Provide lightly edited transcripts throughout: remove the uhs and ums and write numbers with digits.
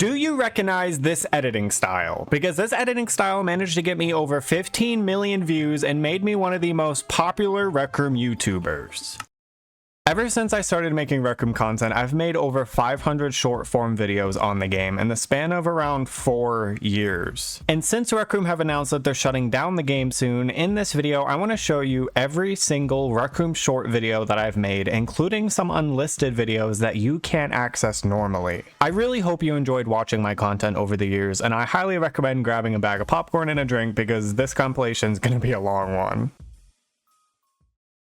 Do you recognize this editing style? Because this editing style managed to get me over 15 million views and made me one of the most popular Rec Room YouTubers. Ever since I started making Rec Room content, I've made over 500 short form videos on the game in the span of around 4 years. And since Rec Room have announced that they're shutting down the game soon, in this video I want to show you every single Rec Room short video that I've made, including some unlisted videos that you can't access normally. I really hope you enjoyed watching my content over the years, and I highly recommend grabbing a bag of popcorn and a drink because this compilation is going to be a long one.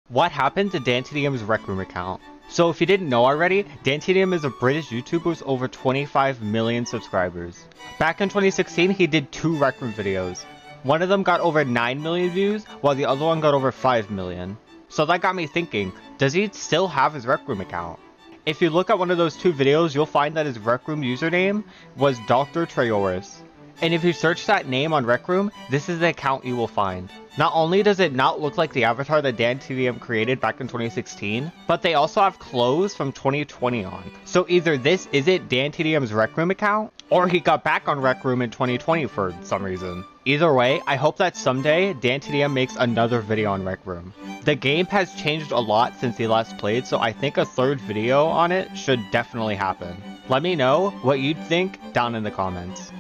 What happened to DanTDM's Rec Room account? So if you didn't know already, DanTDM is a British YouTuber with over 25 million subscribers. Back in 2016, he did 2 Rec Room videos. One of them got over 9 million views, while the other one got over 5 million. So that got me thinking, does he still have his Rec Room account? If you look at one of those 2 videos, you'll find that his Rec Room username was Dr. Treoris. And if you search that name on Rec Room, this is the account you will find. Not only does it not look like the avatar that DanTDM created back in 2016, but they also have clothes from 2020 on. So either this isn't DanTDM's Rec Room account, or he got back on Rec Room in 2020 for some reason. Either way, I hope that someday DanTDM makes another video on Rec Room. The game has changed a lot since he last played, so I think a 3rd video on it should definitely happen. Let me know what you'd think down in the comments.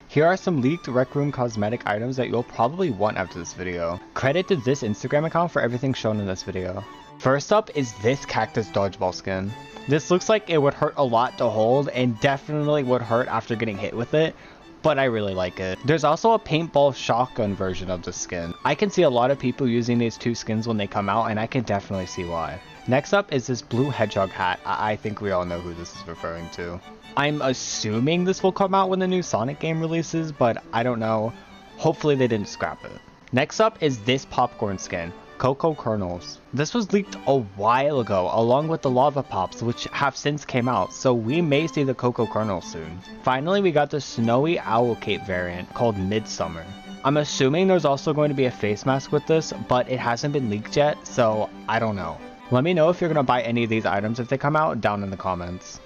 Here are some leaked Rec Room cosmetic items that you'll probably want after this video. Credit to this Instagram account for everything shown in this video. First up is this cactus dodgeball skin. This looks like it would hurt a lot to hold and definitely would hurt after getting hit with it, but I really like it. There's also a paintball shotgun version of the skin. I can see a lot of people using these 2 skins when they come out, and I can definitely see why. Next up is this blue hedgehog hat. I think we all know who this is referring to. I'm assuming this will come out when the new Sonic game releases, but I don't know. Hopefully they didn't scrap it. Next up is this popcorn skin, Cocoa Kernels. This was leaked a while ago along with the Lava Pops, which have since came out, so we may see the Cocoa Kernels soon. Finally, we got the Snowy Owl Cape variant called Midsummer. I'm assuming there's also going to be a face mask with this, but it hasn't been leaked yet, so I don't know. Let me know if you're going to buy any of these items if they come out down in the comments.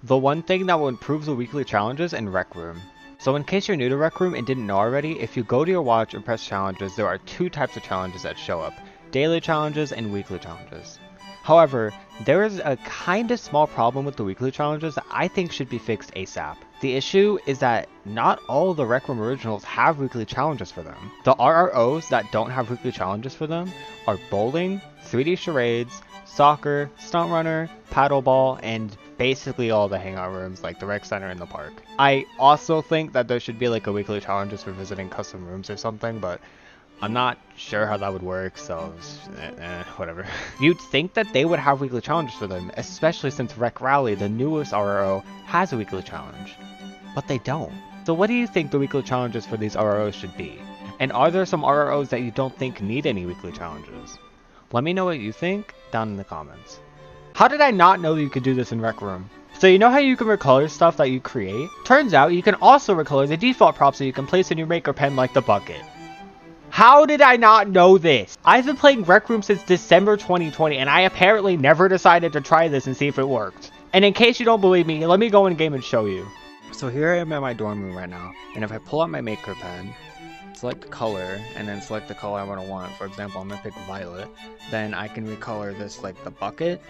The one thing that will improve the weekly challenges in Rec Room. So in case you're new to Rec Room and didn't know already, if you go to your watch and press challenges, there are 2 types of challenges that show up, daily challenges and weekly challenges. However, there is a kinda small problem with the weekly challenges that I think should be fixed ASAP. The issue is that not all the Rec Room originals have weekly challenges for them. The RROs that don't have weekly challenges for them are bowling, 3D charades, soccer, stunt runner, paddleball, and basically all the hangout rooms like the rec center and the park. I also think that there should be like a weekly challenges for visiting custom rooms or something, but I'm not sure how that would work, so whatever. You'd think that they would have weekly challenges for them, especially since Rec Rally, the newest RRO, has a weekly challenge. But they don't. So what do you think the weekly challenges for these RROs should be? And are there some RROs that you don't think need any weekly challenges? Let me know what you think down in the comments. How did I not know that you could do this in Rec Room? So you know how you can recolor stuff that you create? Turns out you can also recolor the default props that you can place in your maker pen like the bucket. How did I not know this? I've been playing Rec Room since December 2020 and I apparently never decided to try this and see if it worked. And in case you don't believe me, let me go in game and show you. So here I am in my dorm room right now, and if I pull out my maker pen, select color, and then select the color I want. For example, I'm gonna pick violet. Then I can recolor this like the bucket.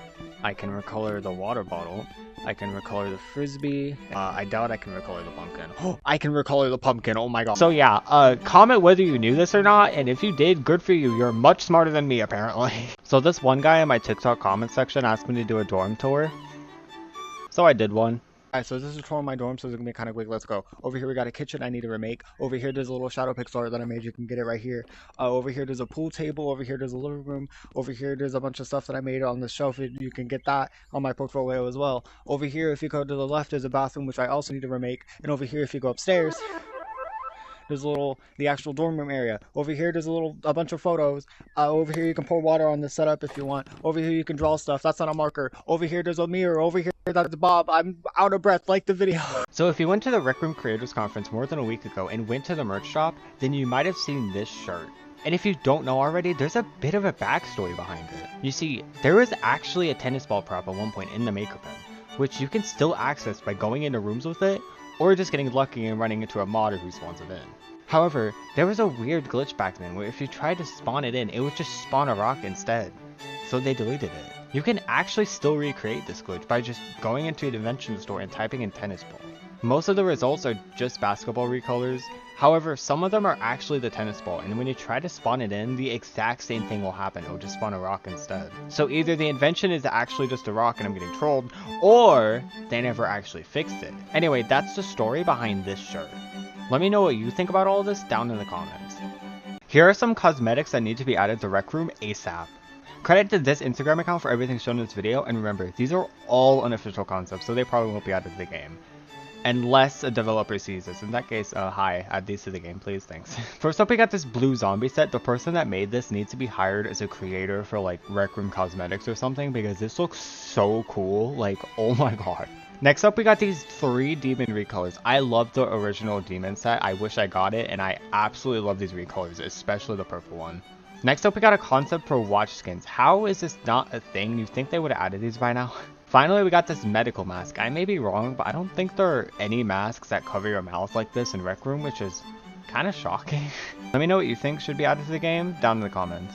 I can recolor the water bottle. I can recolor the frisbee. I doubt I can recolor the pumpkin. Oh, I can recolor the pumpkin. Oh my god. So yeah, comment whether you knew this or not, and if you did, good for you. You're much smarter than me apparently. So this one guy in my TikTok comment section asked me to do a dorm tour. So I did one. Alright, so this is a tour of my dorm, so it's gonna be kind of quick. Let's go. Over here we got a kitchen I need to remake. Over here there's a little shadow pixel art that I made. You can get it right here. Over here there's a pool table. Over here there's a living room. Over here there's a bunch of stuff that I made on the shelf. You can get that on my portfolio as well. Over here, if you go to the left, there's a bathroom which I also need to remake. And over here, if you go upstairs, there's the actual dorm room area. Over here, there's a bunch of photos. Over here, you can pour water on the setup if you want. Over here, you can draw stuff. That's on a marker. Over here, there's a mirror. Over here, that's Bob. I'm out of breath. Like the video. So if you went to the Rec Room Creators Conference more than a week ago and went to the merch shop, then you might have seen this shirt. And if you don't know already, there's a bit of a backstory behind it. You see, there was actually a tennis ball prop at one point in the maker pen, which you can still access by going into rooms with it, or just getting lucky and running into a modder who spawns it in. However, there was a weird glitch back then where if you tried to spawn it in, it would just spawn a rock instead. So they deleted it. You can actually still recreate this glitch by just going into the invention store and typing in tennis ball. Most of the results are just basketball recolors. However, some of them are actually the tennis ball, and when you try to spawn it in, the exact same thing will happen. It will just spawn a rock instead. So either the invention is actually just a rock and I'm getting trolled, or they never actually fixed it. Anyway, that's the story behind this shirt. Let me know what you think about all of this down in the comments. Here are some cosmetics that need to be added to Rec Room ASAP. Credit to this Instagram account for everything shown in this video, and remember, these are all unofficial concepts, so they probably won't be added to the game. Unless a developer sees this. In that case, hi, add these to the game, please, thanks. First up, we got this blue zombie set. The person that made this needs to be hired as a creator for like Rec Room cosmetics or something, because this looks so cool, like, oh my god. Next up, we got these 3 demon recolors. I love the original demon set. I wish I got it, and I absolutely love these recolors, especially the purple one. Next up, we got a concept for watch skins. How is this not a thing? You think they would have added these by now? Finally, we got this medical mask. I may be wrong, but I don't think there are any masks that cover your mouth like this in Rec Room, which is kind of shocking. Let me know what you think should be added to the game down in the comments.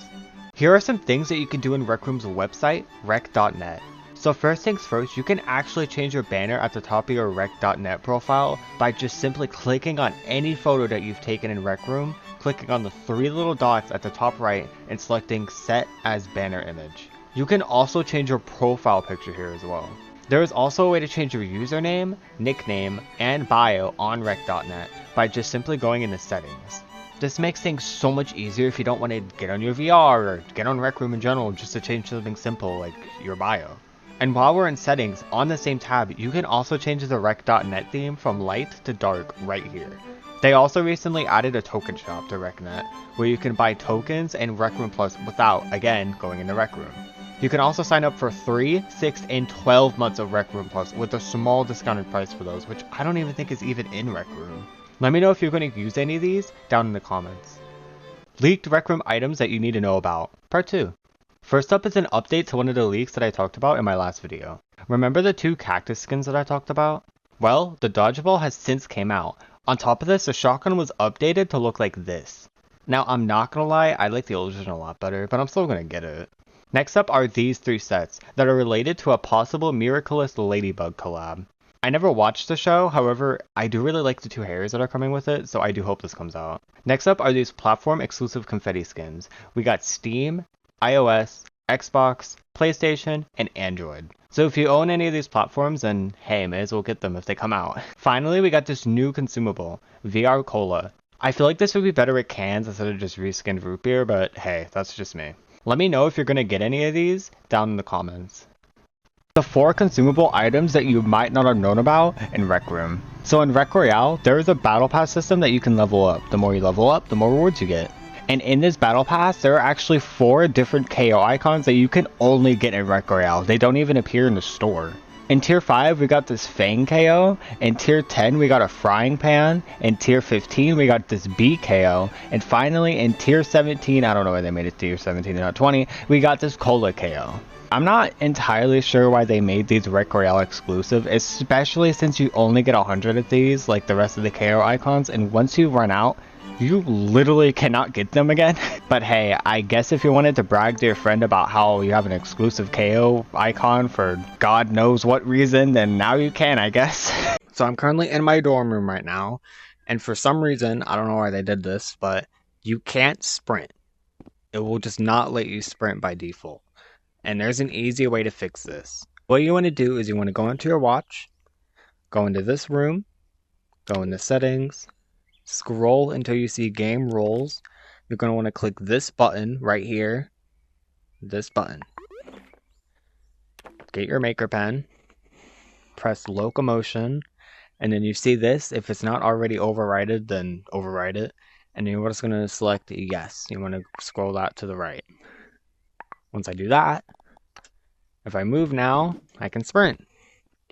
Here are some things that you can do in Rec Room's website, rec.net. So first things first, you can actually change your banner at the top of your rec.net profile by just simply clicking on any photo that you've taken in Rec Room, clicking on the 3 little dots at the top right, and selecting Set as Banner Image. You can also change your profile picture here as well. There is also a way to change your username, nickname, and bio on rec.net by just simply going into settings. This makes things so much easier if you don't want to get on your VR or get on Rec Room in general just to change something simple like your bio. And while we're in settings, on the same tab, you can also change the rec.net theme from light to dark right here. They also recently added a token shop to RecNet, where you can buy tokens and Rec Room Plus without, again, going into Rec Room. You can also sign up for 3, 6, and 12 months of Rec Room Plus with a small discounted price for those, which I don't even think is even in Rec Room. Let me know if you're going to use any of these down in the comments. Leaked Rec Room items that you need to know about. Part 2. First up is an update to one of the leaks that I talked about in my last video. Remember the 2 cactus skins that I talked about? Well, the dodgeball has since came out. On top of this, the shotgun was updated to look like this. Now, I'm not gonna lie, I like the original a lot better, but I'm still gonna get it. Next up are these 3 sets that are related to a possible Miraculous Ladybug collab. I never watched the show, however, I do really like the 2 hairs that are coming with it, so I do hope this comes out. Next up are these platform exclusive confetti skins. We got Steam, iOS, Xbox, PlayStation, and Android. So if you own any of these platforms, then hey, may as well get them if they come out. Finally, we got this new consumable, VR Cola. I feel like this would be better with cans instead of just reskinned root beer, but hey, that's just me. Let me know if you're going to get any of these down in the comments. The 4 consumable items that you might not have known about in Rec Room. So in Rec Royale, there is a battle pass system that you can level up. The more you level up, the more rewards you get. And in this battle pass, there are actually 4 different KO icons that you can only get in Rec Royale. They don't even appear in the store. In tier 5, we got this Fang KO. In tier 10, we got a Frying Pan. In tier 15, we got this Bee KO. And finally, in tier 17, I don't know why they made it tier 17 and not 20, we got this Cola KO. I'm not entirely sure why they made these Rec Royale exclusive, especially since you only get 100 of these, like the rest of the KO icons, and once you run out, you literally cannot get them again. But hey, I guess if you wanted to brag to your friend about how you have an exclusive KO icon for God knows what reason, then now you can, I guess. So I'm currently in my dorm room right now, and for some reason, I don't know why they did this, but you can't sprint. It will just not let you sprint by default. And there's an easy way to fix this. What you want to do is you want to go into your watch, go into this room, go into settings, scroll until you see game rules. You're going to want to click this button right here. This button. Get your maker pen. Press locomotion. And then you see this. If it's not already overridden, then override it. And you're just going to select yes. You want to scroll that to the right. Once I do that, if I move now, I can sprint.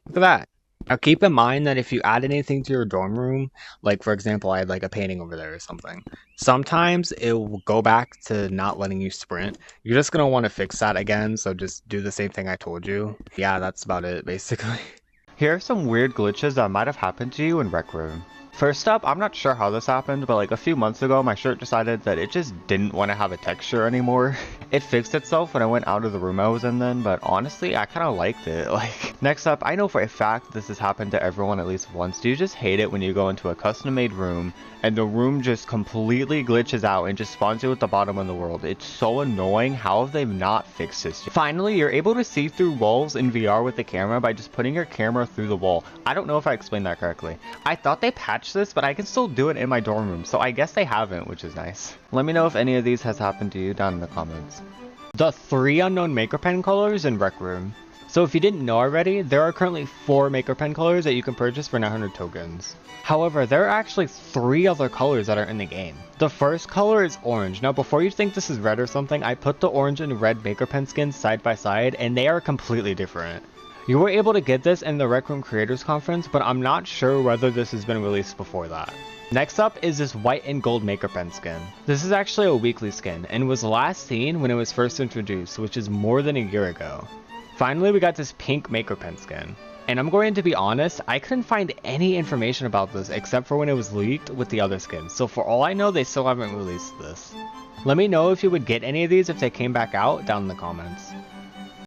Look at that. Now keep in mind that if you add anything to your dorm room, like for example I had like a painting over there or something, sometimes it will go back to not letting you sprint. You're just going to want to fix that again, so just do the same thing I told you. Yeah, that's about it basically. Here are some weird glitches that might have happened to you in Rec Room. First up, I'm not sure how this happened, but like a few months ago, my shirt decided that it just didn't want to have a texture anymore. It fixed itself when I went out of the room I was in then, but honestly, I kind of liked it. Next up, I know for a fact this has happened to everyone at least once. Do you just hate it when you go into a custom-made room and the room just completely glitches out and just spawns you at the bottom of the world? It's so annoying. How have they not fixed this yet? Finally, you're able to see through walls in VR with the camera by just putting your camera through the wall. I don't know if I explained that correctly. I thought they patched this, but I can still do it in my dorm room, so I guess they haven't, which is nice. Let me know if any of these has happened to you down in the comments. The 3 unknown Maker Pen colors in Rec Room. So if you didn't know already, there are currently 4 Maker Pen colors that you can purchase for 900 tokens. However, there are actually 3 other colors that are in the game. The first color is orange. Now before you think this is red or something, I put the orange and red Maker Pen skins side by side and they are completely different. You were able to get this in the Rec Room Creators Conference, but I'm not sure whether this has been released before that. Next up is this white and gold Maker Pen skin. This is actually a weekly skin and was last seen when it was first introduced, which is more than a year ago. Finally, we got this pink Maker Pen skin. And I'm going to be honest, I couldn't find any information about this except for when it was leaked with the other skins. So for all I know, they still haven't released this. Let me know if you would get any of these if they came back out down in the comments.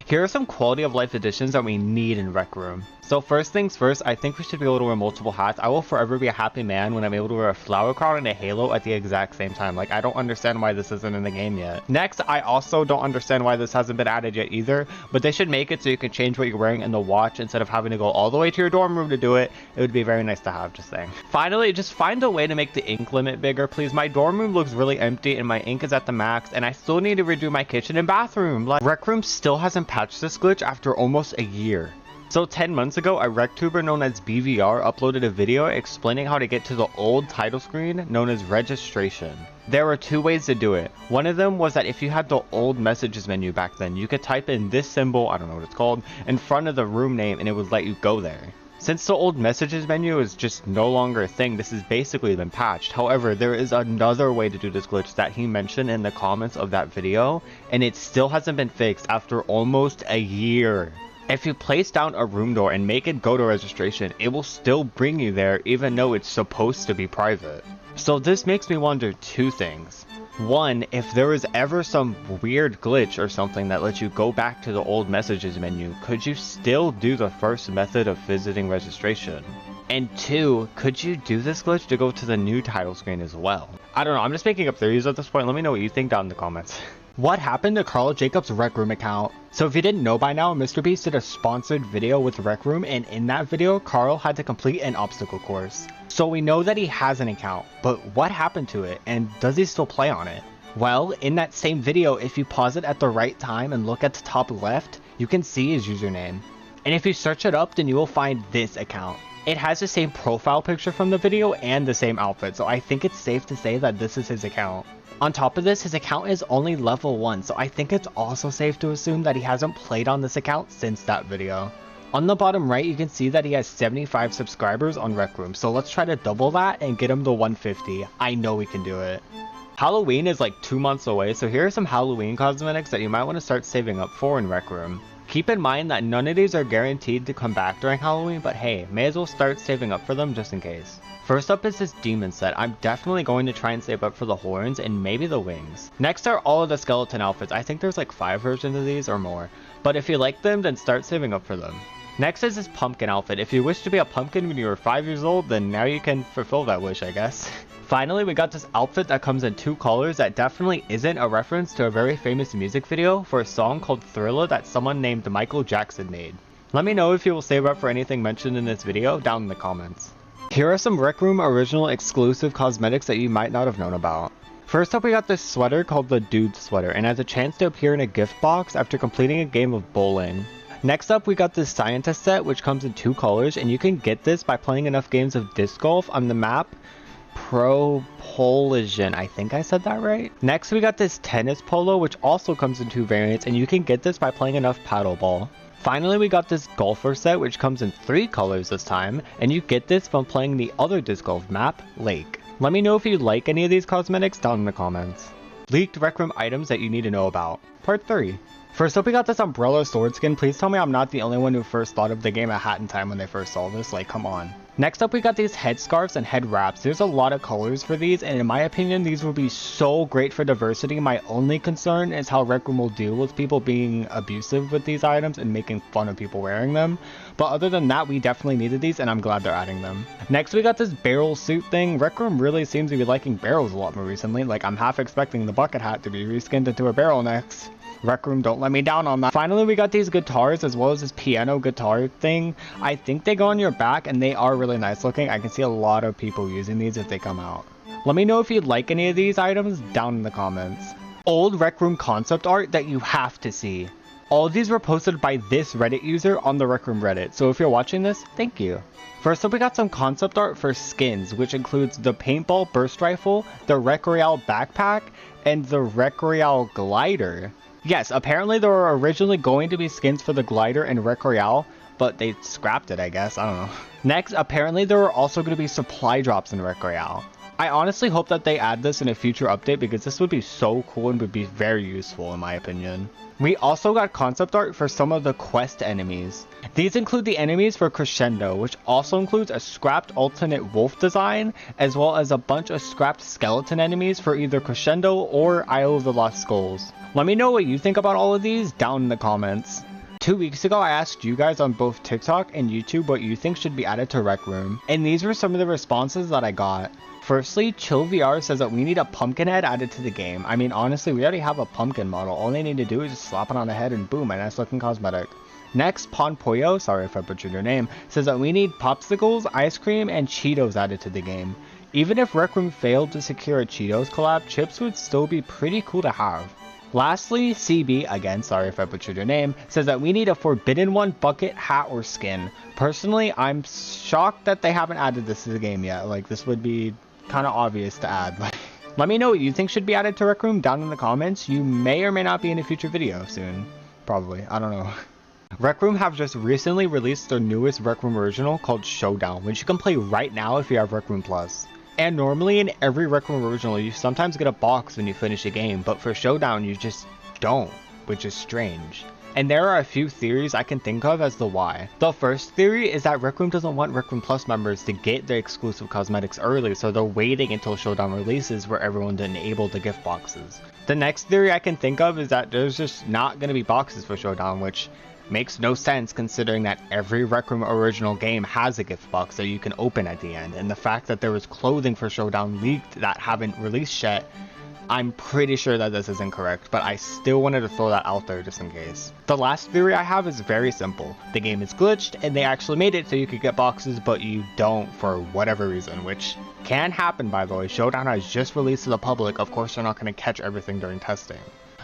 Here are some quality of life additions that we need in Rec Room. So first things first, I think we should be able to wear multiple hats. I will forever be a happy man when I'm able to wear a flower crown and a halo at the exact same time. Like, I don't understand why this isn't in the game yet. Next, I also don't understand why this hasn't been added yet either, but they should make it so you can change what you're wearing in the watch instead of having to go all the way to your dorm room to do it. It would be very nice to have, just saying. Finally, just find a way to make the ink limit bigger, please. My dorm room looks really empty and my ink is at the max, and I still need to redo my kitchen and bathroom. Like, Rec Room still hasn't patched this glitch after almost a year. So 10 months ago, a RecTuber known as BVR uploaded a video explaining how to get to the old title screen known as registration. There were 2 ways to do it. One of them was that if you had the old messages menu back then, you could type in this symbol, I don't know what it's called, in front of the room name and it would let you go there. Since the old messages menu is just no longer a thing, this has basically been patched. However, there is another way to do this glitch that he mentioned in the comments of that video, and it still hasn't been fixed after almost a year. If you place down a room door and make it go to registration, it will still bring you there even though it's supposed to be private. So this makes me wonder 2 things. 1, if there is ever some weird glitch or something that lets you go back to the old messages menu, could you still do the first method of visiting registration? And 2, could you do this glitch to go to the new title screen as well? I don't know, I'm just making up theories at this point. Let me know what you think down in the comments. What happened to Carl Jacobs' Rec Room account? So if you didn't know by now, MrBeast did a sponsored video with Rec Room, and in that video, Carl had to complete an obstacle course. So we know that he has an account, but what happened to it, and does he still play on it? Well, in that same video, if you pause it at the right time and look at the top left, you can see his username. And if you search it up, then you will find this account. It has the same profile picture from the video and the same outfit, so I think it's safe to say that this is his account. On top of this, his account is only level 1, so I think it's also safe to assume that he hasn't played on this account since that video. On the bottom right, you can see that he has 75 subscribers on Rec Room, so let's try to double that and get him to 150. I know we can do it. Halloween is like 2 months away, so here are some Halloween cosmetics that you might want to start saving up for in Rec Room. Keep in mind that none of these are guaranteed to come back during Halloween, but hey, may as well start saving up for them just in case. First up is this demon set. I'm definitely going to try and save up for the horns and maybe the wings. Next are all of the skeleton outfits. I think there's like 5 versions of these or more, but if you like them, then start saving up for them. Next is this pumpkin outfit. If you wish to be a pumpkin when you were 5 years old, then now you can fulfill that wish, I guess. Finally, we got this outfit that comes in 2 colors that definitely isn't a reference to a very famous music video for a song called Thriller that someone named Michael Jackson made. Let me know if you will save up for anything mentioned in this video down in the comments. Here are some Rec Room original exclusive cosmetics that you might not have known about. First up, we got this sweater called the Dude Sweater and has a chance to appear in a gift box after completing a game of bowling. Next up, we got this scientist set which comes in 2 colors, and you can get this by playing enough games of disc golf on the map Propulsion. I think I said that right. Next, we got this tennis polo which also comes in 2 variants, and you can get this by playing enough paddleball. Finally, we got this golfer set which comes in 3 colors this time, and you get this from playing the other disc golf map, Lake. Let me know if you like any of these cosmetics down in the comments. Leaked Rec Room items that you need to know about. Part 3. First up, we got this umbrella sword skin. Please tell me I'm not the only one who first thought of the game at Hat in Time when they first saw this. Like, come on. Next up, we got these headscarves and head wraps. There's a lot of colors for these, and in my opinion, these will be so great for diversity. My only concern is how Rec Room will deal with people being abusive with these items and making fun of people wearing them. But other than that, we definitely needed these, and I'm glad they're adding them. Next, we got this barrel suit thing. Rec Room really seems to be liking barrels a lot more recently. Like, I'm half expecting the bucket hat to be reskinned into a barrel next. Rec Room, don't let me down on that. Finally, we got these guitars as well as this piano guitar thing. I think they go on your back and they are really nice looking. I can see a lot of people using these if they come out. Let me know if you'd like any of these items down in the comments. Old Rec Room concept art that you have to see. All of these were posted by this Reddit user on the Rec Room Reddit, so if you're watching this, thank you. First up, we got some concept art for skins, which includes the paintball burst rifle, the Rec Royale backpack, and the Rec Royale glider. Yes, apparently there were originally going to be skins for the glider and Rec Royale, but they scrapped it, I guess. I don't know. Next, apparently there were also going to be supply drops in Rec Royale. I honestly hope that they add this in a future update because this would be so cool and would be very useful in my opinion. We also got concept art for some of the Quest enemies. These include the enemies for Crescendo, which also includes a scrapped alternate wolf design, as well as a bunch of scrapped skeleton enemies for either Crescendo or Isle of the Lost Skulls. Let me know what you think about all of these down in the comments. 2 weeks ago, I asked you guys on both TikTok and YouTube what you think should be added to Rec Room, and these were some of the responses that I got. Firstly, ChillVR says that we need a pumpkin head added to the game. I mean, honestly, we already have a pumpkin model. All they need to do is just slap it on the head and boom, a nice looking cosmetic. Next, Ponpoyo, sorry if I butchered your name, says that we need popsicles, ice cream, and Cheetos added to the game. Even if Rec Room failed to secure a Cheetos collab, chips would still be pretty cool to have. Lastly, CB, again, sorry if I butchered your name, says that we need a Forbidden One bucket, hat, or skin. Personally, I'm shocked that they haven't added this to the game yet. Like, this would be kind of obvious to add. Let me know what you think should be added to Rec Room down in the comments. You may or may not be in a future video soon. Probably. I don't know. Rec Room have just recently released their newest Rec Room original called Showdown, which you can play right now if you have Rec Room Plus. And normally in every Rec Room original, you sometimes get a box when you finish a game, but for Showdown, you just don't, which is strange. And there are a few theories I can think of as to why. The first theory is that Rec Room doesn't want Rec Room Plus members to get their exclusive cosmetics early, so they're waiting until Showdown releases where everyone didn't enable the gift boxes. The next theory I can think of is that there's just not going to be boxes for Showdown, which makes no sense considering that every Rec Room original game has a gift box that you can open at the end, and the fact that there was clothing for Showdown leaked that haven't released yet, I'm pretty sure that this is incorrect, but I still wanted to throw that out there just in case. The last theory I have is very simple. The game is glitched and they actually made it so you could get boxes but you don't for whatever reason, which can happen by the way. Showdown has just released to the public, of course they're not going to catch everything during testing.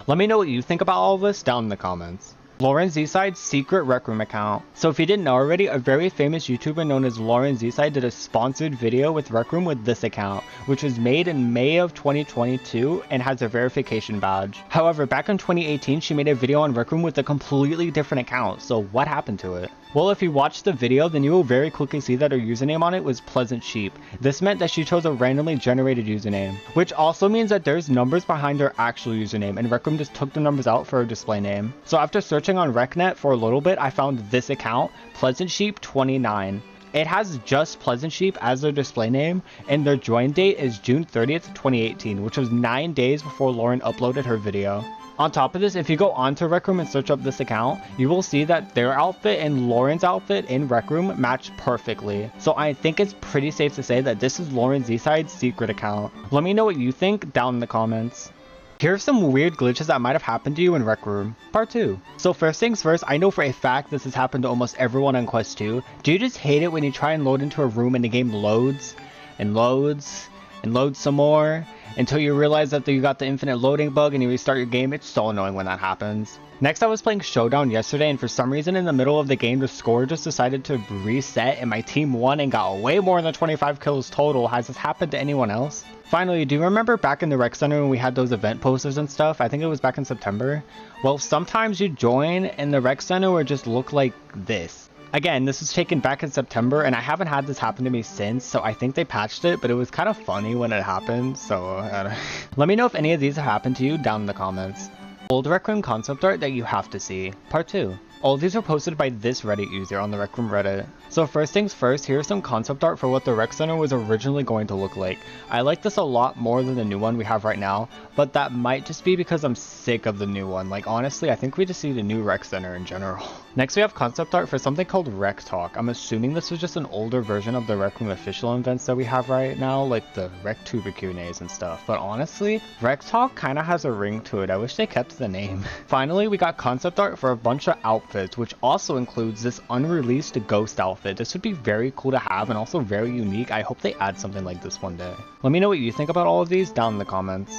Let me know what you think about all of this down in the comments. Lauren Z-Side's secret Rec Room account. So if you didn't know already, a very famous YouTuber known as Lauren Z-Side did a sponsored video with Rec Room with this account, which was made in May of 2022 and has a verification badge. However, back in 2018, she made a video on Rec Room with a completely different account, so what happened to it? Well, if you watch the video, then you will very quickly see that her username on it was Pleasant Sheep. This meant that she chose a randomly generated username, which also means that there's numbers behind her actual username, and Rec Room just took the numbers out for her display name. So after searching on RecNet for a little bit, I found this account, Pleasant Sheep 29. It has just Pleasant Sheep as their display name, and their join date is June 30th, 2018, which was 9 days before Lauren uploaded her video. On top of this, if you go onto Rec Room and search up this account, you will see that their outfit and Lauren's outfit in Rec Room match perfectly. So I think it's pretty safe to say that this is Lauren Z-Side's secret account. Let me know what you think down in the comments. Here are some weird glitches that might have happened to you in Rec Room. Part 2. So first things first, I know for a fact this has happened to almost everyone on Quest 2. Do you just hate it when you try and load into a room and the game loads and loads and loads some more until you realize that you got the infinite loading bug and you restart your game? It's so annoying when that happens. Next, I was playing Showdown yesterday and for some reason in the middle of the game the score just decided to reset and my team won and got way more than 25 kills total. Has this happened to anyone else? Finally, do you remember back in the rec center when we had those event posters and stuff? I think it was back in September. Well, sometimes you join and the rec center would just look like this. Again, this was taken back in September, and I haven't had this happen to me since, so I think they patched it, but it was kind of funny when it happened, so let me know if any of these have happened to you down in the comments. Old Rec Room concept art that you have to see, part 2. All of these were posted by this Reddit user on the Rec Room Reddit. So first things first, here's some concept art for what the rec center was originally going to look like. I like this a lot more than the new one we have right now, but that might just be because I'm sick of the new one. Like honestly, I think we just need a new rec center in general. Next we have concept art for something called Rec Talk. I'm assuming this was just an older version of the Rec Room official events that we have right now, like the RecTuber Q&As and stuff. But honestly, Rec Talk kinda has a ring to it. I wish they kept the name. Finally, we got concept art for a bunch of outfits, which also includes this unreleased ghost outfit. This would be very cool to have and also very unique. I hope they add something like this one day. Let me know what you think about all of these down in the comments.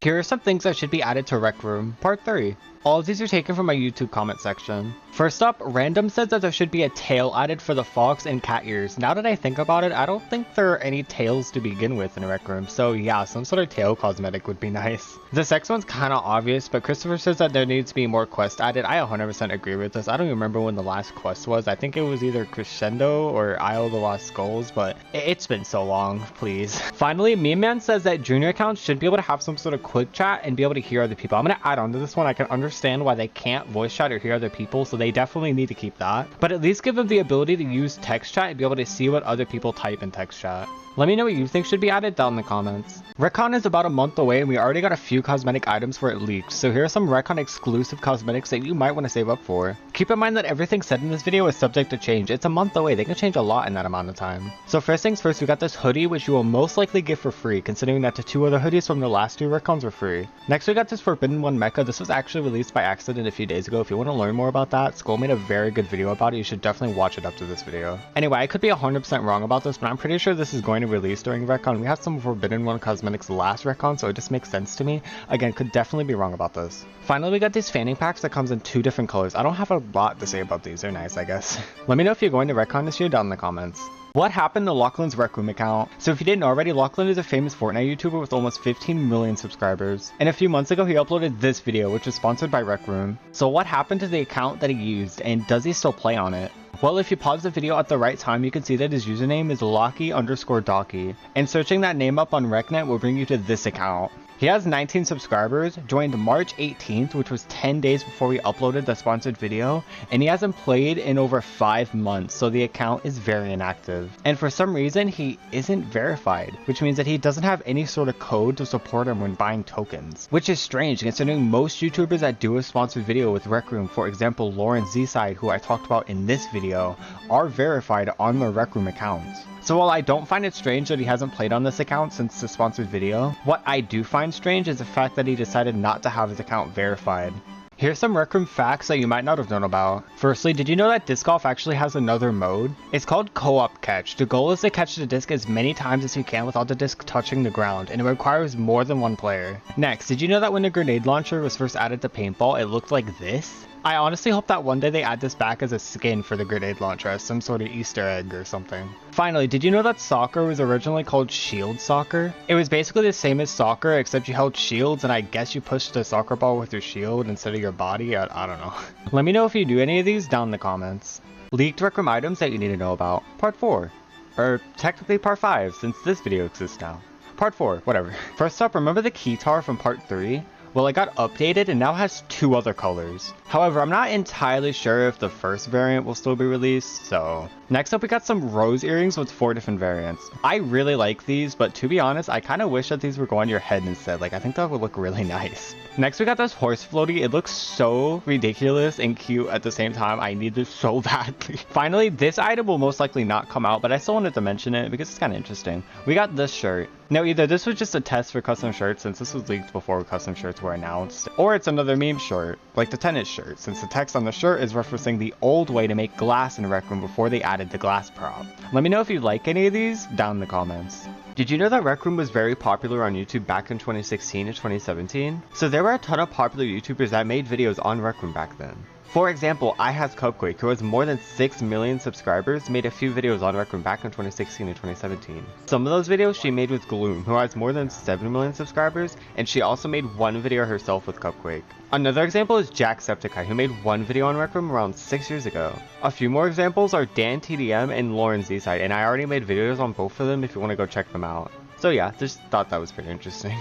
Here are some things that should be added to Rec Room, part 3. All of these are taken from my YouTube comment section. First up, Random says that there should be a tail added for the fox and cat ears. Now that I think about it, I don't think there are any tails to begin with in Rec Room, so yeah, some sort of tail cosmetic would be nice. This next one's kinda obvious, but Christopher says that there needs to be more quests added. I 100% agree with this. I don't even remember when the last quest was. I think it was either Crescendo or Isle of the Lost Skulls, but it's been so long, please. Finally, Meme Man says that junior accounts should be able to have some sort of quick chat and be able to hear other people. I'm gonna add on to this one. I can understand why they can't voice chat or hear other people, so they definitely need to keep that. But at least give them the ability to use text chat and be able to see what other people type in text chat. Let me know what you think should be added down in the comments. RecCon is about a month away and we already got a few cosmetic items for it leaked, so here are some RecCon exclusive cosmetics that you might want to save up for. Keep in mind that everything said in this video is subject to change. It's a month away, they can change a lot in that amount of time. So first things first, we got this hoodie which you will most likely get for free, considering that the 2 other hoodies from the last 2 RecCons were free. Next we got this Forbidden One mecha. This was actually released by accident a few days ago. If you want to learn more about that, Skull made a very good video about it. You should definitely watch it up to this video. Anyway, I could be 100% wrong about this, but I'm pretty sure this is going to release during RecCon. We had some Forbidden One cosmetics last RecCon, so it just makes sense to me. Again, could definitely be wrong about this. Finally, we got these fanning packs that comes in 2 different colors. I don't have a lot to say about these. They're nice, I guess. Let me know if you're going to RecCon this year down in the comments. What happened to Lachlan's Rec Room account? So if you didn't already, Lachlan is a famous Fortnite YouTuber with almost 15 million subscribers. And a few months ago, he uploaded this video, which was sponsored by Rec Room. So what happened to the account that he used, and does he still play on it? Well, if you pause the video at the right time, you can see that his username is Locky_Docky. And searching that name up on RecNet will bring you to this account. He has 19 subscribers, joined March 18th, which was 10 days before we uploaded the sponsored video, and he hasn't played in over 5 months, so the account is very inactive. And for some reason, he isn't verified, which means that he doesn't have any sort of code to support him when buying tokens. Which is strange, considering most YouTubers that do a sponsored video with Rec Room, for example Lauren Z-Side, who I talked about in this video, are verified on their Rec Room accounts. So while I don't find it strange that he hasn't played on this account since the sponsored video, what I do find strange is the fact that he decided not to have his account verified. Here's some Rec Room facts that you might not have known about. Firstly, did you know that disc golf actually has another mode? It's called co-op catch. The goal is to catch the disc as many times as you can without the disc touching the ground, and it requires more than 1 player. Next, did you know that when the grenade launcher was first added to paintball, it looked like this? I honestly hope that one day they add this back as a skin for the grenade launcher as some sort of Easter egg or something. Finally, did you know that soccer was originally called shield soccer? It was basically the same as soccer, except you held shields and I guess you pushed the soccer ball with your shield instead of your body. I don't know. Let me know if you do any of these down in the comments. Leaked Rec Room items that you need to know about. Part 4. Or technically part 5, since this video exists now. Part 4, whatever. First up, remember the keytar from part 3? Well, it got updated and now has 2 other colors. However, I'm not entirely sure if the first variant will still be released, so... Next up, we got some rose earrings with 4 different variants. I really like these, but to be honest, I kind of wish that these were going on your head instead. Like, I think that would look really nice. Next, we got this horse floaty. It looks so ridiculous and cute at the same time. I need this so badly. Finally, this item will most likely not come out, but I still wanted to mention it because it's kind of interesting. We got this shirt. Now, either this was just a test for custom shirts, since this was leaked before custom shirts were announced, or it's another meme shirt, like the tennis shirt, since the text on the shirt is referencing the old way to make glass in Rec Room before they added the glass prop. Let me know if you like any of these down in the comments. Did you know that Rec Room was very popular on YouTube back in 2016 and 2017? So there were a ton of popular YouTubers that made videos on Rec Room back then. For example, I Has Cupquake, who has more than 6 million subscribers, made a few videos on Rec Room back in 2016 and 2017. Some of those videos she made with Gloom, who has more than 7 million subscribers, and she also made one video herself with Cupquake. Another example is Jacksepticeye, who made one video on Rec Room around 6 years ago. A few more examples are Dan TDM and Lauren Z-Side, and I already made videos on both of them if you want to go check them out. So yeah, just thought that was pretty interesting.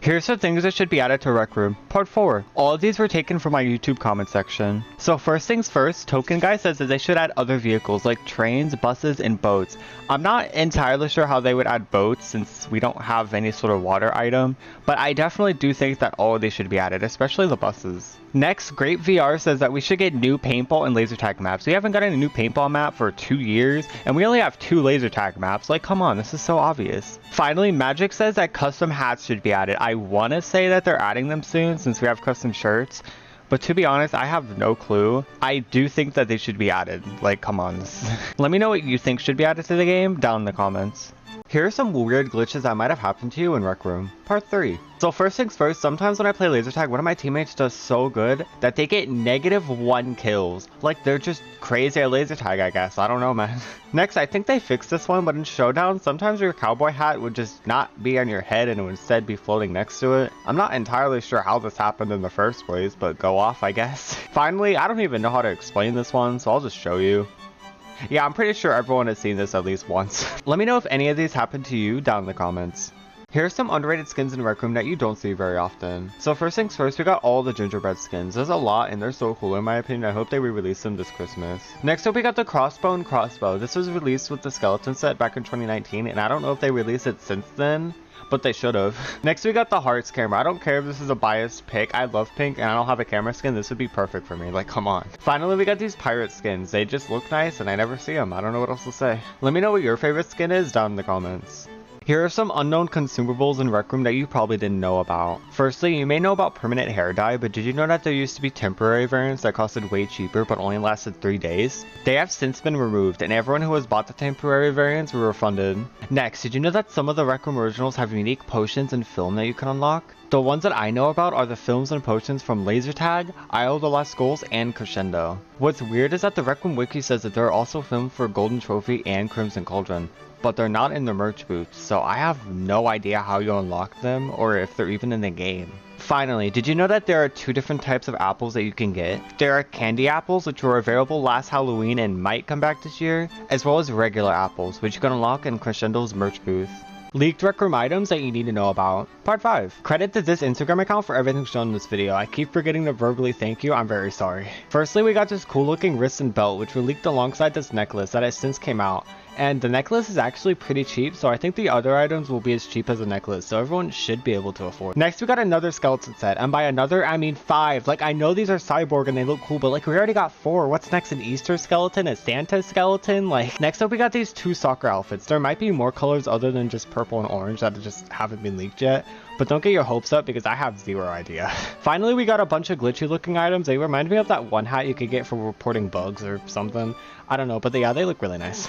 Here's some things that should be added to Rec Room. Part 4. All of these were taken from my YouTube comment section. So first things first, Token Guy says that they should add other vehicles like trains, buses, and boats. I'm not entirely sure how they would add boats since we don't have any sort of water item, but I definitely do think that all of these should be added, especially the buses. Next, Great VR says that we should get new paintball and laser tag maps. We haven't gotten a new paintball map for 2 years, and we only have 2 laser tag maps. Like, come on, this is so obvious. Finally, Magic says that custom hats should be added. I want to say that they're adding them soon since we have custom shirts, but to be honest, I have no clue. I do think that they should be added. Like, come on. Let me know what you think should be added to the game down in the comments. Here are some weird glitches that might have happened to you in Rec Room. Part 3. So first things first, sometimes when I play laser tag, one of my teammates does so good that they get -1 kills. Like, they're just crazy at laser tag, I guess. I don't know, man. Next, I think they fixed this one, but in Showdown, sometimes your cowboy hat would just not be on your head and it would instead be floating next to it. I'm not entirely sure how this happened in the first place, but go off, I guess. Finally, I don't even know how to explain this one, so I'll just show you. Yeah, I'm pretty sure everyone has seen this at least once. Let me know if any of these happened to you down in the comments. Here are some underrated skins in Rec Room that you don't see very often. So first things first, we got all the gingerbread skins. There's a lot and they're so cool in my opinion. I hope they re-release them this Christmas. Next up we got the Crossbone Crossbow. This was released with the skeleton set back in 2019 and I don't know if they released it since then, but they should have. Next we got the Hearts camera. I don't care if this is a biased pick. I love pink and I don't have a camera skin. This would be perfect for me. Like, come on. Finally, we got these pirate skins. They just look nice and I never see them. I don't know what else to say. Let me know what your favorite skin is down in the comments. Here are some unknown consumables in Rec Room that you probably didn't know about. Firstly, you may know about permanent hair dye, but did you know that there used to be temporary variants that costed way cheaper but only lasted 3 days? They have since been removed, and everyone who has bought the temporary variants were refunded. Next, did you know that some of the Rec Room originals have unique potions and film that you can unlock? The ones that I know about are the films and potions from Laser Tag, Isle of the Lost Skulls, and Crescendo. What's weird is that the Rec Room wiki says that there are also films for Golden Trophy and Crimson Cauldron, but they're not in the merch booth, so I have no idea how you unlock them or if they're even in the game. Finally, did you know that there are 2 different types of apples that you can get? There are candy apples, which were available last Halloween and might come back this year, as well as regular apples, which you can unlock in Crescendo's merch booth. Leaked Rec Room items that you need to know about. Part 5. Credit to this Instagram account for everything shown in this video. I keep forgetting to verbally thank you, I'm very sorry. Firstly, we got this cool looking wrist and belt, which were leaked alongside this necklace that has since came out. And the necklace is actually pretty cheap, so I think the other items will be as cheap as the necklace, so everyone should be able to afford. Next, we got another skeleton set, and by another, I mean 5. Like, I know these are cyborg and they look cool, but like, we already got 4. What's next? An Easter skeleton? A Santa skeleton? Like, next up, we got these 2 soccer outfits. There might be more colors other than just purple and orange that just haven't been leaked yet, but don't get your hopes up because I have 0 idea. Finally, we got a bunch of glitchy looking items. They remind me of that one hat you could get for reporting bugs or something. I don't know, but yeah, they look really nice.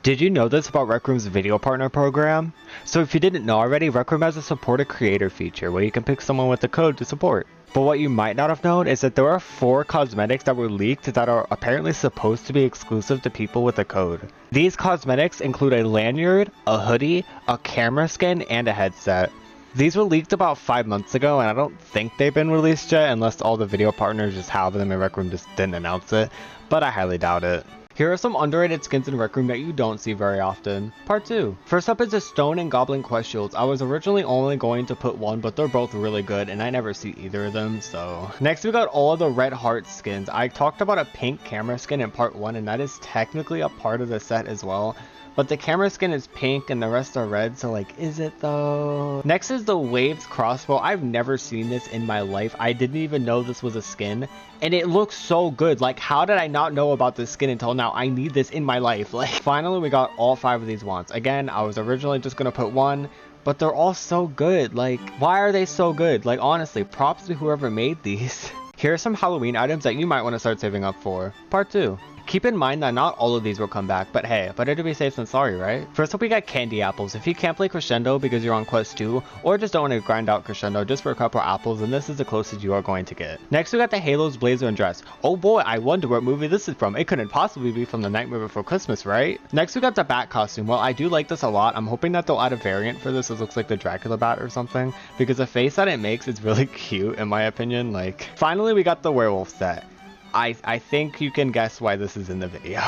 Did you know this about Rec Room's video partner program? So if you didn't know already, Rec Room has a support a creator feature where you can pick someone with the code to support. But what you might not have known is that there are 4 cosmetics that were leaked that are apparently supposed to be exclusive to people with the code. These cosmetics include a lanyard, a hoodie, a camera skin, and a headset. These were leaked about 5 months ago and I don't think they've been released yet unless all the video partners just have them and Rec Room just didn't announce it, but I highly doubt it. Here are some underrated skins in Rec Room that you don't see very often. Part 2. First up is the Stone and Goblin Quest Shields. I was originally only going to put one, but they're both really good and I never see either of them, so. Next we got all of the Red Heart skins. I talked about a pink camera skin in part 1 and that is technically a part of the set as well. But the camera skin is pink and the rest are red, so like, is it though? Next is the Waves crossbow. I've never seen this in my life. I didn't even know this was a skin. And it looks so good. Like, how did I not know about this skin until now? I need this in my life. Like, finally, we got all 5 of these wands. Again, I was originally just gonna put one, but they're all so good. Like, why are they so good? Like, honestly, props to whoever made these. Here are some Halloween items that you might want to start saving up for. Part 2. Keep in mind that not all of these will come back, but hey, better to be safe than sorry, right? First up, we got candy apples. If you can't play Crescendo because you're on Quest 2, or just don't want to grind out Crescendo just for a couple apples, then this is the closest you are going to get. Next, we got the Halos, Blazer, and Dress. Oh boy, I wonder what movie this is from. It couldn't possibly be from The Nightmare Before Christmas, right? Next, we got the Bat costume. Well, I do like this a lot. I'm hoping that they'll add a variant for this that looks like the Dracula Bat or something, because the face that it makes is really cute in my opinion. Like, finally, we got the Werewolf set. I think you can guess why this is in the video.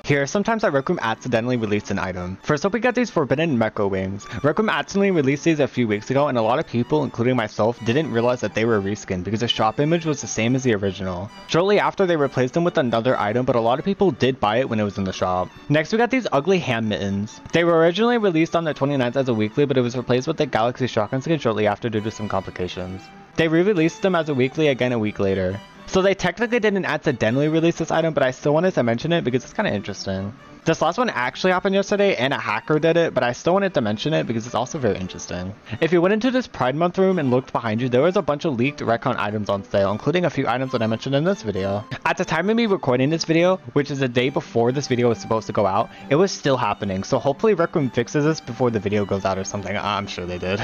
Here, sometimes that Rec Room accidentally released an item. First up, we got these Forbidden Mecha Wings. Rec Room accidentally released these a few weeks ago, and a lot of people, including myself, didn't realize that they were reskinned because the shop image was the same as the original. Shortly after, they replaced them with another item, but a lot of people did buy it when it was in the shop. Next, we got these ugly hand mittens. They were originally released on the 29th as a weekly, but it was replaced with the Galaxy Shotgun skin shortly after due to some complications. They re-released them as a weekly again a week later. So they technically didn't accidentally release this item, but I still wanted to mention it because it's kind of interesting. This last one actually happened yesterday and a hacker did it, but I still wanted to mention it because it's also very interesting. If you went into this Pride Month room and looked behind you, there was a bunch of leaked Retcon items on sale, including a few items that I mentioned in this video. At the time of me recording this video, which is the day before this video was supposed to go out, it was still happening, so hopefully Rec Room fixes this before the video goes out or something. I'm sure they did.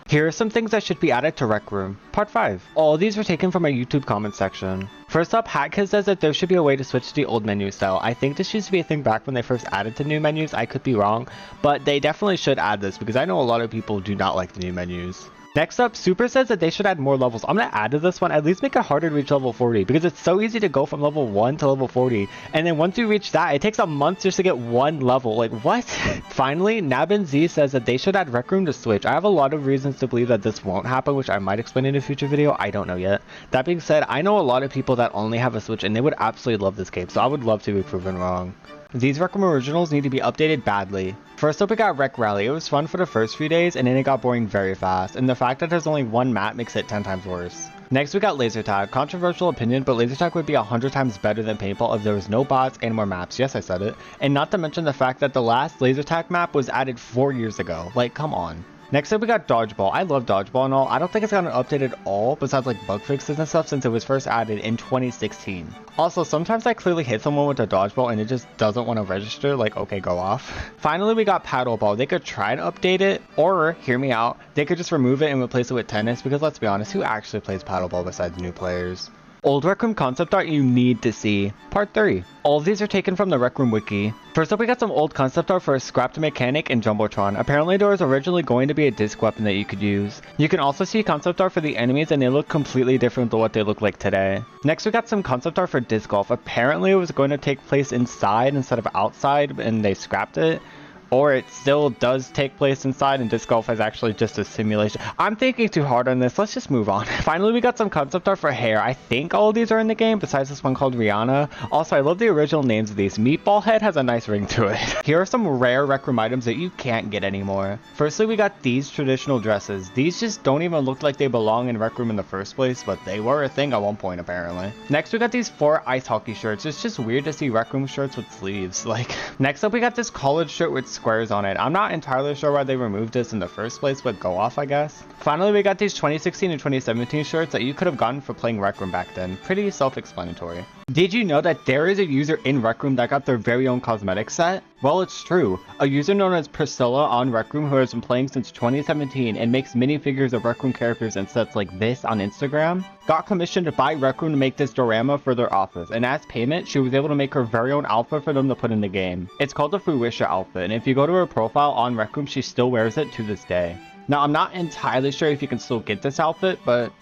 Here are some things that should be added to Rec Room. Part 5. All of these were taken from my YouTube comment section. First up, Hatkid says that there should be a way to switch to the old menu style. I think this used to be a thing back when they first added the new menus. I could be wrong, but they definitely should add this because I know a lot of people do not like the new menus. Next up, Super says that they should add more levels. I'm going to add to this one, at least make it harder to reach level 40 because it's so easy to go from level 1 to level 40. And then once you reach that, it takes a month just to get one level. Like, what? Finally, Nabin Z says that they should add Rec Room to Switch. I have a lot of reasons to believe that this won't happen, which I might explain in a future video. I don't know yet. That being said, I know a lot of people that only have a Switch and they would absolutely love this game, so I would love to be proven wrong. These Rec Room originals need to be updated badly. First up, we got Rec Rally. It was fun for the first few days, and then it got boring very fast, and the fact that there's only one map makes it 10 times worse. Next, we got Laser Tag. Controversial opinion, but Laser Tag would be 100 times better than Paintball if there was no bots and more maps. Yes, I said it. And not to mention the fact that the last Laser Tag map was added 4 years ago. Like, come on. Next up, we got Dodgeball. I love Dodgeball and all. I don't think it's gotten updated at all, besides like bug fixes and stuff, since it was first added in 2016. Also, sometimes I clearly hit someone with a Dodgeball and it just doesn't want to register, like, okay, go off. Finally, we got Paddleball. They could try to update it, or, hear me out, they could just remove it and replace it with tennis, because let's be honest, who actually plays Paddleball besides new players? Old Rec Room concept art you need to see. Part 3. All of these are taken from the Rec Room wiki. First up, we got some old concept art for a scrapped mechanic and Jumbotron. Apparently there was originally going to be a disc weapon that you could use. You can also see concept art for the enemies and they look completely different than what they look like today. Next, we got some concept art for disc golf. Apparently it was going to take place inside instead of outside and they scrapped it. Or it still does take place inside and disc golf is actually just a simulation. I'm thinking too hard on this. Let's just move on. Finally, we got some concept art for hair. I think all of these are in the game besides this one called Rihanna. Also, I love the original names of these. Meatball Head has a nice ring to it. Here are some rare Rec Room items that you can't get anymore. Firstly, we got these traditional dresses. These just don't even look like they belong in Rec Room in the first place, but they were a thing at one point apparently. Next, we got these 4 ice hockey shirts. It's just weird to see Rec Room shirts with sleeves. Like, next up, we got this college shirt with squares on it. I'm not entirely sure why they removed this in the first place, but go off, I guess. Finally, we got these 2016 and 2017 shirts that you could have gotten for playing Rec Room back then. Pretty self-explanatory. Did you know that there is a user in Rec Room that got their very own cosmetic set? Well, it's true. A user known as Priscilla on Rec Room, who has been playing since 2017 and makes minifigures of Rec Room characters and sets like this on Instagram, got commissioned by Rec Room to make this diorama for their office, and as payment, she was able to make her very own outfit for them to put in the game. It's called the Fruitia outfit, and if you go to her profile on Rec Room, she still wears it to this day. Now, I'm not entirely sure if you can still get this outfit, but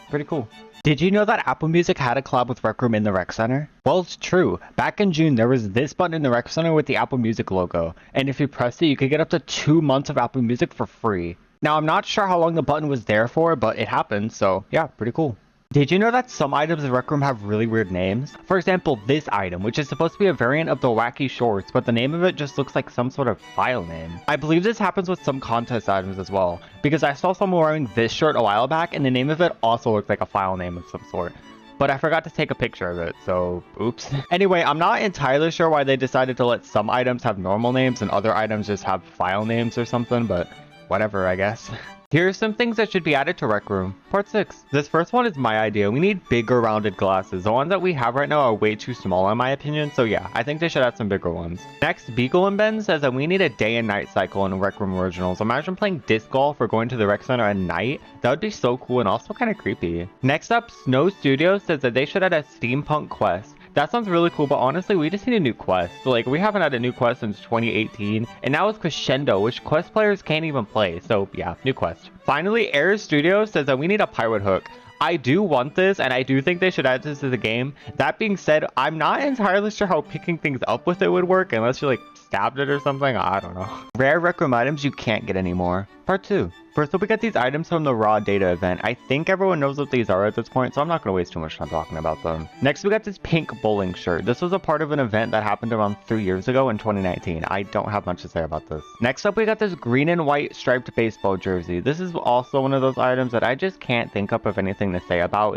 pretty cool. Did you know that Apple Music had a collab with Rec Room in the Rec Center? Well, it's true. Back in June, there was this button in the Rec Center with the Apple Music logo, and if you pressed it, you could get up to 2 months of Apple Music for free. Now, I'm not sure how long the button was there for, but it happened, so yeah, pretty cool. Did you know that some items in Rec Room have really weird names? For example, this item, which is supposed to be a variant of the wacky shorts, but the name of it just looks like some sort of file name. I believe this happens with some contest items as well, because I saw someone wearing this shirt a while back and the name of it also looked like a file name of some sort. But I forgot to take a picture of it, so oops. Anyway, I'm not entirely sure why they decided to let some items have normal names and other items just have file names or something, but whatever, I guess. Here are some things that should be added to Rec Room. Part 6. This first one is my idea. We need bigger rounded glasses. The ones that we have right now are way too small in my opinion, so yeah, I think they should add some bigger ones. Next, Beagle and Ben says that we need a day and night cycle in Rec Room Originals. Imagine playing disc golf or going to the rec center at night. That would be so cool and also kind of creepy. Next up, Snow Studio says that they should add a steampunk quest. That sounds really cool, but honestly, we just need a new quest. Like, we haven't had a new quest since 2018, and now it's Crescendo, which quest players can't even play. So yeah, new quest. Finally, Air Studio says that we need a pirate hook. I do want this, and I do think they should add this to the game. That being said, I'm not entirely sure how picking things up with it would work unless you like stabbed it or something. I don't know. Rare Rec Room items you can't get anymore. Part 2. First up, we got these items from the raw data event. I think everyone knows what these are at this point, so I'm not going to waste too much time talking about them. Next, we got this pink bowling shirt. This was a part of an event that happened around 3 years ago in 2019. I don't have much to say about this. Next up, we got this green and white striped baseball jersey. This is also one of those items that I just can't think up of anything to say about.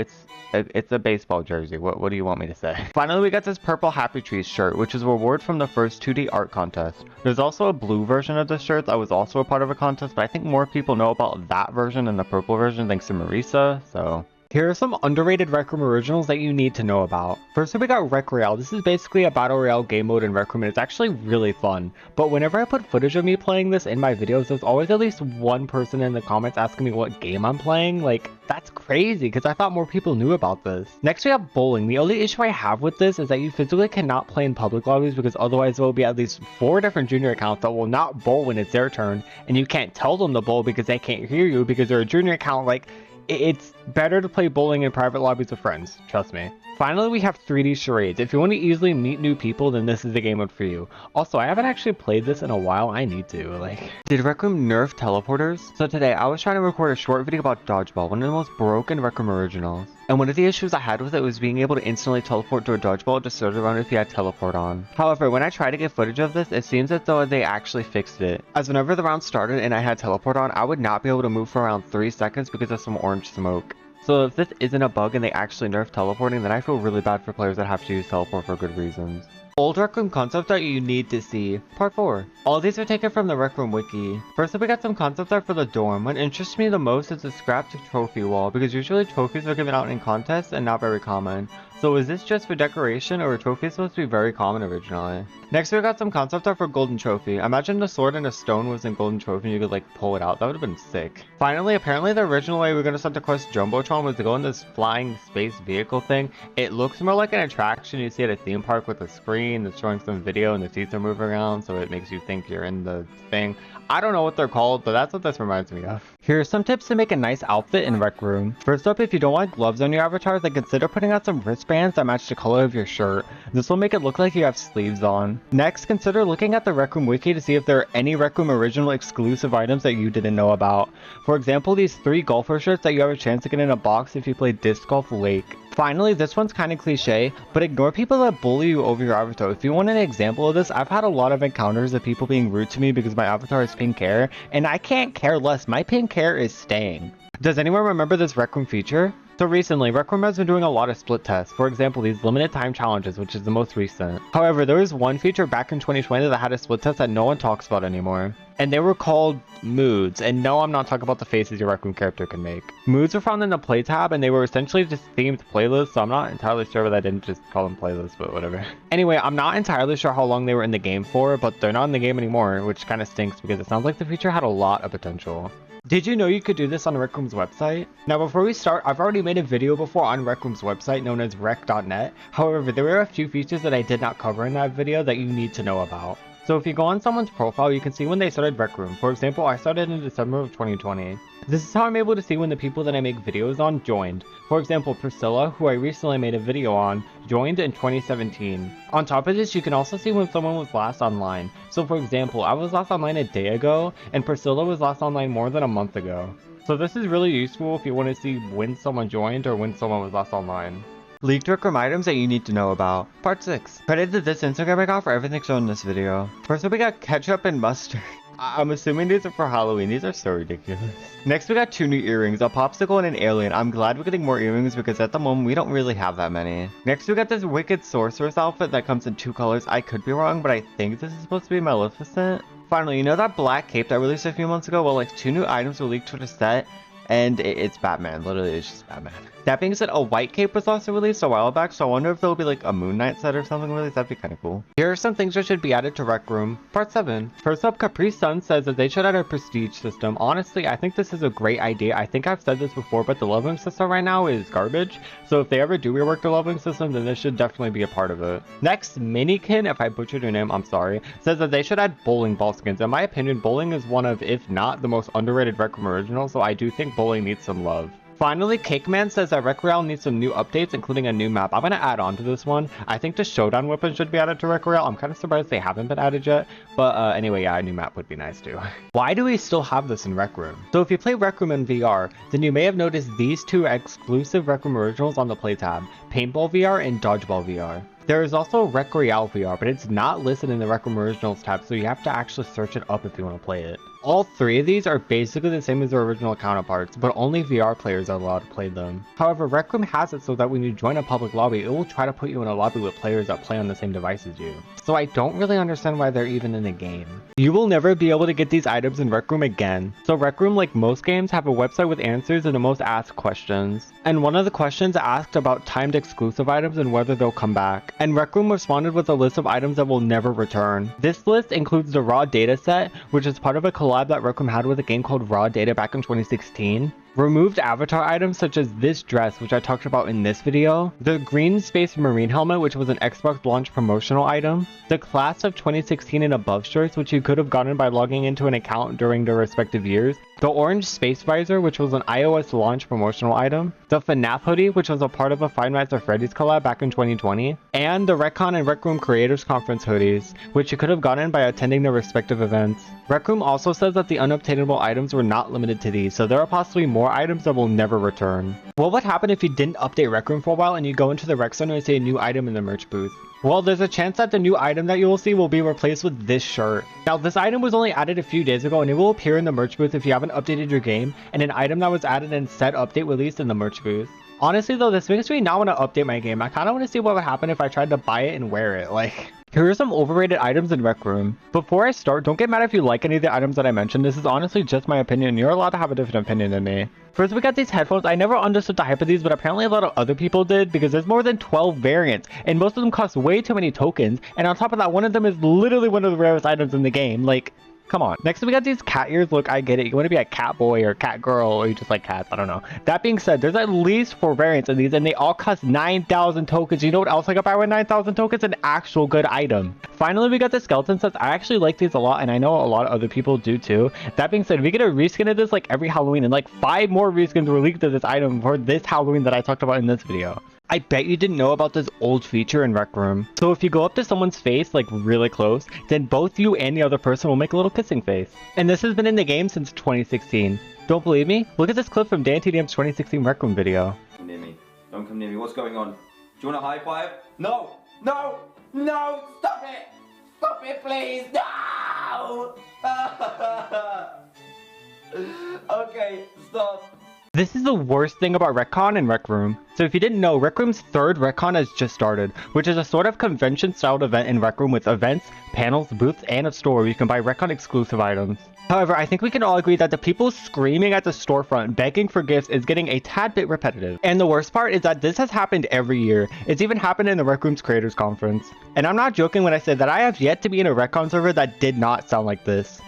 It's a baseball jersey. What do you want me to say? Finally, we got this purple Happy Trees shirt, which is a reward from the first 2D art contest. There's also a blue version of this shirt that was also a part of a contest, but I think more people know about that version than the purple version thanks to Marisa, so... Here are some underrated Rec Room originals that you need to know about. First up, we got Rec Royale. This is basically a Battle Royale game mode in Rec Room, and it's actually really fun. But whenever I put footage of me playing this in my videos, there's always at least one person in the comments asking me what game I'm playing. Like, that's crazy, because I thought more people knew about this. Next, we have Bowling. The only issue I have with this is that you physically cannot play in public lobbies, because otherwise there will be at least 4 different junior accounts that will not bowl when it's their turn, and you can't tell them to bowl because they can't hear you because they're a junior account. Like, it's better to play bowling in private lobbies with friends, trust me. Finally, we have 3D charades. If you want to easily meet new people, then this is the game mode for you. Also, I haven't actually played this in a while. I need to. Like, did Rec Room nerf teleporters? So today, I was trying to record a short video about Dodgeball, one of the most broken Rec Room originals. And one of the issues I had with it was being able to instantly teleport to a dodgeball to start around if you had teleport on. However, when I tried to get footage of this, it seems as though they actually fixed it. As whenever the round started and I had teleport on, I would not be able to move for around 3 seconds because of some orange smoke. So if this isn't a bug and they actually nerf teleporting, then I feel really bad for players that have to use teleport for good reasons. Old Rec Room concept art you need to see. Part 4. All these are taken from the Rec Room wiki. First up, we got some concept art for the dorm. What interests me the most is the scrapped trophy wall, because usually trophies are given out in contests and not very common. So is this just for decoration, or were trophies supposed to be very common originally? Next, we got some concept art for Golden Trophy. Imagine the sword and a stone was in Golden Trophy and you could like pull it out. That would have been sick. Finally, apparently the original way we were going to start the quest Jumbotron was to go in this flying space vehicle thing. It looks more like an attraction you see at a theme park with a screen that's showing some video and the seats are moving around, so it makes you think you're in the thing. I don't know what they're called, but that's what this reminds me of. Here are some tips to make a nice outfit in Rec Room. First up, if you don't want gloves on your avatar, then consider putting on some wristbands that match the color of your shirt. This will make it look like you have sleeves on. Next, consider looking at the Rec Room wiki to see if there are any Rec Room original exclusive items that you didn't know about. For example, these 3 golfer shirts that you have a chance to get in a box if you play Disc Golf Lake. Finally, this one's kind of cliche, but ignore people that bully you over your avatar. If you want an example of this, I've had a lot of encounters of people being rude to me because my avatar is pink hair, and I can't care less. My pink hair is staying. Does anyone remember this Rec Room feature? So recently, Rec Room has been doing a lot of split tests. For example, these limited time challenges, which is the most recent. However, there was one feature back in 2020 that had a split test that no one talks about anymore. And they were called moods. And no, I'm not talking about the faces your Rec Room character can make. Moods were found in the play tab, and they were essentially just themed playlists, so I'm not entirely sure whether I didn't just call them playlists, but whatever. Anyway, I'm not entirely sure how long they were in the game for, but they're not in the game anymore, which kind of stinks because it sounds like the feature had a lot of potential. Did you know you could do this on Rec Room's website? Now before we start, I've already made a video before on Rec Room's website known as rec.net. However, there were a few features that I did not cover in that video that you need to know about. So if you go on someone's profile, you can see when they started Rec Room. For example, I started in December of 2020. This is how I'm able to see when the people that I make videos on joined. For example, Priscilla, who I recently made a video on, joined in 2017. On top of this, you can also see when someone was last online. So for example, I was last online a day ago, and Priscilla was last online more than a month ago. So this is really useful if you want to see when someone joined or when someone was last online. Leaked Rec Room items that you need to know about. Part 6. Credit to this Instagram account for everything shown in this video. First up, we got ketchup and mustard. I'm assuming these are for Halloween. These are so ridiculous. Next, we got 2 new earrings, a popsicle and an alien. I'm glad we're getting more earrings because at the moment, we don't really have that many. Next, we got this wicked sorceress outfit that comes in 2 colors. I could be wrong, but I think this is supposed to be Maleficent. Finally, you know that black cape that released a few months ago? Well, like 2 new items were leaked to the set, and it's Batman. Literally, it's just Batman. That being said, a white cape was also released a while back, so I wonder if there'll be like a Moon Knight set or something released. That'd be kind of cool. Here are some things that should be added to Rec Room. Part 7. First up, Capri Sun says that they should add a prestige system. Honestly, I think this is a great idea. I think I've said this before, but the leveling system right now is garbage. So if they ever do rework the leveling system, then this should definitely be a part of it. Next, Minikin, if I butchered your name, I'm sorry, says that they should add bowling ball skins. In my opinion, bowling is one of, if not the most underrated Rec Room original, so I do think bowling needs some love. Finally, Cakeman says that Rec Royale needs some new updates, including a new map. I'm going to add on to this one. I think the Showdown weapon should be added to Rec Royale. I'm kind of surprised they haven't been added yet. But anyway, yeah, a new map would be nice too. Why do we still have this in Rec Room? So if you play Rec Room in VR, then you may have noticed these 2 exclusive Rec Room originals on the play tab, Paintball VR and Dodgeball VR. There is also Rec Royale VR, but it's not listed in the Rec Room Originals tab, so you have to actually search it up if you want to play it. All 3 of these are basically the same as their original counterparts, but only VR players are allowed to play them. However, Rec Room has it so that when you join a public lobby, it will try to put you in a lobby with players that play on the same device as you. So I don't really understand why they're even in the game. You will never be able to get these items in Rec Room again. So Rec Room, like most games, have a website with answers to the most asked questions. And one of the questions asked about timed exclusive items and whether they'll come back. And Rec Room responded with a list of items that will never return. This list includes the raw data set, which is part of a collab that Rec Room had with a game called Raw Data back in 2016. Removed avatar items such as this dress, which I talked about in this video, the green space marine helmet, which was an Xbox launch promotional item, the class of 2016 and above shirts, which you could have gotten by logging into an account during their respective years, the orange space visor, which was an iOS launch promotional item, the FNAF hoodie, which was a part of a Five Nights at Freddy's collab back in 2020, and the Retcon and Rec Room Creators Conference hoodies, which you could have gotten by attending their respective events. Rec Room also says that the unobtainable items were not limited to these, so there are possibly more items that will never return. What would happen if you didn't update Rec Room for a while and you go into the Rec Center and see a new item in the merch booth? Well, there's a chance that the new item that you will see will be replaced with this shirt. Now, this item was only added a few days ago and it will appear in the merch booth if you haven't updated your game, and an item that was added in said update released in the merch booth. Honestly though, this makes me not want to update my game. I kind of want to see what would happen if I tried to buy it and wear it. Like, here are some overrated items in Rec Room. Before I start, don't get mad if you like any of the items that I mentioned. This is honestly just my opinion. You're allowed to have a different opinion than me. First, we got these headphones. I never understood the hype of these, but apparently a lot of other people did because there's more than 12 variants and most of them cost way too many tokens. And on top of that, one of them is literally one of the rarest items in the game. Like, come on. Next, we got these cat ears. Look, I get it. You want to be a cat boy or cat girl, or you just like cats. I don't know. That being said, there's at least 4 variants of these, and they all cost 9,000 tokens. You know what else I got by with 9,000 tokens? An actual good item. Finally, we got the skeleton sets. I actually like these a lot, and I know a lot of other people do too. That being said, we get a reskin of this like every Halloween, and like 5 more reskins were leaked of this item for this Halloween that I talked about in this video. I bet you didn't know about this old feature in Rec Room. So if you go up to someone's face, like really close, then both you and the other person will make a little kissing face. And this has been in the game since 2016. Don't believe me? Look at this clip from DanTDM's 2016 Rec Room video. Come near me. Don't come near me. What's going on? Do you want a high five? No! No! No! Stop it! Stop it, please! No! Okay, stop. This is the worst thing about Retcon and Rec Room. So if you didn't know, Rec Room's 3rd Retcon has just started, which is a sort of convention-styled event in Rec Room with events, panels, booths, and a store where you can buy Retcon exclusive items. However, I think we can all agree that the people screaming at the storefront begging for gifts is getting a tad bit repetitive. And the worst part is that this has happened every year. It's even happened in the Rec Room's Creators Conference. And I'm not joking when I say that I have yet to be in a Retcon server that did not sound like this.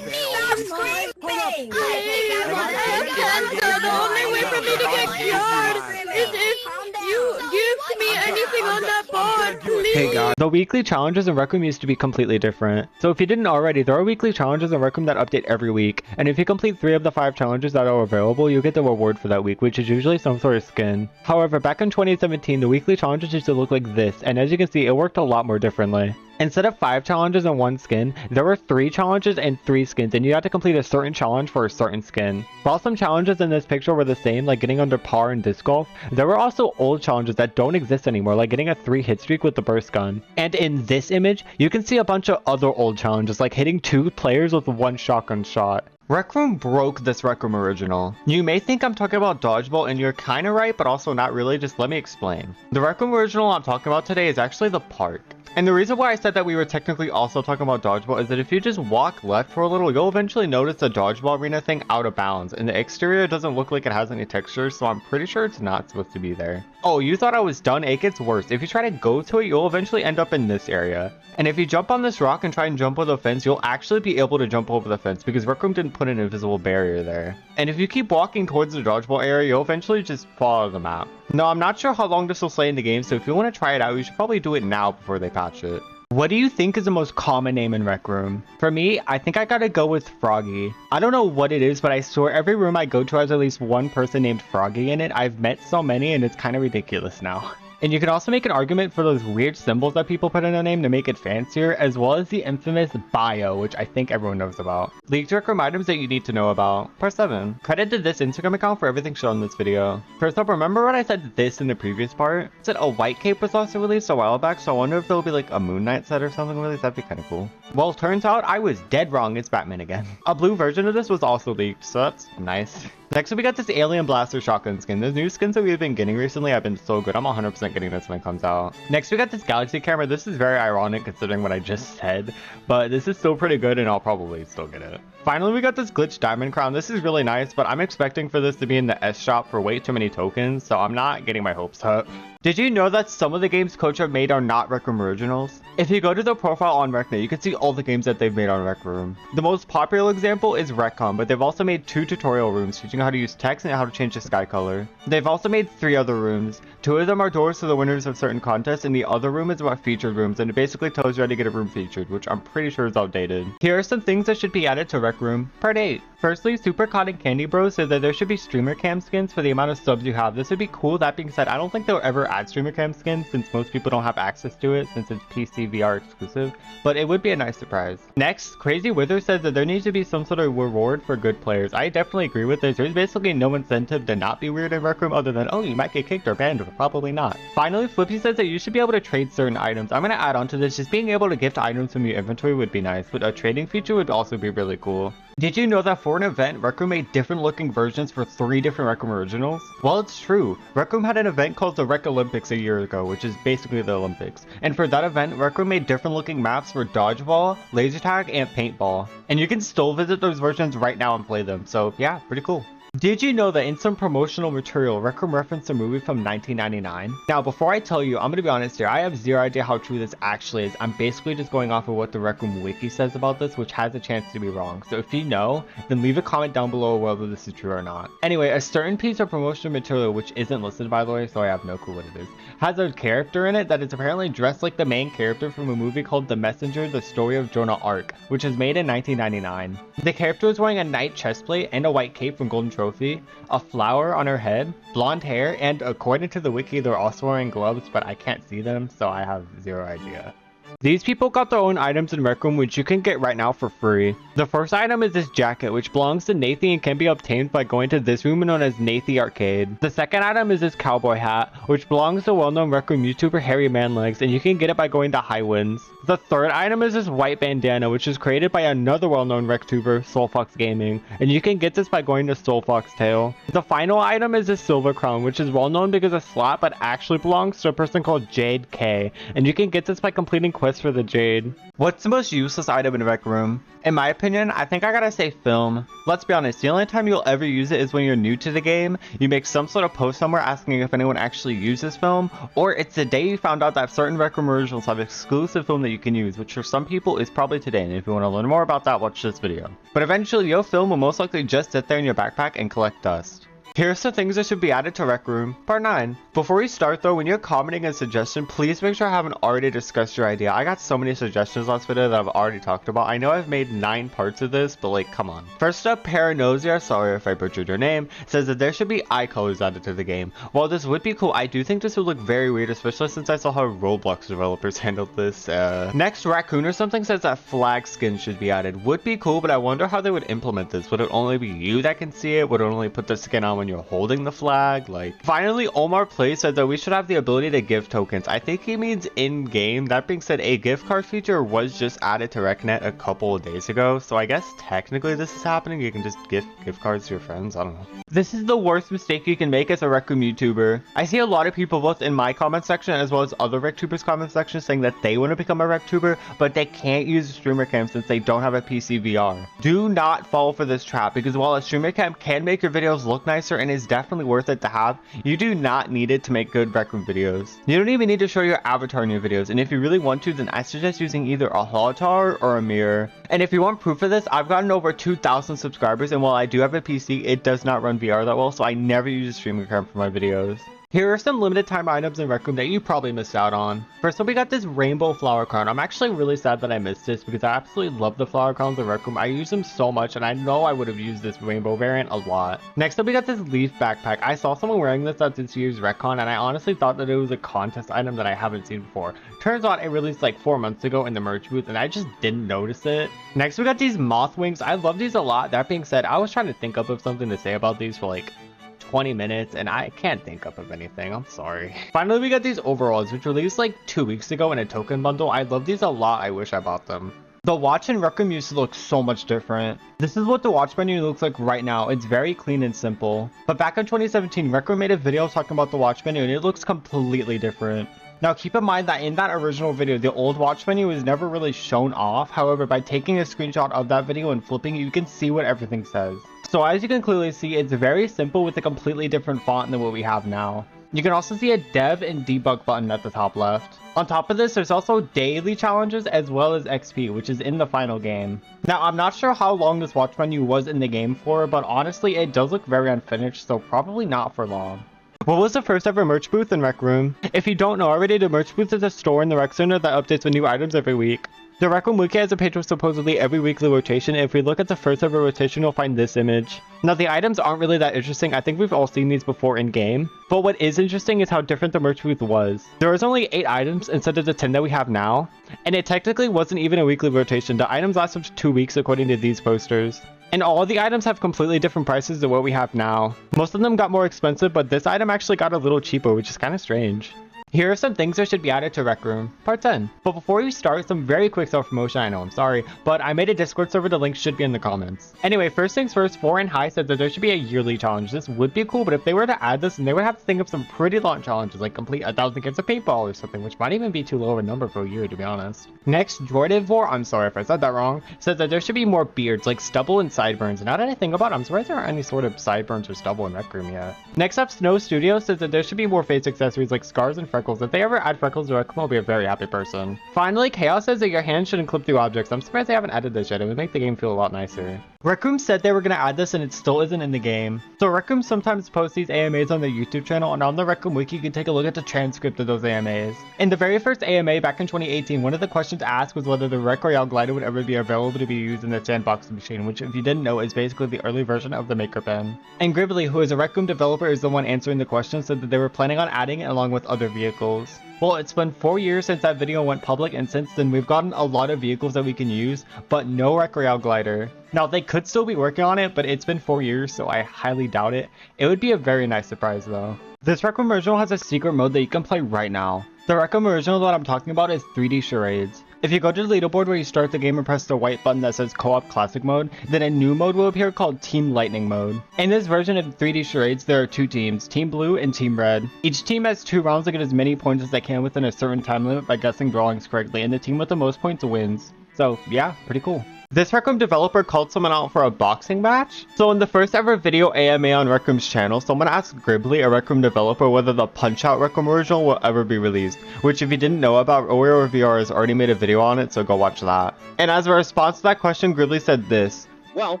The only way for me to get cured is if you give me anything on that board, please. Hey guys. The weekly challenges in Rec Room used to be completely different. So if you didn't already, there are weekly challenges in Rec Room that update every week. And if you complete 3 of the 5 challenges that are available, you get the reward for that week, which is usually some sort of skin. However, back in 2017, the weekly challenges used to look like this. And as you can see, it worked a lot more differently. Instead of 5 challenges and 1 skin, there were 3 challenges and 3 skins, and you had to complete a certain challenge for a certain skin. While some challenges in this picture were the same, like getting under par in disc golf, there were also old challenges that don't exist anymore, like getting a 3 hit streak with the burst gun. And in this image, you can see a bunch of other old challenges, like hitting 2 players with 1 shotgun shot. Rec Room broke this Rec Room original. You may think I'm talking about Dodgeball, and you're kinda right, but also not really. Just let me explain. The Rec Room original I'm talking about today is actually the park. And the reason why I said that we were technically also talking about Dodgeball is that if you just walk left for a little, you'll eventually notice the Dodgeball arena thing out of bounds, and the exterior doesn't look like it has any texture, so I'm pretty sure it's not supposed to be there. Oh, you thought I was done? It gets worse. If you try to go to it, you'll eventually end up in this area. And if you jump on this rock and try and jump over the fence, you'll actually be able to jump over the fence because Rec Room didn't put an invisible barrier there. And if you keep walking towards the Dodgeball area, you'll eventually just fall out of the map. No, I'm not sure how long this will stay in the game, so if you want to try it out, you should probably do it now before they patch it. What do you think is the most common name in Rec Room? For me, I think I gotta go with Froggy. I don't know what it is, but I swear every room I go to has at least one person named Froggy in it. I've met so many and it's kind of ridiculous now. And you can also make an argument for those weird symbols that people put in their name to make it fancier, as well as the infamous bio, which I think everyone knows about. Leaked Rec Room items that you need to know about. Part 7. Credit to this Instagram account for everything shown in this video. First up, remember when I said this in the previous part? I said a white cape was also released a while back, so I wonder if there'll be like a Moon Knight set or something released. That'd be kind of cool. Well, turns out I was dead wrong. It's Batman again. A blue version of this was also leaked, so that's nice. Next we got this Alien Blaster shotgun skin. Those new skins that we've been getting recently have been so good. I'm 100% getting this when it comes out. Next we got this Galaxy camera. This is very ironic considering what I just said, but this is still pretty good and I'll probably still get it. Finally, we got this glitch diamond crown. This is really nice, but I'm expecting for this to be in the S shop for way too many tokens, so I'm not getting my hopes up. Did you know that some of the games Coach have made are not Rec Room originals? If you go to their profile on RecNet, you can see all the games that they've made on Rec Room. The most popular example is Recon, but they've also made 2 tutorial rooms teaching how to use text and how to change the sky color. They've also made 3 other rooms. 2 of them are doors to the winners of certain contests, and the other room is about featured rooms, and it basically tells you how to get a room featured, which I'm pretty sure is outdated. Here are some things that should be added to Rec Room. Part 8. Firstly, Super Cotton Candy Bros said that there should be streamer cam skins for the amount of subs you have. This would be cool. That being said, I don't think they'll ever add streamer cam skins since most people don't have access to it since it's PCVR exclusive, but it would be a nice surprise. Next, Crazy Wither says that there needs to be some sort of reward for good players. I definitely agree with this. There's basically no incentive to not be weird in Rec Room other than, oh, you might get kicked or banned, but probably not. Finally, Flippy says that you should be able to trade certain items. I'm going to add on to this. Just being able to gift items from your inventory would be nice, but a trading feature would also be really cool. Did you know that for an event, Rec Room made different looking versions for 3 different Rec Room originals? Well, it's true. Rec Room had an event called the Rec Olympics a year ago, which is basically the Olympics. And for that event, Rec Room made different looking maps for Dodgeball, Laser Tag, and Paintball. And you can still visit those versions right now and play them, so yeah, pretty cool. Did you know that in some promotional material, Rec Room referenced a movie from 1999? Now, before I tell you, I'm gonna be honest here, I have zero idea how true this actually is. I'm basically just going off of what the Rec Room wiki says about this, which has a chance to be wrong. So if you know, then leave a comment down below whether this is true or not. Anyway, a certain piece of promotional material, which isn't listed by the way, so I have no clue what it is, has a character in it that is apparently dressed like the main character from a movie called The Messenger, The Story of Jonah Arc, which was made in 1999. The character is wearing a knight chestplate and a white cape from Golden Trophy, a flower on her head, blonde hair, and according to the wiki, they're also wearing gloves, but I can't see them, so I have zero idea. These people got their own items in Rec Room, which you can get right now for free. The first item is this jacket, which belongs to Nathy and can be obtained by going to this room known as Nathy Arcade. The second item is this cowboy hat, which belongs to well-known Rec Room YouTuber Harry Manlegs, and you can get it by going to High Winds. The third item is this white bandana, which is created by another well-known RecTuber, SoulFox Gaming, and you can get this by going to SoulFox Tail. The final item is this silver crown, which is well-known because of slot, but actually belongs to a person called Jade K, and you can get this by completing quests for the Jade. What's the most useless item in Rec Room? In my opinion, I think I gotta say film. Let's be honest, the only time you'll ever use it is when you're new to the game, you make some sort of post somewhere asking if anyone actually uses film, or it's the day you found out that certain Rec Room originals have exclusive film that you can use, which for some people is probably today, and if you want to learn more about that, watch this video. But eventually, your film will most likely just sit there in your backpack and collect dust. Here are some things that should be added to Rec Room. Part 9. Before we start though, when you're commenting a suggestion, please make sure I haven't already discussed your idea. I got so many suggestions last video that I've already talked about. I know I've made 9 parts of this, but like, come on. First up, Paranosia, sorry if I butchered your name, says that there should be eye colors added to the game. While this would be cool, I do think this would look very weird, especially since I saw how Roblox developers handled this. Next, Raccoon or something says that flag skins should be added. Would be cool, but I wonder how they would implement this. Would it only be you that can see it? Would it only put the skin on when when you're holding the flag. Like, finally, Omar Play said that we should have the ability to give tokens. I think he means in-game. That being said, a gift card feature was just added to RecNet a couple of days ago, so I guess technically this is happening. You can just gift gift cards to your friends. I don't know. This is the worst mistake you can make as a Rec Room YouTuber. I see a lot of people both in my comment section as well as other RecTubers comment section saying that they want to become a RecTuber, but they can't use a streamer cam since they don't have a PCVR. Do not fall for this trap, because while a streamer cam can make your videos look nicer and is definitely worth it to have, you do not need it to make good Rec Room videos. You don't even need to show your avatar in your videos, and if you really want to, then I suggest using either a holotar or a mirror. And if you want proof of this, I've gotten over 2,000 subscribers, and while I do have a PC, it does not run VR that well, so I never use a streaming cam for my videos. Here are some limited time items in Rec Room that you probably missed out on. First up, we got this rainbow flower crown. I'm actually really sad that I missed this because I absolutely love the flower crowns in Rec Room. I use them so much, and I know I would have used this rainbow variant a lot. Next up, we got this leaf backpack. I saw someone wearing this at this year's RecCon, and I honestly thought that it was a contest item that I haven't seen before. Turns out it released like 4 months ago in the merch booth, and I just didn't notice it. Next, we got these moth wings. I love these a lot. That being said, I was trying to think up of something to say about these for like 20 minutes and I can't think up of anything. I'm sorry. Finally, we got these overalls, which released like 2 weeks ago in a token bundle. I love these a lot. I wish I bought them. The watch in Rec Room used to look so much different. This is what the watch menu looks like right now. It's very clean and simple. But back in 2017, Rec Room made a video talking about the watch menu and it looks completely different. Now keep in mind that in that original video, the old watch menu was never really shown off. However, by taking a screenshot of that video and flipping it, you can see what everything says. So as you can clearly see, it's very simple with a completely different font than what we have now. You can also see a dev and debug button at the top left. On top of this, there's also daily challenges as well as XP, which is in the final game. Now, I'm not sure how long this watch menu was in the game for, but honestly, it does look very unfinished, so probably not for long. What was the first ever merch booth in Rec Room? If you don't know already, the merch booth is a store in the Rec Center that updates with new items every week. The Rec Room Wiki has a page with supposedly every weekly rotation, and if we look at the first ever rotation, you'll find this image. Now, the items aren't really that interesting. I think we've all seen these before in game, but what is interesting is how different the merch booth was. There was only 8 items instead of the 10 that we have now, and it technically wasn't even a weekly rotation. The items lasted 2 weeks according to these posters. And all of the items have completely different prices than what we have now. Most of them got more expensive, but this item actually got a little cheaper, which is kind of strange. Here are some things that should be added to Rec Room, part 10. But before we start, some very quick self-promotion. I know, I'm sorry, but I made a Discord server. The link should be in the comments. Anyway, first things first, 4 and High said that there should be a yearly challenge. This would be cool, but if they were to add this, then they would have to think of some pretty long challenges, like complete 1,000 games of paintball or something, which might even be too low of a number for a year, to be honest. Next, Droidivore, I'm sorry if I said that wrong, said that there should be more beards, like stubble and sideburns. And now that I think about it, I'm surprised there aren't any sort of sideburns or stubble in Rec Room yet. Next up, Snow Studio says that there should be more face accessories like scars and freckles. If they ever add freckles to Rec Room, I'll be a very happy person. Finally, Chaos says that your hand shouldn't clip through objects. I'm surprised they haven't added this yet. It would make the game feel a lot nicer. Rec Room said they were going to add this and it still isn't in the game. So Rec Room sometimes posts these AMAs on their YouTube channel, and on the Rec Room Wiki you can take a look at the transcript of those AMAs. In the very first AMA back in 2018, one of the questions asked was whether the Rec Royale glider would ever be available to be used in the sandbox machine, which if you didn't know is basically the early version of the Maker Pen. And Gribbly, who is a Rec Room developer, is the one answering the question, said that they were planning on adding it along with other vehicles. Well, it's been 4 years since that video went public, and since then we've gotten a lot of vehicles that we can use, but no Rec Royale glider. Now, they could still be working on it, but it's been 4 years, so I highly doubt it. It would be a very nice surprise, though. This Rec Room original has a secret mode that you can play right now. The Rec Room original that I'm talking about is 3D Charades. If you go to the leaderboard where you start the game and press the white button that says Co-op Classic Mode, then a new mode will appear called Team Lightning Mode. In this version of 3D Charades, there are 2 teams, Team Blue and Team Red. Each team has 2 rounds to get as many points as they can within a certain time limit by guessing drawings correctly, and the team with the most points wins. So yeah, pretty cool. This Rec Room developer called someone out for a boxing match. So in the first ever video AMA on Rec Room's channel, someone asked Gribbly, a Rec Room developer, whether the Punch-Out Rec Room original will ever be released. Which if you didn't know about, Oreo VR has already made a video on it, so go watch that. And as a response to that question, Gribbly said this. Well,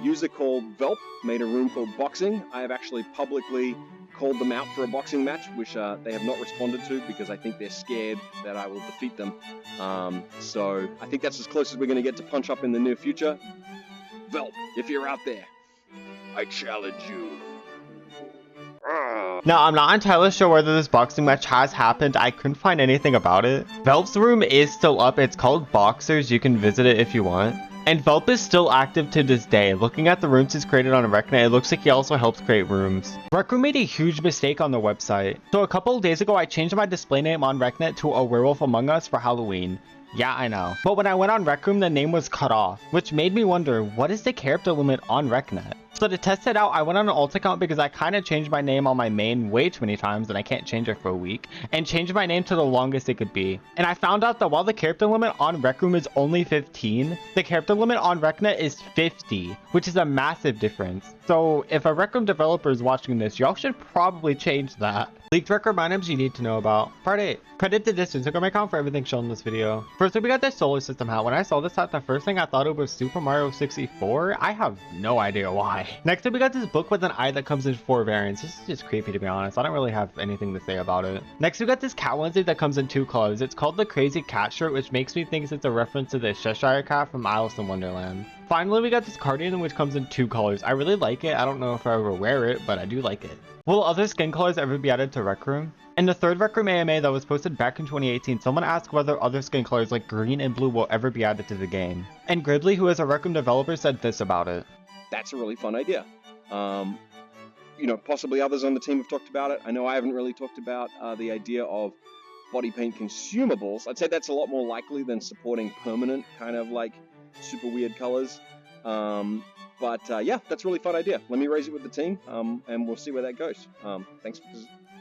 user called Velp made a room called Boxing. I have actually publicly called them out for a boxing match, which they have not responded to because I think they're scared that I will defeat them. So I think that's as close as we're going to get to Punch Up in the near future. Velp, if you're out there, I challenge you. Now, I'm not entirely sure whether this boxing match has happened. I couldn't find anything about it. Velp's room is still up. It's called Boxers. You can visit it if you want. And Velp is still active to this day. Looking at the rooms he's created on Reknet, it looks like he also helps create rooms. Recroom made a huge mistake on their website. So a couple of days ago, I changed my display name on Reknet to a Werewolf Among Us for Halloween. Yeah, I know. But when I went on Rec Room, the name was cut off, which made me wonder, what is the character limit on RecNet? So to test it out, I went on an alt account because I kind of changed my name on my main way too many times and I can't change it for a week, and changed my name to the longest it could be. And I found out that while the character limit on Rec Room is only 15, the character limit on RecNet is 50, which is a massive difference. So if a Rec Room developer is watching this, y'all should probably change that. Leaked Rec Room items you need to know about. Part 8. Credit to this Instagram account for everything shown in this video. First we got this solar system hat. When I saw this hat, the first thing I thought it was Super Mario 64. I have no idea why. Next up we got this book with an eye that comes in 4 variants. This is just creepy to be honest. I don't really have anything to say about it. Next we got this cat onesie that comes in 2 colors. It's called the Crazy Cat shirt, which makes me think it's a reference to the Cheshire Cat from Alice in Wonderland. Finally, we got this cardigan which comes in 2 colors. I really like it. I don't know if I ever wear it, but I do like it. Will other skin colors ever be added to Rec Room? In the 3rd Rec Room AMA that was posted back in 2018, someone asked whether other skin colors like green and blue will ever be added to the game. And Gridley, who is a Rec Room developer, said this about it. That's a really fun idea. You know, possibly others on the team have talked about it. I know I haven't really talked about the idea of body paint consumables. I'd say that's a lot more likely than supporting permanent kind of like super weird colors. But yeah, that's a really fun idea. Let me raise it with the team, and we'll see where that goes.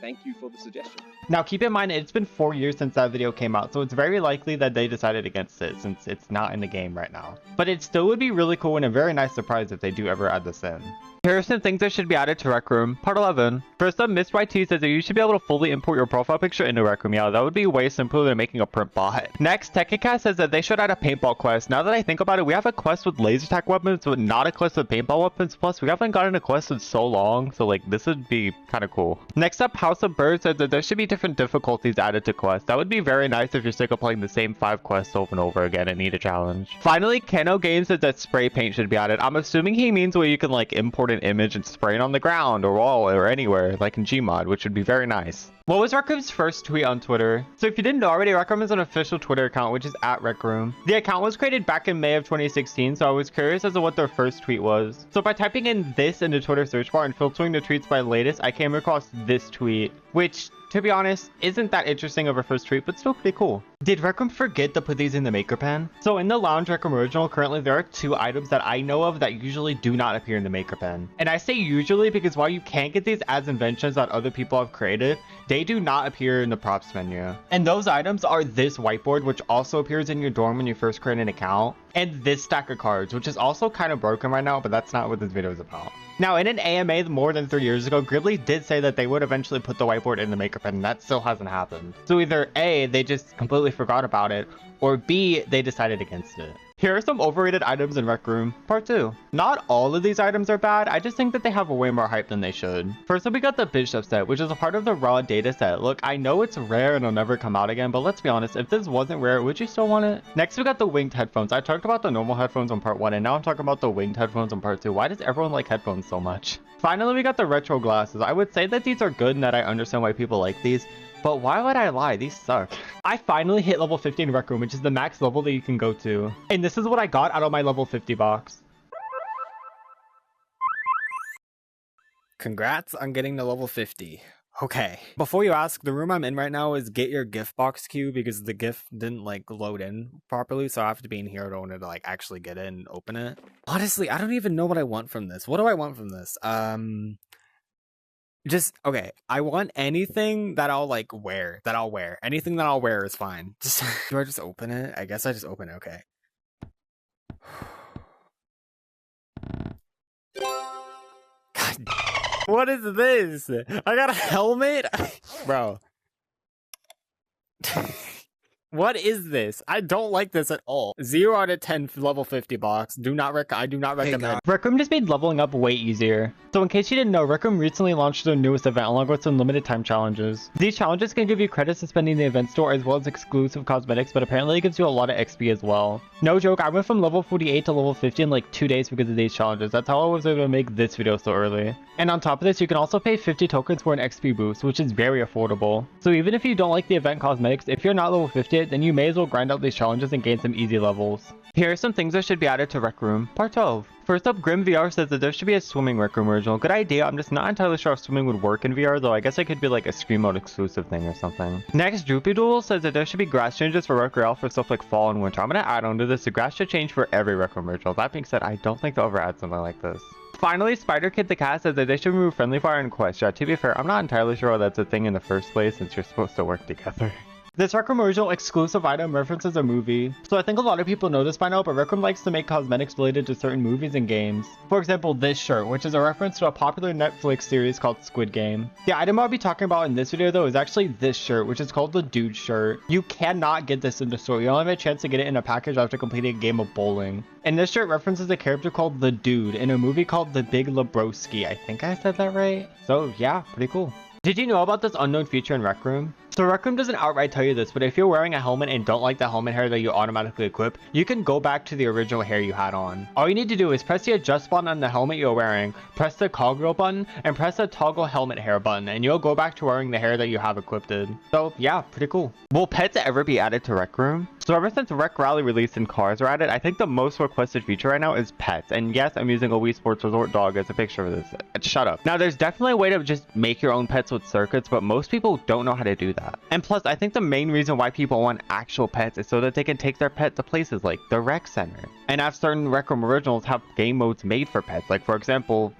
Thank you for the suggestion. Now keep in mind, it's been 4 years since that video came out, so it's very likely that they decided against it since it's not in the game right now. But it still would be really cool and a very nice surprise if they do ever add this in. Here are some things that should be added to Rec Room. Part 11. First up, Miss YT says that you should be able to fully import your profile picture into Rec Room. Yeah, that would be way simpler than making a print bot. Next, Tekkacat says that they should add a paintball quest. Now that I think about it, we have a quest with laser attack weapons, but not a quest with paintball weapons. Plus, we haven't gotten a quest in so long, so like this would be kind of cool. Next up, House of Birds says that there should be different difficulties added to quests. That would be very nice if you're sick of playing the same 5 quests over and over again and need a challenge. Finally, Keno Games says that spray paint should be added. I'm assuming he means where you can like import an image and spray it on the ground or wall or anywhere, like in Gmod, which would be very nice. What was Rec Room's first tweet on Twitter? So if you didn't know already, Rec Room is an official Twitter account, which is @RecRoom. The account was created back in May of 2016, so I was curious as to what their first tweet was. So by typing in this in the Twitter search bar and filtering the tweets by latest, I came across this tweet, which, to be honest, isn't that interesting of a first tweet, but still pretty cool. Did Rec Room forget to put these in the maker pen? So in the Lounge Rec Room Original, currently there are 2 items that I know of that usually do not appear in the maker pen. And I say usually because while you can get these as inventions that other people have created, they do not appear in the props menu. And those items are this whiteboard, which also appears in your dorm when you first create an account, and this stack of cards, which is also kind of broken right now, but that's not what this video is about. Now, in an AMA more than 3 years ago, Gridley did say that they would eventually put the whiteboard in the maker pen, and that still hasn't happened. So either A, they just completely forgot about it, or B, they decided against it. Here are some overrated items in Rec Room. Part 2. Not all of these items are bad, I just think that they have way more hype than they should. First up, we got the Bishop set, which is a part of the raw data set. Look, I know it's rare and it'll never come out again, but let's be honest, if this wasn't rare, would you still want it? Next, we got the winged headphones. I talked about the normal headphones on part 1, and now I'm talking about the winged headphones on part 2. Why does everyone like headphones so much? Finally, we got the retro glasses. I would say that these are good and that I understand why people like these, but why would I lie? These suck. I finally hit level 50 in Rec Room, which is the max level that you can go to. And this is what I got out of my level 50 box. Congrats on getting to level 50. Okay. Before you ask, the room I'm in right now is get your gift box queue because the gift didn't like load in properly, so I have to be in here in order to like actually get it and open it. Honestly, I don't even know what I want from this. What do I want from this? Okay, I want anything that I'll like wear, Anything that I'll wear is fine. Just, do I just open it? I guess I just open it, okay. God, what is this? I got a helmet? Bro. What is this? I don't like this at all. 0 out of 10 level 50 box. I do not recommend. Rec Room just made leveling up way easier. So in case you didn't know, Rec Room recently launched their newest event along with some limited time challenges. These challenges can give you credits to spend in the event store as well as exclusive cosmetics, but apparently it gives you a lot of XP as well. No joke, I went from level 48 to level 50 in like 2 days because of these challenges. That's how I was able to make this video so early. And on top of this, you can also pay 50 tokens for an XP boost, which is very affordable. So even if you don't like the event cosmetics, if you're not level 50, then you may as well grind out these challenges and gain some easy levels. Here are some things that should be added to Rec Room, Part 12. First up, Grim VR says that there should be a swimming Rec Room original. Good idea, I'm just not entirely sure if swimming would work in VR, though I guess it could be like a Scream Mode exclusive thing or something. Next, Droopy Doodle says that there should be grass changes for Rec Room for stuff like fall and winter. I'm gonna add on to this, the grass should change for every Rec Room original. That being said, I don't think they'll ever add something like this. Finally, Spider Kid the Cat says that they should remove friendly fire in Quest. Yeah, to be fair, I'm not entirely sure why that's a thing in the first place since you're supposed to work together. This Rec Room original exclusive item references a movie, so I think a lot of people know this by now, but Rec Room likes to make cosmetics related to certain movies and games. For example, this shirt, which is a reference to a popular Netflix series called Squid Game. The item I'll be talking about in this video though is actually this shirt, which is called the Dude shirt. You cannot get this in the store, you only have a chance to get it in a package after completing a game of bowling. And this shirt references a character called the Dude in a movie called The Big Lebowski. I think I said that right. So yeah, pretty cool. Did you know about this unknown feature in Rec Room? So Rec Room doesn't outright tell you this, but if you're wearing a helmet and don't like the helmet hair that you automatically equip, you can go back to the original hair you had on. All you need to do is press the adjust button on the helmet you're wearing, press the cogwheel button, and press the toggle helmet hair button, and you'll go back to wearing the hair that you have equipped. So yeah, pretty cool. Will pets ever be added to Rec Room? So ever since Rec Rally released and cars are added, I think the most requested feature right now is pets. And yes, I'm using a Wii Sports Resort dog as a picture of this. Shut up. Now there's definitely a way to just make your own pets with circuits, but most people don't know how to do that. And plus, I think the main reason why people want actual pets is so that they can take their pet to places like the rec center. And have certain Rec Room originals have game modes made for pets, like for example,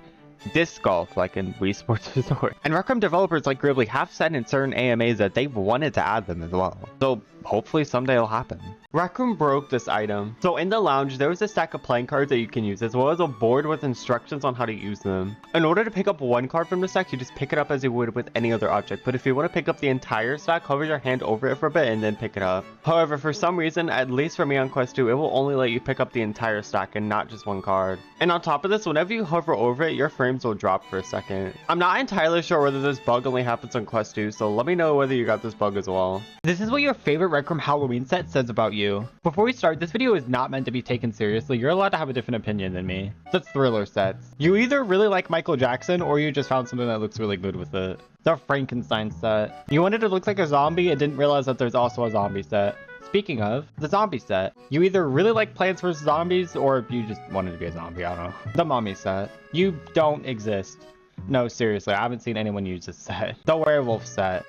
disc golf, like in Wii Sports Resort. And Rec Room developers like Gribbly have said in certain AMAs that they've wanted to add them as well. So hopefully someday it'll happen. Rec Room broke this item. So in the lounge, there was a stack of playing cards that you can use, as well as a board with instructions on how to use them. In order to pick up one card from the stack, you just pick it up as you would with any other object. But if you want to pick up the entire stack, hover your hand over it for a bit and then pick it up. However, for some reason, at least for me on Quest 2, it will only let you pick up the entire stack and not just one card. And on top of this, whenever you hover over it, your frames will drop for a second. I'm not entirely sure whether this bug only happens on Quest 2, so let me know whether you got this bug as well. This is what your favorite Rec Room Halloween set says about you. Before we start, this video is not meant to be taken seriously. You're allowed to have a different opinion than me. That's Thriller sets. You either really like Michael Jackson or you just found something that looks really good with it. The Frankenstein set. You wanted to look like a zombie and didn't realize that there's also a zombie set. Speaking of, the zombie set. You either really like Plants vs. Zombies or you just wanted to be a zombie, I don't know. The Mummy set. You don't exist. No, seriously, I haven't seen anyone use this set. The Werewolf set.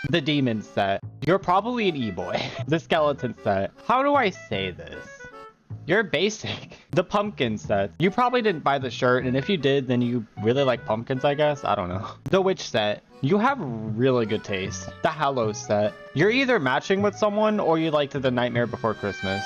The Demon set. You're probably an e-boy. The Skeleton set. How do I say this? You're basic. The Pumpkin set. You probably didn't buy the shirt, and if you did, then you really like pumpkins, I guess? I don't know. The Witch set. You have really good taste. The Hallows set. You're either matching with someone or you liked The Nightmare Before Christmas.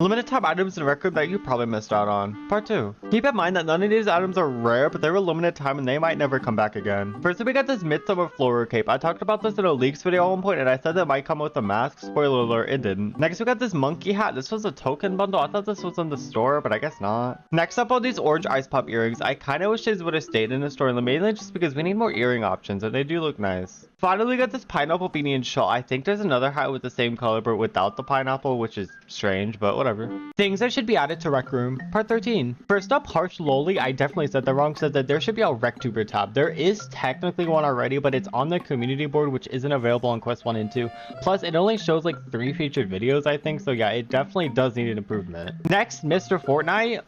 Limited time items in Rec Room that you probably missed out on. Part 2. Keep in mind that none of these items are rare, but they're a limited time and they might never come back again. First, we got this Midsummer Floral Cape. I talked about this in a leaks video at one point and I said that it might come with a mask. Spoiler alert, it didn't. Next, we got this monkey hat. This was a token bundle. I thought this was in the store, but I guess not. Next up are these orange ice pop earrings. I kind of wish these would have stayed in the store, mainly just because we need more earring options and they do look nice. Finally, we got this pineapple beanie and shawl. I think there's another hat with the same color but without the pineapple, which is strange, but whatever. Things that should be added to Rec Room. Part 13. First up, Harsh Loli, I definitely said that wrong, said that there should be a RecTuber tab. There is technically one already, but it's on the community board, which isn't available on Quest 1 and 2. Plus, it only shows like 3 featured videos, I think, so yeah, it definitely does need an improvement. Next, Mr. Fortnite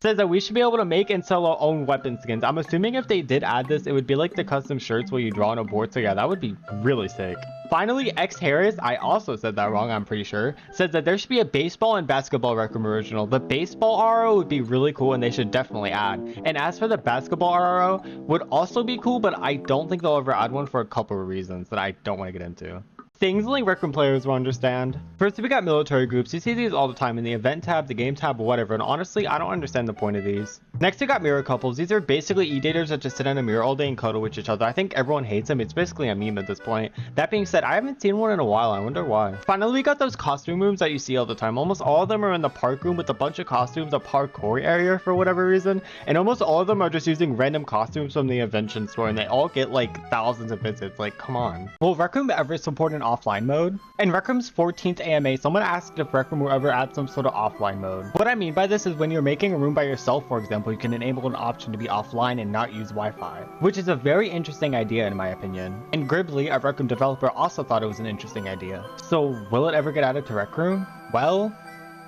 says that we should be able to make and sell our own weapon skins. I'm assuming if they did add this, it would be like the custom shirts where you draw on a board, so yeah, that would be really sick. Finally, X Harris, I also said that wrong, I'm pretty sure, says that there should be a baseball and basketball Rec Room original. The baseball RRO would be really cool and they should definitely add. And as for the basketball RRO, would also be cool, but I don't think they'll ever add one for a couple of reasons that I don't want to get into. Things only Rec Room players will understand. First, we got military groups. You see these all the time in the event tab, the game tab, whatever, and honestly, I don't understand the point of these. Next, we got mirror couples. These are basically e-daters that just sit in a mirror all day and cuddle with each other. I think everyone hates them. It's basically a meme at this point. That being said, I haven't seen one in a while. I wonder why. Finally, we got those costume rooms that you see all the time. Almost all of them are in the park room with a bunch of costumes, a parkour area for whatever reason, and almost all of them are just using random costumes from the invention store, and they all get like thousands of visits. Like, come on. Will Rec Room ever support an offline mode. In Rec Room's 14th AMA, someone asked if Rec Room will ever add some sort of offline mode. What I mean by this is when you're making a room by yourself, for example, you can enable an option to be offline and not use Wi-Fi, which is a very interesting idea in my opinion. And Gribbly, a Rec Room developer, also thought it was an interesting idea. So will it ever get added to Rec Room? Well,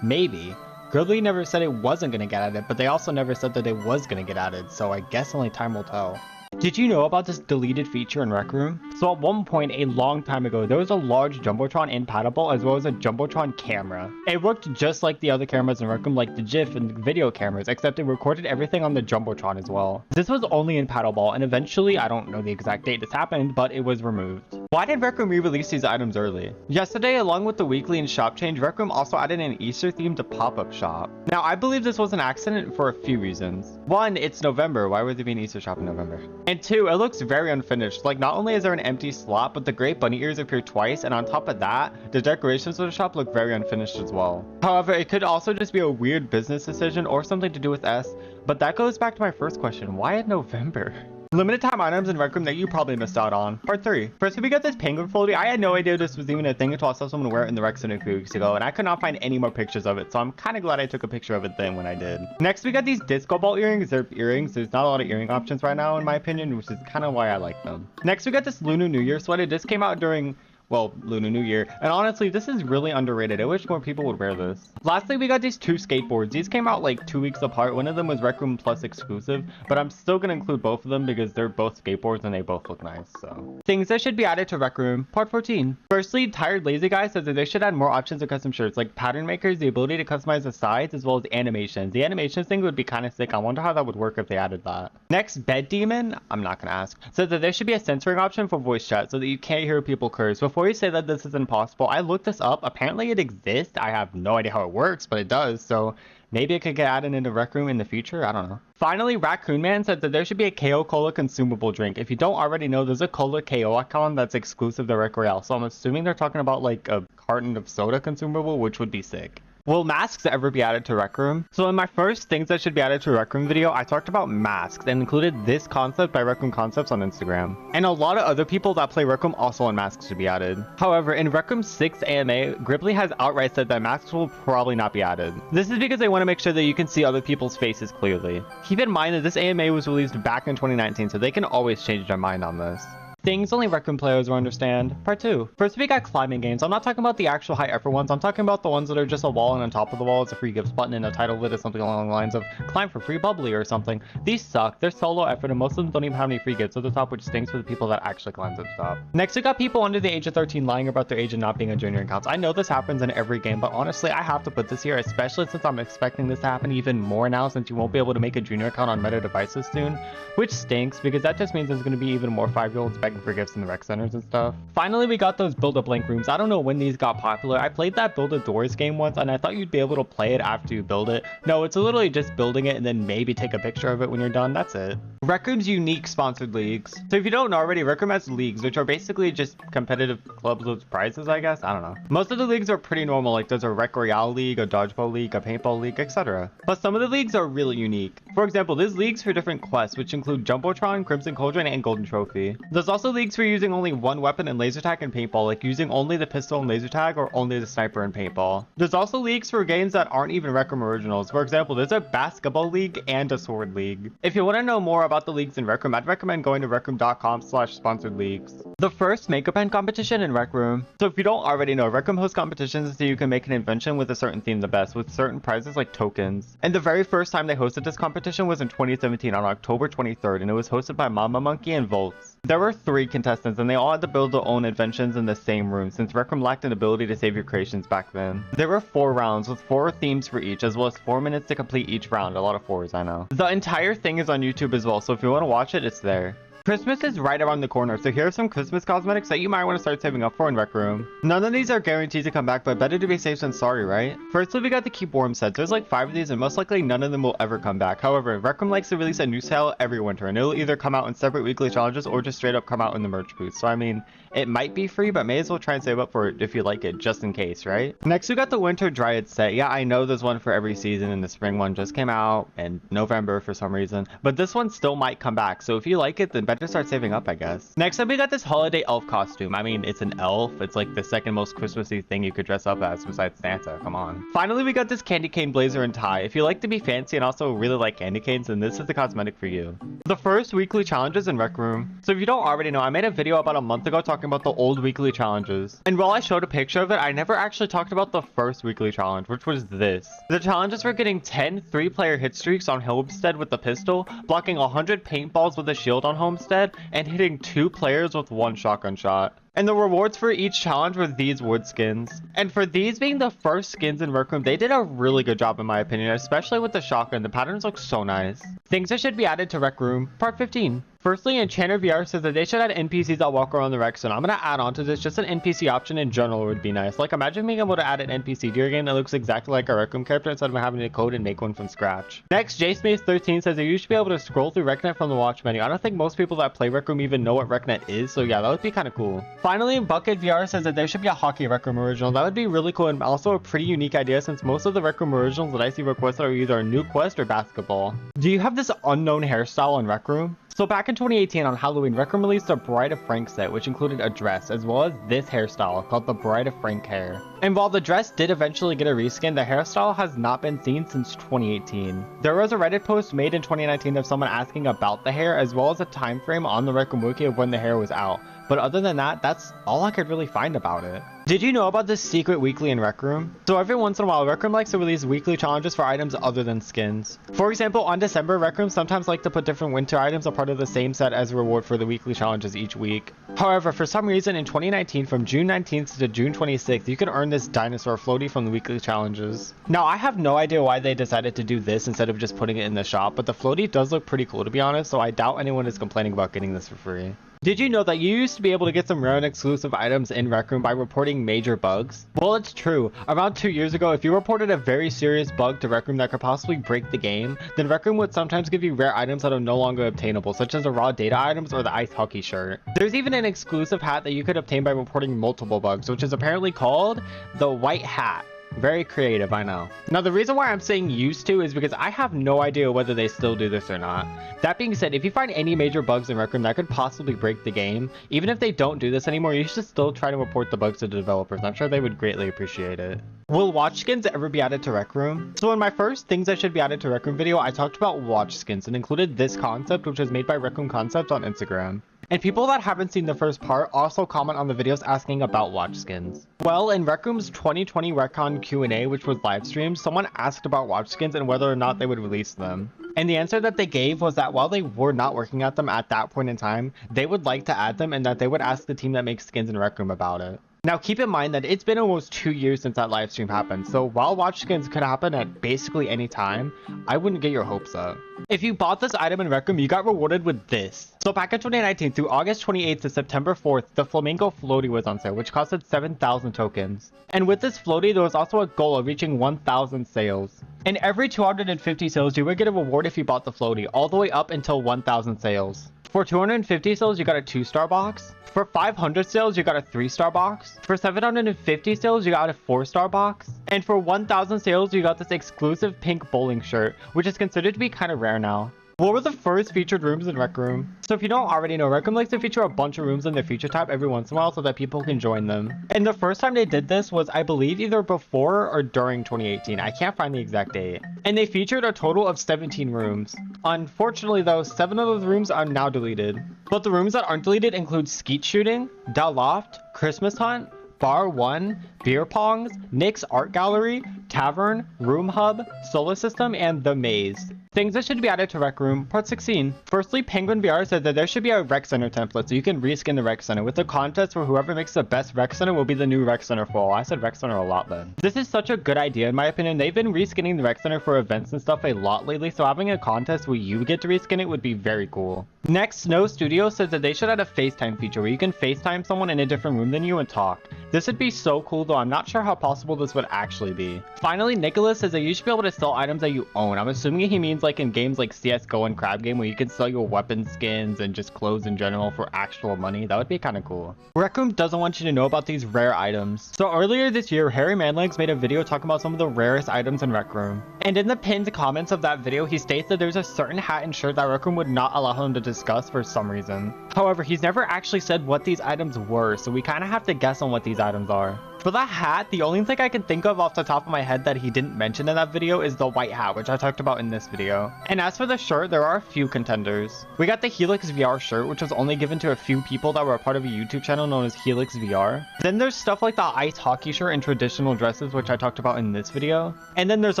maybe. Gribbly never said it wasn't going to get added, but they also never said that it was going to get added, so I guess only time will tell. Did you know about this deleted feature in Rec Room? So at one point a long time ago, there was a large Jumbotron in Paddable as well as a Jumbotron camera. It worked just like the other cameras in Rec Room, like the GIF and the video cameras, except it recorded everything on the Jumbotron as well. This was only in Paddleball, and eventually, I don't know the exact date this happened, but it was removed. Why did Rec Room re-release these items early? Yesterday, along with the weekly and shop change, Rec Room also added an Easter theme to pop-up shop. Now, I believe this was an accident for a few reasons. One, it's November. Why would there be an Easter shop in November? And two, it looks very unfinished. Like, not only is there an empty slot, but the great bunny ears appear twice, and on top of that, the decorations of the shop look very unfinished as well. However, it could also just be a weird business decision or something to do with S, but that goes back to my first question, why in November? Limited time items in Rec Room that you probably missed out on. Part 3. First, we got this penguin floaty. I had no idea this was even a thing until I saw someone wear it in the rec center a few weeks ago, and I could not find any more pictures of it, so I'm kind of glad I took a picture of it then when I did. Next, we got these disco ball earrings. They're earrings. There's not a lot of earring options right now, in my opinion, which is kind of why I like them. Next, we got this Lunar New Year sweater. This came out during, well, Lunar New Year, and honestly, this is really underrated. I wish more people would wear this. Lastly, we got these 2 skateboards. These came out like 2 weeks apart. One of them was Rec Room Plus exclusive, but I'm still gonna include both of them because they're both skateboards and they both look nice, so. Things that should be added to Rec Room, Part 14. Firstly, Tired Lazy Guy says that they should add more options of custom shirts, like pattern makers, the ability to customize the sides, as well as animations. The animations thing would be kind of sick. I wonder how that would work if they added that. Next, Bed Demon, I'm not gonna ask, says that there should be a censoring option for voice chat so that you can't hear people curse. Before you say that this is impossible, I looked this up. Apparently it exists. I have no idea how it works, but it does, so maybe it could get added into Rec Room in the future. I don't know. Finally, Raccoon Man said that there should be a KO Cola consumable drink. If you don't already know, there's a Cola KO icon that's exclusive to Rec Royale, so I'm assuming they're talking about like a carton of soda consumable, which would be sick. Will masks ever be added to Rec Room? So in my first things that should be added to Rec Room video, I talked about masks and included this concept by Rec Room Concepts on Instagram. And a lot of other people that play Rec Room also want masks to be added. However, in Rec Room's 6th AMA, Gribbly has outright said that masks will probably not be added. This is because they want to make sure that you can see other people's faces clearly. Keep in mind that this AMA was released back in 2019, so they can always change their mind on this. Things only Rec Room players will understand. Part 2. First, we got climbing games. I'm not talking about the actual high effort ones. I'm talking about the ones that are just a wall, and on top of the wall is a free gifts button and a title lit is something along the lines of climb for free bubbly or something. These suck. They're solo effort and most of them don't even have any free gifts at the top, which stinks for the people that actually climb to the top. Next, we got people under the age of 13 lying about their age and not being a junior accounts. I know this happens in every game, but honestly, I have to put this here, especially since I'm expecting this to happen even more now since you won't be able to make a junior account on meta devices soon, which stinks because that just means there's going to be even more 5-year-olds begging for gifts in the rec center and stuff. Finally, we got those build-a-blank rooms. I don't know when these got popular. I played that Build-A-Doors game once and I thought you'd be able to play it after you build it. No, it's literally just building it and then maybe take a picture of it when you're done. That's it. Rec Room's unique sponsored leagues. So if you don't know already, Rec Room has leagues, which are basically just competitive clubs with prizes, I guess. I don't know. Most of the leagues are pretty normal, like there's a Rec Royale league, a dodgeball league, a paintball league, etc. But some of the leagues are really unique. For example, there's leagues for different quests, which include Jumbotron, Crimson Cauldron, and Golden Trophy. There's also leagues for using only one weapon and laser tag and paintball, like using only the pistol and laser tag or only the sniper and paintball. There's also leagues for games that aren't even Rec Room originals. For example, there's a basketball league and a sword league. If you want to know more about the leagues in Rec Room, I'd recommend going to recroom.com/sponsored leagues. The first make a pen competition in Rec Room. So if you don't already know, Rec Room hosts competitions so you can make an invention with a certain theme the best, with certain prizes like tokens. And the very first time they hosted this competition was in 2017 on October 23rd, and it was hosted by Mama Monkey and Volts. There were 3 contestants and they all had to build their own inventions in the same room since Rec Room lacked an ability to save your creations back then. There were 4 rounds with 4 themes for each, as well as 4 minutes to complete each round. A lot of 4s, I know. The entire thing is on YouTube as well, so if you want to watch it, it's there. Christmas is right around the corner, so here are some Christmas cosmetics that you might want to start saving up for in Rec Room. None of these are guaranteed to come back, but better to be safe than sorry, right? Firstly, we got the Keep Warm sets. There's like 5 of these, and most likely none of them will ever come back. However, Rec Room likes to release a new style every winter, and it'll either come out in separate weekly challenges or just straight up come out in the merch booth. So I mean, it might be free, but may as well try and save up for it if you like it, just in case, right? Next, we got the Winter Dryad set. Yeah, I know there's one for every season, and the spring one just came out in November for some reason, but this one still might come back. So if you like it, then better better start saving up, I guess. Next up, we got this holiday elf costume. I mean, it's an elf. It's like the second most Christmassy thing you could dress up as besides Santa. Come on. Finally, we got this candy cane blazer and tie. If you like to be fancy and also really like candy canes, then this is the cosmetic for you. The first weekly challenges in Rec Room. So if you don't already know, I made a video about a month ago talking about the old weekly challenges. And while I showed a picture of it, I never actually talked about the first weekly challenge, which was this. The challenges were getting 10 3-player hit streaks on Homestead with the pistol, blocking 100 paintballs with a shield on Homestead, and hitting 2 players with 1 shotgun shot. And the rewards for each challenge were these wood skins. And for these being the first skins in Rec Room, they did a really good job in my opinion, especially with the shotgun. The patterns look so nice. Things that should be added to Rec Room, part 15. Firstly, Enchanter VR says that they should add NPCs that walk around the rec zone. I'm gonna add on to this, just an NPC option in general would be nice. Like, imagine being able to add an NPC to your game that looks exactly like a Rec Room character instead of having to code and make one from scratch. Next, JSpace13 says that you should be able to scroll through RecNet from the watch menu. I don't think most people that play Rec Room even know what RecNet is, so yeah, that would be kind of cool. Finally, Bucket VR says that there should be a hockey Rec Room original. That would be really cool and also a pretty unique idea since most of the Rec Room originals that I see requested are either a new quest or basketball. Do you have this unknown hairstyle in Rec Room? So back in 2018 on Halloween, Rec Room released a Bride of Frank set, which included a dress, as well as this hairstyle called the Bride of Frank hair. And while the dress did eventually get a reskin, the hairstyle has not been seen since 2018. There was a Reddit post made in 2019 of someone asking about the hair, as well as a time frame on the Rec Room wiki of when the hair was out. But other than that, that's all I could really find about it. Did you know about this secret weekly in Rec Room? So every once in a while, Rec Room likes to release weekly challenges for items other than skins. For example, on December, Rec Room sometimes like to put different winter items a part of the same set as a reward for the weekly challenges each week. However, for some reason in 2019, from June 19th to June 26th, you can earn this dinosaur floaty from the weekly challenges. Now, I have no idea why they decided to do this instead of just putting it in the shop, but the floaty does look pretty cool to be honest, so I doubt anyone is complaining about getting this for free. Did you know that you used to be able to get some rare and exclusive items in Rec Room by reporting major bugs? Well, it's true. Around 2 years ago, if you reported a very serious bug to Rec Room that could possibly break the game, then Rec Room would sometimes give you rare items that are no longer obtainable, such as the raw data items or the ice hockey shirt. There's even an exclusive hat that you could obtain by reporting multiple bugs, which is apparently called the White Hat. Very creative, I know. Now, the reason why I'm saying used to is because I have no idea whether they still do this or not. That being said, if you find any major bugs in Rec Room that could possibly break the game, even if they don't do this anymore, you should still try to report the bugs to the developers. I'm sure they would greatly appreciate it. Will watch skins ever be added to Rec Room? So in my first things that should be added to Rec Room video, I talked about watch skins and included this concept, which was made by Rec Room Concepts on Instagram. And people that haven't seen the first part also comment on the videos asking about watch skins. Well, in Rec Room's 2020 Recon Q&A, which was live streamed, someone asked about watch skins and whether or not they would release them. And the answer that they gave was that while they were not working at them at that point in time, they would like to add them and that they would ask the team that makes skins in Rec Room about it. Now keep in mind that it's been almost 2 years since that live stream happened, so while watch skins could happen at basically any time, I wouldn't get your hopes up. If you bought this item in Rec Room, you got rewarded with this. So back in 2019, through August 28th to September 4th, the Flamingo Floaty was on sale, which costed 7,000 tokens. And with this floaty, there was also a goal of reaching 1,000 sales. In every 250 sales, you would get a reward if you bought the floaty, all the way up until 1,000 sales. For 250 sales, you got a 2-star box. For 500 sales, you got a 3-star box. For 750 sales, you got a 4-star box. And for 1,000 sales, you got this exclusive pink bowling shirt, which is considered to be kind of rare now. What were the first featured rooms in Rec Room? So if you don't already know, Rec Room likes to feature a bunch of rooms in their feature tab every once in a while so that people can join them. And the first time they did this was, I believe, either before or during 2018. I can't find the exact date. And they featured a total of 17 rooms. Unfortunately though, 7 of those rooms are now deleted. But the rooms that aren't deleted include Skeet Shooting, Da Loft, Christmas Hunt, Bar 1, Beer Pongs, Nick's Art Gallery, Tavern, Room Hub, Solar System, and The Maze. Things that should be added to Rec Room, Part 16. Firstly, Penguin VR said that there should be a Rec Center template so you can reskin the Rec Center with a contest where whoever makes the best Rec Center will be the new Rec Center for all. I said Rec Center a lot then. This is such a good idea in my opinion. They've been reskinning the Rec Center for events and stuff a lot lately, so having a contest where you get to reskin it would be very cool. Next, Snow Studio says that they should add a FaceTime feature where you can FaceTime someone in a different room than you and talk. This would be so cool though, I'm not sure how possible this would actually be. Finally, Nicholas says that you should be able to sell items that you own. I'm assuming he means like in games like CSGO and Crab Game where you can sell your weapon skins and just clothes in general for actual money. That would be kind of cool. Rec Room doesn't want you to know about these rare items. So earlier this year, Harry Manlegs made a video talking about some of the rarest items in Rec Room. And in the pinned comments of that video, he states that there's a certain hat and shirt that Rec Room would not allow him to discuss for some reason. However, he's never actually said what these items were, so we kind of have to guess on what these items are. For that hat, the only thing I can think of off the top of my head that he didn't mention in that video is the white hat, which I talked about in this video. And as for the shirt, there are a few contenders. We got the Helix VR shirt, which was only given to a few people that were a part of a YouTube channel known as Helix VR. Then there's stuff like the ice hockey shirt and traditional dresses, which I talked about in this video. And then there's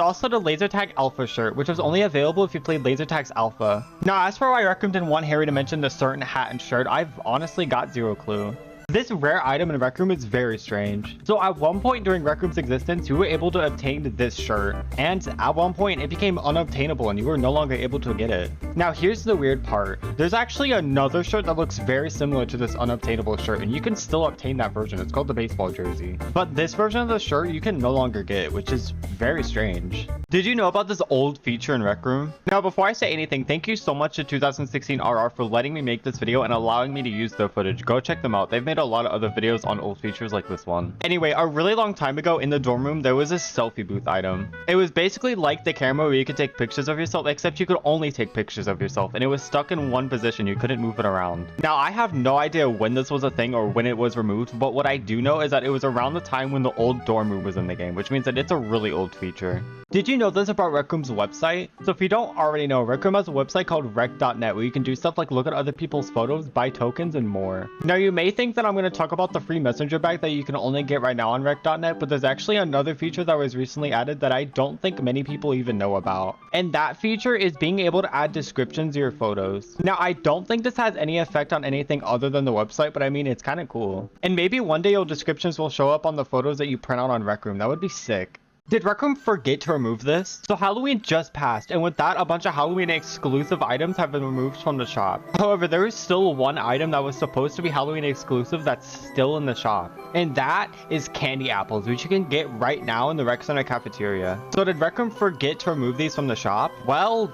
also the Laser Tag Alpha shirt, which was only available if you played Laser Tags Alpha. Now, as for why Rec Room didn't want Harry to mention the certain hat and shirt, I've honestly got zero clue. This rare item in Rec Room is very strange. So at one point during Rec Room's existence, you were able to obtain this shirt. And at one point, it became unobtainable and you were no longer able to get it. Now here's the weird part. There's actually another shirt that looks very similar to this unobtainable shirt, and you can still obtain that version. It's called the baseball jersey. But this version of the shirt you can no longer get, which is very strange. Did you know about this old feature in Rec Room? Now before I say anything, thank you so much to 2016 RR for letting me make this video and allowing me to use their footage. Go check them out. They've made a lot of other videos on old features like this one. Anyway, a really long time ago in the dorm room, there was a selfie booth item. It was basically like the camera where you could take pictures of yourself, except you could only take pictures of yourself, and it was stuck in one position. You couldn't move it around. Now, I have no idea when this was a thing or when it was removed, but what I do know is that it was around the time when the old dorm room was in the game, which means that it's a really old feature. Did you know this about Rec Room's website? So if you don't already know, Rec Room has a website called rec.net where you can do stuff like look at other people's photos, buy tokens, and more. Now you may think that I'm going to talk about the free messenger bag that you can only get right now on rec.net, but there's actually another feature that was recently added that I don't think many people even know about. And that feature is being able to add descriptions to your photos. Now I don't think this has any effect on anything other than the website, but I mean it's kind of cool. And maybe one day your descriptions will show up on the photos that you print out on Rec Room. That would be sick. Did Rec Room forget to remove this? So Halloween just passed, and with that, a bunch of Halloween exclusive items have been removed from the shop. However, there is still one item that was supposed to be Halloween exclusive that's still in the shop. And that is candy apples, which you can get right now in the Rec Center cafeteria. So did Rec Room forget to remove these from the shop? Well,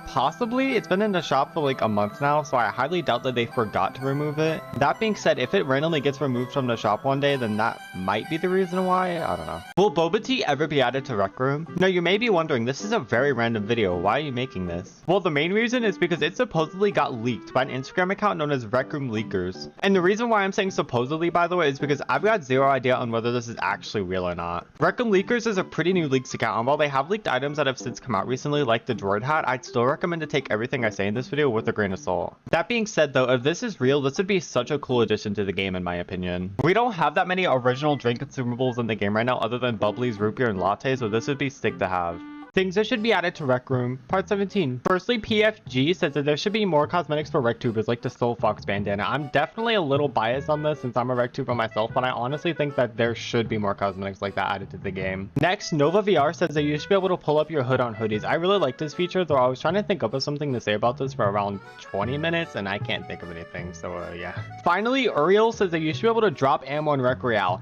possibly. It's been in the shop for like a month now, so I highly doubt that they forgot to remove it. That being said, if it randomly gets removed from the shop one day, then that might be the reason why. I don't know. Will Boba Tea ever be added to Rec Room? Now you may be wondering, this is a very random video. Why are you making this? Well, the main reason is because it supposedly got leaked by an Instagram account known as Rec Room Leakers. And the reason why I'm saying supposedly, by the way, is because I've got zero idea on whether this is actually real or not. Rec Room Leakers is a pretty new leaks account, and while they have leaked items that have since come out recently, like the droid hat, I'd still recommend to take everything I say in this video with a grain of salt. That being said though, if this is real, this would be such a cool addition to the game in my opinion. We don't have that many original drink consumables in the game right now other than bubblies, root beer, and lattes, so this would be sick to have. Things that should be added to Rec Room. Part 17. Firstly, PFG says that there should be more cosmetics for RecTubers like the Soul Fox bandana. I'm definitely a little biased on this since I'm a RecTuber myself, but I honestly think that there should be more cosmetics like that added to the game. Next, Nova VR says that you should be able to pull up your hood on hoodies. I really like this feature, though I was trying to think up of something to say about this for around 20 minutes and I can't think of anything, so yeah. Finally, Uriel says that you should be able to drop ammo in Rec Royale.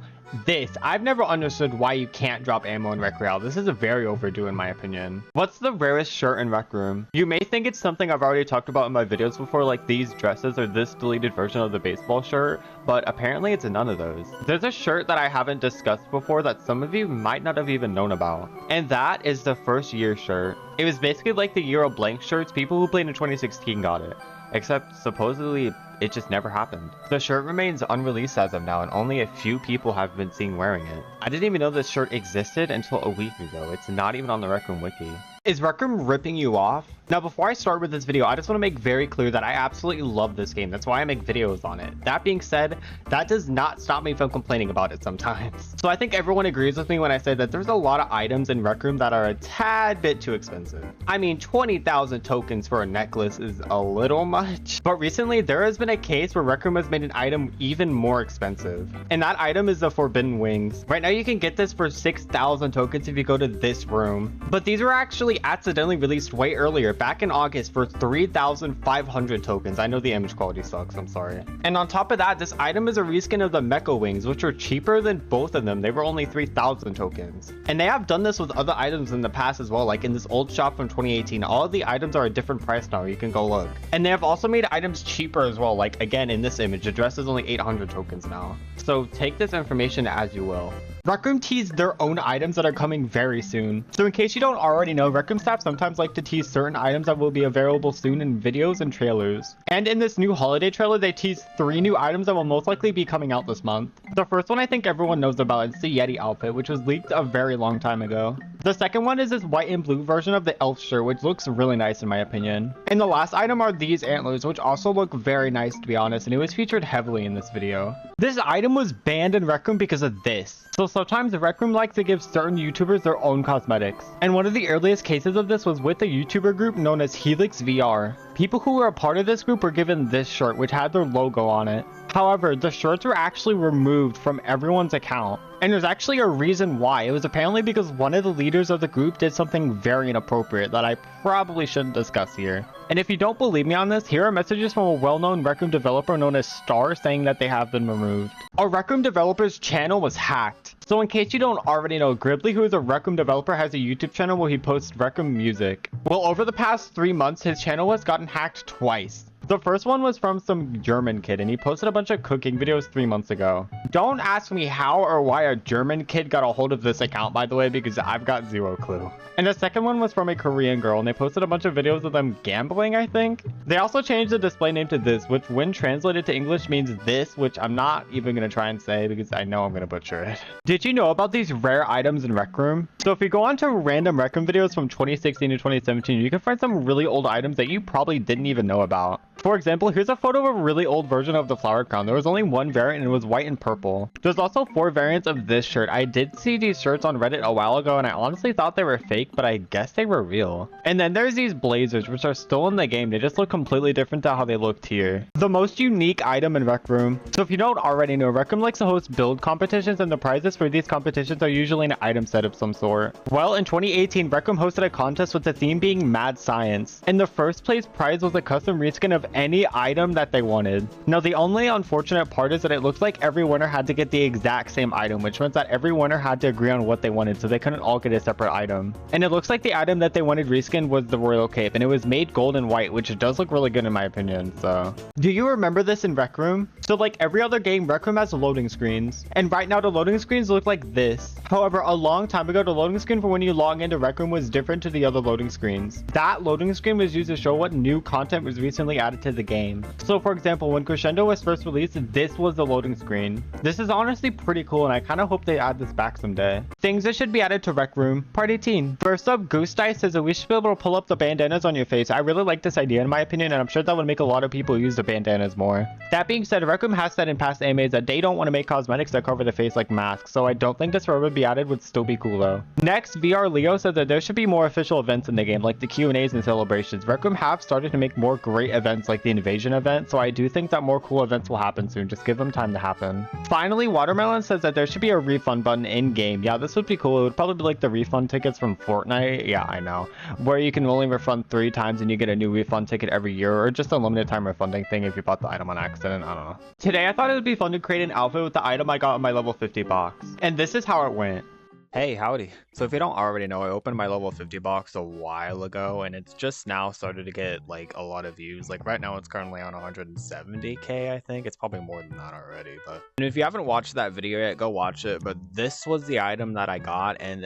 I've never understood why you can't drop ammo in Rec Royale. This is a very overdue in my opinion. What's the rarest shirt in Rec Room? You may think it's something I've already talked about in my videos before, like these dresses or this deleted version of the baseball shirt, but apparently it's none of those. There's a shirt that I haven't discussed before that some of you might not have even known about, and that is the first year shirt. It was basically like the Euro blank shirts. People who played in 2016 got it, except supposedly it just never happened. The shirt remains unreleased as of now, and only a few people have been seen wearing it. I didn't even know this shirt existed until a week ago. It's not even on the Rec Room wiki. Is Rec Room ripping you off? Now, before I start with this video, I just want to make very clear that I absolutely love this game. That's why I make videos on it. That being said, that does not stop me from complaining about it sometimes. So I think everyone agrees with me when I say that there's a lot of items in Rec Room that are a tad bit too expensive. I mean, 20,000 tokens for a necklace is a little much. But recently, there has been a case where Rec Room has made an item even more expensive. And that item is the Forbidden Wings. Right now, you can get this for 6,000 tokens if you go to this room. But these are actually we accidentally released way earlier, back in August, for 3,500 tokens. I know the image quality sucks, I'm sorry. And on top of that, this item is a reskin of the Mecha Wings, which are cheaper than both of them. They were only 3,000 tokens. And they have done this with other items in the past as well, like in this old shop from 2018. All of the items are a different price now, you can go look. And they have also made items cheaper as well, like again in this image, the dress is only 800 tokens now. So take this information as you will. Rec Room teased their own items that are coming very soon. So in case you don't already know, Rec Room staff sometimes like to tease certain items that will be available soon in videos and trailers. And in this new holiday trailer, they teased 3 new items that will most likely be coming out this month. The first one I think everyone knows about is the Yeti outfit, which was leaked a very long time ago. The second one is this white and blue version of the elf shirt, which looks really nice in my opinion. And the last item are these antlers, which also look very nice to be honest, and it was featured heavily in this video. This item was banned in Rec Room because of this. So sometimes the Rec Room likes to give certain YouTubers their own cosmetics. And one of the earliest cases of this was with a YouTuber group known as Helix VR. People who were a part of this group were given this shirt, which had their logo on it. However, the shirts were actually removed from everyone's account. And there's actually a reason why. It was apparently because one of the leaders of the group did something very inappropriate that I probably shouldn't discuss here. And if you don't believe me on this, here are messages from a well-known Rec Room developer known as Star saying that they have been removed. A Rec Room developer's channel was hacked. So in case you don't already know, Gribbly, who is a Rec Room developer, has a YouTube channel where he posts Rec Room music. Well, over the past 3 months, his channel has gotten hacked twice. The first one was from some German kid, and he posted a bunch of cooking videos 3 months ago. Don't ask me how or why a German kid got a hold of this account, by the way, because I've got zero clue. And the second one was from a Korean girl, and they posted a bunch of videos of them gambling, I think. They also changed the display name to this, which when translated to English means this, which I'm not even going to try and say because I know I'm going to butcher it. Did you know about these rare items in Rec Room? So if you go onto random Rec Room videos from 2016 to 2017, you can find some really old items that you probably didn't even know about. For example, here's a photo of a really old version of the flower crown. There was only one variant and it was white and purple. There's also 4 variants of this shirt. I did see these shirts on Reddit a while ago and I honestly thought they were fake, but I guess they were real. And then there's these blazers, which are still in the game. They just look completely different to how they looked here. The most unique item in Rec Room. So if you don't already know, Rec Room likes to host build competitions, and the prizes for these competitions are usually an item set of some sort. Well, in 2018, Rec Room hosted a contest with the theme being Mad Science. And the first place prize was a custom reskin of any item that they wanted. Now, the only unfortunate part is that it looks like every winner had to get the exact same item, which meant that every winner had to agree on what they wanted, so they couldn't all get a separate item. And it looks like the item that they wanted reskinned was the royal cape, and it was made gold and white, which does look really good in my opinion. So do you remember this in Rec Room? So like every other game, Rec Room has loading screens, and right now the loading screens look like this. However, a long time ago, the loading screen for when you log into Rec Room was different to the other loading screens. That loading screen was used to show what new content was recently added to the game. So for example, when Crescendo was first released, this was the loading screen. This is honestly pretty cool, and I kind of hope they add this back someday. Things that should be added to Rec Room. Part 18. First up, Goose Dice says that we should be able to pull up the bandanas on your face. I really like this idea in my opinion, and I'm sure that would make a lot of people use the bandanas more. That being said, Rec Room has said in past AMAs that they don't want to make cosmetics that cover the face like masks, so I don't think this forever be added would still be cool though. Next, VR Leo said that there should be more official events in the game, like the Q&As and celebrations. Rec Room have started to make more great events like the Invasion event, so I do think that more cool events will happen soon. Just give them time to happen. Finally, Watermelon says that there should be a refund button in game. Yeah, this would be cool. It would probably be like the refund tickets from Fortnite. Yeah, I know. Where you can only refund 3 times and you get a new refund ticket every year, or just a limited time refunding thing if you bought the item on accident. I don't know. Today, I thought it would be fun to create an outfit with the item I got in my level 50 box. And this is how it went. Hey, howdy. So if you don't already know, I opened my level 50 box a while ago, and it's just now started to get like a lot of views. Like right now it's currently on 170k, I think. It's probably more than that already, but and if you haven't watched that video yet, go watch it. But this was the item that I got, and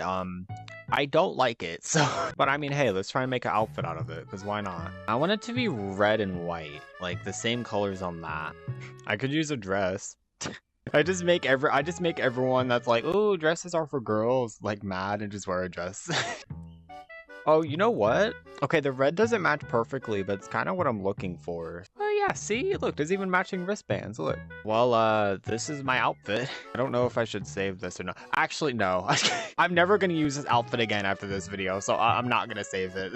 I don't like it, so but I mean, hey, let's try and make an outfit out of it, because why not? I want it to be red and white, like the same colors on that. I could use a dress. I just make everyone that's like, oh, dresses are for girls, like mad and just wear a dress. Oh, you know what? Okay, the red doesn't match perfectly, but it's kind of what I'm looking for. Oh yeah, see? Look, there's even matching wristbands. Look. Well, this is my outfit. I don't know if I should save this or not. Actually, no. I'm never going to use this outfit again after this video, so I'm not going to save it.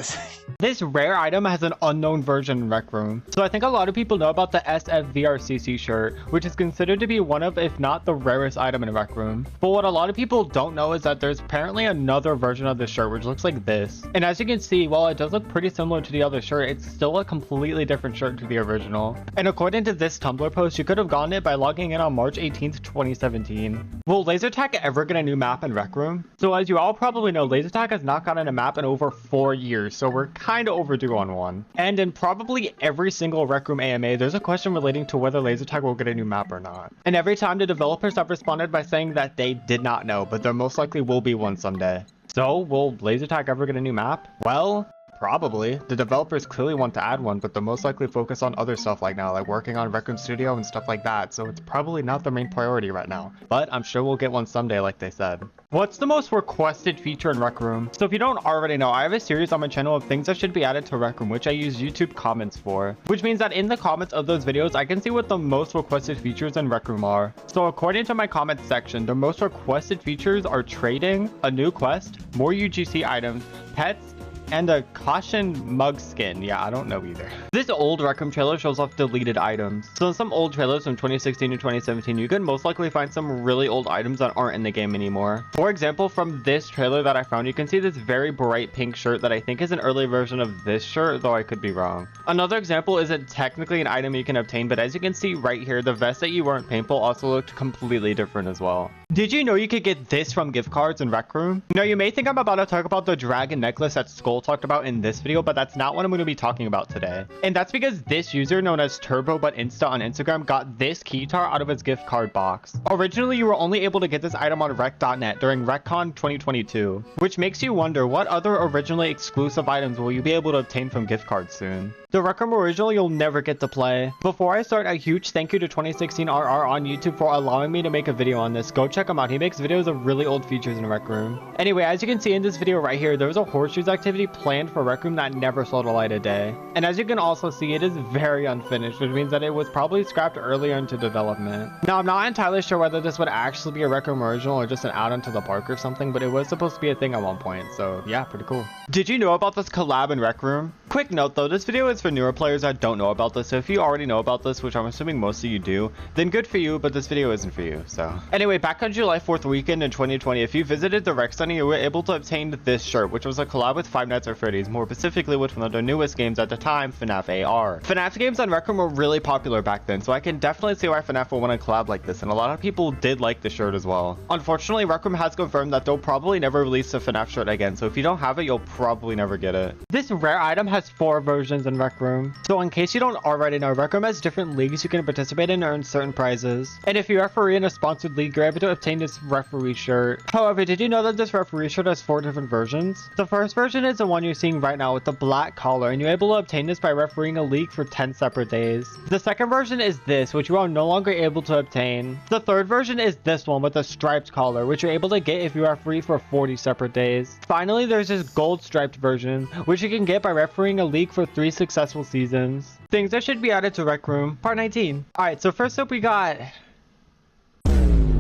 This rare item has an unknown version in Rec Room. So I think a lot of people know about the SFVRCC shirt, which is considered to be one of, if not the rarest item in Rec Room. But what a lot of people don't know is that there's apparently another version of this shirt, which looks like this. And as you can see, while it does look pretty similar to the other shirt, it's still a completely different shirt to the original. And according to this Tumblr post, you could have gotten it by logging in on March 18th, 2017. Will laser tag ever get a new map in Rec Room? So as you all probably know, laser tag has not gotten a map in over 4 years, so we're kind of overdue on one. And in probably every single Rec Room AMA, there's a question relating to whether laser tag will get a new map or not. And every time the developers have responded by saying that they did not know, but there most likely will be one someday. So, will laser tag ever get a new map? Well, probably. The developers clearly want to add one, but they'll most likely focus on other stuff like now, like working on Rec Room Studio and stuff like that, so it's probably not the main priority right now. But I'm sure we'll get one someday, like they said. What's the most requested feature in Rec Room? So if you don't already know, I have a series on my channel of things that should be added to Rec Room, which I use YouTube comments for. Which means that in the comments of those videos, I can see what the most requested features in Rec Room are. So according to my comments section, the most requested features are trading, a new quest, more UGC items, pets, and a caution mug skin. Yeah, I don't know either. This old Rec Room trailer shows off deleted items. So in some old trailers from 2016 to 2017, you can most likely find some really old items that aren't in the game anymore. For example, from this trailer that I found, you can see this very bright pink shirt that I think is an early version of this shirt, though I could be wrong. Another example isn't technically an item you can obtain, but as you can see right here, the vest that you wore in Paintball also looked completely different as well. Did you know you could get this from gift cards in Rec Room? Now you may think I'm about to talk about the dragon necklace that Skull talked about in this video, but that's not what I'm going to be talking about today. And that's because this user, known as Turbo But Insta on Instagram, got this keytar out of his gift card box. Originally, you were only able to get this item on rec.net during RecCon 2022, which makes you wonder what other originally exclusive items will you be able to obtain from gift cards soon. The Rec Room original you'll never get to play. Before I start, a huge thank you to 2016RR on YouTube for allowing me to make a video on this. Go check him out. He makes videos of really old features in Rec Room. Anyway, as you can see in this video right here, there was a horseshoes activity planned for Rec Room that never saw the light of day. And as you can also see, it is very unfinished, which means that it was probably scrapped earlier into development. Now, I'm not entirely sure whether this would actually be a Rec Room original or just an add-on to the park or something, but it was supposed to be a thing at one point, so yeah, pretty cool. Did you know about this collab in Rec Room? Quick note though, this video is for newer players that don't know about this, so if you already know about this, which I'm assuming most of you do, then good for you, but this video isn't for you, so. Anyway, back on July 4th weekend in 2020, if you visited the Rec Center, you were able to obtain this shirt, which was a collab with Five Nights at Freddy's, more specifically with one of their newest games at the time, FNAF AR. FNAF games on Rec Room were really popular back then, so I can definitely see why FNAF would want to collab like this, and a lot of people did like the shirt as well. Unfortunately, Rec Room has confirmed that they'll probably never release a FNAF shirt again, so if you don't have it, you'll probably never get it. This rare item has 4 versions in Rec Room. So in case you don't already know, Rec Room has different leagues you can participate in and earn certain prizes. And if you referee in a sponsored league, you're able to obtain this referee shirt. However, did you know that this referee shirt has 4 different versions? The first version is the one you're seeing right now with the black collar, and you're able to obtain this by refereeing a league for 10 separate days. The second version is this, which you are no longer able to obtain. The third version is this one with a striped collar, which you're able to get if you referee for 40 separate days. Finally, there's this gold striped version, which you can get by refereeing a league for 3 successful seasons. Things that should be added to Rec Room, part 19. Alright, so first up we got...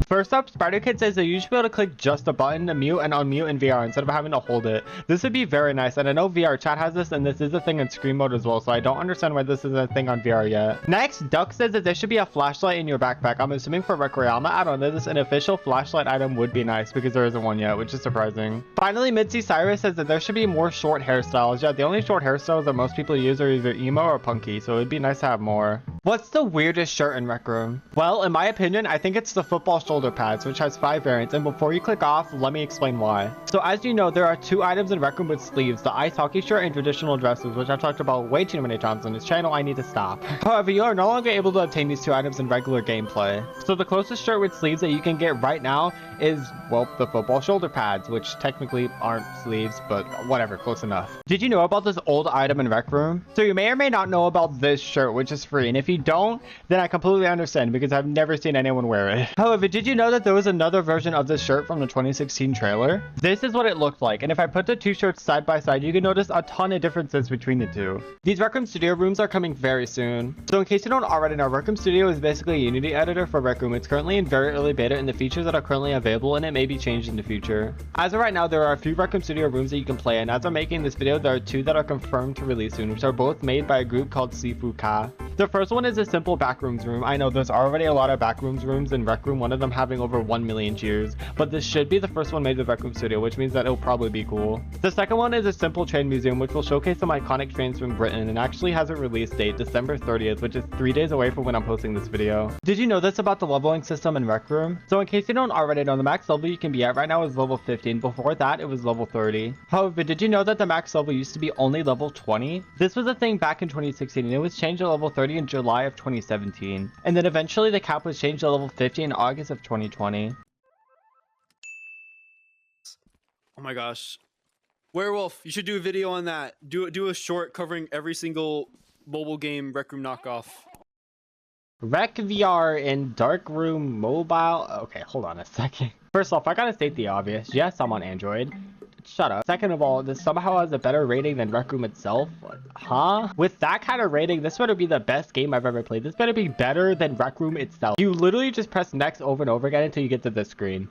First up, SpiderKid says that you should be able to click just a button to mute and unmute in VR instead of having to hold it. This would be very nice, and I know VR chat has this, and this is a thing in screen mode as well, so I don't understand why this is a thing on VR yet. Next, Duck says that there should be a flashlight in your backpack. I'm assuming for Rec Royale add-on, this an official flashlight item would be nice, because there isn't one yet, which is surprising. Finally, Mitzi Cyrus says that there should be more short hairstyles. Yeah, the only short hairstyles that most people use are either emo or punky, so it'd be nice to have more. What's the weirdest shirt in Rec Room? Well, in my opinion, I think it's the football shoulder pads, which has 5 variants, and before you click off, let me explain why. So as you know, there are 2 items in Rec Room with sleeves, the ice hockey shirt and traditional dresses, which I've talked about way too many times on this channel. I need to stop. However, you are no longer able to obtain these 2 items in regular gameplay. So the closest shirt with sleeves that you can get right now is, well, the football shoulder pads, which technically aren't sleeves, but whatever, close enough. Did you know about this old item in Rec Room? So you may or may not know about this shirt, which is free, and if you you don't, then I completely understand because I've never seen anyone wear it. However, did you know that there was another version of this shirt from the 2016 trailer? This is what it looked like, and if I put the two shirts side by side, you can notice a ton of differences between the two. These Rec Room Studio rooms are coming very soon. So in case you don't already know, Rec Room Studio is basically a Unity editor for Rec Room. It's currently in very early beta, and the features that are currently available, and it may be changed in the future. As of right now, there are a few Rec Room Studio rooms that you can play, and as I'm making this video, there are two that are confirmed to release soon, which are both made by a group called Sifu Ka. The first one is a simple backrooms room. I know there's already a lot of backrooms rooms in Rec Room, one of them having over 1 million cheers, but this should be the first one made with Rec Room Studio, which means that it'll probably be cool. The second one is a simple train museum, which will showcase some iconic trains from Britain, and actually has a release date, December 30th, which is 3 days away from when I'm posting this video. Did you know this about the leveling system in Rec Room? So in case you don't already know, the max level you can be at right now is level 15. Before that, it was level 30. However, did you know that the max level used to be only level 20? This was a thing back in 2016, and it was changed to level 30 in July of 2017. And then eventually the cap was changed to level 50 in August of 2020. Oh my gosh. Werewolf, you should do a video on that. Do a short covering every single mobile game Rec Room knockoff. Rec VR in Darkroom Mobile. Okay, hold on a second. First off, I gotta state the obvious. Yes, I'm on Android. Shut up. Second of all, this somehow has a better rating than Rec Room itself. Huh? With that kind of rating, this better be the best game I've ever played. This better be better than Rec Room itself. You literally just press next over and over again until you get to this screen.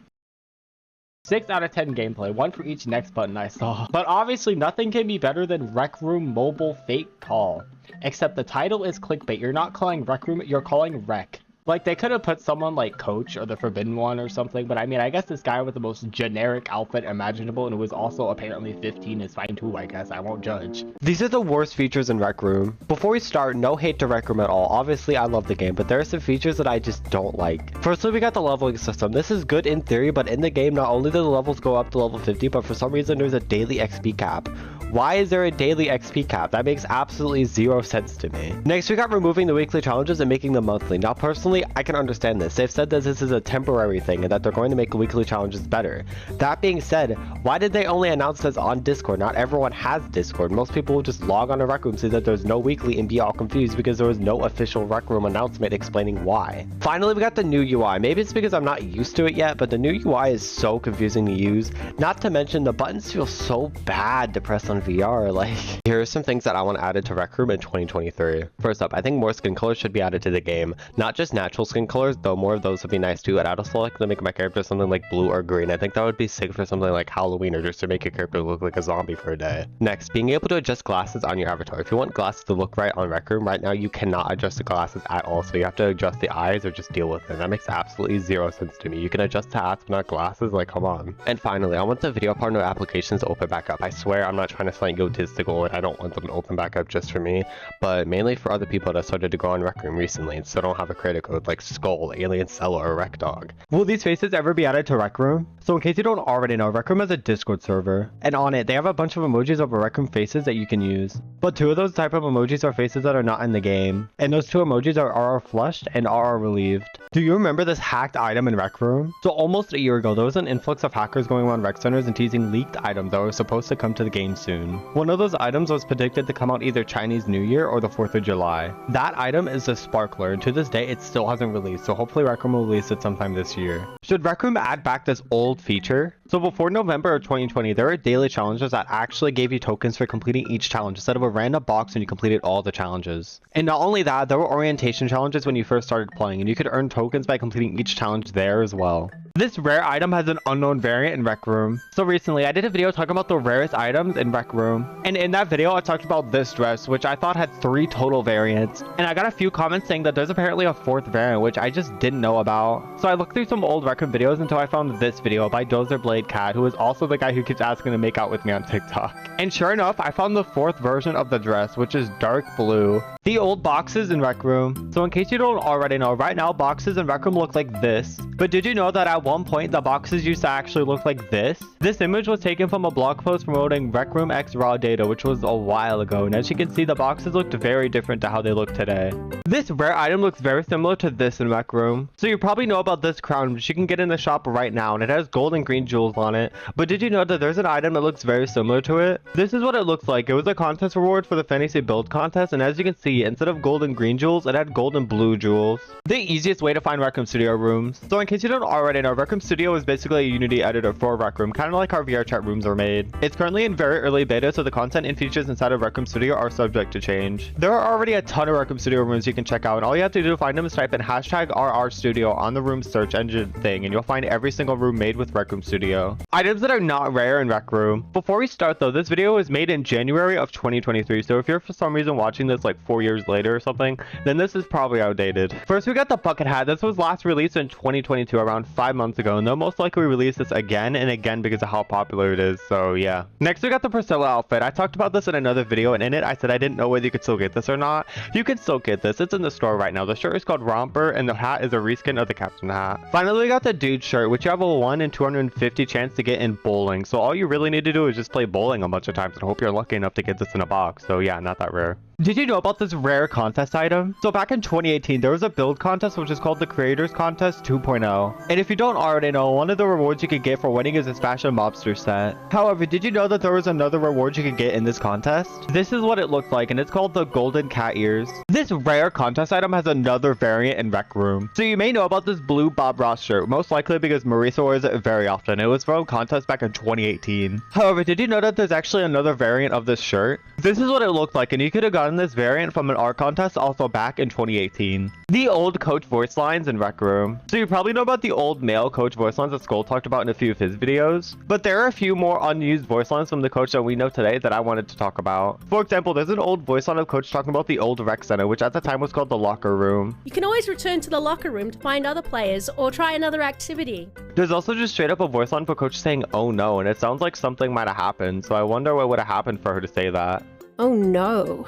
6 out of 10 gameplay, 1 for each next button I saw. But obviously nothing can be better than Rec Room Mobile Fake Call. Except the title is clickbait. You're not calling Rec Room, you're calling Rec. Like, they could have put someone like Coach or the Forbidden One or something, but I mean, I guess this guy with the most generic outfit imaginable and who was also apparently 15 is fine too, I guess. I won't judge. These are the worst features in Rec Room. Before we start, no hate to Rec Room at all. Obviously, I love the game, but there are some features that I just don't like. Firstly, we got the leveling system. This is good in theory, but in the game, not only do the levels go up to level 50, but for some reason, there's a daily XP cap. Why is there a daily XP cap? That makes absolutely zero sense to me. Next, we got removing the weekly challenges and making them monthly. Now, personally, I can understand this. They've said that this is a temporary thing and that they're going to make weekly challenges better. That being said, why did they only announce this on Discord? Not everyone has Discord. Most people will just log on to Rec Room, see that there's no weekly, and be all confused because there was no official Rec Room announcement explaining why. Finally, we got the new UI. Maybe it's because I'm not used to it yet, but the new UI is so confusing to use. Not to mention, the buttons feel so bad to press on VR. Like, here are some things that I want added to Rec Room in 2023. First up, I think more skin colors should be added to the game. Not just natural skin colors, though more of those would be nice too. And I'd also like to make my character something like blue or green. I think that would be sick for something like Halloween, or just to make your character look like a zombie for a day. Next, being able to adjust glasses on your avatar. If you want glasses to look right on Rec Room, right now you cannot adjust the glasses at all, so you have to adjust the eyes or just deal with it. That makes absolutely zero sense to me. You can adjust the hats but not glasses, like, come on. And finally, I want the video partner applications to open back up. I swear I'm not trying to sound egotistical, and I don't want them to open back up just for me, but mainly for other people that started to go on Rec Room recently and still don't have a creator code, like Skull, Alien Cella, or Rec Dog. Will these faces ever be added to Rec Room? So in case you don't already know, Rec Room has a Discord server, and on it they have a bunch of emojis of Rec Room faces that you can use. But 2 of those type of emojis are faces that are not in the game, and those 2 emojis are RR flushed and RR relieved. Do you remember this hacked item in Rec Room? So almost a year ago, there was an influx of hackers going around rec centers and teasing leaked items that were supposed to come to the game soon. One of those items was predicted to come out either Chinese New Year or the 4th of July. That item is the Sparkler, and to this day it still hasn't released, so hopefully Rec Room will release it sometime this year. Should Rec Room add back this old feature? So before November of 2020, there were daily challenges that actually gave you tokens for completing each challenge instead of a random box when you completed all the challenges. And not only that, there were orientation challenges when you first started playing, and you could earn tokens by completing each challenge there as well. This rare item has an unknown variant in Rec Room. So recently, I did a video talking about the rarest items in Rec Room. And in that video, I talked about this dress, which I thought had 3 total variants. And I got a few comments saying that there's apparently a 4th variant, which I just didn't know about. So I looked through some old Rec Room videos until I found this video by Dozerblade Cat, who is also the guy who keeps asking to make out with me on TikTok. And sure enough, I found the 4th version of the dress, which is dark blue. The old boxes in Rec Room. So in case you don't already know, right now boxes in Rec Room look like this. But did you know that at one point the boxes used to actually look like this? This image was taken from a blog post promoting Rec Room X raw data, which was a while ago, and as you can see, the boxes looked very different to how they look today. This rare item looks very similar to this in Rec Room. So you probably know about this crown, which you can get in the shop right now, and it has gold and green jewels jewels on it. But did you know that there's an item that looks very similar to it? This is what it looks like. It was a contest reward for the fantasy build contest, and as you can see, instead of gold and green jewels, it had gold and blue jewels. The easiest way to find Rec Room Studio rooms. So in case you don't already know, Rec Room Studio is basically a Unity editor for Rec Room, kind of like how VR chat rooms are made. It's currently in very early beta, so the content and features inside of Rec Room Studio are subject to change. There are already a ton of Rec Room Studio rooms you can check out, and all you have to do to find them is type in hashtag #RRStudio on the room search engine thing, and you'll find every single room made with Rec Room Studio. Items that are not rare in Rec Room. Before we start though, this video was made in January of 2023, so if you're for some reason watching this like 4 years later or something, then this is probably outdated. First, we got the bucket hat. This was last released in 2022, around 5 months ago, and they'll most likely release this again and again because of how popular it is, so yeah. Next, we got the Priscilla outfit. I talked about this in another video, and in it, I said I didn't know whether you could still get this or not. You can still get this. It's in the store right now. The shirt is called Romper, and the hat is a reskin of the captain hat. Finally, we got the dude shirt, which you have a 1 in 250 chance to get in bowling, so all you really need to do is just play bowling a bunch of times and hope you're lucky enough to get this in a box, so yeah, not that rare. Did you know about this rare contest item? So back in 2018, there was a build contest which is called the Creators Contest 2.0. And if you don't already know, one of the rewards you could get for winning is this fashion mobster set. However, did you know that there was another reward you could get in this contest? This is what it looked like, and it's called the Golden Cat Ears. This rare contest item has another variant in Rec Room. So you may know about this blue Bob Ross shirt, most likely because Marisa wears it very often. It was from a contest back in 2018. However, did you know that there's actually another variant of this shirt? This is what it looked like, and you could have gotten this variant from an art contest also back in 2018. The old coach voice lines in Rec Room. So you probably know about the old male coach voice lines that Skull talked about in a few of his videos, but there are a few more unused voice lines from the coach that we know today that I wanted to talk about. For example, there's an old voice line of coach talking about the old rec center, which at the time was called the locker room. You can always return to the locker room to find other players or try another activity. There's also just straight up a voice line for coach saying oh no, and it sounds like something might have happened, so I wonder what would have happened for her to say that. Oh no.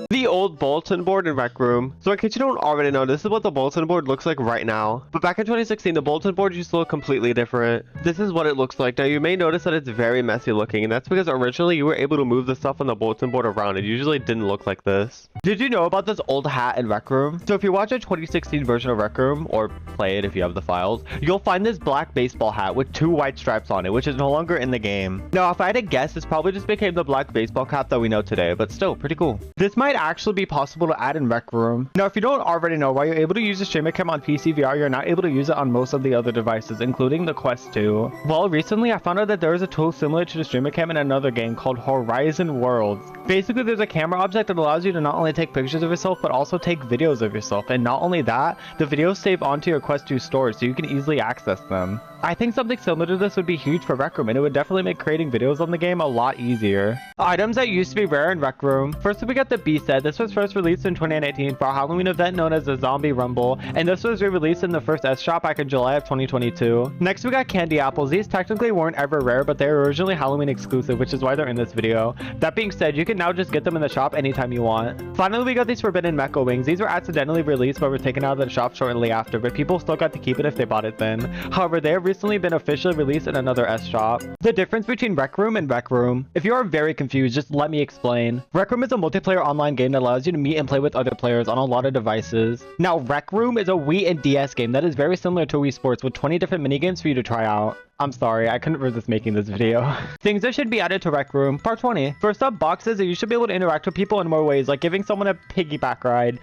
The old bulletin board in Rec Room. So in case you don't already know, this is what the bulletin board looks like right now. But back in 2016, the bulletin board used to look completely different. This is what it looks like. Now you may notice that it's very messy looking, and that's because originally you were able to move the stuff on the bulletin board around. It usually didn't look like this. Did you know about this old hat in Rec Room? So if you watch a 2016 version of Rec Room, or play it if you have the files, you'll find this black baseball hat with 2 white stripes on it, which is no longer in the game. Now if I had to guess, this probably just became the black baseball cap that we know today, but still pretty cool. This might actually be possible to add in Rec Room. Now if you don't already know, while you're able to use the streamer cam on PCVR, you're not able to use it on most of the other devices, including the Quest 2. Well, recently I found out that there is a tool similar to the streamer cam in another game called Horizon Worlds. Basically, there's a camera object that allows you to not only take pictures of yourself, but also take videos of yourself. And not only that, the videos save onto your Quest 2 storage, so you can easily access them. I think something similar to this would be huge for Rec Room, and it would definitely make creating videos on the game a lot easier. Items that used to be rare in Rec Room. First, we got the B set. This was first released in 2019 for a Halloween event known as the Zombie Rumble, and this was re-released in the first S shop back in July of 2022. Next, we got candy apples. These technically weren't ever rare, but they were originally Halloween exclusive, which is why they're in this video. That being said, you can now just get them in the shop anytime you want. Finally, we got these forbidden mecha wings. These were accidentally released but were taken out of the shop shortly after, but people still got to keep it if they bought it then. However, they have recently been officially released in another S shop. The difference between Rec Room and Rec Room. If you are very confused, just let me explain. Rec Room is a multiplayer online game that allows you to meet and play with other players on a lot of devices. Now, Rec Room is a Wii and DS game that is very similar to Wii Sports with 20 different minigames for you to try out. I'm sorry, I couldn't resist making this video. Things that should be added to Rec Room. Part 20. First up, boxes. You should be able to interact with people in more ways, like giving someone a piggyback ride.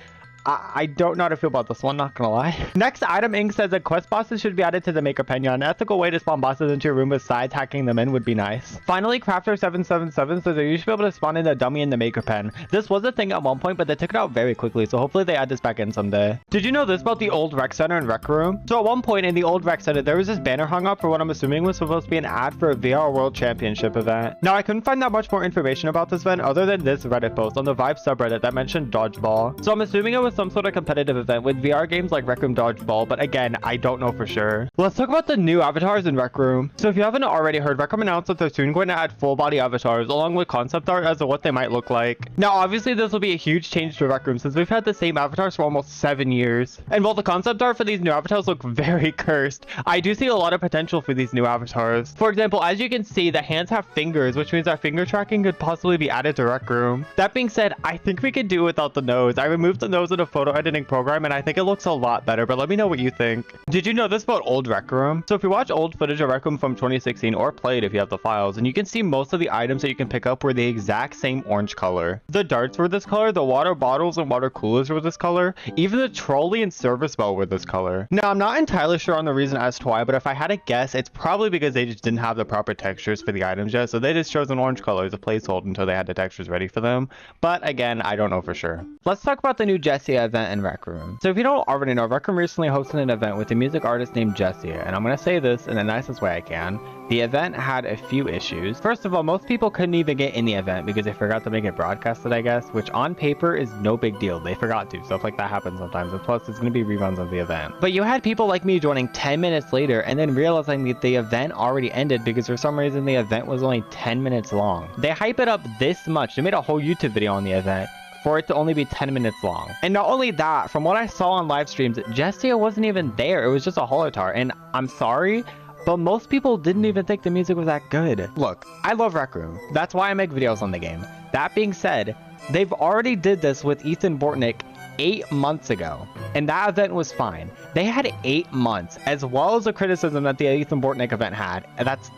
I don't know how to feel about this one, not gonna lie. Next, Item Inc. says that quest bosses should be added to the Maker Pen. An ethical way to spawn bosses into your room besides hacking them in would be nice. Finally, Crafter777 says that you should be able to spawn in a dummy in the Maker Pen. This was a thing at one point, but they took it out very quickly, so hopefully they add this back in someday. Did you know this about the old rec center and Rec Room? So at one point in the old rec center, there was this banner hung up for what I'm assuming was supposed to be an ad for a VR World Championship event. Now, I couldn't find that much more information about this event other than this Reddit post on the Vibe subreddit that mentioned dodgeball. So I'm assuming it was some sort of competitive event with VR games like Rec Room Dodgeball, but again, I don't know for sure. Let's talk about the new avatars in Rec Room. So if you haven't already heard, Rec Room announced that they're soon going to add full body avatars along with concept art as to what they might look like. Now, obviously, this will be a huge change to Rec Room since we've had the same avatars for almost 7 years. And while the concept art for these new avatars look very cursed, I do see a lot of potential for these new avatars. For example, as you can see, the hands have fingers, which means that finger tracking could possibly be added to Rec Room. That being said, I think we could do without the nose. I removed the nose in downloaded a photo editing program and I think it looks a lot better, but let me know what you think. Did you know this about old Rec Room? So if you watch old footage of Rec Room from 2016 or play it if you have the files, and you can see most of the items that you can pick up were the exact same orange color. The darts were this color, the water bottles and water coolers were this color, even the trolley and service bell were this color. Now, I'm not entirely sure on the reason as to why, but if I had to guess, it's probably because they just didn't have the proper textures for the items yet, so they just chose an orange color as a placeholder until they had the textures ready for them. But again, I don't know for sure. Let's talk about the new Jessia event in Rec Room. So if you don't already know, Rec Room recently hosted an event with a music artist named Jessia, and I'm going to say this in the nicest way I can. The event had a few issues. First of all, most people couldn't even get in the event because they forgot to make it broadcasted, I guess, which on paper is no big deal. They forgot to. Stuff like that happens sometimes, and plus it's going to be reruns of the event. But you had people like me joining 10 minutes later and then realizing that the event already ended because for some reason the event was only 10 minutes long. They hype it up this much. They made a whole YouTube video on the event for it to only be 10 minutes long. And not only that, from what I saw on live streams, Jessia wasn't even there. It was just a holotar. And I'm sorry, but most people didn't even think the music was that good. Look, I love Rec Room. That's why I make videos on the game. That being said, they've already did this with Ethan Bortnick 8 months ago, and that event was fine. They had 8 months, as well as the criticism that the Ethan Bortnick event had, and that's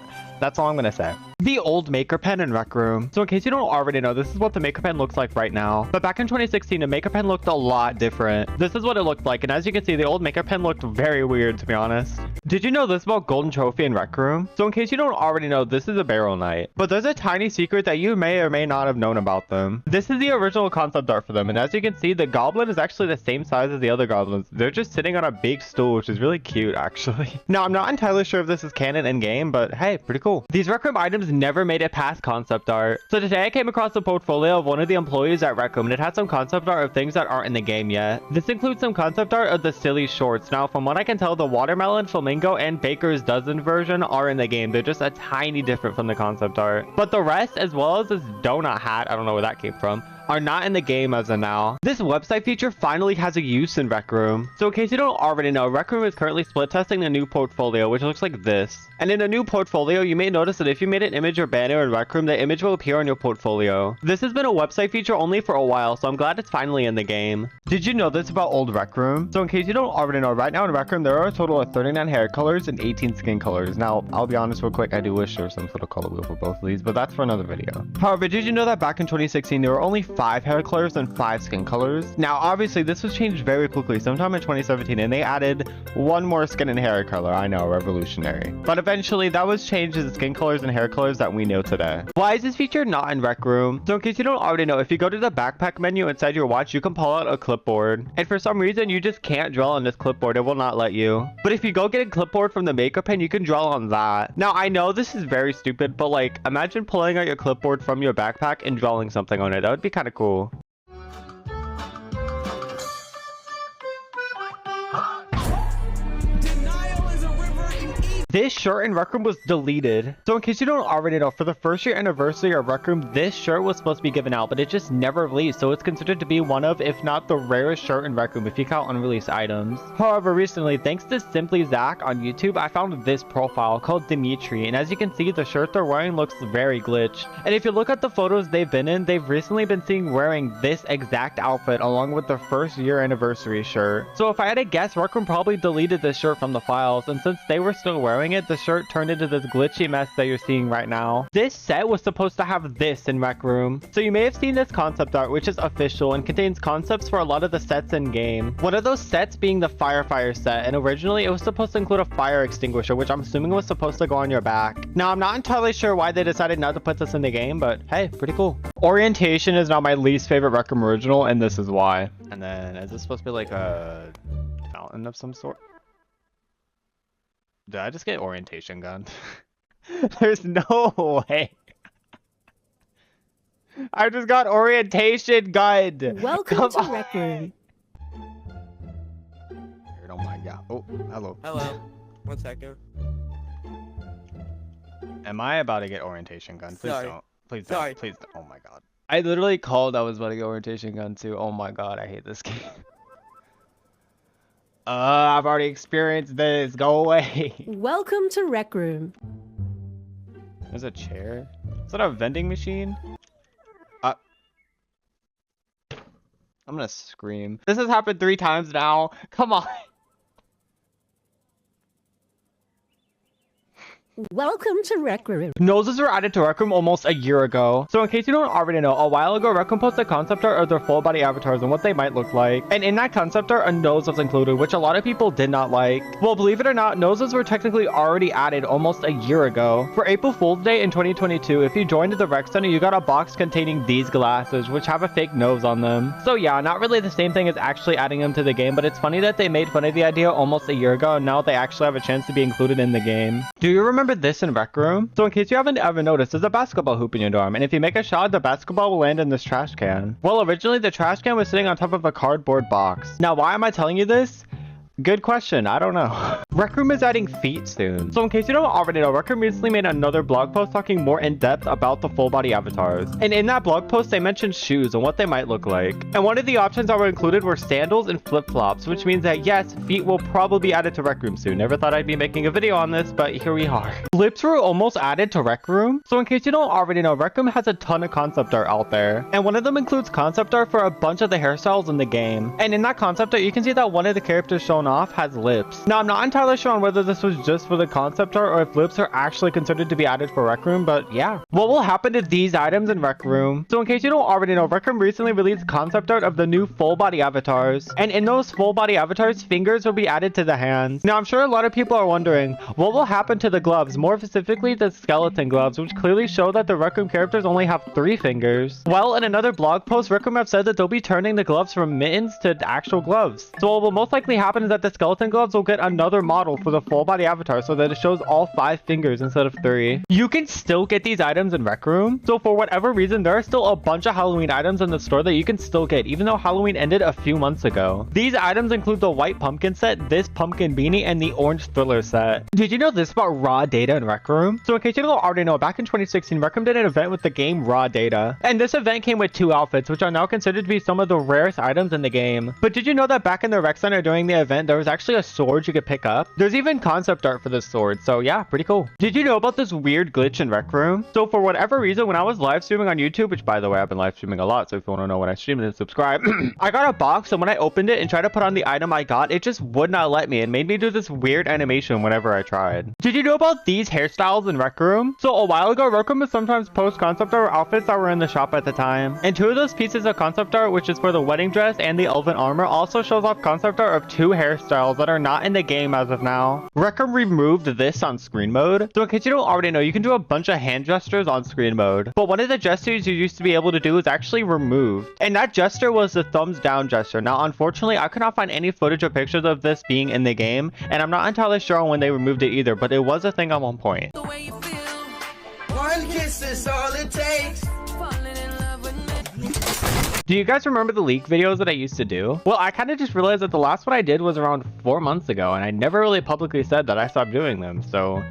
all I'm gonna say. The old Maker Pen in Rec Room. So in case you don't already know, this is what the Maker Pen looks like right now. But back in 2016, the Maker Pen looked a lot different. This is what it looked like, and as you can see, the old Maker Pen looked very weird, to be honest. Did you know this about Golden Trophy in Rec Room? So in case you don't already know, this is a Barrel Knight. But there's a tiny secret that you may or may not have known about them. This is the original concept art for them, and as you can see, the Goblin is actually the same size as the other Goblins. They're just sitting on a big stool, which is really cute, actually. Now, I'm not entirely sure if this is canon in-game, but hey, pretty cool. These Rec Room items never made it past concept art. So today I came across the portfolio of one of the employees at Rec Room, and it had some concept art of things that aren't in the game yet. This includes some concept art of the silly shorts. Now, from what I can tell, the Watermelon, Flamingo, and Baker's Dozen version are in the game. They're just a tiny different from the concept art. But the rest, as well as this donut hat, I don't know where that came from, are not in the game as of now. This website feature finally has a use in Rec Room. So in case you don't already know, Rec Room is currently split testing the new portfolio, which looks like this. And in the new portfolio, you may notice that if you made an image or banner in Rec Room, the image will appear on your portfolio. This has been a website feature only for a while, so I'm glad it's finally in the game. Did you know this about old Rec Room? So in case you don't already know, right now in Rec Room, there are a total of 39 hair colors and 18 skin colors. Now, I'll be honest real quick, I do wish there was some sort of color wheel for both of these, but that's for another video. However, did you know that back in 2016, there were only 5 hair colors and 5 skin colors? Now, obviously, this was changed very quickly sometime in 2017, and they added one more skin and hair color. I know, revolutionary. But eventually, that was changed to the skin colors and hair colors that we know today. Why is this feature not in Rec Room? So in case you don't already know, if you go to the backpack menu inside your watch, you can pull out a clipboard. And for some reason, you just can't draw on this clipboard. It will not let you. But if you go get a clipboard from the Maker Pen, you can draw on that. Now, I know this is very stupid, but like, imagine pulling out your clipboard from your backpack and drawing something on it. That would be kind of cool. This shirt in Rec Room was deleted. So in case you don't already know, for the first year anniversary of Rec Room, this shirt was supposed to be given out, but it just never released. So it's considered to be one of, if not the rarest shirt in Rec Room if you count unreleased items. However, recently, thanks to Simply Zach on YouTube, I found this profile called Dimitri. And as you can see, the shirt they're wearing looks very glitched. And if you look at the photos they've been in, they've recently been seen wearing this exact outfit along with the first year anniversary shirt. So if I had to guess, Rec Room probably deleted this shirt from the files. And since they were still wearing it, the shirt turned into this glitchy mess that you're seeing right now. This set was supposed to have this in Rec Room. So you may have seen this concept art, which is official and contains concepts for a lot of the sets in game. One of those sets being the Firefire set, and originally it was supposed to include a fire extinguisher, which I'm assuming was supposed to go on your back. Now, I'm not entirely sure why they decided not to put this in the game, but hey, pretty cool. Orientation is now my least favorite Rec Room original, and this is why. And then, is this supposed to be like a fountain of some sort? Did I just get orientation gun? There's no way. I just got orientation gun. Welcome to Rec Room. Oh my god. Oh, hello. Hello. 1 second. Am I about to get orientation gun? Please Sorry. don't. Please Sorry. don't. Please don't. Oh my god. I literally called I was about to get orientation gun too. Oh my god, I hate this game. I've already experienced this. Go away. Welcome to Rec Room. There's a chair. Is that a vending machine? I'm gonna scream. This has happened 3 times now. Come on. Welcome to Rec Room. Noses were added to Rec Room almost a year ago. So in case you don't already know, a while ago Rec Room posted concept art of their full body avatars and what they might look like. And in that concept art, a nose was included, which a lot of people did not like. Well, believe it or not, noses were technically already added almost a year ago. For April Fool's Day in 2022, if you joined the Rec Center, you got a box containing these glasses, which have a fake nose on them. So yeah, not really the same thing as actually adding them to the game, but it's funny that they made fun of the idea almost a year ago, and now they actually have a chance to be included in the game. Do you remember this in Rec Room? So in case you haven't ever noticed, there's a basketball hoop in your dorm, and if you make a shot, the basketball will land in this trash can. Well, originally the trash can was sitting on top of a cardboard box. Now, why am I telling you this? Good question, I don't know. Rec Room is adding feet soon. So in case you don't already know, Rec Room recently made another blog post talking more in depth about the full body avatars. And in that blog post, they mentioned shoes and what they might look like. And one of the options that were included were sandals and flip-flops, which means that yes, feet will probably be added to Rec Room soon. Never thought I'd be making a video on this, but here we are. Lips were almost added to Rec Room. So in case you don't already know, Rec Room has a ton of concept art out there. And one of them includes concept art for a bunch of the hairstyles in the game. And in that concept art, you can see that one of the characters shown off has lips. Now, I'm not entirely sure on whether this was just for the concept art or if lips are actually considered to be added for Rec Room, but yeah. What will happen to these items in Rec Room? So in case you don't already know, Rec Room recently released concept art of the new full body avatars. And in those full body avatars, fingers will be added to the hands. Now, I'm sure a lot of people are wondering, what will happen to the gloves? More specifically, the skeleton gloves, which clearly show that the Rec Room characters only have 3 fingers. Well, in another blog post, Rec Room have said that they'll be turning the gloves from mittens to actual gloves. So what will most likely happen is that the skeleton gloves will get another model for the full body avatar so that it shows all 5 fingers instead of 3. You can still get these items in Rec Room. So for whatever reason, there are still a bunch of Halloween items in the store that you can still get, even though Halloween ended a few months ago. These items include the white pumpkin set, this pumpkin beanie, and the orange thriller set. Did you know this about raw data in Rec Room? So in case you don't already know, back in 2016, Rec Room did an event with the game Raw Data. And this event came with 2 outfits, which are now considered to be some of the rarest items in the game. But did you know that back in the Rec Center during the event, there was actually a sword you could pick up? There's even concept art for this sword, so yeah, pretty cool. Did you know about this weird glitch in Rec Room? So for whatever reason, when I was live streaming on YouTube, which by the way, I've been live streaming a lot, so if you want to know when I stream, then subscribe. I got a box, and when I opened it and tried to put on the item I got, it just would not let me and made me do this weird animation whenever I tried. Did you know about these hairstyles in Rec Room? So a while ago, Rec Room would sometimes post concept art outfits that were in the shop at the time. And 2 of those pieces of concept art, which is for the wedding dress and the elven armor, also shows off concept art of 2 hairstyles that are not in the game as of now. Rec Room removed this on screen mode. So in case you don't already know, you can do a bunch of hand gestures on screen mode. But one of the gestures you used to be able to do is actually removed. And that gesture was the thumbs down gesture. Now, unfortunately, I could not find any footage or pictures of this being in the game. And I'm not entirely sure on when they removed it either, but it was a thing at one point. The way you feel. One kiss is all it takes. Falling in love with me. Do you guys remember the leak videos that I used to do? Well, I kind of just realized that the last one I did was around 4 months ago, and I never really publicly said that I stopped doing them, so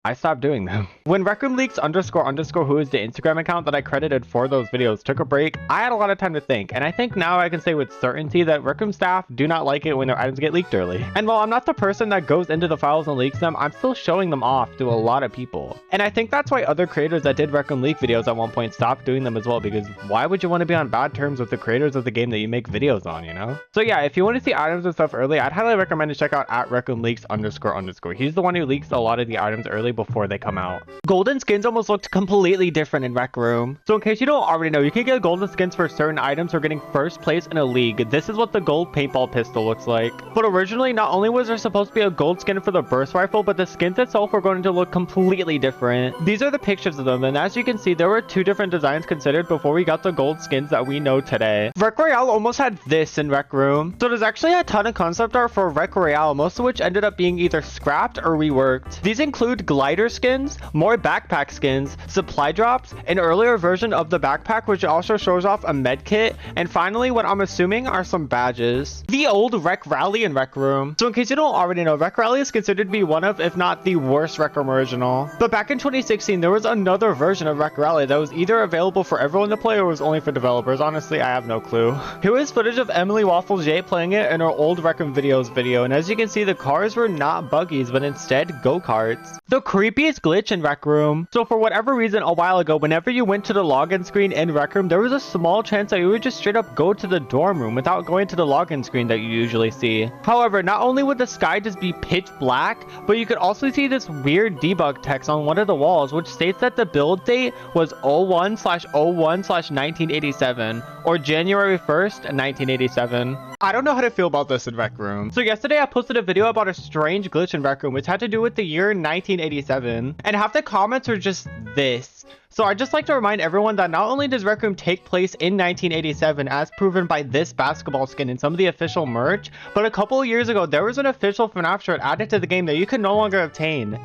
I stopped doing them. When recroomleaks__ who is the Instagram account that I credited for those videos took a break, I had a lot of time to think, and I think now I can say with certainty that Rec Room staff do not like it when their items get leaked early. And while I'm not the person that goes into the files and leaks them, I'm still showing them off to a lot of people. And I think that's why other creators that did Rec Room leak videos at one point stopped doing them as well, because why would you want to be on bad terms with the creators of the game that you make videos on, you know? So yeah, if you want to see items and stuff early, I'd highly recommend to check out at recroomleaks__. He's the one who leaks a lot of the items early before they come out. Golden skins almost looked completely different in Rec Room. So in case you don't already know, you can get golden skins for certain items for getting first place in a league. This is what the gold paintball pistol looks like. But originally, not only was there supposed to be a gold skin for the burst rifle, but the skins itself were going to look completely different. These are the pictures of them, and as you can see, there were 2 different designs considered before we got the gold skins that we know today. Rec Royale almost had this in Rec Room. So there's actually a ton of concept art for Rec Royale, most of which ended up being either scrapped or reworked. These include glider skins, more backpack skins, supply drops, an earlier version of the backpack which also shows off a med kit, and finally what I'm assuming are some badges. The old Rec Rally in Rec Room. So in case you don't already know, Rec Rally is considered to be one of, if not the worst Rec Room original. But back in 2016, there was another version of Rec Rally that was either available for everyone to play or was only for developers. Honestly, I have no clue. Here is footage of Emily Waffle J playing it in her old Rec Room videos video, and as you can see, the cars were not buggies, but instead go-karts. The creepiest glitch in Rec Room. So for whatever reason, a while ago, whenever you went to the login screen in Rec Room, there was a small chance that you would just straight up go to the dorm room without going to the login screen that you usually see. However, not only would the sky just be pitch black, but you could also see this weird debug text on one of the walls, which states that the build date was 01/01/1987 or January 1st, 1987. I don't know how to feel about this in Rec Room. So yesterday I posted a video about a strange glitch in Rec Room which had to do with the year 1987, and half the comments are just this. So I'd just like to remind everyone that not only does Rec Room take place in 1987 as proven by this basketball skin and some of the official merch, but a couple of years ago there was an official FNAF shirt added to the game that you could no longer obtain.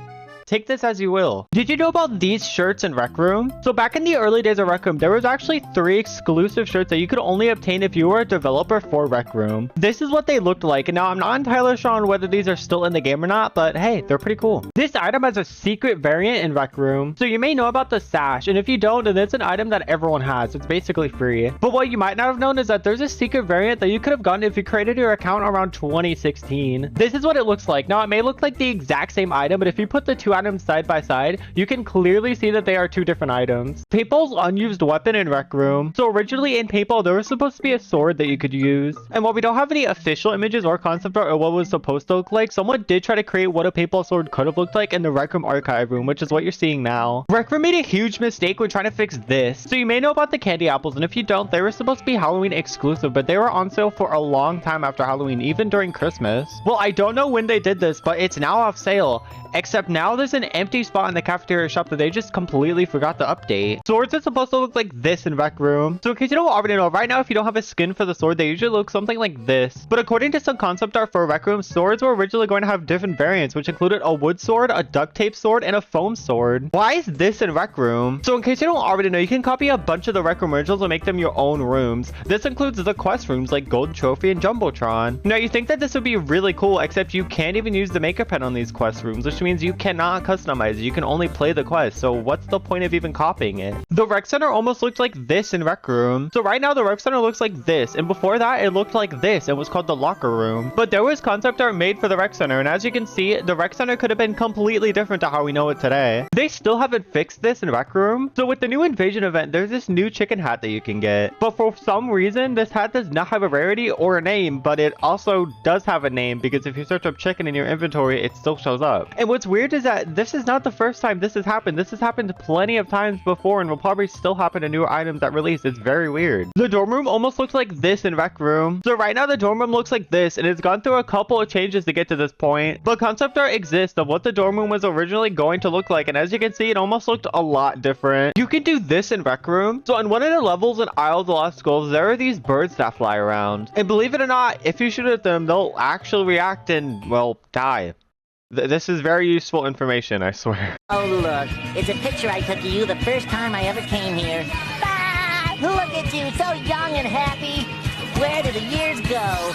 Take this as you will. Did you know about these shirts in Rec Room? So back in the early days of Rec Room, there was actually 3 exclusive shirts that you could only obtain if you were a developer for Rec Room. This is what they looked like, and now I'm not entirely sure on whether these are still in the game or not, but hey, they're pretty cool. This item has a secret variant in Rec Room, so you may know about the sash, and if you don't, then it's an item that everyone has. It's basically free. But what you might not have known is that there's a secret variant that you could have gotten if you created your account around 2016. This is what it looks like. Now, it may look like the exact same item, but if you put the 2 items side by side, you can clearly see that they are 2 different items. Paintball's unused weapon in Rec Room. So originally in Paintball, there was supposed to be a sword that you could use. And while we don't have any official images or concept art or what was supposed to look like, someone did try to create what a paintball sword could have looked like in the Rec Room archive room, which is what you're seeing now. Rec Room made a huge mistake when trying to fix this. So you may know about the candy apples, and if you don't, they were supposed to be Halloween exclusive, but they were on sale for a long time after Halloween, even during Christmas. Well, I don't know when they did this, but it's now off sale. Except now there's an empty spot in the cafeteria shop that they just completely forgot to update. Swords are supposed to look like this in Rec Room. So in case you don't already know, right now if you don't have a skin for the sword, they usually look something like this. But according to some concept art for Rec Room, swords were originally going to have different variants, which included a wood sword, a duct tape sword, and a foam sword. Why is this in Rec Room? So in case you don't already know, you can copy a bunch of the Rec Room originals and make them your own rooms. This includes the quest rooms like Golden Trophy and Jumbotron. Now you think that this would be really cool, except you can't even use the maker pen on these quest rooms, which means you cannot customize it. You can only play the quest, so what's the point of even copying it? The rec center almost looked like this in Rec Room. So right now the rec center looks like this, and before that it looked like this and was called the locker room. But there was concept art made for the rec center, and as you can see, the rec center could have been completely different to how we know it today. They still haven't fixed this in Rec Room. So with the new invasion event, there's this new chicken hat that you can get, but for some reason this hat does not have a rarity or a name, but it also does have a name, because if you search up chicken in your inventory, it still shows up. And what's weird is that this is not the first time this has happened. This has happened plenty of times before and will probably still happen to newer items that release. It's very weird. The dorm room almost looks like this in Rec Room. So right now the dorm room looks like this, and it's gone through a couple of changes to get to this point. But concept art exists of what the dorm room was originally going to look like, and as you can see, it almost looked a lot different. You can do this in Rec Room. So on one of the levels in Isle of the Lost Skulls, there are these birds that fly around. And believe it or not, if you shoot at them, they'll actually react and, well, die. This is very useful information, I swear. Oh, look. It's a picture I took of you the first time I ever came here. Ah, look at you, so young and happy. Where did the years go?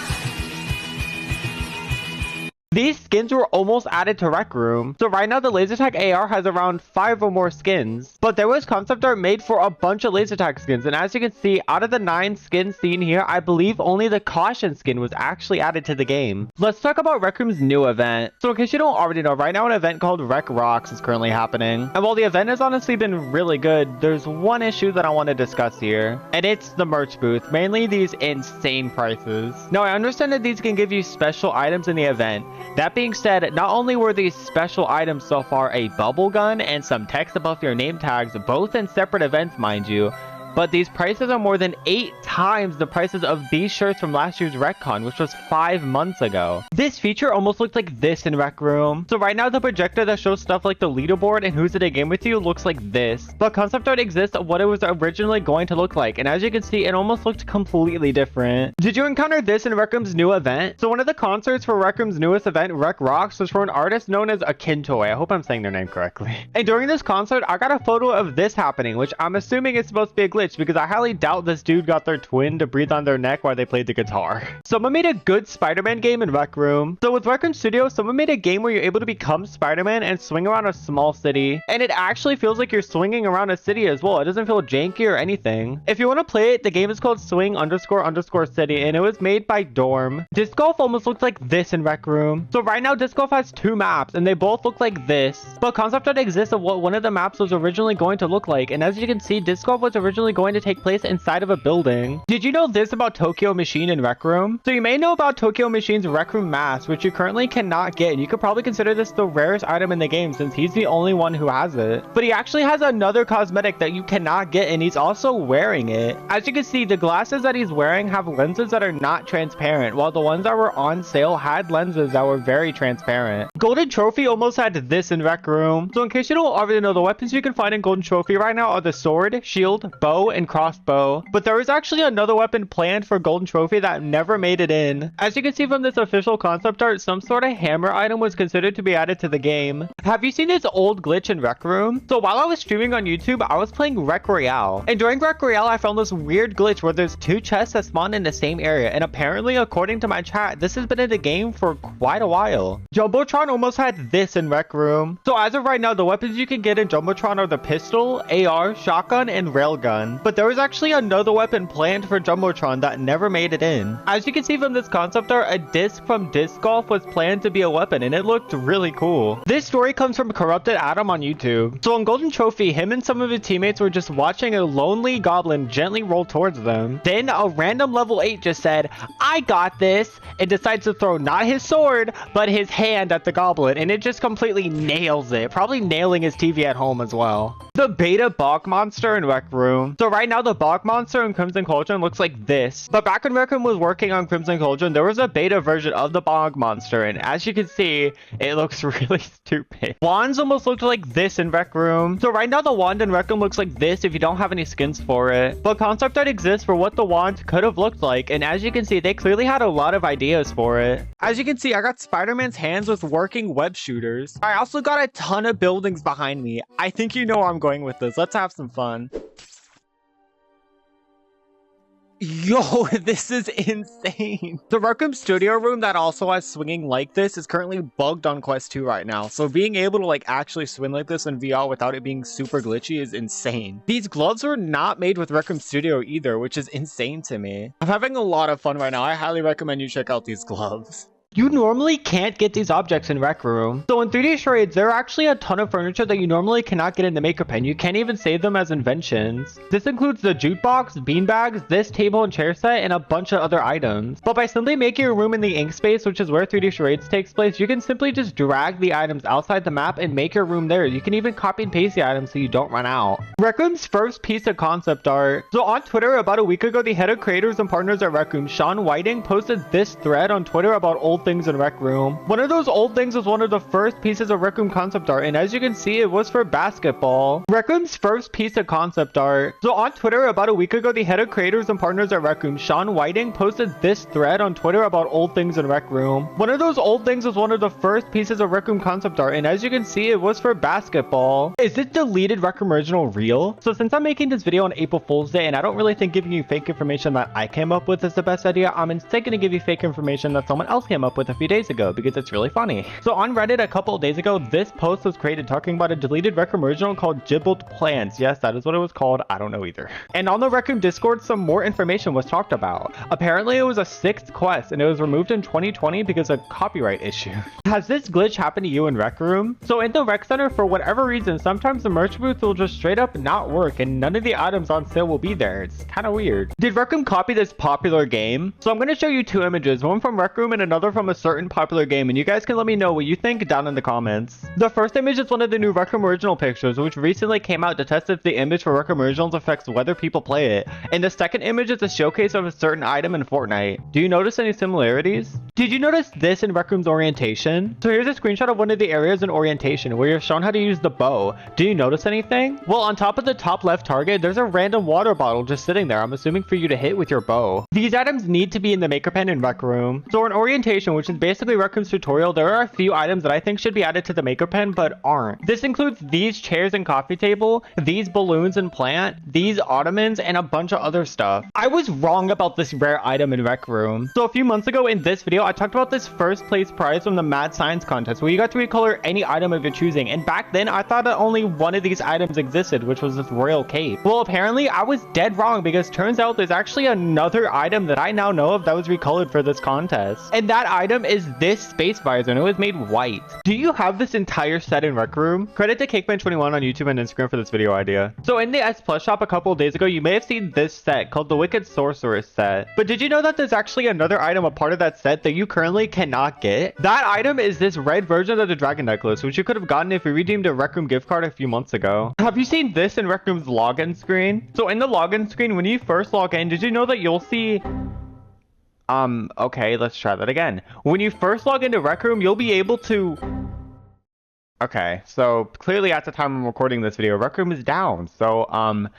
These skins were almost added to Rec Room. So right now the laser tag AR has around 5 or more skins. But there was concept art made for a bunch of laser tag skins. And as you can see, out of the 9 skins seen here, I believe only the caution skin was actually added to the game. Let's talk about Rec Room's new event. So in case you don't already know, right now an event called Rec Rocks is currently happening. And while the event has honestly been really good, there's one issue that I want to discuss here. And it's the merch booth, mainly these insane prices. Now I understand that these can give you special items in the event. That being said, not only were these special items so far a bubble gun and some text above your name tags, both in separate events mind you, but these prices are more than 8 times the prices of these shirts from last year's RecCon, which was 5 months ago. This feature almost looked like this in Rec Room. So right now the projector that shows stuff like the leaderboard and who's in a game with you looks like this. But concept art exists of what it was originally going to look like, and as you can see, it almost looked completely different. Did you encounter this in Rec Room's new event? So one of the concerts for Rec Room's newest event, Rec Rocks, was for an artist known as Akintoy. I hope I'm saying their name correctly. And during this concert, I got a photo of this happening, which I'm assuming is supposed to be a glitch glitched because I highly doubt this dude got their twin to breathe on their neck while they played the guitar. Someone made a good Spider-Man game in Rec Room. So with Rec Room Studio, someone made a game where you're able to become Spider-Man and swing around a small city. And it actually feels like you're swinging around a city as well. It doesn't feel janky or anything. If you want to play it, the game is called Swing__City and it was made by Dorm. Disc Golf almost looks like this in Rec Room. So right now Disc Golf has 2 maps and they both look like this. But concept art exists of what one of the maps was originally going to look like. And as you can see, Disc Golf was originally going to take place inside of a building. Did you know this about Tokyo Machine in Rec Room? So you may know about Tokyo Machine's Rec Room mask, which you currently cannot get. And you could probably consider this the rarest item in the game since he's the only one who has it. But he actually has another cosmetic that you cannot get and he's also wearing it. As you can see, the glasses that he's wearing have lenses that are not transparent, while the ones that were on sale had lenses that were very transparent. Golden Trophy almost had this in Rec Room. So in case you don't already know, the weapons you can find in Golden Trophy right now are the sword, shield, bow, and crossbow. But there is actually another weapon planned for Golden Trophy that never made it in. As you can see from this official concept art, some sort of hammer item was considered to be added to the game. Have you seen this old glitch in Rec Room? So while I was streaming on YouTube, I was playing Rec Royale. And during Rec Royale, I found this weird glitch where there's 2 chests that spawn in the same area. And apparently, according to my chat, this has been in the game for quite a while. Jumbotron almost had this in Rec Room. So as of right now, the weapons you can get in Jumbotron are the pistol, AR, shotgun, and railgun. But there was actually another weapon planned for Jumbotron that never made it in. As you can see from this concept art, a disc from Disc Golf was planned to be a weapon and it looked really cool. This story comes from Corrupted Adam on YouTube. So on Golden Trophy, him and some of his teammates were just watching a lonely goblin gently roll towards them. Then a random level 8 just said, "I got this," and decides to throw not his sword, but his hand at the goblin, and it just completely nails it, probably nailing his TV at home as well. The beta bog monster in Rec Room. So right now the bog monster in Crimson Cauldron looks like this. But back when Rec Room was working on Crimson Cauldron, there was a beta version of the bog monster, and as you can see, it looks really stupid. Wands almost looked like this in Rec Room. So right now the wand in Rec Room looks like this if you don't have any skins for it. But concept art exists for what the wand could have looked like, and as you can see, they clearly had a lot of ideas for it. As you can see, I got Spider-Man's hands with working web shooters. I also got a ton of buildings behind me. I think you know where I'm going with this. Let's have some fun. Yo, this is insane. The Rec Room Studio room that also has swinging like this is currently bugged on Quest 2 right now. So being able to like actually swing like this in VR without it being super glitchy is insane. These gloves were not made with Rec Room Studio either, which is insane to me. I'm having a lot of fun right now. I highly recommend you check out these gloves. You normally can't get these objects in Rec Room. So in 3D charades, there are actually a ton of furniture that you normally cannot get in the Maker Pen. You can't even save them as inventions. This includes the jukebox, beanbags, this table and chair set, and a bunch of other items. But by simply making a room in the ink space, which is where 3D charades takes place, you can simply just drag the items outside the map and make your room there. You can even copy and paste the items so you don't run out. Rec Room's first piece of concept art. So on Twitter, about a week ago, the head of creators and partners at Rec Room, Sean Whiting, posted this thread on Twitter about old things in Rec Room. One of those old things was one of the first pieces of Rec Room concept art, and as you can see, it was for basketball. Rec Room's first piece of concept art. So on Twitter, about a week ago, the head of creators and partners at Rec Room, Sean Whiting, posted this thread on Twitter about old things in Rec Room. One of those old things was one of the first pieces of Rec Room concept art, and as you can see, it was for basketball. Is this deleted Rec Room original real? So since I'm making this video on April Fool's Day, and I don't really think giving you fake information that I came up with is the best idea, I'm instead going to give you fake information that someone else came up with a few days ago because it's really funny. So on Reddit a couple of days ago, this post was created talking about a deleted Rec Room original called Gibbled Plans. Yes, that is what it was called. I don't know either. And on the Rec Room Discord, some more information was talked about. Apparently, it was a 6th quest and it was removed in 2020 because of copyright issue. Has this glitch happened to you in Rec Room? So in the Rec Center, for whatever reason, sometimes the merch booth will just straight up not work and none of the items on sale will be there. It's kind of weird. Did Rec Room copy this popular game? So I'm going to show you 2 images, one from Rec Room and another from a certain popular game, and you guys can let me know what you think down in the comments. The first image is one of the new Rec Room original pictures, which recently came out to test if the image for Rec Room originals affects whether people play it. And the second image is a showcase of a certain item in Fortnite. Do you notice any similarities? Did you notice this in Rec Room's orientation? So here's a screenshot of one of the areas in orientation where you're shown how to use the bow. Do you notice anything? Well, on top of the top left target, there's a random water bottle just sitting there, I'm assuming for you to hit with your bow. These items need to be in the Maker Pen in Rec Room. So in orientation, compilation, which is basically Rec Room's tutorial, there are a few items that I think should be added to the maker pen, but aren't. This includes these chairs and coffee table, these balloons and plant, these ottomans, and a bunch of other stuff. I was wrong about this rare item in Rec Room. So a few months ago in this video, I talked about this first place prize from the Mad Science contest, where you got to recolor any item of your choosing, and back then I thought that only one of these items existed, which was this royal cape. Well, apparently I was dead wrong, because turns out there's actually another item that I now know of that was recolored for this contest. And that item is this space visor, and it was made white. Do you have this entire set in Rec Room? Credit to Cakeman21 on YouTube and Instagram for this video idea. So in the S Plus shop a couple days ago, you may have seen this set called the Wicked Sorceress set. But did you know that there's actually another item a part of that set that you currently cannot get? That item is this red version of the dragon necklace, which you could have gotten if you redeemed a Rec Room gift card a few months ago. Have you seen this in Rec Room's login screen? So in the login screen, when you first log in, did you know that you'll see... okay, let's try that again. When you first log into Rec Room, you'll be able to... Okay, so clearly at the time I'm recording this video, Rec Room is down. So,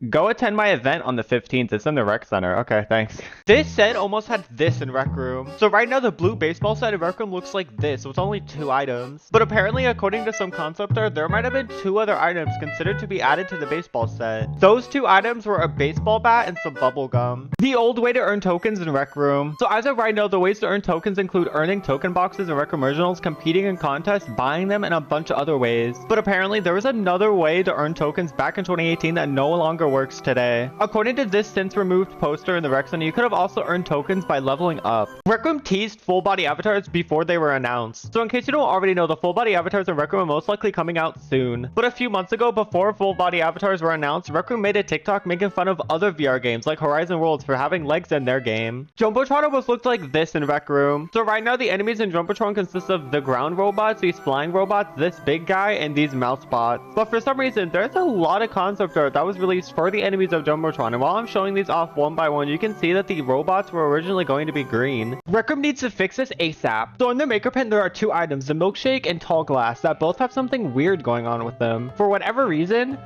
go attend my event on the 15th. It's in the rec center. Okay, thanks. This set almost had this in Rec Room. So right now the blue baseball set in Rec Room looks like this. So it's only 2 items. But apparently, according to some concept art, there might have been 2 other items considered to be added to the baseball set. Those 2 items were a baseball bat and some bubble gum. The old way to earn tokens in Rec Room. So as of right now, the ways to earn tokens include earning token boxes in Rec Room Originals, competing in contests, buying them, and a bunch of other ways. But apparently, there was another way to earn tokens back in 2018 that no longer works today. According to this since removed poster in the rec center, you could have also earned tokens by leveling up. Rec Room teased full body avatars before they were announced. So in case you don't already know, the full body avatars in Rec Room are most likely coming out soon. But a few months ago, before full body avatars were announced, Rec Room made a TikTok making fun of other VR games like Horizon Worlds for having legs in their game. Jumbotron almost looked like this in Rec Room. So right now the enemies in Jumbotron consist of the ground robots, these flying robots, this big guy, and these mouse bots. But for some reason, there's a lot of concept art that was released for the enemies of Jumbotron, and while I'm showing these off one by one, you can see that the robots were originally going to be green. Rec Room needs to fix this ASAP. So in the maker pen, there are 2 items, the milkshake and tall glass, that both have something weird going on with them. For whatever reason,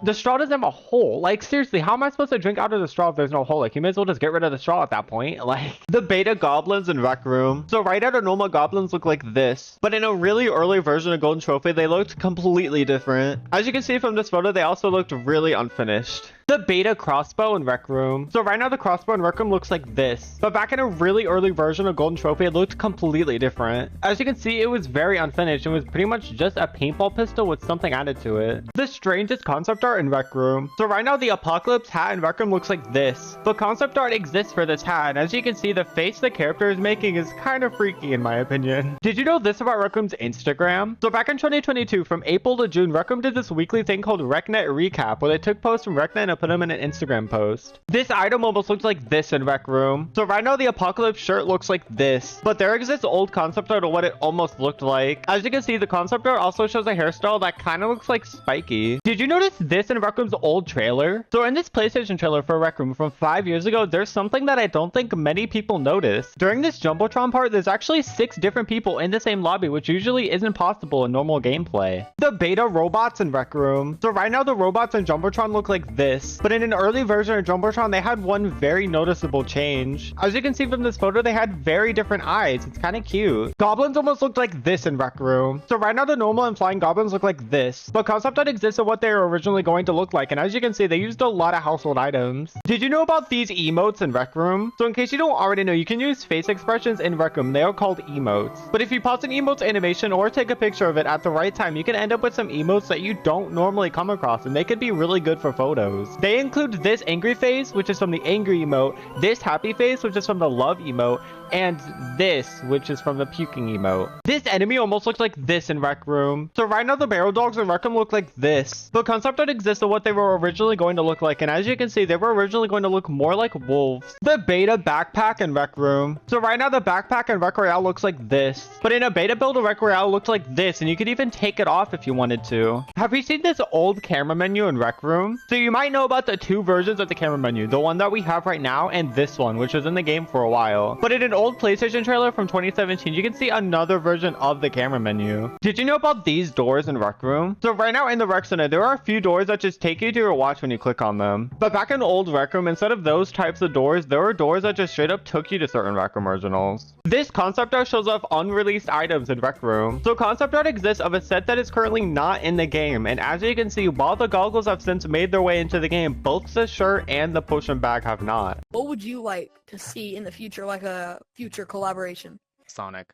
the straw doesn't have a hole. Like, seriously, how am I supposed to drink out of the straw if there's no hole? Like, you may as well just get rid of the straw at that point. Like, the beta goblins in Rec Room. So right out of normal goblins look like this. But in a really early version of Golden Trophy, they looked completely different. As you can see from this photo, they also looked really unfinished. The beta crossbow in Rec Room. So right now the crossbow in Rec Room looks like this. But back in a really early version of Golden Trophy, it looked completely different. As you can see, it was very unfinished and was pretty much just a paintball pistol with something added to it. The strangest concept art in Rec Room. So right now the Apocalypse hat in Rec Room looks like this. But concept art exists for this hat, and as you can see, the face the character is making is kind of freaky in my opinion. Did you know this about Rec Room's Instagram? So back in 2022, from April to June, Rec Room did this weekly thing called RecNet Recap, where they took posts from RecNet and put them in an Instagram post. This item almost looks like this in Rec Room. So right now the Apocalypse shirt looks like this, but there exists old concept art of what it almost looked like. As you can see, the concept art also shows a hairstyle that kind of looks like Spiky. Did you notice this in Rec Room's old trailer? So in this PlayStation trailer for Rec Room from 5 years ago, there's something that I don't think many people noticed. During this Jumbotron part, there's actually 6 different people in the same lobby, which usually isn't possible in normal gameplay. The beta robots in Rec Room. So right now the robots in Jumbotron look like this, but in an early version of Jumbotron, they had one very noticeable change. As you can see from this photo, they had very different eyes. It's kind of cute. Goblins almost looked like this in Rec Room. So right now the normal and flying goblins look like this, but concept art exists of what they were originally going to look like, and as you can see, they used a lot of household items. Did you know about these emotes in Rec Room? So in case you don't already know, you can use face expressions in Rec Room. They are called emotes. But if you pause an emote's animation or take a picture of it at the right time, you can end up with some emotes that you don't normally come across, and they could be really good for photos. They include this angry face, which is from the angry emote, this happy face, which is from the love emote, and this, which is from the puking emote. This enemy almost looks like this in Rec Room. So right now the barrel dogs in Rec Room look like this. But concept art exists of what they were originally going to look like, and as you can see, they were originally going to look more like wolves. The beta backpack in Rec Room. So right now the backpack in Rec Royale looks like this, but in a beta build of Rec Royale looked like this, and you could even take it off if you wanted to. Have you seen this old camera menu in Rec Room? So you might know about the 2 versions of the camera menu, the one that we have right now and this one, which was in the game for a while. But in an old PlayStation trailer from 2017, you can see another version of the camera menu. Did you know about these doors in Rec Room? So right now in the Rec Center, there are a few doors that just take you to your watch when you click on them. But back in old Rec Room, instead of those types of doors, there were doors that just straight up took you to certain Rec Room originals. This concept art shows off unreleased items in Rec Room. So concept art exists of a set that is currently not in the game, and as you can see, while the goggles have since made their way into the game, both the shirt and the potion bag have not. What would you like to see in the future, like a future collaboration? Sonic.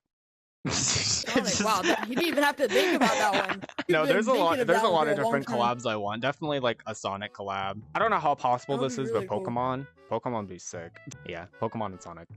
Sonic, wow, you didn't even have to think about that one. No, there's a lot of different collabs I want. Definitely like a Sonic collab. I don't know how possible this is, but Pokemon would be sick. Yeah, Pokemon and Sonic.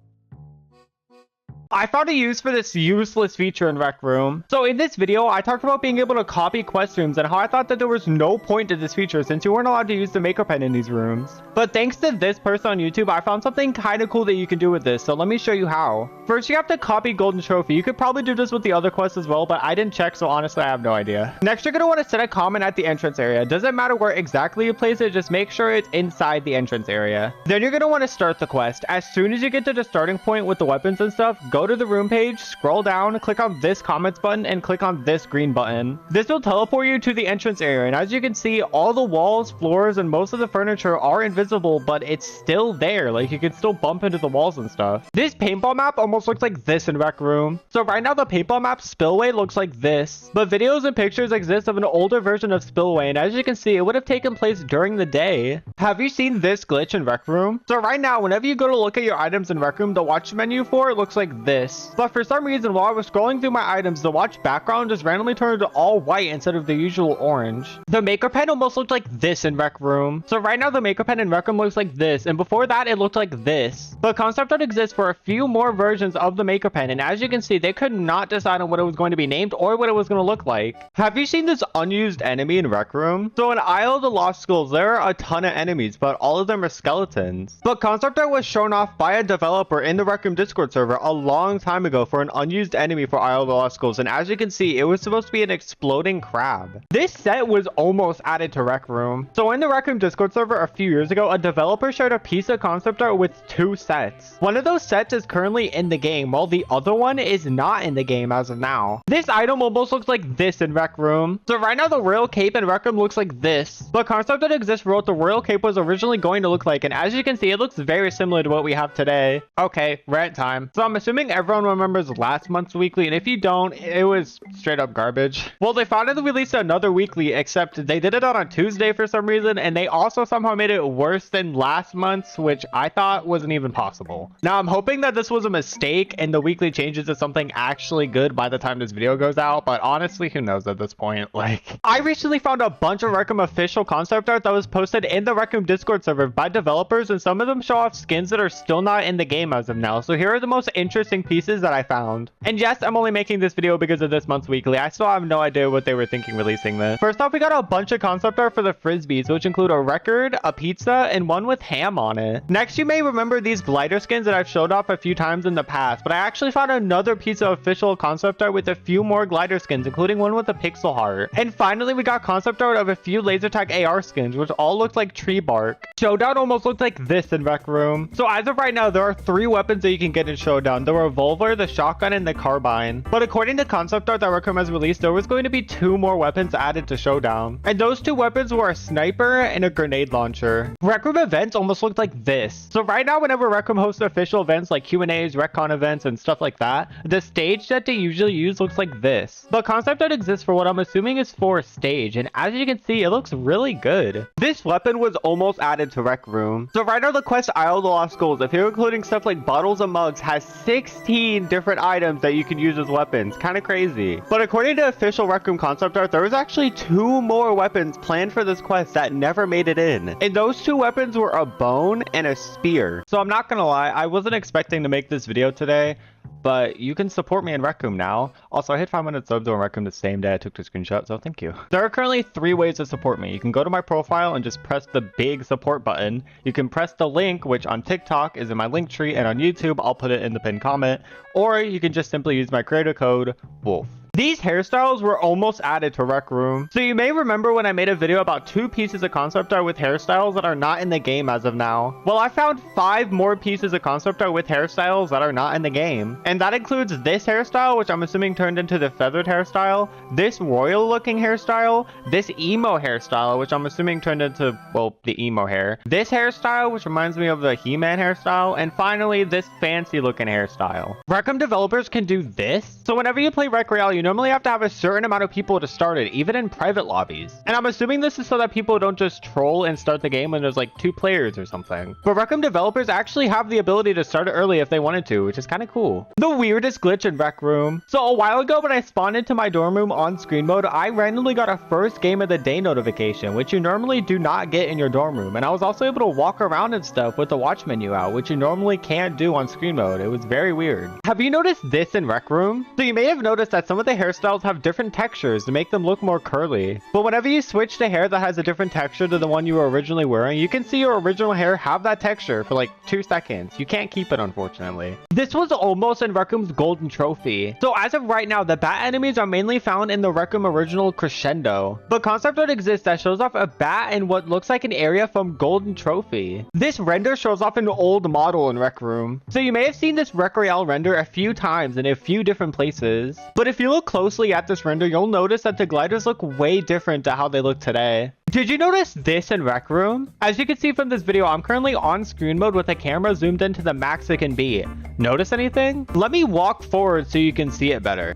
I found a use for this useless feature in Rec Room. So in this video, I talked about being able to copy quest rooms and how I thought that there was no point to this feature since you weren't allowed to use the maker pen in these rooms. But thanks to this person on YouTube, I found something kind of cool that you can do with this, so let me show you how. First, you have to copy Golden Trophy. You could probably do this with the other quests as well, but I didn't check, so honestly, I have no idea. Next, you're going to want to set a comment at the entrance area. Doesn't matter where exactly you place it, just make sure it's inside the entrance area. Then you're going to want to start the quest. As soon as you get to the starting point with the weapons and stuff, go to the room page, scroll down, click on this comments button, and click on this green button. This will teleport you to the entrance area, and as you can see, all the walls, floors, and most of the furniture are invisible, but it's still there. Like, you can still bump into the walls and stuff. This paintball map almost looks like this in Rec Room. So right now, the paintball map Spillway looks like this, but videos and pictures exist of an older version of Spillway, and as you can see, it would have taken place during the day. Have you seen this glitch in Rec Room? So right now, whenever you go to look at your items in Rec Room, the watch menu for it looks like this. But for some reason, while I was scrolling through my items, the watch background just randomly turned to all white instead of the usual orange. The maker pen almost looked like this in Rec Room. So right now, the maker pen in Rec Room looks like this, and before that, it looked like this. But concept art exists for a few more versions of the maker pen, and as you can see, they could not decide on what it was going to be named or what it was going to look like. Have you seen this unused enemy in Rec Room? So in Isle of the Lost Skulls, there are a ton of enemies, but all of them are skeletons. But concept art was shown off by a developer in the Rec Room Discord server a long time ago for an unused enemy for Isle of the Lost Skulls, and as you can see, it was supposed to be an exploding crab. This set was almost added to Rec Room. So in the Rec Room Discord server a few years ago, a developer shared a piece of concept art with two sets. One of those sets is currently in the game, while the other one is not in the game as of now. This item almost looks like this in Rec Room. So right now, the Royal Cape in Rec Room looks like this, but concept art exists for what the Royal Cape was originally going to look like, and as you can see, it looks very similar to what we have today. Okay, rant time. So I'm assuming everyone remembers last month's weekly, and if you don't, it was straight up garbage. Well, they finally released another weekly, except they did it on a Tuesday for some reason, and they also somehow made it worse than last month's, which I thought wasn't even possible. Now, I'm hoping that this was a mistake and the weekly changes to something actually good by the time this video goes out, but honestly, who knows at this point? Like, I recently found a bunch of Rec Room official concept art that was posted in the Rec Room Discord server by developers, and some of them show off skins that are still not in the game as of now. So here are the most interesting pieces that I found. And yes, I'm only making this video because of this month's weekly. I still have no idea what they were thinking releasing this. First off, we got a bunch of concept art for the Frisbees, which include a record, a pizza, and one with ham on it. Next, you may remember these glider skins that I've showed off a few times in the past, but I actually found another piece of official concept art with a few more glider skins, including one with a pixel heart. And finally, we got concept art of a few laser tag AR skins, which all looked like tree bark. Showdown almost looked like this in Rec Room. So as of right now, there are 3 weapons that you can get in Showdown: the revolver, the shotgun, and the carbine. But according to concept art that Rec Room has released, there was going to be 2 more weapons added to Showdown, and those 2 weapons were a sniper and a grenade launcher. Rec Room events almost looked like this. So right now, whenever Rec Room hosts official events like Q&As, RecCon events, and stuff like that, the stage that they usually use looks like this. But concept art exists for what I'm assuming is for a stage, and as you can see, it looks really good. This weapon was almost added to Rec Room. So right now, the quest Isle of the Lost Skulls, if you're including stuff like bottles and mugs, has 16 different items that you can use as weapons. Kind of crazy. But according to official Rec Room concept art, there was actually 2 more weapons planned for this quest that never made it in. And those 2 weapons were a bone and a spear. So I'm not gonna lie, I wasn't expecting to make this video today, but you can support me in Rec Room now. Also, I hit 500 subs on Rec Room the same day I took the screenshot, so thank you. There are currently 3 ways to support me. You can go to my profile and just press the big support button. You can press the link, which on TikTok is in my link tree, and on YouTube, I'll put it in the pinned comment. Or you can just simply use my creator code, WOLF. These hairstyles were almost added to Rec Room. So you may remember when I made a video about 2 pieces of concept art with hairstyles that are not in the game as of now. Well, I found 5 more pieces of concept art with hairstyles that are not in the game. And that includes this hairstyle, which I'm assuming turned into the feathered hairstyle, this royal looking hairstyle, this emo hairstyle, which I'm assuming turned into, well, the emo hair, this hairstyle, which reminds me of the He-Man hairstyle, and finally this fancy looking hairstyle. Rec Room developers can do this. So whenever you play Rec Royale, you normally have to have a certain amount of people to start it, even in private lobbies. And I'm assuming this is so that people don't just troll and start the game when there's like 2 players or something. But Rec Room developers actually have the ability to start it early if they wanted to, which is kind of cool. The weirdest glitch in Rec Room. So a while ago when I spawned into my dorm room on screen mode, I randomly got a first game of the day notification, which you normally do not get in your dorm room. And I was also able to walk around and stuff with the watch menu out, which you normally can't do on screen mode. It was very weird. Have you noticed this in Rec Room? So you may have noticed that some of the hairstyles have different textures to make them look more curly. But whenever you switch to hair that has a different texture to the one you were originally wearing, you can see your original hair have that texture for like 2 seconds. You can't keep it, unfortunately. This was almost in Rec Room's golden trophy. So as of right now, the bat enemies are mainly found in the Rec Room original Crescendo. But concept art exists that shows off a bat in what looks like an area from golden trophy. This render shows off an old model in Rec Room. So you may have seen this Rec Royale render a few times in a few different places. But if you look closely at this render, you'll notice that the gliders look way different to how they look today. Did you notice this in Rec Room? As you can see from this video, I'm currently on screen mode with the camera zoomed into the max it can be. Notice anything? Let me walk forward so you can see it better.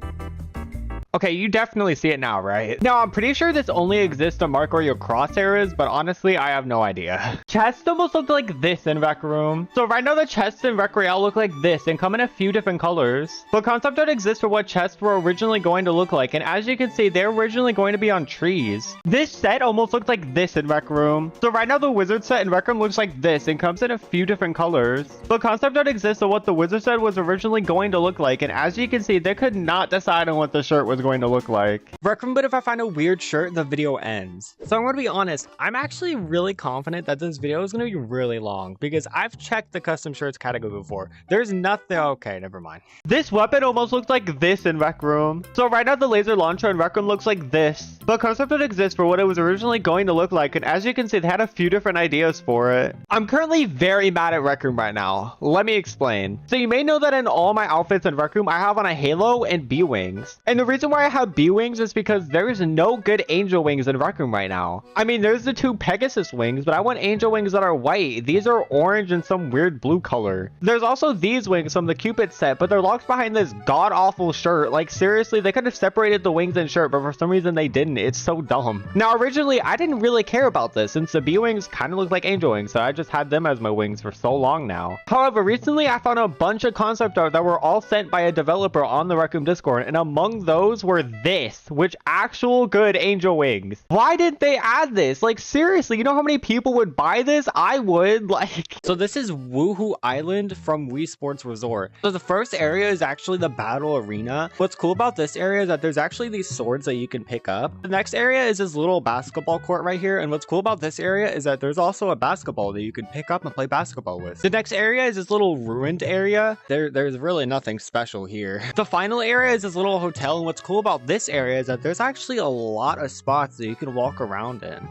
Okay, you definitely see it now, right? Now, I'm pretty sure this only exists to mark where your crosshairs, but honestly, I have no idea. Chests almost look like this in Rec Room. So right now, the chests in Rec Royale look like this and come in a few different colors. But concept art exists for what chests were originally going to look like, and as you can see, they're originally going to be on trees. This set almost looked like this in Rec Room. So right now, the wizard set in Rec Room looks like this and comes in a few different colors. But concept art exists for what the wizard set was originally going to look like, and as you can see, they could not decide on what the shirt was going to look like. Rec Room, but if I find a weird shirt, the video ends. So I'm going to be honest, I'm actually really confident that this video is going to be really long because I've checked the custom shirts category before. There's nothing. Okay, never mind. This weapon almost looks like this in Rec Room. So right now the laser launcher in Rec Room looks like this. But concept art exists for what it was originally going to look like, and as you can see, they had a few different ideas for it. I'm currently very mad at Rec Room right now. Let me explain. So you may know that in all my outfits in Rec Room, I have on a halo and B-wings. And the reason why I have B-wings is because there is no good angel wings in Rec Room right now. I mean, there's the 2 Pegasus wings, but I want angel wings that are white. These are orange and some weird blue color. There's also these wings from the Cupid set, but they're locked behind this god-awful shirt. Like, seriously, they could have separated the wings and shirt, but for some reason they didn't. It's so dumb. Now, originally, I didn't really care about this since the B-wings kind of look like angel wings, so I just had them as my wings for so long now. However, recently I found a bunch of concept art that were all sent by a developer on the Rec Room Discord, and among those were this, which actual good angel wings. Why didn't they add this? Like, seriously, you know how many people would buy this? I would. Like, so this is Woohoo Island from Wii Sports Resort. So the first area is actually the battle arena. What's cool about this area is that there's actually these swords that you can pick up. The next area is this little basketball court right here, and what's cool about this area is that there's also a basketball that you can pick up and play basketball with. The next area is this little ruined area. There's really nothing special here. The final area is this little hotel, and what's cool about this area is that there's actually a lot of spots that you can walk around in.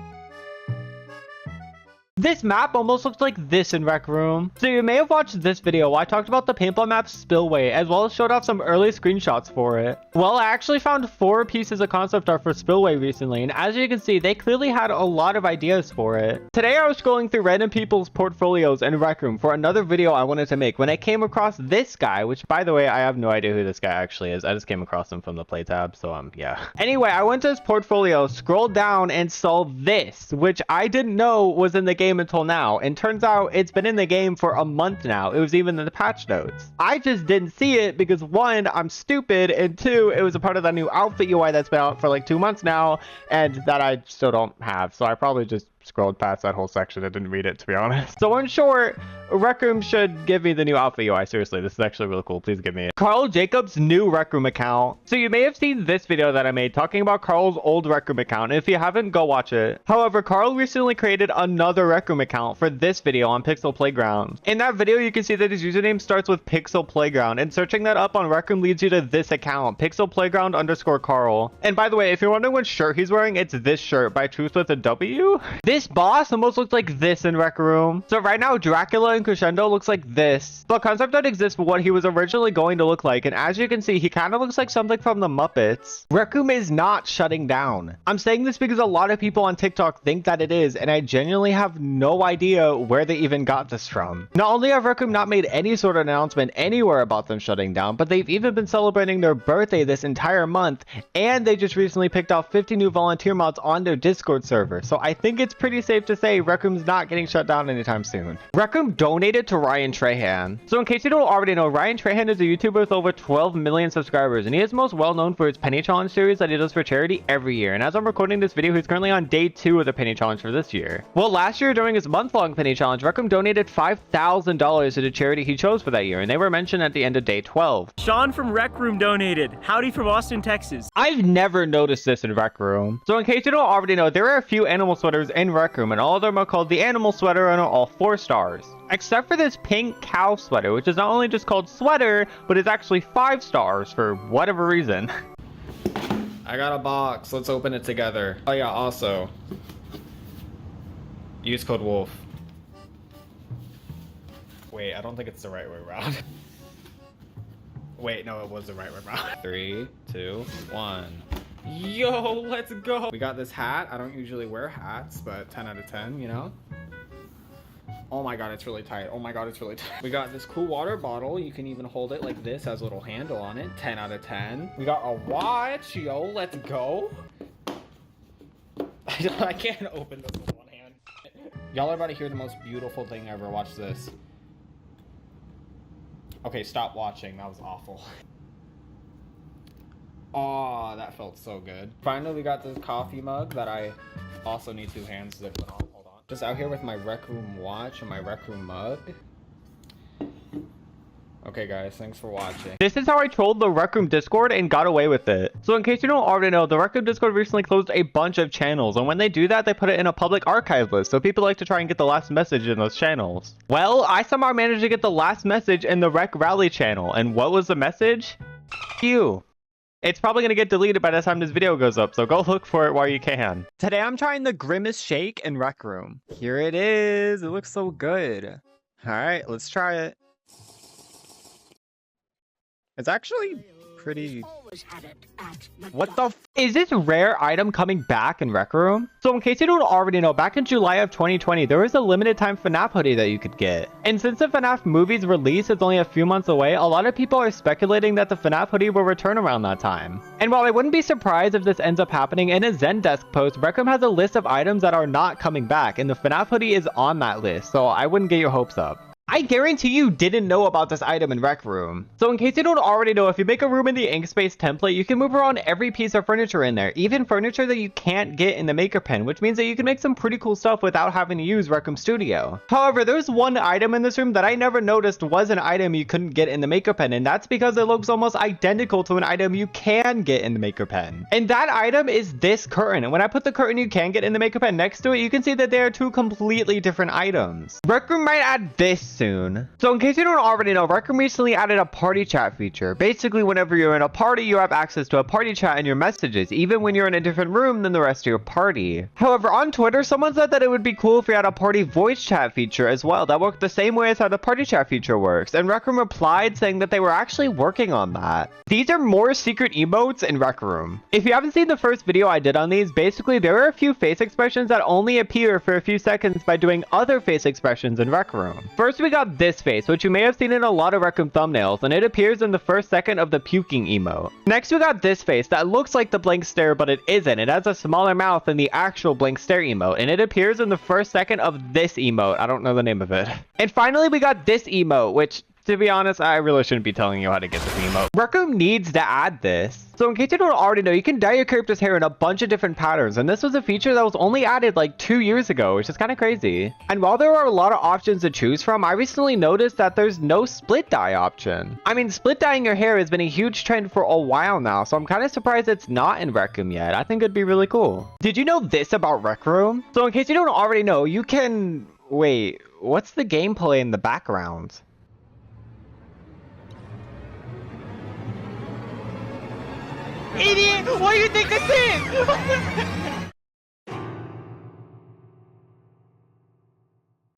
this map almost looks like this in Rec Room. So you may have watched this video where I talked about the paintball map Spillway, as well as showed off some early screenshots for it. Well, I actually found 4 pieces of concept art for Spillway recently, and as you can see, they clearly had a lot of ideas for it. Today I was scrolling through random people's portfolios in Rec Room for another video I wanted to make when I came across this guy, which by the way, I have no idea who this guy actually is. I just came across him from the play tab, so yeah. Anyway, I went to his portfolio, scrolled down, and saw this, which I didn't know was in the game until now, and turns out it's been in the game for a month now. It was even in the patch notes. I just didn't see it because 1, I'm stupid, and 2, it was a part of that new outfit UI that's been out for like 2 months now, and that I still don't have, so I probably just scrolled past that whole section. I didn't read it, to be honest. So in short, Rec Room should give me the new alpha UI. Seriously, this is actually really cool. Please give me it. Carl Jacobs' new Rec Room account. So you may have seen this video that I made talking about Carl's old Rec Room account. If you haven't, go watch it. However, Carl recently created another Rec Room account for this video on Pixel Playground. In that video, you can see that his username starts with Pixel Playground, and searching that up on Rec Room leads you to this account, Pixel Playground _ Carl. And by the way, if you're wondering what shirt he's wearing, it's this shirt by Truth with a W. This boss almost looks like this in Rec Room. So right now, Dracula and Crescendo looks like this. The concept art exists for what he was originally going to look like, and as you can see, he kind of looks like something from the Muppets. Rec Room is not shutting down. I'm saying this because a lot of people on TikTok think that it is, and I genuinely have no idea where they even got this from. Not only have Rec Room not made any sort of announcement anywhere about them shutting down, but they've even been celebrating their birthday this entire month, and they just recently picked out 50 new volunteer mods on their Discord server. So I think it's pretty safe to say Rec Room's not getting shut down anytime soon. Rec Room donated to Ryan Trahan. So in case you don't already know, Ryan Trahan is a YouTuber with over 12 million subscribers, and he is most well known for his Penny Challenge series that he does for charity every year. And as I'm recording this video, he's currently on day 2 of the Penny Challenge for this year. Well, last year during his month-long Penny Challenge, Rec Room donated $5,000 to the charity he chose for that year, and they were mentioned at the end of day 12. Sean from Rec Room donated. Howdy from Austin, Texas. I've never noticed this in Rec Room. So in case you don't already know, there are a few animal sweaters in Rec Room, and all of them are called the animal sweater and are all 4 stars. Except for this pink cow sweater, which is not only just called sweater, but is actually 5 stars for whatever reason. I got a box. Let's open it together. Oh yeah, also, use code WOLF. Wait, I don't think it's the right way around. Wait, no, it was the right way around. 3, 2, 1. Yo, let's go. We got this hat. I don't usually wear hats, but 10 out of 10, you know? Oh my god, it's really tight. Oh my god, it's really tight. We got this cool water bottle. You can even hold it like this, has a little handle on it. 10 out of 10. We got a watch. Yo, let's go. I can't open this with one hand. Y'all are about to hear the most beautiful thing ever. Watch this. Okay, stop watching. That was awful. Oh, that felt so good. Finally, we got this coffee mug that I also need 2 hands to put on. Hold on. Just out here with my Rec Room watch and my Rec Room mug. Okay guys, thanks for watching. This is how I trolled the Rec Room Discord and got away with it. So in case you don't already know, the Rec Room Discord recently closed a bunch of channels, and when they do that, they put it in a public archive list, so people like to try and get the last message in those channels. Well, I somehow managed to get the last message in the Rec Rally channel, and what was the message? You. It's probably going to get deleted by the time this video goes up, so go look for it while you can. Today I'm trying the Grimace Shake in Rec Room. Here it is. It looks so good. Alright, let's try it. It's actually pretty... What the f... Is this rare item coming back in Rec Room? So in case you don't already know, back in July of 2020, there was a limited time FNAF hoodie that you could get. And since the FNAF movie's release is only a few months away, a lot of people are speculating that the FNAF hoodie will return around that time. And while I wouldn't be surprised if this ends up happening, in a Zendesk post, Rec Room has a list of items that are not coming back, and the FNAF hoodie is on that list, so I wouldn't get your hopes up. I guarantee you didn't know about this item in Rec Room. So in case you don't already know, if you make a room in the Inkspace template, you can move around every piece of furniture in there, even furniture that you can't get in the Maker Pen, which means that you can make some pretty cool stuff without having to use Rec Room Studio. However, there's one item in this room that I never noticed was an item you couldn't get in the Maker Pen, and that's because it looks almost identical to an item you can get in the Maker Pen. And that item is this curtain, and when I put the curtain you can get in the Maker Pen next to it, you can see that they are 2 completely different items. Rec Room might add this soon. So in case you don't already know, Rec Room recently added a party chat feature. Basically, whenever you're in a party, you have access to a party chat in your messages, even when you're in a different room than the rest of your party. However, on Twitter, someone said that it would be cool if we had a party voice chat feature as well that worked the same way as how the party chat feature works, and Rec Room replied saying that they were actually working on that. These are more secret emotes in Rec Room. If you haven't seen the first video I did on these, basically there are a few face expressions that only appear for a few seconds by doing other face expressions in Rec Room. First, we got this face, which you may have seen in a lot of Rec Room thumbnails, and it appears in the first second of the puking emote. Next, we got this face that looks like the blank stare, but it isn't. It has a smaller mouth than the actual blank stare emote, and it appears in the first second of this emote. I don't know the name of it. And finally, we got this emote, which, To be honest, I really shouldn't be telling you how to get this emote. Rec Room needs to add this. So in case you don't already know, you can dye your character's hair in a bunch of different patterns, and this was a feature that was only added like 2 years ago, which is kind of crazy. And while there are a lot of options to choose from, I recently noticed that there's no split dye option. I mean, split dyeing your hair has been a huge trend for a while now, so I'm kind of surprised it's not in Rec Room yet. I think it'd be really cool. Did you know this about Rec Room? So in case you don't already know, you can... Wait, what's the gameplay in the background? Idiot! What do you think this is?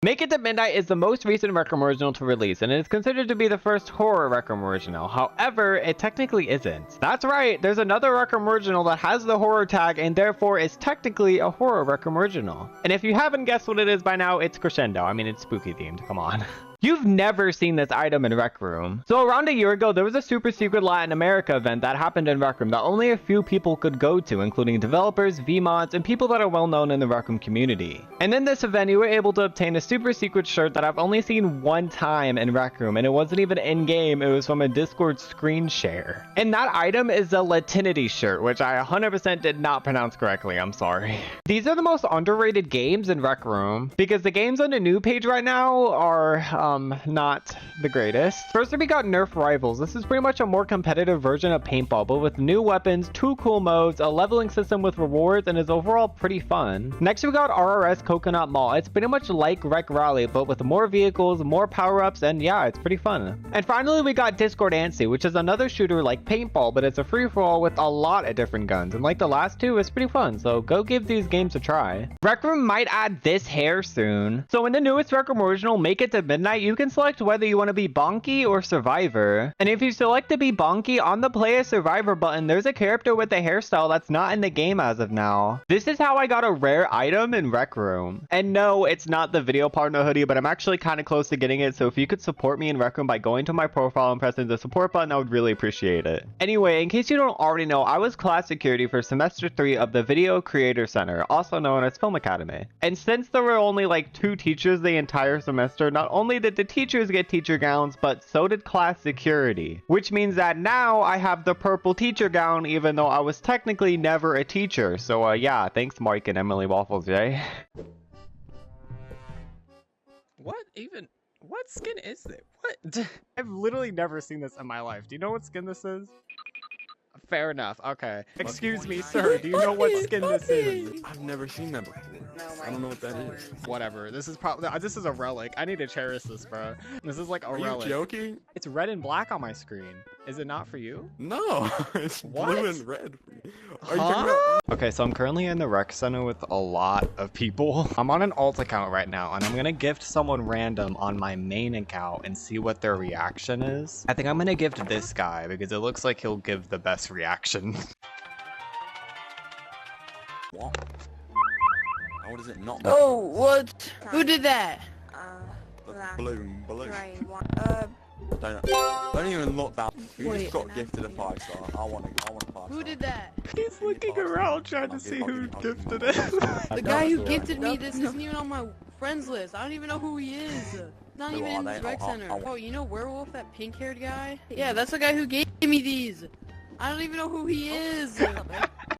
Make It to Midnight is the most recent Rec Room original to release, and it is considered to be the first horror Rec Room original. However, it technically isn't. That's right, there's another Rec Room original that has the horror tag and therefore is technically a horror Rec Room original. And if you haven't guessed what it is by now, it's Crescendo. I mean, it's spooky themed, come on. You've never seen this item in Rec Room. So around a year ago, there was a super secret Latin America event that happened in Rec Room that only a few people could go to, including developers, VMods, and people that are well known in the Rec Room community. And in this event, you were able to obtain a super secret shirt that I've only seen one time in Rec Room, and it wasn't even in-game, it was from a Discord screen share. And that item is a Latinity shirt, which I 100% did not pronounce correctly, I'm sorry. These are the most underrated games in Rec Room, because the games on the new page right now are, not the greatest. First we got Nerf Rivals. This is pretty much a more competitive version of paintball, but with new weapons, 2 cool modes, a leveling system with rewards, and is overall pretty fun. Next we got RRS Coconut Mall. It's pretty much like Rec Rally, but with more vehicles, more power-ups, and yeah, it's pretty fun. And finally we got Discord Antsy, which is another shooter like paintball, but it's a free-for-all with a lot of different guns, and like the last two, it's pretty fun, so go give these games a try. Rec Room might add this hair soon. So in the newest Rec Room original, Make It to Midnight, you can select whether you want to be Bonky or Survivor. And if you select to be Bonky, on the Play as Survivor button, there's a character with a hairstyle that's not in the game as of now. This is how I got a rare item in Rec Room. And no, it's not the video partner hoodie, but I'm actually kind of close to getting it, so if you could support me in Rec Room by going to my profile and pressing the support button, I would really appreciate it. Anyway, in case you don't already know, I was class security for semester 3 of the Video Creator Center, also known as Film Academy. And since there were only like 2 teachers the entire semester, not only did the teachers get teacher gowns, but so did class security, which means that now I have the purple teacher gown even though I was technically never a teacher. So yeah, thanks Mike and Emily Waffles J. What skin is it? What? I've literally never seen this in my life. Do you know what skin this is? Fair enough. Okay. Excuse me, sir. Do you know what skin this is? I've never seen that before. I don't know what that is. Whatever. This is probably this is a relic. I need to cherish this, bro. This is like a relic. Are you joking? It's red and black on my screen. Is it not for you? No, it's blue and red. Are you Huh? talking about? Okay, so I'm currently in the rec center with a lot of people. I'm on an alt account right now, and I'm gonna gift someone random on my main account and see what their reaction is. I think I'm gonna gift this guy because it looks like he'll give the best reaction. What? What is it not? Oh, what? Who did that? Balloon. Don't even look that. You just got gifted a 5-star. I want a 5-star. Who did that? He's looking around trying to see who gifted it. The guy who gifted me this isn't even on my friends list. I don't even know who he is. Not even in this rec center. Oh, you know Werewolf, that pink-haired guy? Yeah, that's the guy who gave me these. I don't even know who he is.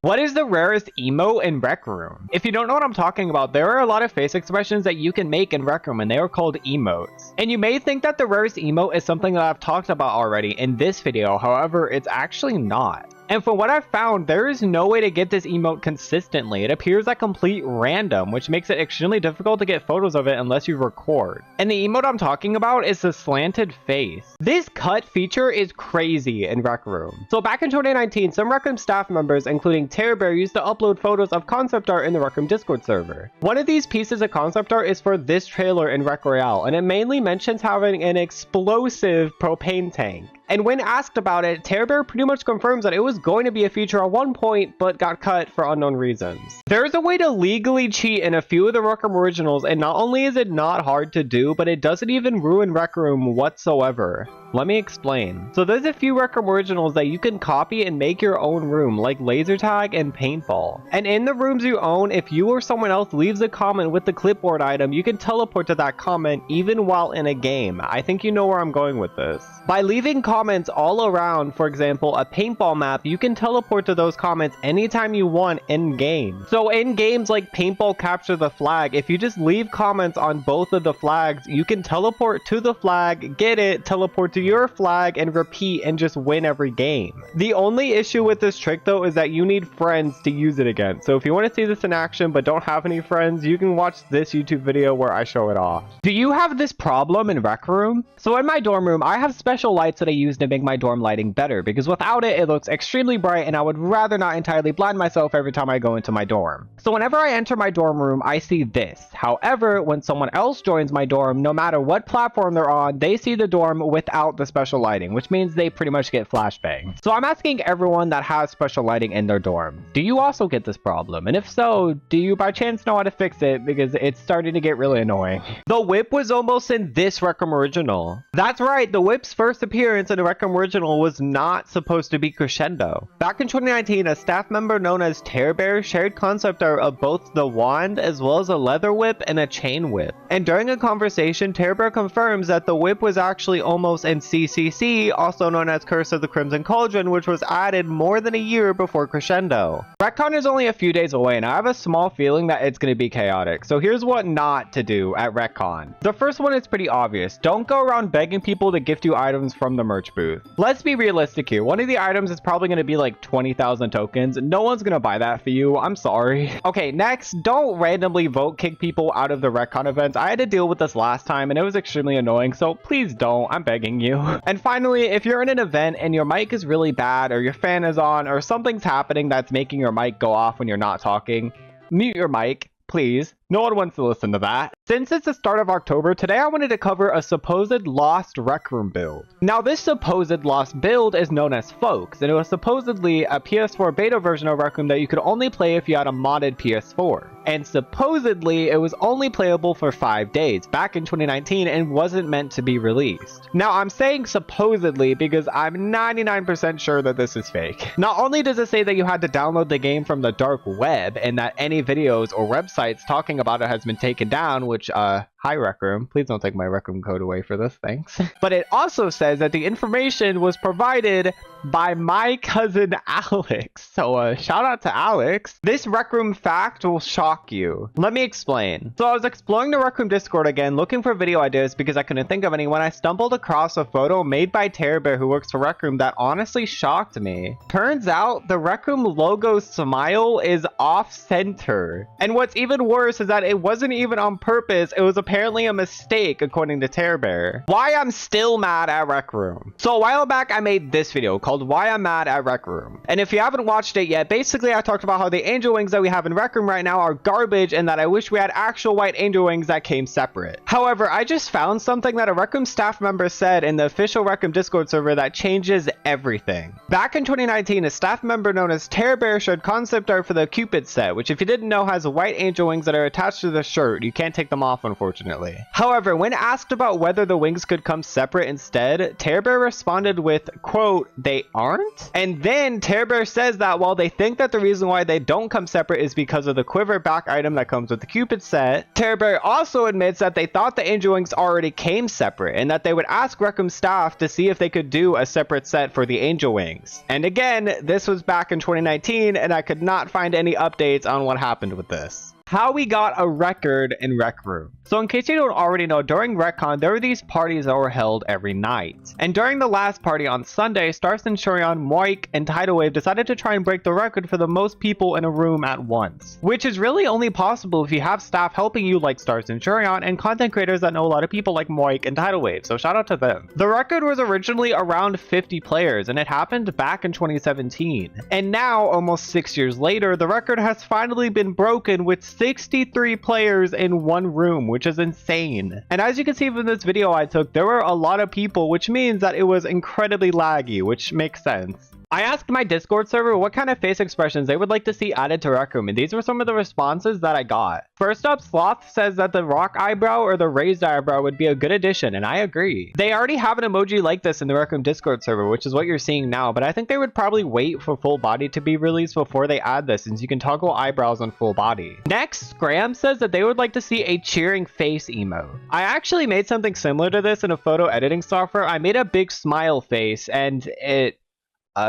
What is the rarest emote in Rec Room? If you don't know what I'm talking about, there are a lot of face expressions that you can make in Rec Room, and they are called emotes. And you may think that the rarest emote is something that I've talked about already in this video, however, it's actually not. And from what I've found, there is no way to get this emote consistently. It appears at complete random, which makes it extremely difficult to get photos of it unless you record. And the emote I'm talking about is the slanted face. This cut feature is crazy in Rec Room. So back in 2019, some Rec Room staff members, including Terror Bear, used to upload photos of concept art in the Rec Room Discord server. One of these pieces of concept art is for this trailer in Rec Royale, and it mainly mentions having an explosive propane tank. And when asked about it, Terror Bear pretty much confirms that it was going to be a feature at one point, but got cut for unknown reasons. There's a way to legally cheat in a few of the Rec Room originals, and not only is it not hard to do, but it doesn't even ruin Rec Room whatsoever. Let me explain. So there's a few Rec Room originals that you can copy and make your own room, like laser tag and paintball. And in the rooms you own, if you or someone else leaves a comment with the clipboard item, you can teleport to that comment even while in a game. I think you know where I'm going with this. By leaving comments all around, for example, a paintball map, you can teleport to those comments anytime you want in game. So in games like Paintball Capture the Flag, if you just leave comments on both of the flags, you can teleport to the flag, get it, teleport to your flag, and repeat and just win every game. The only issue with this trick though is that you need friends to use it against. So if you want to see this in action but don't have any friends, you can watch this YouTube video where I show it off. Do you have this problem in Rec Room? So in my dorm room, I have special lights that I use to make my dorm lighting better, because without it, it looks extremely bright and I would rather not entirely blind myself every time I go into my dorm. So whenever I enter my dorm room, I see this. However, when someone else joins my dorm, no matter what platform they're on, they see the dorm without the special lighting, which means they pretty much get flashbang. So I'm asking everyone that has special lighting in their dorm, do you also get this problem? And if so, do you by chance know how to fix it? Because it's starting to get really annoying. The whip was almost in this Rec Room original. That's right, the whip's first appearance in a Rec Room original was not supposed to be Crescendo. Back in 2019, a staff member known as Tear Bear shared concept art of both the wand as well as a leather whip and a chain whip. And during a conversation, Tear Bear confirms that the whip was actually almost in CCC, also known as Curse of the Crimson Cauldron, which was added more than a year before Crescendo. RecCon is only a few days away, and I have a small feeling that it's going to be chaotic. So here's what not to do at RecCon. The first one is pretty obvious. Don't go around begging people to gift you items from the merch booth. Let's be realistic here. One of the items is probably going to be like 20,000 tokens. No one's going to buy that for you. I'm sorry. Okay, next, don't randomly vote kick people out of the RecCon events. I had to deal with this last time and it was extremely annoying, so please don't. I'm begging you. And finally, if you're in an event and your mic is really bad or your fan is on or something's happening that's making your mic go off when you're not talking, mute your mic, please. No one wants to listen to that. Since it's the start of October, today I wanted to cover a supposed lost Rec Room build. Now this supposed lost build is known as Folks, and it was supposedly a PS4 beta version of Rec Room that you could only play if you had a modded PS4. And supposedly it was only playable for 5 days back in 2019 and wasn't meant to be released. Now I'm saying supposedly because I'm 99% sure that this is fake. Not only does it say that you had to download the game from the dark web and that any videos or websites talking about it has been taken down, which hi Rec Room, please don't take my Rec Room code away for this, thanks. But it also says that the information was provided by my cousin Alex. So shout out to Alex. This Rec Room fact will shock you. Let me explain. So I was exploring the Rec Room Discord again, looking for video ideas because I couldn't think of any, when I stumbled across a photo made by Tear Bear, who works for Rec Room, that honestly shocked me. Turns out the Rec Room logo smile is off center. And what's even worse is that it wasn't even on purpose. It was apparently a mistake, according to Tear Bear. Why I'm still mad at Rec Room. So a while back I made this video called Why I'm Mad at Rec Room. And if you haven't watched it yet, basically I talked about how the angel wings that we have in Rec Room right now are garbage and that I wish we had actual white angel wings that came separate. However, I just found something that a Rec Room staff member said in the official Rec Room Discord server that changes everything. Back in 2019, a staff member known as Tear Bear shared concept art for the Cupid set, which if you didn't know has white angel wings that are attached to the shirt. You can't take them off, unfortunately. However, when asked about whether the wings could come separate instead, Tear Bear responded with, quote, "They aren't?" And then Tear Bear says that while they think that the reason why they don't come separate is because of the quiver back item that comes with the Cupid set, Tear Bear also admits that they thought the angel wings already came separate and that they would ask Rec Room staff to see if they could do a separate set for the angel wings. And again, this was back in 2019 and I could not find any updates on what happened with this. How we got a record in Rec Room. So in case you don't already know, during RecCon, there were these parties that were held every night. And during the last party on Sunday, Star Centurion, Moik, and Tidal Wave decided to try and break the record for the most people in a room at once. Which is really only possible if you have staff helping you like Star Centurion and content creators that know a lot of people like Moik and Tidal Wave, so shout out to them. The record was originally around 50 players and it happened back in 2017. And now, almost 6 years later, the record has finally been broken with 63 players in one room, which is insane. And as you can see from this video I took, there were a lot of people, which means that it was incredibly laggy, which makes sense. I asked my Discord server what kind of face expressions they would like to see added to Rec Room, and these were some of the responses that I got. First up, Sloth says that the rock eyebrow or the raised eyebrow would be a good addition, and I agree. They already have an emoji like this in the Rec Room Discord server, which is what you're seeing now, but I think they would probably wait for full body to be released before they add this, since you can toggle eyebrows on full body. Next, Scram says that they would like to see a cheering face emote. I actually made something similar to this in a photo editing software. I made a big smile face, and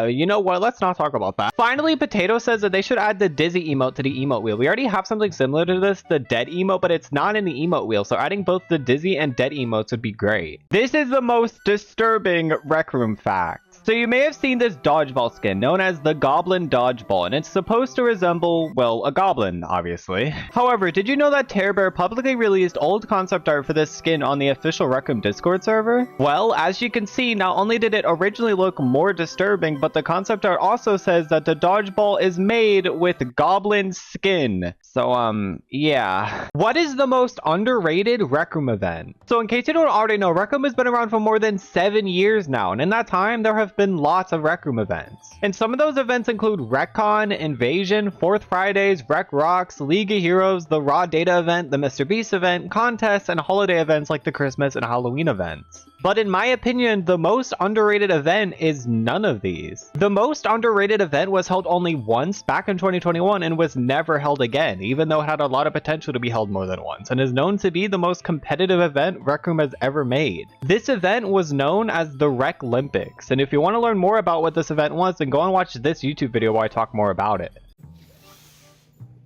you know what? Let's not talk about that. Finally, Potato says that they should add the Dizzy emote to the emote wheel. We already have something similar to this, the Dead emote, but it's not in the emote wheel, so adding both the Dizzy and Dead emotes would be great. This is the most disturbing Rec Room fact. So you may have seen this dodgeball skin known as the Goblin Dodgeball, and it's supposed to resemble, well, a goblin, obviously. However, did you know that Terror Bear publicly released old concept art for this skin on the official Rec Room Discord server? Well, as you can see, not only did it originally look more disturbing, but the concept art also says that the dodgeball is made with goblin skin. So, yeah. What is the most underrated Rec Room event? So in case you don't already know, Rec Room has been around for more than 7 years now, and in that time, there have been lots of Rec Room events. And some of those events include RecCon, Invasion, 4th Fridays, Rec Rocks, League of Heroes, the Raw Data event, the Mr. Beast event, contests, and holiday events like the Christmas and Halloween events. But in my opinion, the most underrated event is none of these. The most underrated event was held only once back in 2021 and was never held again, even though it had a lot of potential to be held more than once, and is known to be the most competitive event Rec Room has ever made. This event was known as the Rec Olympics, and if you want to learn more about what this event was, then go and watch this YouTube video where I talk more about it.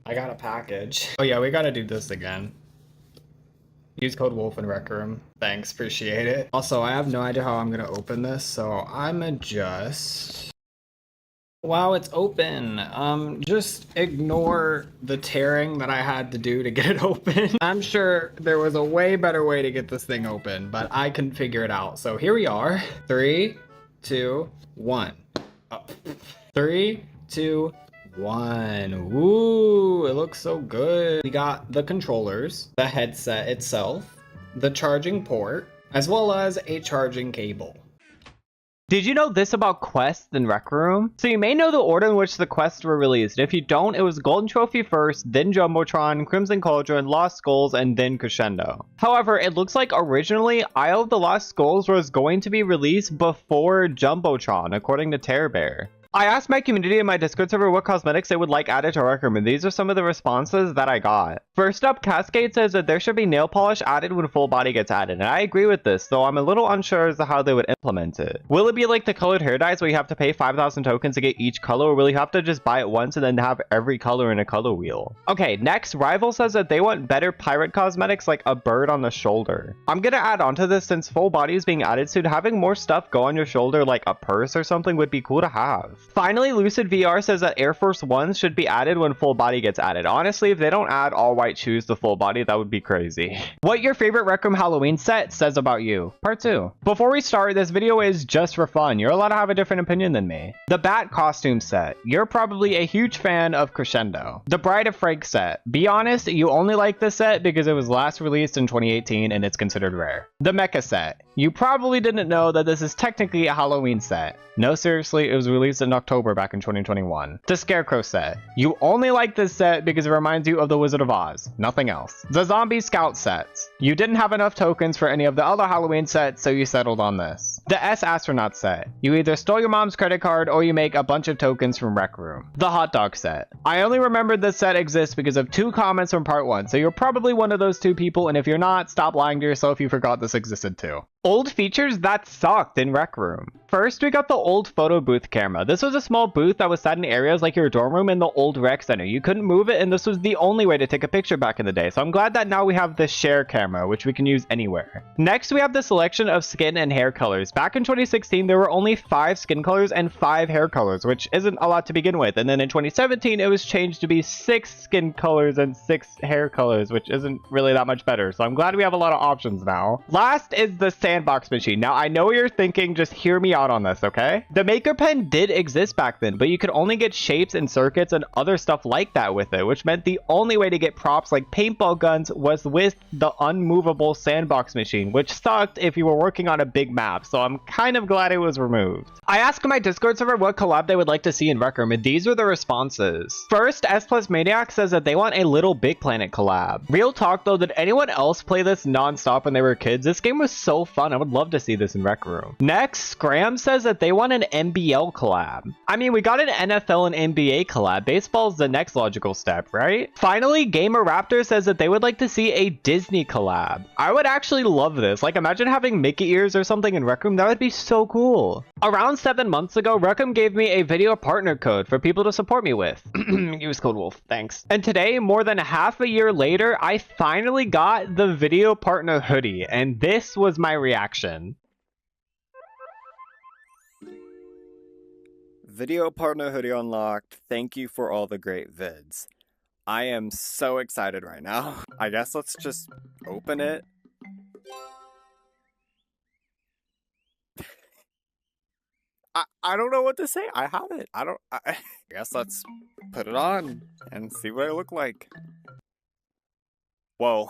I got a package. Oh yeah, we gotta do this again. Use code WOLF in Rec Room. Thanks, appreciate it. Also, I have no idea how I'm gonna open this, so I'ma just... Wow, it's open. Just ignore the tearing that I had to do to get it open. I'm sure there was a way better way to get this thing open, but I can figure it out. So here we are. 3, 2, 1. Oh. 3, 2, 1. Ooh, it looks so good. We got the controllers, the headset itself, the charging port, as well as a charging cable. Did you know this about quests in Rec Room? So you may know the order in which the quests were released. If you don't, it was Golden Trophy first, then Jumbotron, Crimson Cauldron, Lost Skulls, and then Crescendo. However, it looks like originally Isle of the Lost Skulls was going to be released before Jumbotron, according to Terror Bear. I asked my community in my Discord server what cosmetics they would like added to Rec Room, and these are some of the responses that I got. First up, Cascade says that there should be nail polish added when full body gets added, and I agree with this, though I'm a little unsure as to how they would implement it. Will it be like the colored hair dyes where you have to pay 5,000 tokens to get each color, or will you have to just buy it once and then have every color in a color wheel? Okay, next, Rival says that they want better pirate cosmetics like a bird on the shoulder. I'm gonna add on to this since full body is being added soon, having more stuff go on your shoulder like a purse or something would be cool to have. Finally, Lucid VR says that Air Force Ones should be added when full body gets added. Honestly, if they don't add all white shoes to full body, that would be crazy. What your favorite Rec Room Halloween set says about you. Part 2. Before we start, this video is just for fun. You're allowed to have a different opinion than me. The Bat costume set. You're probably a huge fan of Crescendo. The Bride of Frank set. Be honest, you only like this set because it was last released in 2018 and it's considered rare. The Mecha set. You probably didn't know that this is technically a Halloween set. No, seriously, it was released in October back in 2021. The Scarecrow set. You only like this set because it reminds you of the Wizard of Oz. Nothing else. The Zombie Scout sets. You didn't have enough tokens for any of the other Halloween sets, so you settled on this. The S Astronaut set. You either stole your mom's credit card or you make a bunch of tokens from Rec Room. The Hot Dog set. I only remembered this set exists because of 2 comments from part 1, so you're probably one of those 2 people, and if you're not, stop lying to yourself, you forgot this existed too. Old features that sucked in Rec Room. First, we got the old photo booth camera. This was a small booth that was set in areas like your dorm room in the old rec center. You couldn't move it, and this was the only way to take a picture back in the day. So I'm glad that now we have this share camera, which we can use anywhere. Next, we have the selection of skin and hair colors. Back in 2016, there were only 5 skin colors and 5 hair colors, which isn't a lot to begin with. And then in 2017, it was changed to be 6 skin colors and 6 hair colors, which isn't really that much better. So I'm glad we have a lot of options now. Last is the sandbox machine. Now, I know you're thinking, just hear me out on this, okay? The Maker Pen did exist back then, but you could only get shapes and circuits and other stuff like that with it, which meant the only way to get props like paintball guns was with the unmovable sandbox machine, which sucked if you were working on a big map, so I'm kind of glad it was removed. I asked my Discord server what collab they would like to see in Rec Room, and these were the responses. First, S Plus Maniac says that they want a Little Big Planet collab. Real talk though, did anyone else play this non-stop when they were kids? This game was so fun. I would love to see this in Rec Room. Next, Scram says that they want an NBL collab. I mean, we got an NFL and NBA collab. Baseball's the next logical step, right? Finally, Gamer Raptor says that they would like to see a Disney collab. I would actually love this. Like, imagine having Mickey ears or something in Rec Room. That would be so cool. Around 7 months ago, Rec Room gave me a video partner code for people to support me with. Use code WOLF, thanks. And today, more than half a year later, I finally got the video partner hoodie, and this was my reaction. Video partner hoodie unlocked. Thank you for all the great vids. I am so excited right now. I guess let's just open it. I don't know what to say. I have it. I guess let's put it on and see what I look like. Whoa.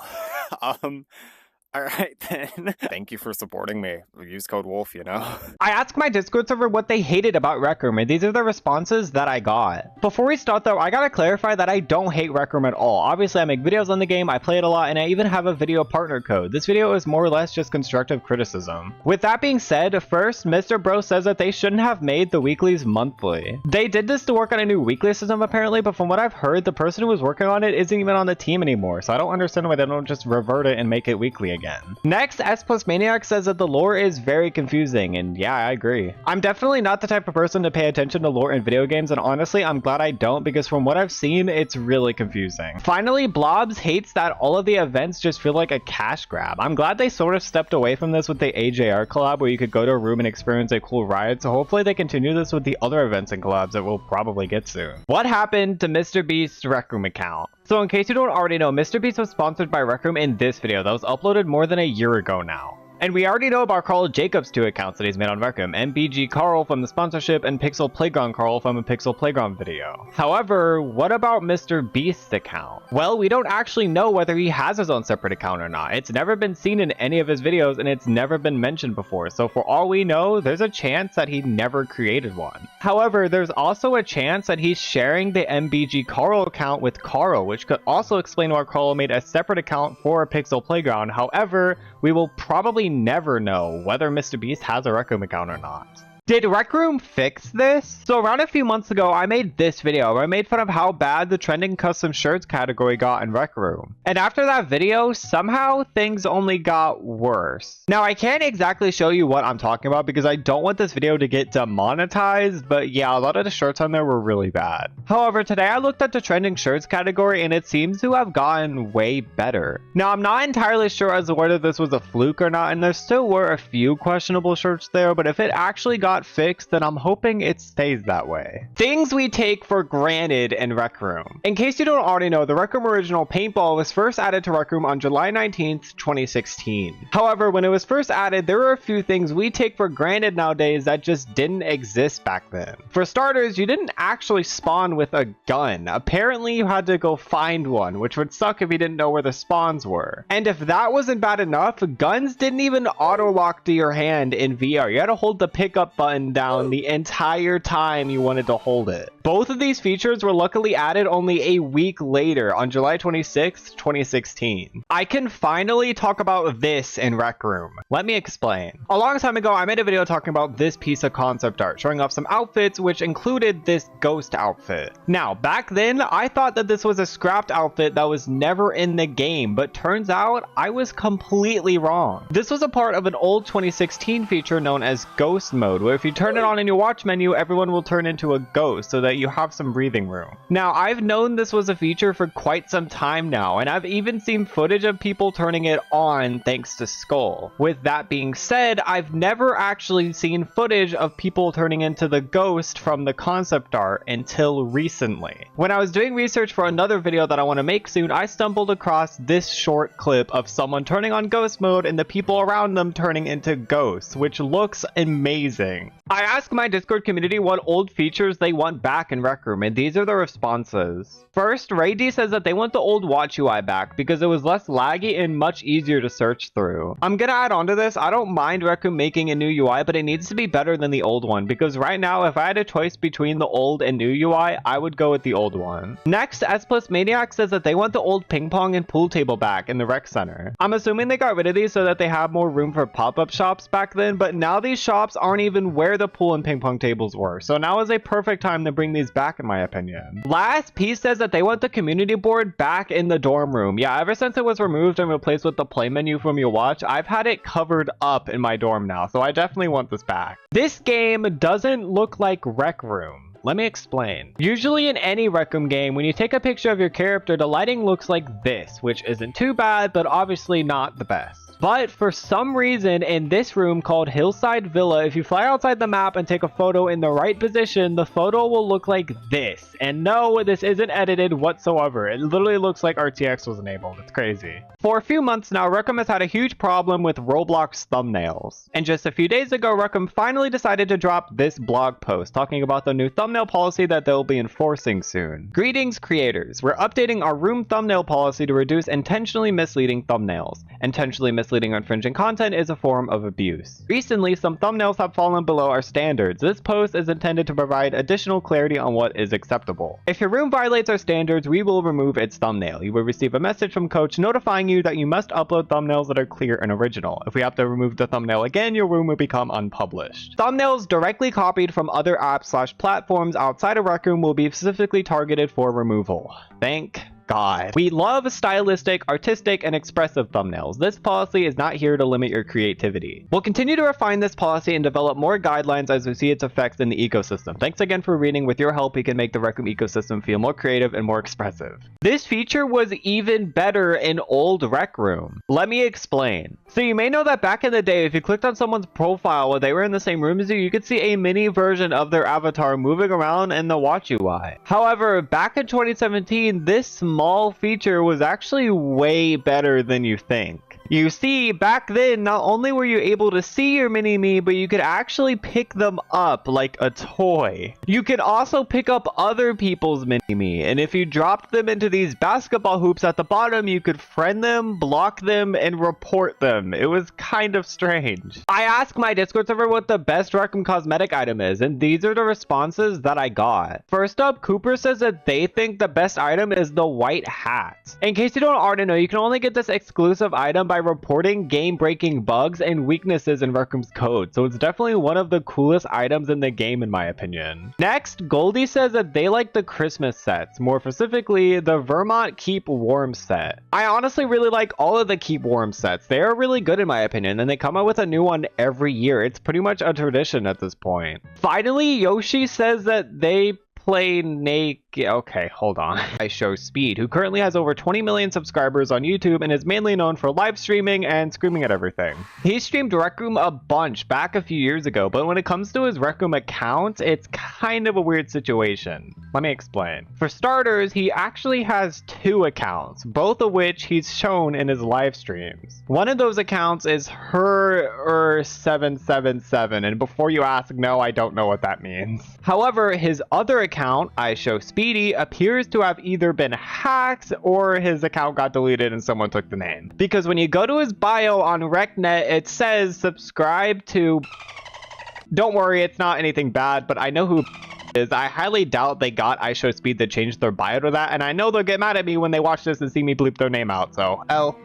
Alright then. Thank you for supporting me. Use code WOLF, you know? I asked my Discord server what they hated about Rec Room, and these are the responses that I got. Before we start though, I gotta clarify that I don't hate Rec Room at all. Obviously, I make videos on the game, I play it a lot, and I even have a video partner code. This video is more or less just constructive criticism. With that being said, first, Mr. Bro says that they shouldn't have made the weeklies monthly. They did this to work on a new weekly system apparently, but from what I've heard, the person who was working on it isn't even on the team anymore, so I don't understand why they don't just revert it and make it weekly again. Next, S Plus Maniac says that the lore is very confusing, and yeah, I agree. I'm definitely not the type of person to pay attention to lore in video games, and honestly, I'm glad I don't, because from what I've seen, it's really confusing. Finally, Blobs hates that all of the events just feel like a cash grab. I'm glad they sort of stepped away from this with the AJR collab, where you could go to a room and experience a cool ride, so hopefully they continue this with the other events and collabs that we'll probably get soon. What happened to Mr. Beast's Rec Room account? So in case you don't already know, Mr. Beast was sponsored by Rec Room in this video that was uploaded more than a year ago now. And we already know about Carl Jacobs' 2 accounts that he's made on Rec Room, MBG Carl from the sponsorship and Pixel Playground Carl from a Pixel Playground video. However, what about Mr. Beast's account? Well, we don't actually know whether he has his own separate account or not. It's never been seen in any of his videos and it's never been mentioned before, so for all we know, there's a chance that he never created one. However, there's also a chance that he's sharing the MBG Carl account with Carl, which could also explain why Carl made a separate account for a Pixel Playground. However, we will probably never know whether Mr. Beast has a Rec Room account or not. Did Rec Room fix this? So around a few months ago, I made this video where I made fun of how bad the trending custom shirts category got in Rec Room. And after that video, somehow things only got worse. Now, I can't exactly show you what I'm talking about because I don't want this video to get demonetized, but yeah, a lot of the shirts on there were really bad. However, today I looked at the trending shirts category and it seems to have gotten way better. Now, I'm not entirely sure as to whether this was a fluke or not, and there still were a few questionable shirts there, but if it actually got fixed, then I'm hoping it stays that way. Things we take for granted in Rec Room. In case you don't already know, the Rec Room original paintball was first added to Rec Room on July 19th, 2016. However, when it was first added, there were a few things we take for granted nowadays that just didn't exist back then. For starters, you didn't actually spawn with a gun. Apparently, you had to go find one, which would suck if you didn't know where the spawns were. And if that wasn't bad enough, guns didn't even auto-lock to your hand in VR. You had to hold the pickup button down the entire time you wanted to hold it. Both of these features were luckily added only a week later on July 26th, 2016. I can finally talk about this in Rec Room. Let me explain. A long time ago, I made a video talking about this piece of concept art, showing off some outfits which included this ghost outfit. Now, back then, I thought that this was a scrapped outfit that was never in the game, but turns out I was completely wrong. This was a part of an old 2016 feature known as Ghost Mode, where if you turn it on in your watch menu, everyone will turn into a ghost so that you have some breathing room. Now, I've known this was a feature for quite some time now, and I've even seen footage of people turning it on thanks to Skull. With that being said, I've never actually seen footage of people turning into the ghost from the concept art until recently. When I was doing research for another video that I want to make soon, I stumbled across this short clip of someone turning on ghost mode and the people around them turning into ghosts, which looks amazing. I asked my Discord community what old features they want back in Rec Room, and these are the responses. First, Ray D says that they want the old watch UI back because it was less laggy and much easier to search through. I'm gonna add on to this, I don't mind Rec Room making a new UI, but it needs to be better than the old one, because right now, if I had a choice between the old and new UI, I would go with the old one. Next, S Plus Maniac says that they want the old ping pong and pool table back in the rec center. I'm assuming they got rid of these so that they have more room for pop-up shops back then, but now these shops aren't even where the pool and ping pong tables were, so now is a perfect time to bring these back in my opinion. Last, P says that they want the community board back in the dorm room. Yeah, ever since it was removed and replaced with the play menu from your watch, I've had it covered up in my dorm now, so I definitely want this back. This game doesn't look like Rec Room. Let me explain. Usually in any Rec Room game, when you take a picture of your character, the lighting looks like this, which isn't too bad, but obviously not the best. But for some reason, in this room called Hillside Villa, if you fly outside the map and take a photo in the right position, the photo will look like this. And no, this isn't edited whatsoever. It literally looks like RTX was enabled. It's crazy. For a few months now, Rec Room has had a huge problem with Roblox thumbnails. And just a few days ago, Rec Room finally decided to drop this blog post talking about the new thumbnail policy that they'll be enforcing soon. Greetings, creators. We're updating our room thumbnail policy to reduce intentionally misleading thumbnails. Intentionally misleading or infringing content is a form of abuse. Recently, some thumbnails have fallen below our standards. This post is intended to provide additional clarity on what is acceptable. If your room violates our standards, we will remove its thumbnail. You will receive a message from Coach notifying you that you must upload thumbnails that are clear and original. If we have to remove the thumbnail again, your room will become unpublished. Thumbnails directly copied from other apps/platforms outside of Rec Room will be specifically targeted for removal. Thank God. We love stylistic, artistic, and expressive thumbnails. This policy is not here to limit your creativity. We'll continue to refine this policy and develop more guidelines as we see its effects in the ecosystem. Thanks again for reading. With your help, we can make the Rec Room ecosystem feel more creative and more expressive. This feature was even better in old Rec Room. Let me explain. So you may know that back in the day, if you clicked on someone's profile while they were in the same room as you, you could see a mini version of their avatar moving around in the watch UI. However, back in 2017, this small feature was actually way better than you think. You see, back then, not only were you able to see your mini-me, but you could actually pick them up like a toy. You could also pick up other people's mini-me, and if you dropped them into these basketball hoops at the bottom, you could friend them, block them, and report them. It was kind of strange. I asked my Discord server what the best Rec Room cosmetic item is, and these are the responses that I got. First up, Cooper says that they think the best item is the white hat. In case you don't already know, you can only get this exclusive item by reporting game-breaking bugs and weaknesses in Rec Room's code, so it's definitely one of the coolest items in the game in my opinion. Next, Goldie says that they like the Christmas sets, more specifically the Vermont Keep Warm set. I honestly really like all of the Keep Warm sets. They are really good in my opinion, and they come out with a new one every year. It's pretty much a tradition at this point. Finally, Yoshi says that they play naked. Okay, hold on. I show Speed, who currently has over 20 million subscribers on YouTube and is mainly known for live streaming and screaming at everything. He streamed Rec Room a bunch back a few years ago, but when it comes to his Rec Room account, it's kind of a weird situation. Let me explain. For starters, he actually has 2 accounts, both of which he's shown in his live streams. One of those accounts is her777, and before you ask, no, I don't know what that means. However, his other account, I show Speedy, appears to have either been hacked or his account got deleted and someone took the name. Because when you go to his bio on RecNet, it says subscribe to... Don't worry, it's not anything bad, but I know who is. I highly doubt they got I Show Speed to change their bio to that, and I know they'll get mad at me when they watch this and see me bleep their name out, so L.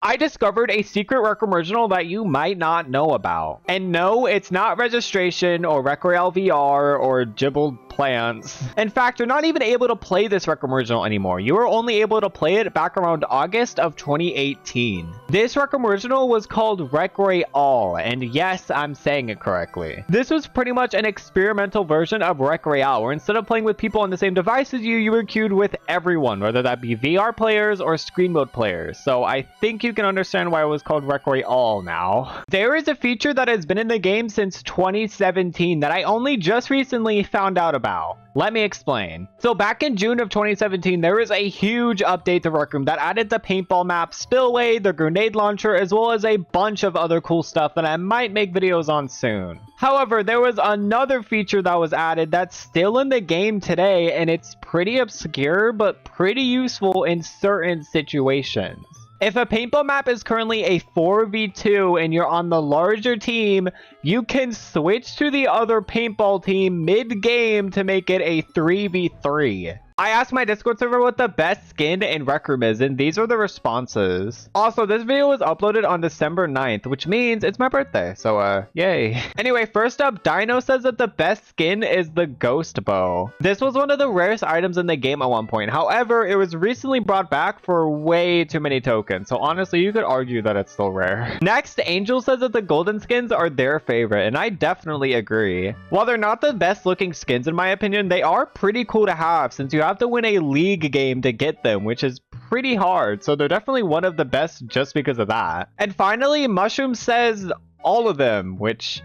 I discovered a secret Rec Room original that you might not know about. And no, it's not registration or Rec Royale VR or Gibble plants. In fact, you're not even able to play this Rec Room Original anymore. You were only able to play it back around August of 2018. This Rec Room Original was called Rec Royale, and yes, I'm saying it correctly. This was pretty much an experimental version of Rec Royale, where instead of playing with people on the same device as you were queued with everyone, whether that be VR players or screen mode players. So I think you can understand why it was called Rec Royale now. There is a feature that has been in the game since 2017 that I only just recently found out about. Let me explain. So back in June of 2017, there was a huge update to Rec Room that added the paintball map, spillway, the grenade launcher, as well as a bunch of other cool stuff that I might make videos on soon. However, there was another feature that was added that's still in the game today, and it's pretty obscure but pretty useful in certain situations. If a paintball map is currently a 4v2 and you're on the larger team, you can switch to the other paintball team mid-game to make it a 3v3. I asked my Discord server what the best skin in Rec Room is, and these are the responses. Also, this video was uploaded on December 9th, which means it's my birthday, so yay. Anyway, first up, Dino says that the best skin is the Ghost Bow. This was one of the rarest items in the game at one point. However, it was recently brought back for way too many tokens, so honestly, you could argue that it's still rare. Next, Angel says that the golden skins are their favorite, and I definitely agree. While they're not the best looking skins in my opinion, they are pretty cool to have since you have to win a league game to get them, which is pretty hard, so they're definitely one of the best just because of that. And finally, Mushroom says all of them, which,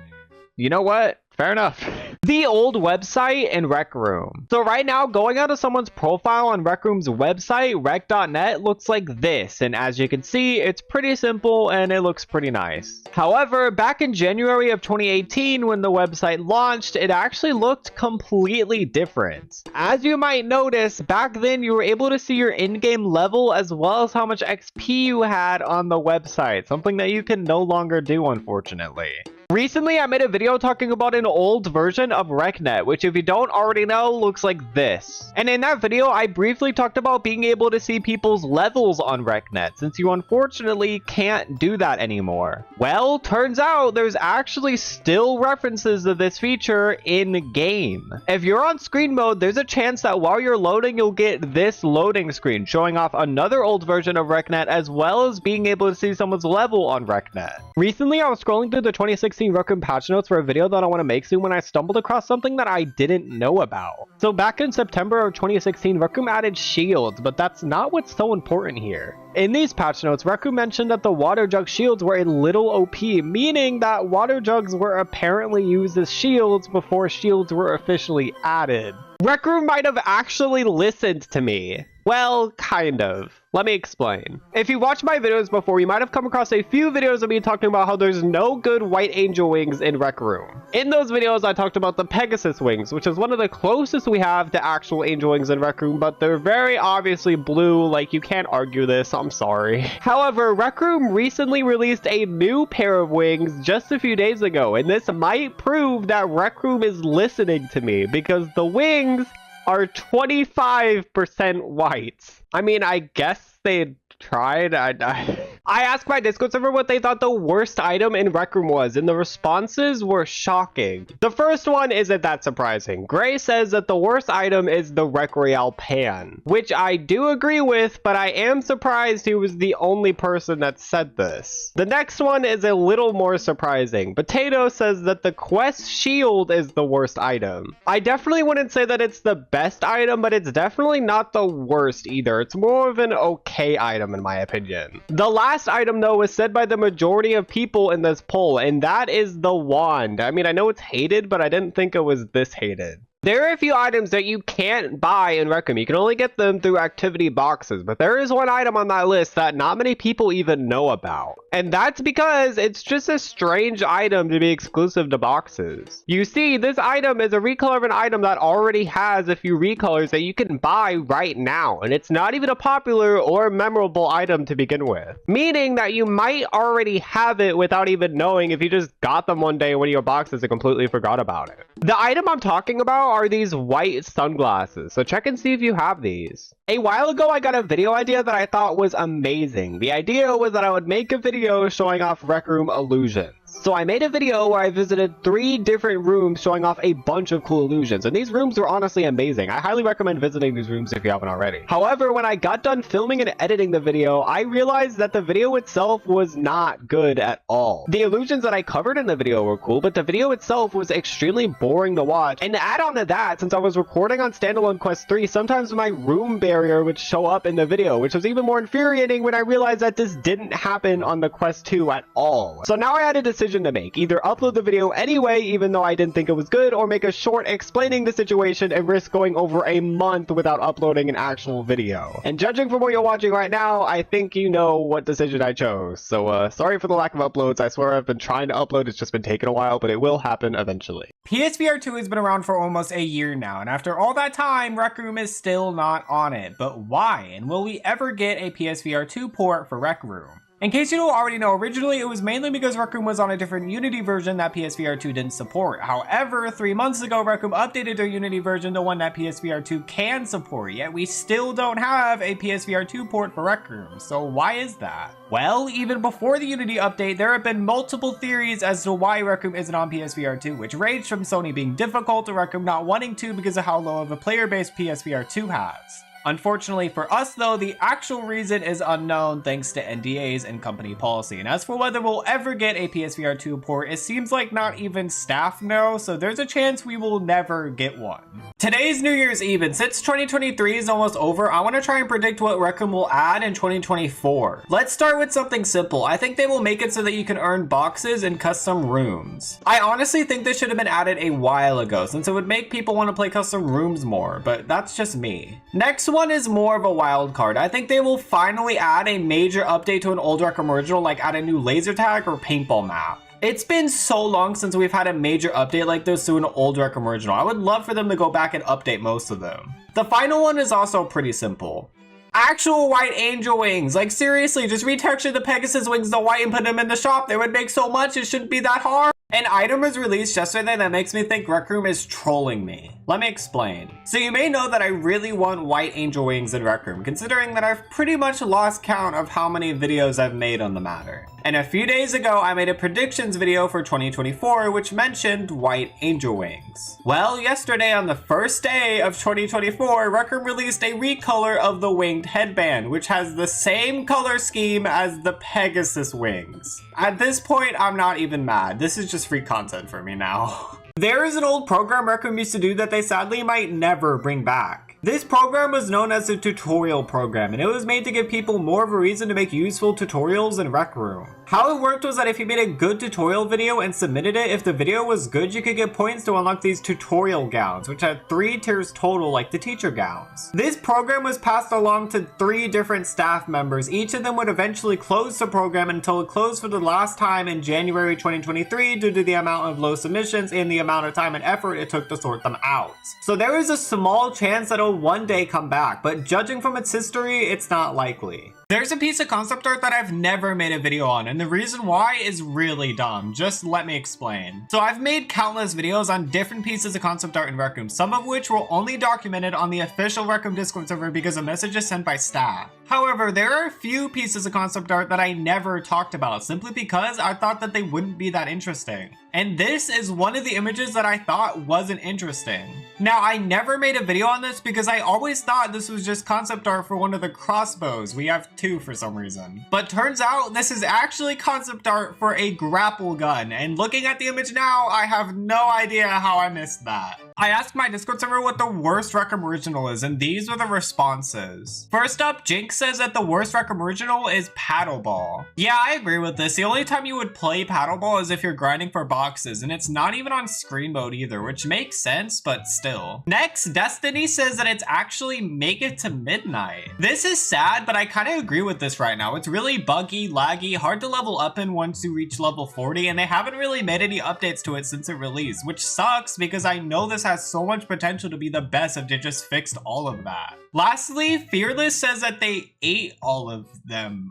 you know what? Fair enough. The old website and Rec Room. So right now, going out of someone's profile on Rec Room's website, rec.net, looks like this. And as you can see, it's pretty simple and it looks pretty nice. However, back in January of 2018, when the website launched, it actually looked completely different. As you might notice, back then you were able to see your in-game level as well as how much XP you had on the website, something that you can no longer do, unfortunately. Recently, I made a video talking about an old version of RecNet, which if you don't already know, looks like this. And in that video, I briefly talked about being able to see people's levels on RecNet, since you unfortunately can't do that anymore. Well, turns out there's actually still references to this feature in-game. If you're on screen mode, there's a chance that while you're loading, you'll get this loading screen showing off another old version of RecNet, as well as being able to see someone's level on RecNet. Recently, I was scrolling through the 2016 Rec Room patch notes for a video that I want to make soon when I stumbled across something that I didn't know about. So back in September of 2016, Rec Room added shields, but that's not what's so important here. In these patch notes, Rec Room mentioned that the water jug shields were a little OP, meaning that water jugs were apparently used as shields before shields were officially added. Rec Room might have actually listened to me. Well, kind of. Let me explain. If you watched my videos before, you might have come across a few videos of me talking about how there's no good white angel wings in Rec Room. In those videos, I talked about the Pegasus wings, which is one of the closest we have to actual angel wings in Rec Room, but they're very obviously blue, like you can't argue this, I'm sorry. However, Rec Room recently released a new pair of wings just a few days ago, and this might prove that Rec Room is listening to me, because the wings are 25% white. I mean, I guess they tried. I asked my Discord server what they thought the worst item in Rec Room was, and the responses were shocking. The first one isn't that surprising. Gray says that the worst item is the Rec Royale pan, which I do agree with, but I am surprised he was the only person that said this. The next one is a little more surprising. Potato says that the Quest shield is the worst item. I definitely wouldn't say that it's the best item, but it's definitely not the worst either. It's more of an okay item in my opinion. The last item though was said by the majority of people in this poll, and that is the wand. I mean, I know it's hated, but I didn't think it was this hated. There are a few items that you can't buy in Rec Room. You can only get them through activity boxes, but there is one item on that list that not many people even know about. And that's because it's just a strange item to be exclusive to boxes. You see, this item is a recolor of an item that already has a few recolors that you can buy right now, and it's not even a popular or memorable item to begin with. Meaning that you might already have it without even knowing if you just got them one day in one of your boxes and completely forgot about it. The item I'm talking about are these white sunglasses, so check and see if you have these. A while ago, I got a video idea that I thought was amazing. The idea was that I would make a video showing off Rec Room illusions. So I made a video where I visited 3 different rooms showing off a bunch of cool illusions, and these rooms were honestly amazing. I highly recommend visiting these rooms if you haven't already. However, when I got done filming and editing the video, I realized that the video itself was not good at all. The illusions that I covered in the video were cool, but the video itself was extremely boring to watch. And to add on to that, since I was recording on standalone Quest 3, sometimes my room barrier would show up in the video, which was even more infuriating when I realized that this didn't happen on the Quest 2 at all. So now I had a decision to make. Either upload the video anyway, even though I didn't think it was good, or make a short explaining the situation and risk going over a month without uploading an actual video. And judging from what you're watching right now, I think you know what decision I chose. So sorry for the lack of uploads. I swear I've been trying to upload, it's just been taking a while, but it will happen eventually. PSVR 2 has been around for almost a year now, and after all that time, Rec Room is still not on it. But why? And will we ever get a PSVR 2 port for Rec Room? In case you don't already know, originally it was mainly because Rec Room was on a different Unity version that PSVR 2 didn't support. However, 3 months ago, Rec Room updated their Unity version to one that PSVR 2 can support, yet we still don't have a PSVR 2 port for Rec Room. So why is that? Well, even before the Unity update, there have been multiple theories as to why Rec Room isn't on PSVR 2, which ranged from Sony being difficult to Rec Room not wanting to because of how low of a player base PSVR 2 has. Unfortunately for us though, the actual reason is unknown thanks to NDAs and company policy. And as for whether we'll ever get a PSVR 2 port, it seems like not even staff know, so there's a chance we will never get one. Today's New Year's Eve, and since 2023 is almost over, I want to try and predict what Rec Room will add in 2024. Let's start with something simple. I think they will make it so that you can earn boxes in custom rooms. I honestly think this should have been added a while ago, since it would make people want to play custom rooms more, but that's just me. Next one is more of a wild card. I think they will finally add a major update to an old Rec Room original, like add a new laser tag or paintball map. It's been so long since we've had a major update like this to an old Rec Room original. I would love for them to go back and update most of them. The final one is also pretty simple. Actual white angel wings. Like seriously, just retexture the Pegasus wings to white and put them in the shop. They would make so much, it shouldn't be that hard. An item was released yesterday that makes me think Rec Room is trolling me. Let me explain. So you may know that I really want white angel wings in Rec Room, considering that I've pretty much lost count of how many videos I've made on the matter. And a few days ago, I made a predictions video for 2024, which mentioned white angel wings. Well, yesterday on the first day of 2024, Rec Room released a recolor of the winged headband, which has the same color scheme as the Pegasus wings. At this point, I'm not even mad. This is just free content for me now. There is an old program Rec Room used to do that they sadly might never bring back. This program was known as a tutorial program, and it was made to give people more of a reason to make useful tutorials in Rec Room. How it worked was that if you made a good tutorial video and submitted it, if the video was good, you could get points to unlock these tutorial gowns, which had 3 tiers total like the teacher gowns. This program was passed along to 3 different staff members. Each of them would eventually close the program until it closed for the last time in January 2023 due to the amount of low submissions and the amount of time and effort it took to sort them out. So there is a small chance that it'll one day come back, but judging from its history, it's not likely. There's a piece of concept art that I've never made a video on, and the reason why is really dumb. Just let me explain. So I've made countless videos on different pieces of concept art in Rec Room, some of which were only documented on the official Rec Room Discord server because a message is sent by staff. However, there are a few pieces of concept art that I never talked about, simply because I thought that they wouldn't be that interesting. And this is one of the images that I thought wasn't interesting. Now, I never made a video on this because I always thought this was just concept art for one of the crossbows. We have 2 for some reason. But turns out this is actually concept art for a grapple gun. And looking at the image now, I have no idea how I missed that. I asked my Discord server what the worst Rec Room original is, and these were the responses. First up, Jinx says that the worst Rec Room original is Paddleball. Yeah, I agree with this. The only time you would play Paddleball is if you're grinding for boxes, and it's not even on screen mode either, which makes sense, but still. Next, Destiny says that it's actually Make It to Midnight. This is sad, but I kind of agree with this right now. It's really buggy, laggy, hard to level up in once you reach level 40, and they haven't really made any updates to it since it released, which sucks because I know this has so much potential to be the best if they just fixed all of that. Lastly, Fearless says that they ate all of them.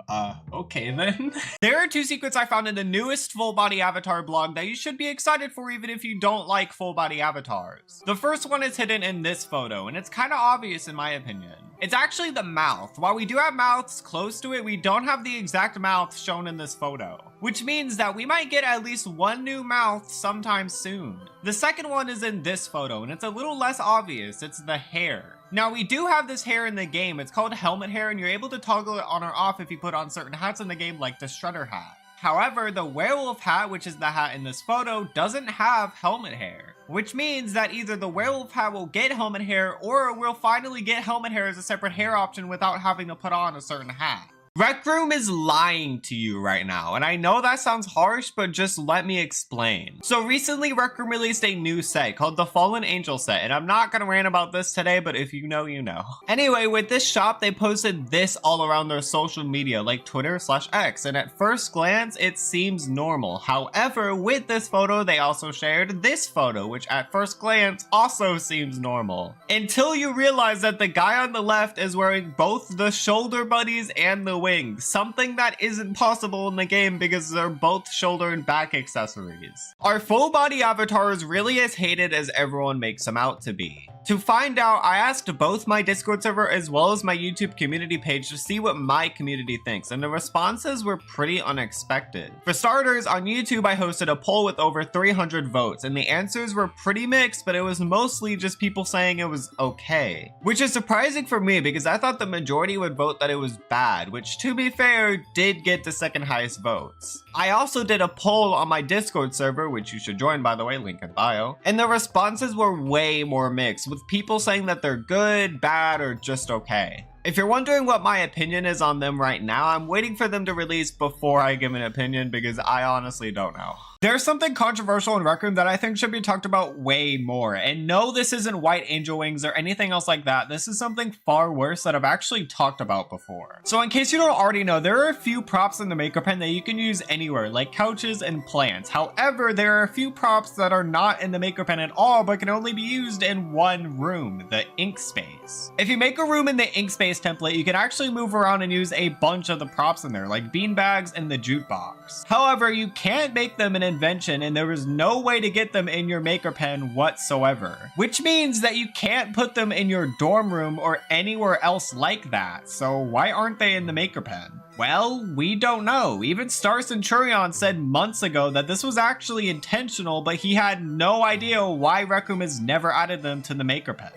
Okay then. There are 2 secrets I found in the newest full body avatar blog that you should be excited for even if you don't like full body avatars. The first one is hidden in this photo, and it's kind of obvious in my opinion. It's actually the mouth. While we do have mouths close to it, we don't have the exact mouth shown in this photo, which means that we might get at least 1 new mouth sometime soon. The second one is in this photo, and it's a little less obvious. It's the hair. Now, we do have this hair in the game. It's called helmet hair, and you're able to toggle it on or off if you put on certain hats in the game, like the Shredder hat. However, the werewolf hat, which is the hat in this photo, doesn't have helmet hair, which means that either the werewolf hat will get helmet hair, or we'll finally get helmet hair as a separate hair option without having to put on a certain hat. Rec Room is lying to you right now, and I know that sounds harsh, but just let me explain. So recently, Rec Room released a new set called the Fallen Angel set, and I'm not gonna rant about this today, but if you know, you know. Anyway, with this shop, they posted this all around their social media, like Twitter/X, and at first glance, it seems normal. However, with this photo, they also shared this photo, which at first glance also seems normal. Until you realize that the guy on the left is wearing both the shoulder buddies and the wings, something that isn't possible in the game because they're both shoulder and back accessories. Are full body avatars really as hated as everyone makes them out to be? To find out, I asked both my Discord server as well as my YouTube community page to see what my community thinks, and the responses were pretty unexpected. For starters, on YouTube I hosted a poll with over 300 votes, and the answers were pretty mixed, but it was mostly just people saying it was okay. Which is surprising for me because I thought the majority would vote that it was bad, which to be fair, did get the second highest votes. I also did a poll on my Discord server, which you should join by the way, link in bio, and the responses were way more mixed, with people saying that they're good, bad, or just okay. If you're wondering what my opinion is on them right now, I'm waiting for them to release before I give an opinion because I honestly don't know. There's something controversial in Rec Room that I think should be talked about way more. And no, this isn't White Angel Wings or anything else like that. This is something far worse that I've actually talked about before. So in case you don't already know, there are a few props in the Maker Pen that you can use anywhere, like couches and plants. However, there are a few props that are not in the Maker Pen at all, but can only be used in one room, the ink space. If you make a room in the ink space template, you can actually move around and use a bunch of the props in there, like beanbags and the jukebox. However, you can't make them in invention, and there is no way to get them in your Maker Pen whatsoever, which means that you can't put them in your dorm room or anywhere else like that. So why aren't they in the Maker Pen? Well, we don't know. Even Star Centurion said months ago that this was actually intentional, but he had no idea why Rec Room has never added them to the Maker Pen.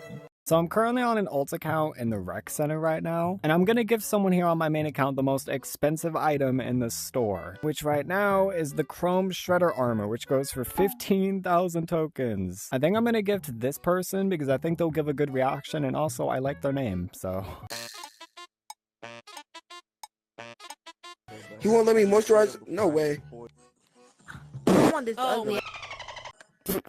So I'm currently on an alt account in the rec center right now, and I'm gonna give someone here on my main account the most expensive item in the store, which right now is the Chrome Shredder Armor, which goes for 15,000 tokens. I think I'm gonna give to this person because I think they'll give a good reaction, and also I like their name, so. You won't let me moisturize? No way. I want this ugly.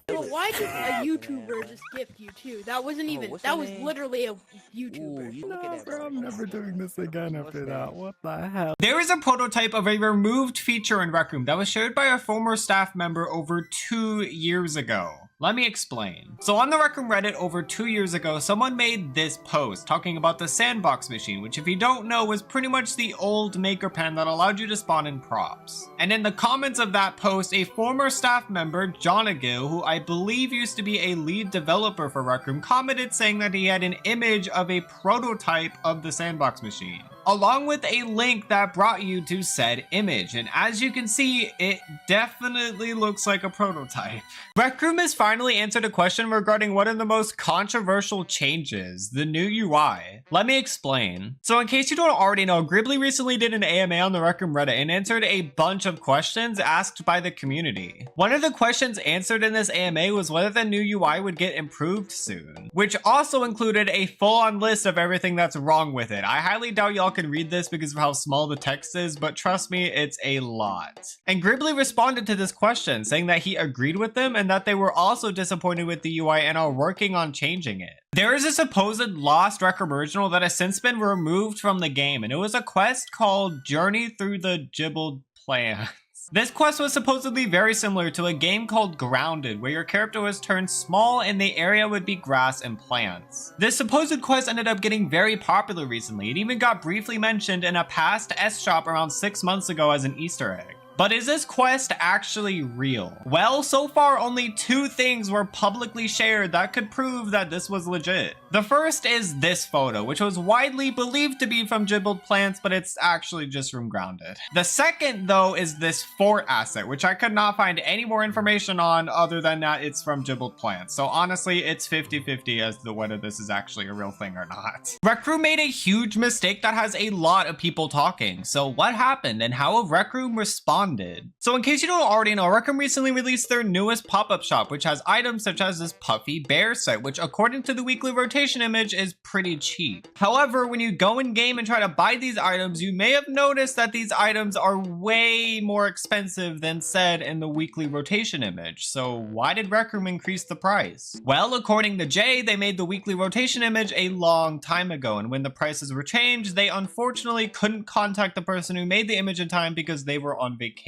Bro, why did a YouTuber just gift you too? That wasn't even, that was literally a YouTuber. No, bro, I'm never doing this again after that. What the hell? There is a prototype of a removed feature in Rec Room that was shared by a former staff member over 2 years ago. Let me explain. So on the Rec Room Reddit over 2 years ago, someone made this post talking about the sandbox machine, which if you don't know was pretty much the old Maker Pen that allowed you to spawn in props. And in the comments of that post, a former staff member, Jonagill, who I believe used to be a lead developer for Rec Room, commented saying that he had an image of a prototype of the sandbox machine, along with a link that brought you to said image. And as you can see, it definitely looks like a prototype. Rec Room has finally answered a question regarding one of the most controversial changes, the new UI. Let me explain. So in case you don't already know, Gribbly recently did an AMA on the Rec Room Reddit and answered a bunch of questions asked by the community. One of the questions answered in this AMA was whether the new UI would get improved soon, which also included a full-on list of everything that's wrong with it. I highly doubt y'all can read this because of how small the text is, but trust me, it's a lot. And Gribbly responded to this question, saying that he agreed with them and that they were also disappointed with the UI and are working on changing it. There is a supposed lost Rec Room original that has since been removed from the game, and it was a quest called Journey Through the Gibbled Plants. plants. This quest was supposedly very similar to a game called Grounded, where your character was turned small and the area would be grass and plants. This supposed quest ended up getting very popular recently. It even got briefly mentioned in a past S-Shop around 6 months ago as an Easter egg. But is this quest actually real? Well, so far only 2 things were publicly shared that could prove that this was legit. The first is this photo, which was widely believed to be from Gibbled Plants, but it's actually just from Grounded. The second, though, is this fort asset, which I could not find any more information on other than that it's from Gibbled Plants. So honestly, it's 50-50 as to whether this is actually a real thing or not. Rec Room made a huge mistake that has a lot of people talking. So what happened and how have Rec Room responded? So in case you don't already know, Rec Room recently released their newest pop-up shop, which has items such as this puffy bear set, which according to the weekly rotation image is pretty cheap. However, when you go in game and try to buy these items, you may have noticed that these items are way more expensive than said in the weekly rotation image. So why did Rec Room increase the price? Well, according to Jay, they made the weekly rotation image a long time ago, and when the prices were changed, they unfortunately couldn't contact the person who made the image in time because they were on vacation.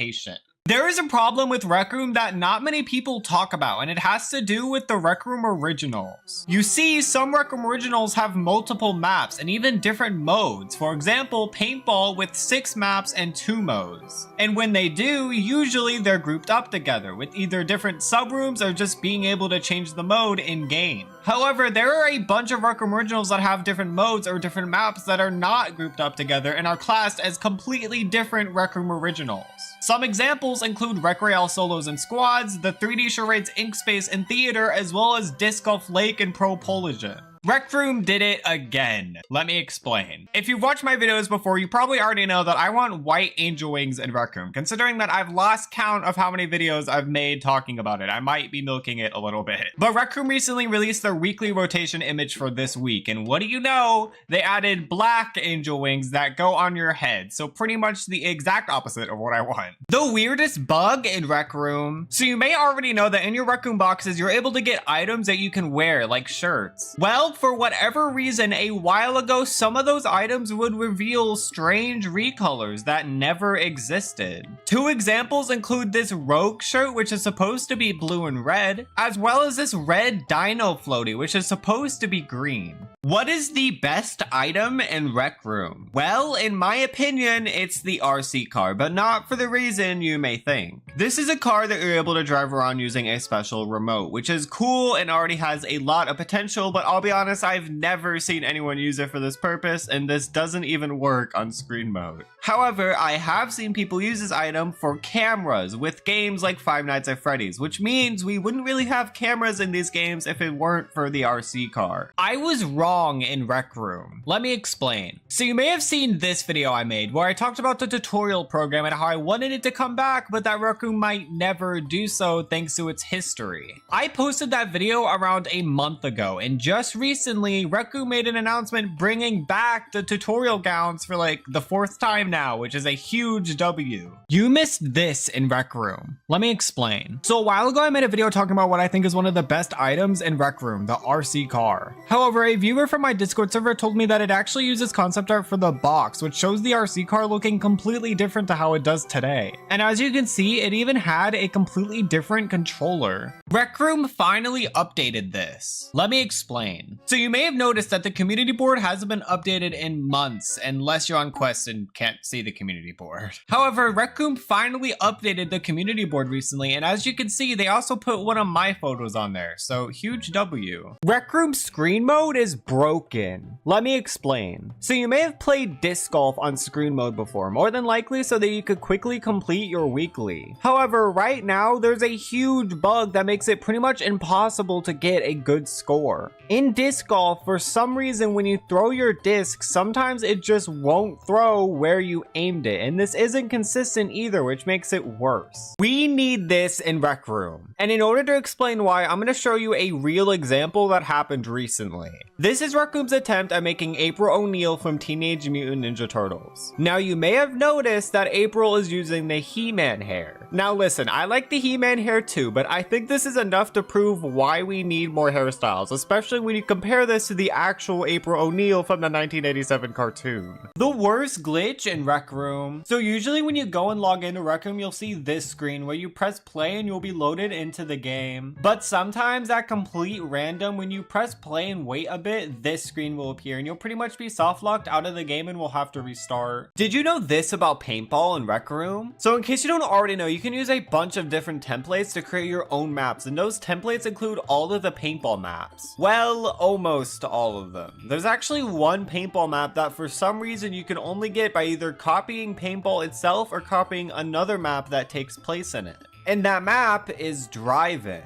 There is a problem with Rec Room that not many people talk about, and it has to do with the Rec Room originals. You see, some Rec Room originals have multiple maps and even different modes. For example, paintball with 6 maps and 2 modes. And when they do, usually they're grouped up together with either different subrooms or just being able to change the mode in game. However, there are a bunch of Rec Room originals that have different modes or different maps that are not grouped up together and are classed as completely different Rec Room originals. Some examples include Rec Royale solos and squads, the 3D charades Ink Space and Theater, as well as Disc Golf Lake and Pro Polagen. Rec Room did it again. Let me explain. If you've watched my videos before, you probably already know that I want white angel wings in Rec Room. Considering that I've lost count of how many videos I've made talking about it, I might be milking it a little bit. But Rec Room recently released their weekly rotation image for this week, and what do you know? They added black angel wings that go on your head, so pretty much the exact opposite of what I want. The weirdest bug in Rec Room. So you may already know that in your Rec Room boxes, you're able to get items that you can wear, like shirts. Well, for whatever reason, a while ago, some of those items would reveal strange recolors that never existed. 2 examples include this Rogue shirt, which is supposed to be blue and red, as well as this red Dino floaty, which is supposed to be green. What is the best item in Rec Room? Well, in my opinion, it's the RC car, but not for the reason you may think. This is a car that you're able to drive around using a special remote, which is cool and already has a lot of potential, but I'll be honest, I've never seen anyone use it for this purpose, and this doesn't even work on screen mode. However, I have seen people use this item for cameras with games like Five Nights at Freddy's, which means we wouldn't really have cameras in these games if it weren't for the RC car. I was wrong in Rec Room. Let me explain. So you may have seen this video I made where I talked about the tutorial program and how I wanted it to come back, but that Rec Room might never do so thanks to its history. I posted that video around a month ago, and just recently, Rec Room made an announcement bringing back the tutorial gowns for like the 4th time now, which is a huge W. You missed this in Rec Room. Let me explain. So a while ago, I made a video talking about what I think is one of the best items in Rec Room, the RC car. However, a viewer from my Discord server told me that it actually uses concept art for the box, which shows the RC car looking completely different to how it does today. And as you can see, it even had a completely different controller. Rec Room finally updated this. Let me explain. So you may have noticed that the community board hasn't been updated in months, unless you're on Quest and can't see the community board. However, Rec Room finally updated the community board recently, and as you can see, they also put one of my photos on there, so huge W. Rec Room screen mode is broken. Let me explain. So you may have played disc golf on screen mode before, more than likely so that you could quickly complete your weekly. However, right now, there's a huge bug that makes it pretty much impossible to get a good score. In disc golf, for some reason, when you throw your disc, sometimes it just won't throw where you aimed it, and this isn't consistent either, which makes it worse. We need this in Rec Room. And in order to explain why, I'm going to show you a real example that happened recently. This is Rec Room's attempt at making April O'Neil from Teenage Mutant Ninja Turtles. Now, you may have noticed that April is using the He-Man hair. Now listen, I like the He-Man hair too, but I think this is is enough to prove why we need more hairstyles, especially when you compare this to the actual April O'Neil from the 1987 cartoon. The worst glitch in Rec Room. So usually when you go and log into Rec Room, you'll see this screen where you press play and you'll be loaded into the game. But sometimes at complete random, when you press play and wait a bit, this screen will appear and you'll pretty much be soft locked out of the game and will have to restart. Did you know this about paintball in Rec Room? So in case you don't already know, you can use a bunch of different templates to create your own maps, and those templates include all of the paintball maps. Well, almost all of them. There's actually one paintball map that for some reason you can only get by either copying paintball itself or copying another map that takes place in it. And that map is Drive-In.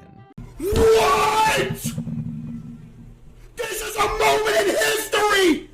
What? This is a moment in history!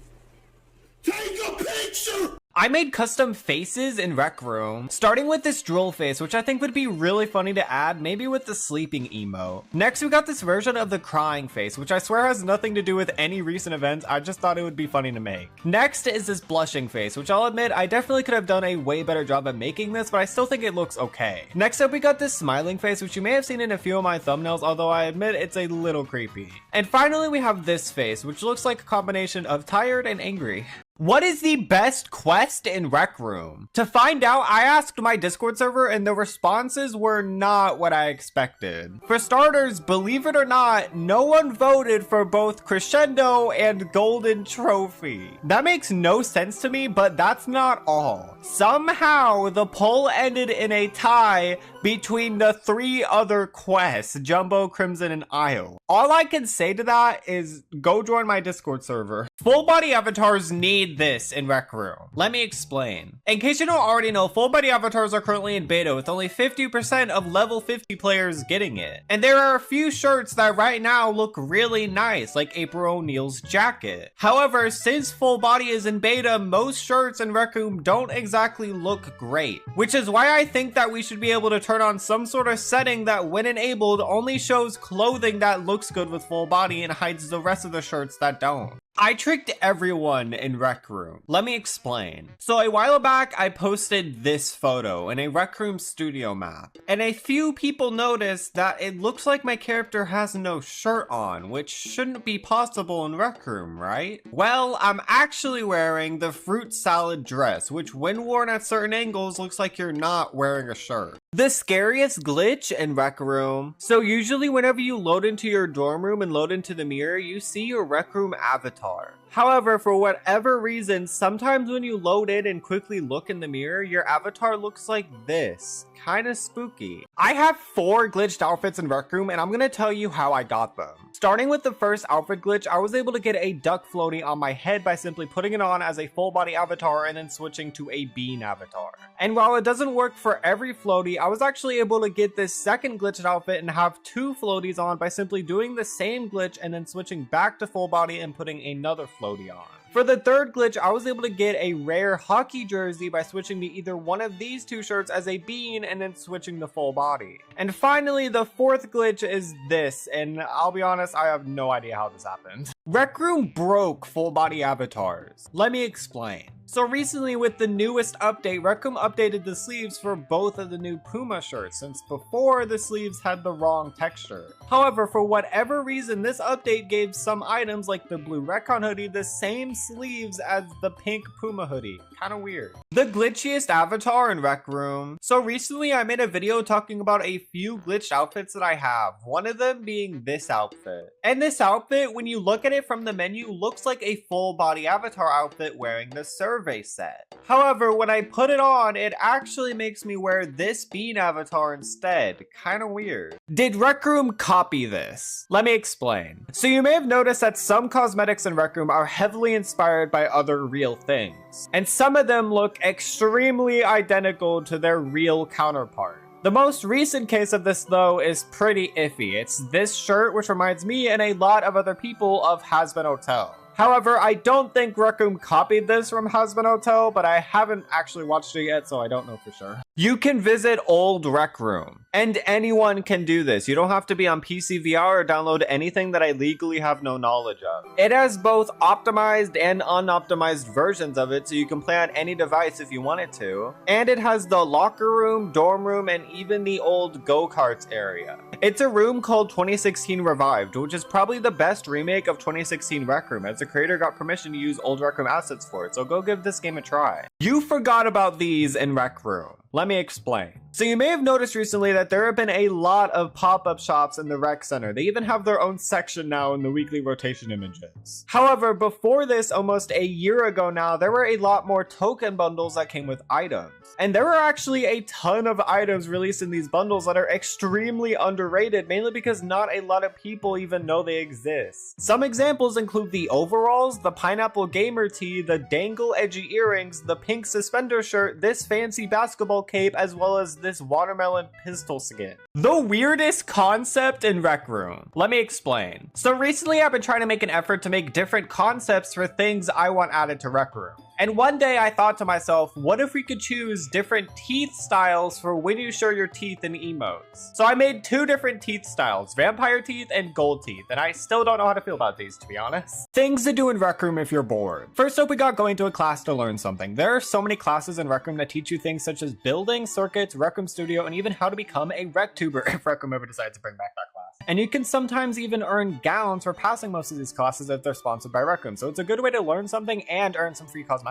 Take a picture! I made custom faces in Rec Room, starting with this droll face, which I think would be really funny to add, maybe with the sleeping emote. Next, we got this version of the crying face, which I swear has nothing to do with any recent events. I just thought it would be funny to make. Next is this blushing face, which I'll admit, I definitely could have done a way better job at making this, but I still think it looks okay. Next up, we got this smiling face, which you may have seen in a few of my thumbnails, although I admit it's a little creepy. And finally, we have this face, which looks like a combination of tired and angry. What is the best quest in Rec Room? To find out, I asked my Discord server and the responses were not what I expected. For starters, believe it or not, no one voted for both Crescendo and Golden Trophy. That makes no sense to me, but that's not all. Somehow, the poll ended in a tie between the three other quests, Jumbo, Crimson, and Isle. All I can say to that is go join my Discord server. Full body avatars need this in Rec Room. Let me explain. In case you don't already know, full body avatars are currently in beta with only 50% of level 50 players getting it. And there are a few shirts that right now look really nice, like April O'Neil's jacket. However, since full body is in beta, most shirts in Rec Room don't exactly look great, which is why I think that we should be able to turn on some sort of setting that when enabled only shows clothing that looks good with full body and hides the rest of the shirts that don't. I tricked everyone in Rec Room. Let me explain. So a while back, I posted this photo in a Rec Room studio map, and a few people noticed that it looks like my character has no shirt on, which shouldn't be possible in Rec Room, right? Well, I'm actually wearing the fruit salad dress, which when worn at certain angles looks like you're not wearing a shirt. The scariest glitch in Rec Room. So usually whenever you load into your dorm room and load into the mirror, you see your Rec Room avatar. However, for whatever reason, sometimes when you load in and quickly look in the mirror, your avatar looks like this. Kinda spooky. I have 4 glitched outfits in Rec Room, and I'm gonna tell you how I got them. Starting with the first outfit glitch, I was able to get a duck floaty on my head by simply putting it on as a full body avatar and then switching to a bean avatar. And while it doesn't work for every floaty, I was actually able to get this second glitched outfit and have 2 floaties on by simply doing the same glitch and then switching back to full body and putting another floaty on. For the third glitch, I was able to get a rare hockey jersey by switching to either one of these 2 shirts as a bean and then switching to full body. And finally, the fourth glitch is this, and I'll be honest, I have no idea how this happened. Rec Room broke full body avatars. Let me explain. So recently with the newest update, Rec Room updated the sleeves for both of the new Puma shirts, since before the sleeves had the wrong texture. However, for whatever reason, this update gave some items like the blue Recon hoodie the same sleeves as the pink Puma hoodie. Kinda weird. The glitchiest avatar in Rec Room. So recently I made a video talking about a few glitched outfits that I have, one of them being this outfit. And this outfit, when you look at it from the menu, looks like a full body avatar outfit wearing the survey set. However, when I put it on, it actually makes me wear this bean avatar instead. Kinda weird. Did Rec Room copy this? Let me explain. So you may have noticed that some cosmetics in Rec Room are heavily inspired by other real things, and some of them look extremely identical to their real counterpart. The most recent case of this though is pretty iffy. It's this shirt, which reminds me and a lot of other people of Hazbin Hotel. However, I don't think Rec Room copied this from Hazbin Hotel, but I haven't actually watched it yet, so I don't know for sure. You can visit old Rec Room, and anyone can do this. You don't have to be on PCVR or download anything that I legally have no knowledge of. It has both optimized and unoptimized versions of it, so you can play on any device if you wanted to. And it has the locker room, dorm room, and even the old go-karts area. It's a room called 2016 Revived, which is probably the best remake of 2016 Rec Room, as the creator got permission to use old Rec Room assets for it, so go give this game a try. You forgot about these in Rec Room. Let me explain. So you may have noticed recently that there have been a lot of pop-up shops in the rec center. They even have their own section now in the weekly rotation images. However, before this, almost a year ago now, there were a lot more token bundles that came with items. And there were actually a ton of items released in these bundles that are extremely underrated, mainly because not a lot of people even know they exist. Some examples include the overalls, the pineapple gamer tee, the dangle edgy earrings, the pink suspender shirt, this fancy basketball cape, as well as this watermelon pistol skin. The weirdest concept in Rec Room. Let me explain. So recently I've been trying to make an effort to make different concepts for things I want added to Rec Room. And one day I thought to myself, what if we could choose different teeth styles for when you show your teeth in emotes? So I made two different teeth styles, vampire teeth and gold teeth, and I still don't know how to feel about these, to be honest. Things to do in Rec Room if you're bored. First up, we got going to a class to learn something. There are so many classes in Rec Room that teach you things such as building, circuits, Rec Room Studio, and even how to become a RecTuber if Rec Room ever decides to bring back that class. And you can sometimes even earn gowns for passing most of these classes if they're sponsored by Rec Room, so it's a good way to learn something and earn some free cosmetics.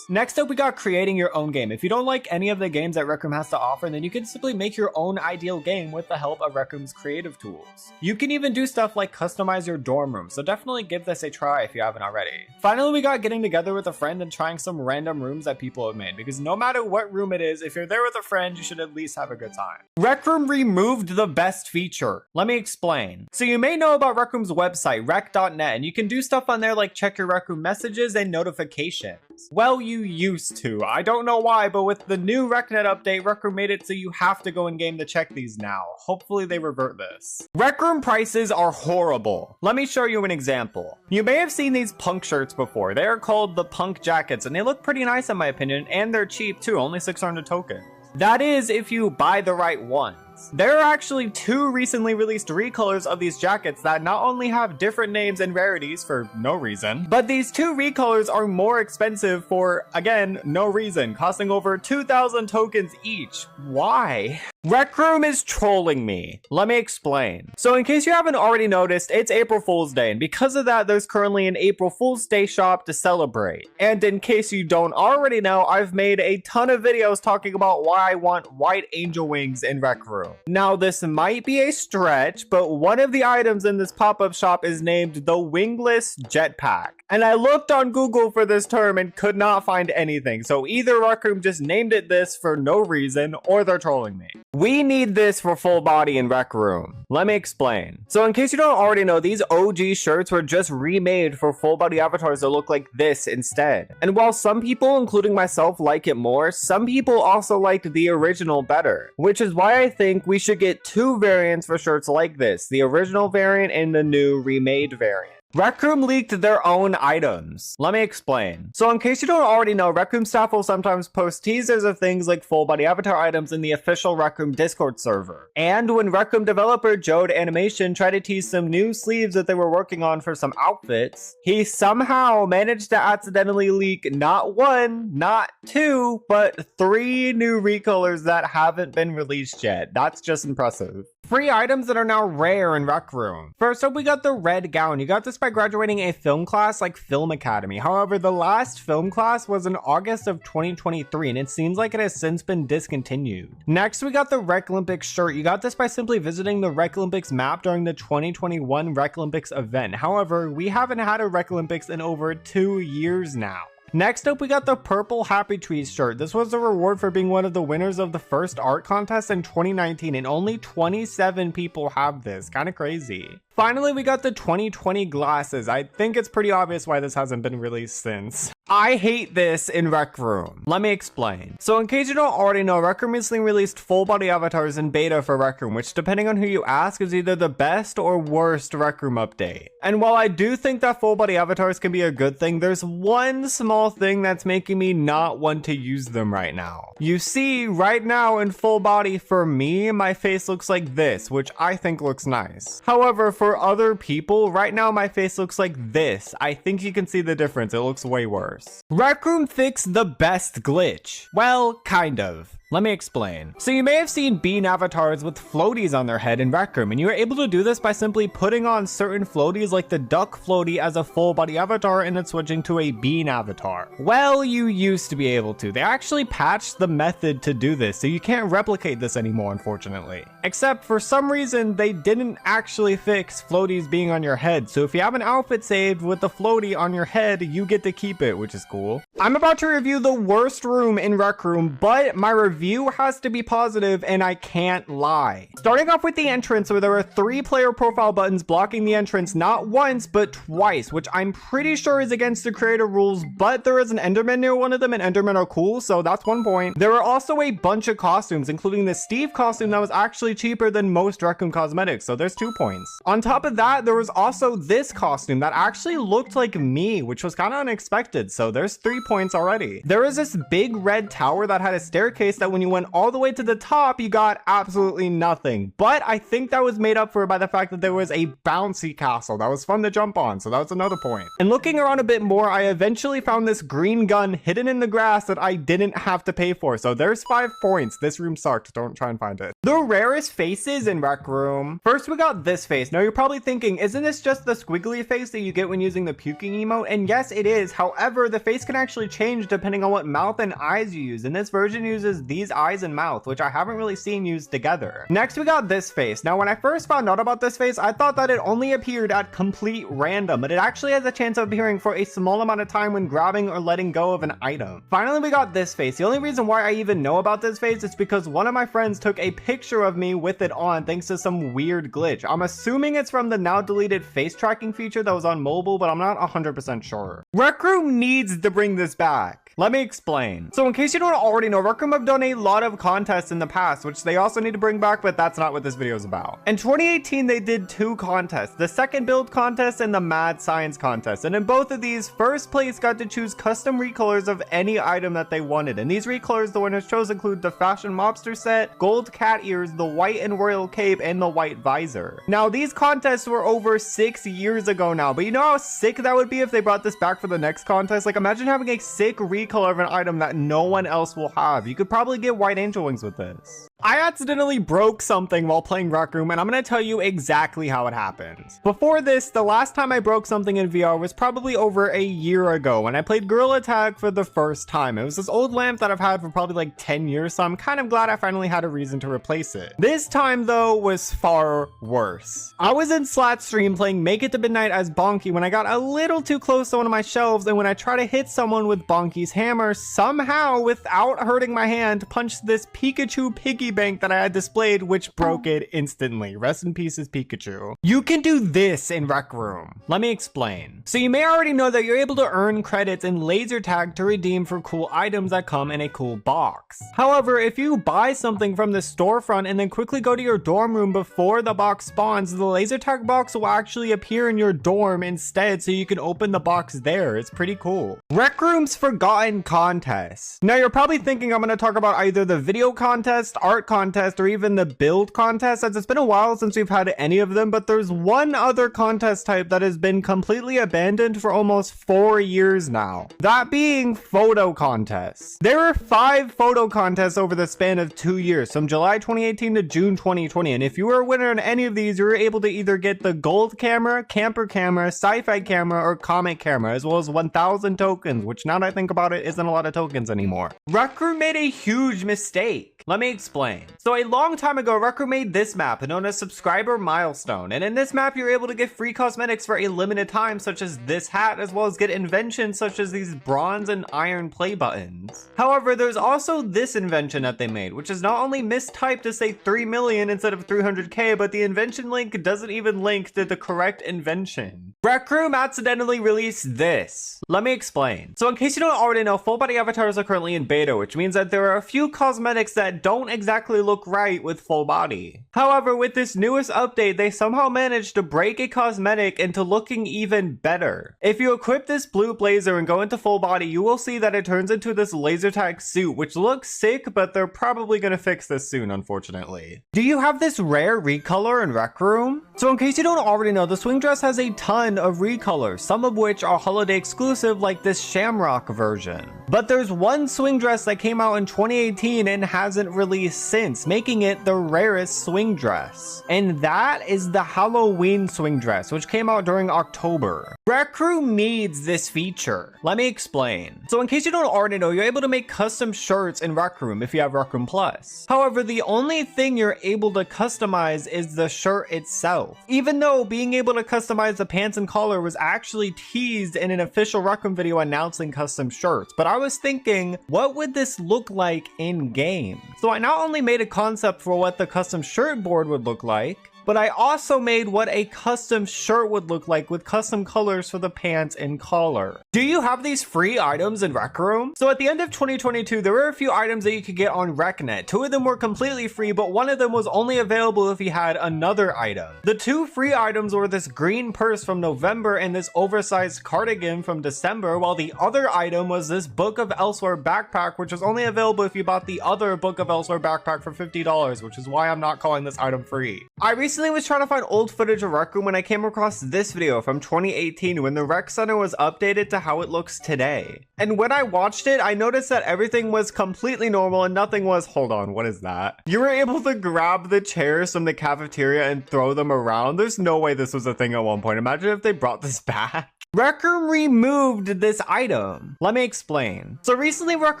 Next up, we got creating your own game. If you don't like any of the games that Rec Room has to offer, then you can simply make your own ideal game with the help of Rec Room's creative tools. You can even do stuff like customize your dorm room, so definitely give this a try if you haven't already. Finally, we got getting together with a friend and trying some random rooms that people have made, because no matter what room it is, if you're there with a friend, you should at least have a good time. Rec Room removed the best feature. Let me explain. So you may know about Rec Room's website, rec.net, and you can do stuff on there like check your Rec Room messages and notifications. Well, you used to. I don't know why, but with the new RecNet update, Rec Room made it so you have to go in game to check these now. Hopefully they revert this. Rec Room prices are horrible. Let me show you an example. You may have seen these punk shirts before. They are called the punk jackets, and they look pretty nice in my opinion, and they're cheap too, only 600 tokens. That is if you buy the right ones. There are actually two recently released recolors of these jackets that not only have different names and rarities for no reason, but these two recolors are more expensive for, again, no reason, costing over 2,000 tokens each. Why? Rec Room is trolling me. Let me explain. So in case you haven't already noticed, it's April Fool's Day, and because of that, there's currently an April Fool's Day shop to celebrate. And in case you don't already know, I've made a ton of videos talking about why I want white angel wings in Rec Room. Now, this might be a stretch, but one of the items in this pop-up shop is named the Wingless Jetpack. And I looked on Google for this term and could not find anything. So either Rec Room just named it this for no reason, or they're trolling me. We need this for full body in Rec Room. Let me explain. So in case you don't already know, these OG shirts were just remade for full body avatars that look like this instead. And while some people, including myself, like it more, some people also liked the original better. Which is why I think we should get two variants for shirts like this, the original variant and the new remade variant. Rec Room leaked their own items. Let me explain. So in case you don't already know, Rec Room staff will sometimes post teasers of things like full body avatar items in the official Rec Room Discord server. And when Rec Room developer Jode Animation tried to tease some new sleeves that they were working on for some outfits, he somehow managed to accidentally leak not one, not two, but 3 new recolors that haven't been released yet. That's just impressive. Free items that are now rare in Rec Room. First up, we got the red gown. You got this by graduating a film class like Film Academy. However, the last film class was in August of 2023, and it seems like it has since been discontinued. Next, we got the Rec Olympics shirt. You got this by simply visiting the Rec Olympics map during the 2021 Rec Olympics event. However, we haven't had a Rec Olympics in over 2 years now. Next up, we got the purple Happy Trees shirt. This was a reward for being one of the winners of the first art contest in 2019, and only 27 people have this. Kind of crazy. Finally, we got the 2020 glasses. I think it's pretty obvious why this hasn't been released since. I hate this in Rec Room. Let me explain. So in case you don't already know, Rec Room recently released full body avatars in beta for Rec Room, which depending on who you ask is either the best or worst Rec Room update. And while I do think that full body avatars can be a good thing, there's one small thing that's making me not want to use them right now. You see, right now in full body for me, my face looks like this, which I think looks nice. However, for other people, right now my face looks like this. I think you can see the difference. It looks way worse. Rec Room fixed the best glitch. Well, kind of. Let me explain. So you may have seen bean avatars with floaties on their head in Rec Room, and you are able to do this by simply putting on certain floaties like the duck floaty as a full body avatar and then switching to a bean avatar. Well, you used to be able to. They actually patched the method to do this, so you can't replicate this anymore, unfortunately. Except for some reason, they didn't actually fix floaties being on your head, so if you have an outfit saved with the floaty on your head, you get to keep it, which is cool. I'm about to review the worst room in Rec Room, but my review has to be positive and I can't lie. Starting off with the entrance, where there are 3 player profile buttons blocking the entrance not once but twice, which I'm pretty sure is against the creator rules, but there is an Enderman near one of them and Endermen are cool, so that's 1 point. There are also a bunch of costumes, including the Steve costume that was actually cheaper than most Rec Room cosmetics, so there's 2 points. On top of that, there was also this costume that actually looked like me, which was kind of unexpected, so there's 3 points already. There was this big red tower that had a staircase that when you went all the way to the top, you got absolutely nothing. But I think that was made up for by the fact that there was a bouncy castle that was fun to jump on, so that was another point. And looking around a bit more, I eventually found this green gun hidden in the grass that I didn't have to pay for, so there's 5 points. This room sucked. Don't try and find it. The rarest faces in Rec Room. First, we got this face. Now, you're probably thinking, isn't this just the squiggly face that you get when using the puking emote? And yes, it is. However, the face can actually change depending on what mouth and eyes you use, and this version uses these eyes and mouth, which I haven't really seen used together. Next, we got this face. Now, when I first found out about this face, I thought that it only appeared at complete random, but it actually has a chance of appearing for a small amount of time when grabbing or letting go of an item. Finally, we got this face. The only reason why I even know about this face is because one of my friends took a picture of me with it on thanks to some weird glitch. I'm assuming it's from the now deleted face tracking feature that was on mobile, but I'm not 100% sure. Rec Room needs to bring this back. Let me explain. So in case you don't already know, Rec Room have done a lot of contests in the past, which they also need to bring back, but that's not what this video is about. In 2018, they did 2 contests, the second build contest and the mad science contest. And in both of these, first place got to choose custom recolors of any item that they wanted. And these recolors the winners chose include the fashion mobster set, gold cat ears, the white and royal cape, and the white visor. Now, these contests were over 6 years ago now, but you know how sick that would be if they brought this back for the next contest? Like, imagine having a sick recolor of an item that no one else will have. You could probably get white angel wings with this. I accidentally broke something while playing Rec Room, and I'm going to tell you exactly how it happened. Before this, the last time I broke something in VR was probably over a year ago when I played Gorilla Tag for the first time. It was this old lamp that I've had for probably like 10 years, so I'm kind of glad I finally had a reason to replace it. This time, though, was far worse. I was in Slat stream playing Make It to Midnight as Bonky when I got a little too close to one of my shelves, and when I tried to hit someone with Bonky's hammer, somehow, without hurting my hand, punched this Pikachu piggy bank that I had displayed, which broke it instantly. Rest in pieces, Pikachu. You can do this in Rec Room. Let me explain. So you may already know that you're able to earn credits in laser tag to redeem for cool items that come in a cool box. However, if you buy something from the storefront and then quickly go to your dorm room before the box spawns, the laser tag box will actually appear in your dorm instead, so you can open the box there. It's pretty cool. Rec Room's forgotten contest. Now you're probably thinking I'm going to talk about either the video contest, art contest, or even the build contest, as it's been a while since we've had any of them, but there's one other contest type that has been completely abandoned for almost 4 years now. That being photo contests. There were 5 photo contests over the span of 2 years, from July 2018 to June 2020, and if you were a winner in any of these, you were able to either get the gold camera, camper camera, sci-fi camera, or comic camera, as well as 1,000 tokens, which now that I think about it, isn't a lot of tokens anymore. Rec Room made a huge mistake. Let me explain. explain. So a long time ago, Rec Room made this map known as Subscriber Milestone, and in this map you're able to get free cosmetics for a limited time, such as this hat, as well as get inventions such as these bronze and iron play buttons. However, there's also this invention that they made, which is not only mistyped to say 3 million instead of 300k, but the invention link doesn't even link to the correct invention. Rec Room accidentally released this. Let me explain. So in case you don't already know, full body avatars are currently in beta, which means that there are a few cosmetics that don't exactly look right with full body. However, with this newest update, they somehow managed to break a cosmetic into looking even better. If you equip this blue blazer and go into full body, you will see that it turns into this laser tag suit, which looks sick, but they're probably gonna fix this soon, unfortunately. Do you have this rare recolor in Rec Room? So in case you don't already know, the swing dress has a ton of recolors, some of which are holiday exclusive like this Shamrock version. But there's one swing dress that came out in 2018 and hasn't released since, making it the rarest swing dress. And that is the Halloween swing dress, which came out during October. Rec Room needs this feature. Let me explain. So in case you don't already know, you're able to make custom shirts in Rec Room if you have Rec Room Plus. However, the only thing you're able to customize is the shirt itself. Even though being able to customize the pants and collar was actually teased in an official Rec Room video announcing custom shirts. But I was thinking, what would this look like in game? So I not only made a concept for what the custom shirt board would look like, but I also made what a custom shirt would look like with custom colors for the pants and collar. Do you have these free items in Rec Room? So at the end of 2022, there were a few items that you could get on RecNet. 2 of them were completely free, but 1 of them was only available if you had another item. The 2 free items were this green purse from November and this oversized cardigan from December, while the other item was this Book of Elsewhere backpack, which was only available if you bought the other Book of Elsewhere backpack for $50, which is why I'm not calling this item free. I recently was trying to find old footage of Rec Room when I came across this video from 2018 when the rec center was updated to how it looks today. And when I watched it, I noticed that everything was completely normal and nothing was, hold on, what is that? You were able to grab the chairs from the cafeteria and throw them around. There's no way this was a thing at one point. Imagine if they brought this back. Rec Room removed this item. Let me explain. So recently Rec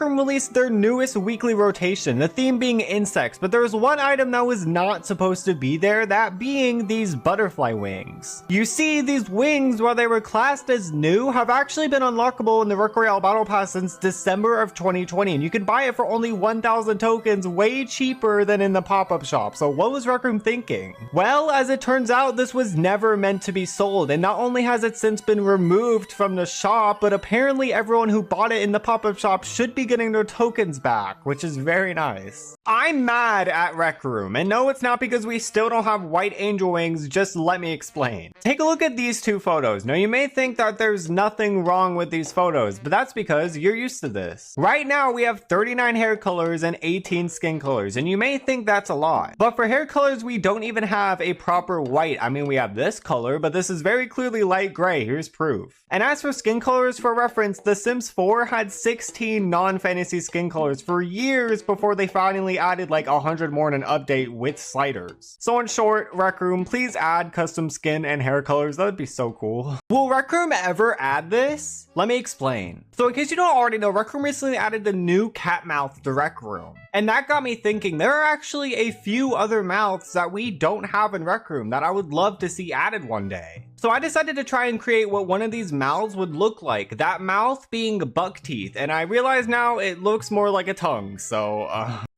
Room released their newest weekly rotation, the theme being insects, but there was one item that was not supposed to be there, that being these butterfly wings. You see, these wings, while they were classed as new, have actually been unlockable in the Rec Royale Battle Pass since December of 2020, and you can buy it for only 1,000 tokens, way cheaper than in the pop-up shop. So what was Rec Room thinking? Well, as it turns out, this was never meant to be sold, and not only has it since been removed from the shop, but apparently everyone who bought it in the pop-up shop should be getting their tokens back, which is very nice. I'm mad at Rec Room, and no, it's not because we still don't have white angel wings, just let me explain. Take a look at these 2 photos. Now you may think that there's nothing wrong with these photos, but that's because you're used to this. Right now we have 39 hair colors and 18 skin colors, and you may think that's a lot. But for hair colors, we don't even have a proper white. I mean, we have this color, but this is very clearly light gray. Here's proof. And as for skin colors, for reference, The Sims 4 had 16 non-fantasy skin colors for years before they finally added like 100 more in an update with sliders. So in short, Rec Room, please add custom skin and hair colors. That would be so cool. Will Rec Room ever add this? Let me explain. So in case you don't already know, Rec Room recently added the new cat mouth to Rec Room. And that got me thinking, there are actually a few other mouths that we don't have in Rec Room that I would love to see added one day. So I decided to try and create what one of these mouths would look like, that mouth being buck teeth, and I realize now it looks more like a tongue, so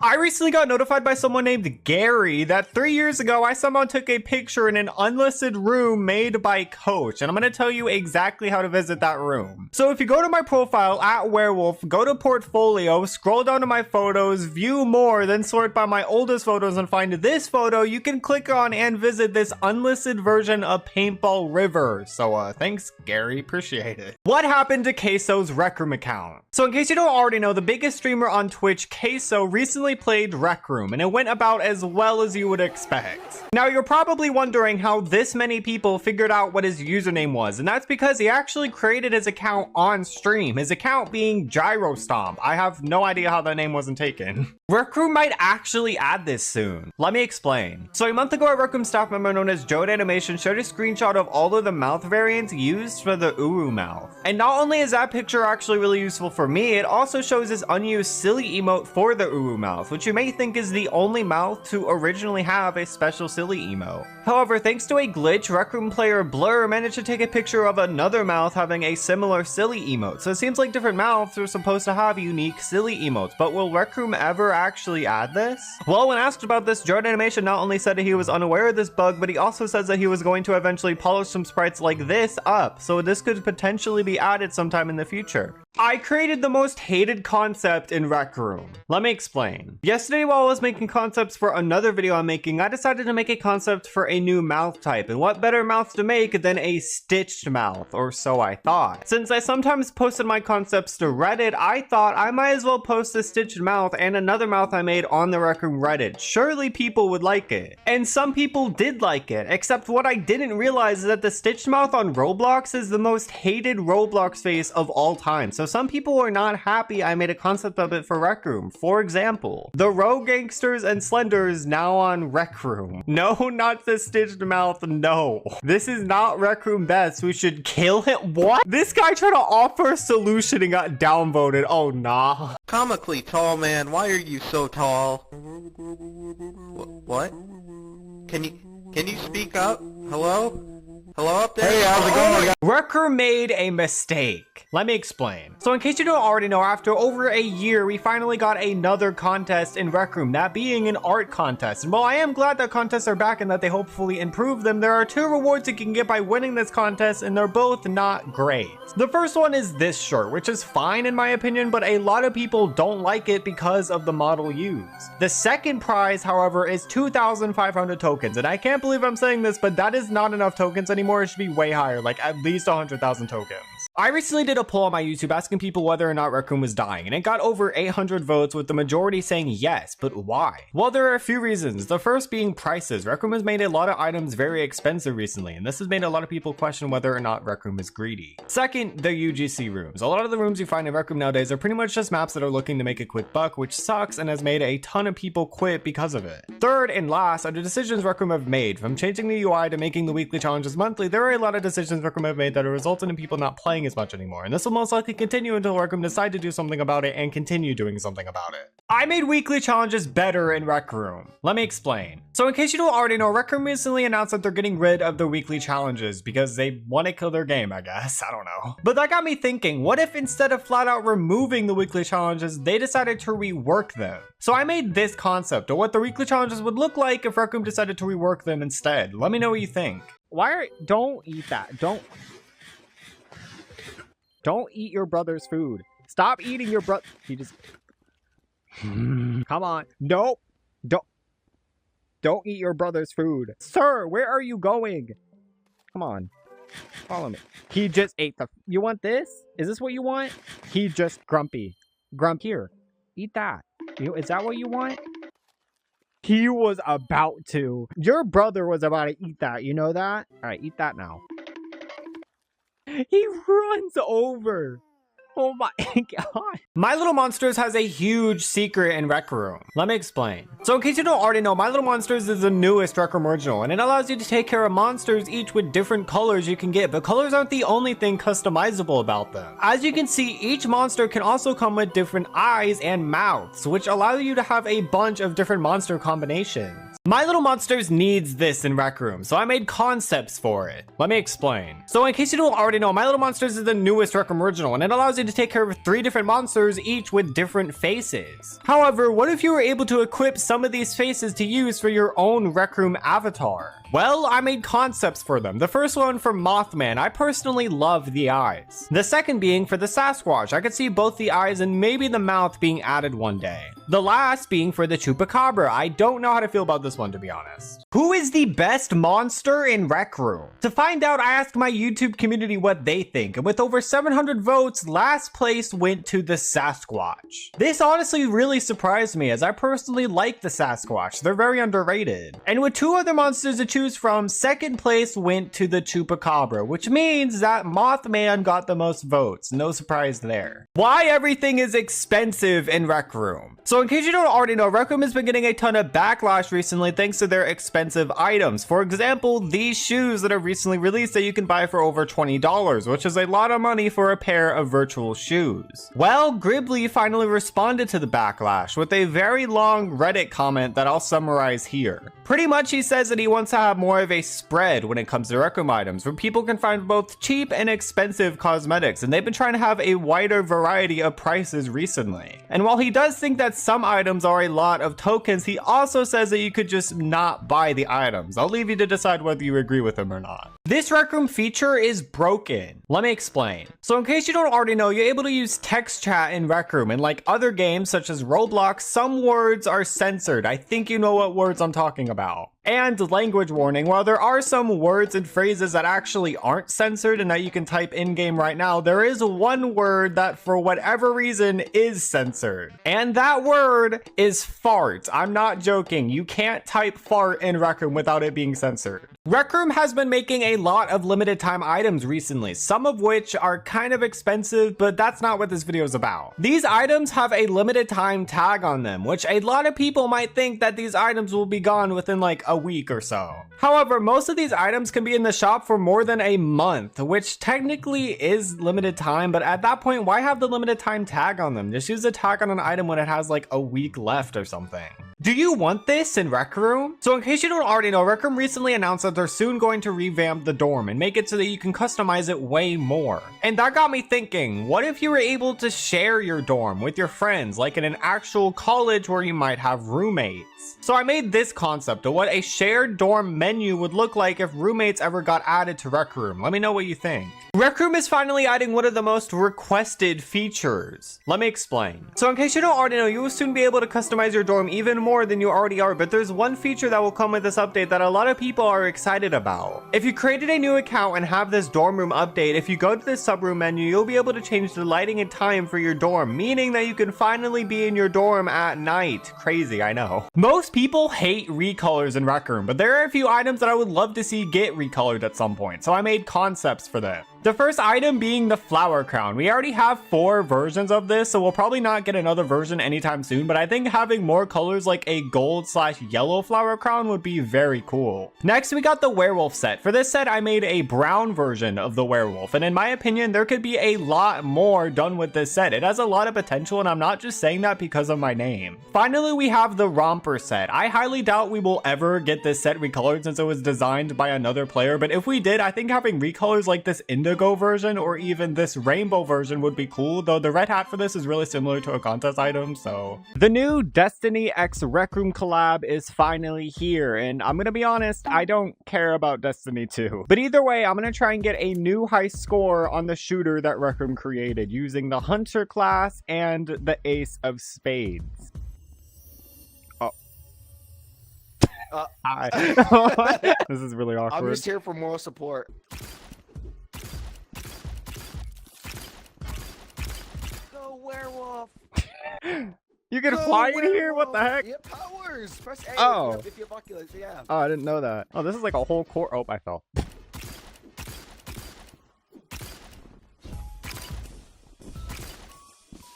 I recently got notified by someone named Gary that 3 years ago I somehow took a picture in an unlisted room made by Coach, and I'm gonna tell you exactly how to visit that room. So if you go to my profile at Werewolf, go to portfolio, scroll down to my photos, view more, then sort by my oldest photos and find this photo, you can click on and visit this unlisted version of Paintball River. So thanks Gary, appreciate it. What happened to Queso's Rec Room account? So in case you don't already know, the biggest streamer on Twitch, Queso, recently played Rec Room, and it went about as well as you would expect. Now you're probably wondering how this many people figured out what his username was, and that's because he actually created his account on stream, his account being Gyro Stomp. I have no idea how that name wasn't taken. Rec Room might actually add this soon. Let me explain. So a month ago, a Rec Room staff member known as Jode Animation shared a screenshot of all of the mouth variants used for the Uru mouth. And not only is that picture actually really useful for me, it also shows this unused silly emote for the Uru mouth, which you may think is the only mouth to originally have a special silly emote. However, thanks to a glitch, Rec Room player Blur managed to take a picture of another mouth having a similar silly emote. So it seems like different mouths are supposed to have unique silly emotes, but will Rec Room ever actually add this? Well, when asked about this, Jared Animation not only said he was unaware of this bug, but he also says that he was going to eventually polish some sprites like this up, so this could potentially be added sometime in the future. I created the most hated concept in Rec Room. Let me explain. Yesterday while I was making concepts for another video I'm making, I decided to make a concept for a new mouth type, and what better mouth to make than a stitched mouth, or so I thought. Since I sometimes posted my concepts to Reddit, I thought I might as well post a stitched mouth and another mouth I made on the Rec Room Reddit. Surely people would like it. And some people did like it, except what I didn't realize is that the stitched mouth on Roblox is the most hated Roblox face of all time. So some people were not happy I made a concept of it for Rec Room. For example, the Rogue Gangsters and Slenders now on Rec Room. No, not the stitched mouth, no. This is not Rec Room best. We should kill him. What? This guy tried to offer a solution and got downvoted. Oh, nah. Comically tall, man. Why are you so tall? What? Can you speak up? Hello? Hello up there? Hey, how's it going? Rec Room made a mistake. Let me explain. So in case you don't already know, after over a year, we finally got another contest in Rec Room, that being an art contest. And while I am glad that contests are back and that they hopefully improve them, there are two rewards you can get by winning this contest, and they're both not great. The first one is this shirt, which is fine in my opinion, but a lot of people don't like it because of the model used. The second prize, however, is 2,500 tokens, and I can't believe I'm saying this, but that is not enough tokens anymore. It should be way higher, like at least 100,000 tokens. I recently did a poll on my YouTube asking people whether or not Rec Room was dying, and it got over 800 votes with the majority saying yes, but why? Well, there are a few reasons. The first being prices. Rec Room has made a lot of items very expensive recently, and this has made a lot of people question whether or not Rec Room is greedy. Second, the UGC rooms. A lot of the rooms you find in Rec Room nowadays are pretty much just maps that are looking to make a quick buck, which sucks and has made a ton of people quit because of it. Third and last are the decisions Rec Room have made. From changing the UI to making the weekly challenges monthly, there are a lot of decisions Rec Room have made that are resulting in people not playing as much anymore, and this will most likely continue until Rec Room decide to do something about it and continue doing something about it. I made weekly challenges better in Rec Room. Let me explain. So in case you don't already know, Rec Room recently announced that they're getting rid of the weekly challenges because they want to kill their game, I guess. I don't know. But that got me thinking, what if instead of flat out removing the weekly challenges, they decided to rework them? So I made this concept of what the weekly challenges would look like if Rec Room decided to rework them instead. Let me know what you think. Don't eat that. Don't eat your brother's food. Stop eating your brother. He just... Come on. Nope. Don't eat your brother's food. Sir, where are you going? Come on. Follow me. He just ate the... You want this? Is this what you want? He just grumpy. Here. Eat that. Is that what you want? He was about to. Your brother was about to eat that. You know that? All right, eat that now. He runs over. Oh my god. My Little Monsters has a huge secret in Rec Room. Let me explain. So in case you don't already know, My Little Monsters is the newest Rec Room original, and it allows you to take care of monsters each with different colors you can get, but colors aren't the only thing customizable about them. As you can see, each monster can also come with different eyes and mouths, which allow you to have a bunch of different monster combinations. My Little Monsters needs this in Rec Room, so I made concepts for it. Let me explain. So in case you don't already know, My Little Monsters is the newest Rec Room original, and it allows you to take care of 3 different monsters, each with different faces. However, what if you were able to equip some of these faces to use for your own Rec Room avatar? Well, I made concepts for them. The first one for Mothman, I personally love the eyes. The second being for the Sasquatch, I could see both the eyes and maybe the mouth being added one day. The last being for the Chupacabra. I don't know how to feel about this one, to be honest. Who is the best monster in Rec Room? To find out, I asked my YouTube community what they think, and with over 700 votes, last place went to the Sasquatch. This honestly really surprised me, as I personally like the Sasquatch. They're very underrated. And with 2 other monsters to choose from, second place went to the Chupacabra, which means that Mothman got the most votes. No surprise there. Why everything is expensive in Rec Room. So So in case you don't already know, Rec Room has been getting a ton of backlash recently thanks to their expensive items. For example, these shoes that are recently released that you can buy for over $20, which is a lot of money for a pair of virtual shoes. Well, Gribbly finally responded to the backlash with a very long Reddit comment that I'll summarize here. Pretty much he says that he wants to have more of a spread when it comes to Rec Room items, where people can find both cheap and expensive cosmetics, and they've been trying to have a wider variety of prices recently. And while he does think that some items are a lot of tokens, he also says that you could just not buy the items. I'll leave you to decide whether you agree with him or not. This Rec Room feature is broken. Let me explain. So in case you don't already know, you're able to use text chat in Rec Room, and like other games such as Roblox, some words are censored. I think you know what words I'm talking about. And language warning, while there are some words and phrases that actually aren't censored and that you can type in-game right now, there is one word that for whatever reason is censored. And that word is fart. I'm not joking. You can't type fart in Rec Room without it being censored. Rec Room has been making a lot of limited time items recently, some of which are kind of expensive, but that's not what this video is about. These items have a limited time tag on them, which a lot of people might think that these items will be gone within like a week or so. However, most of these items can be in the shop for more than a month, which technically is limited time, but at that point, why have the limited time tag on them? Just use the tag on an item when it has like a week left or something. Do you want this in Rec Room? So in case you don't already know, Rec Room recently announced that they're soon going to revamp the dorm and make it so that you can customize it way more. And that got me thinking, what if you were able to share your dorm with your friends, like in an actual college where you might have roommates? So I made this concept of what a shared dorm menu would look like if roommates ever got added to Rec Room. Let me know what you think. Rec Room is finally adding one of the most requested features. Let me explain. So in case you don't already know, you will soon be able to customize your dorm even more than you already are, but there's one feature that will come with this update that a lot of people are excited about. If you created a new account and have this dorm room update, if you go to the subroom menu, you'll be able to change the lighting and time for your dorm, meaning that you can finally be in your dorm at night. Crazy, I know. Most people hate recolors in Rec Room, but there are a few items that I would love to see get recolored at some point, so I made concepts for them. The first item being the flower crown. We already have 4 versions of this, so we'll probably not get another version anytime soon, but I think having more colors like a gold/yellow flower crown would be very cool. Next, we got the werewolf set. For this set, I made a brown version of the werewolf, and in my opinion, there could be a lot more done with this set. It has a lot of potential, and I'm not just saying that because of my name. Finally, we have the romper set. I highly doubt we will ever get this set recolored since it was designed by another player, but if we did, I think having recolors like this indigo version or even this rainbow version would be cool, though the red hat for this is really similar to a contest item, so. The new Destiny X Rec Room collab is finally here, and I'm gonna be honest, I don't care about Destiny 2. But either way, I'm gonna try and get a new high score on the shooter that Rec Room created using the Hunter class and the Ace of Spades. Hi. This is really awkward. I'm just here for moral support. Go werewolf! You can fly in here? What the heck? Yeah, powers! Press A oh. if you have Oculus, yeah. Oh, I didn't know that. Oh, this is like a whole core. Oh, I fell.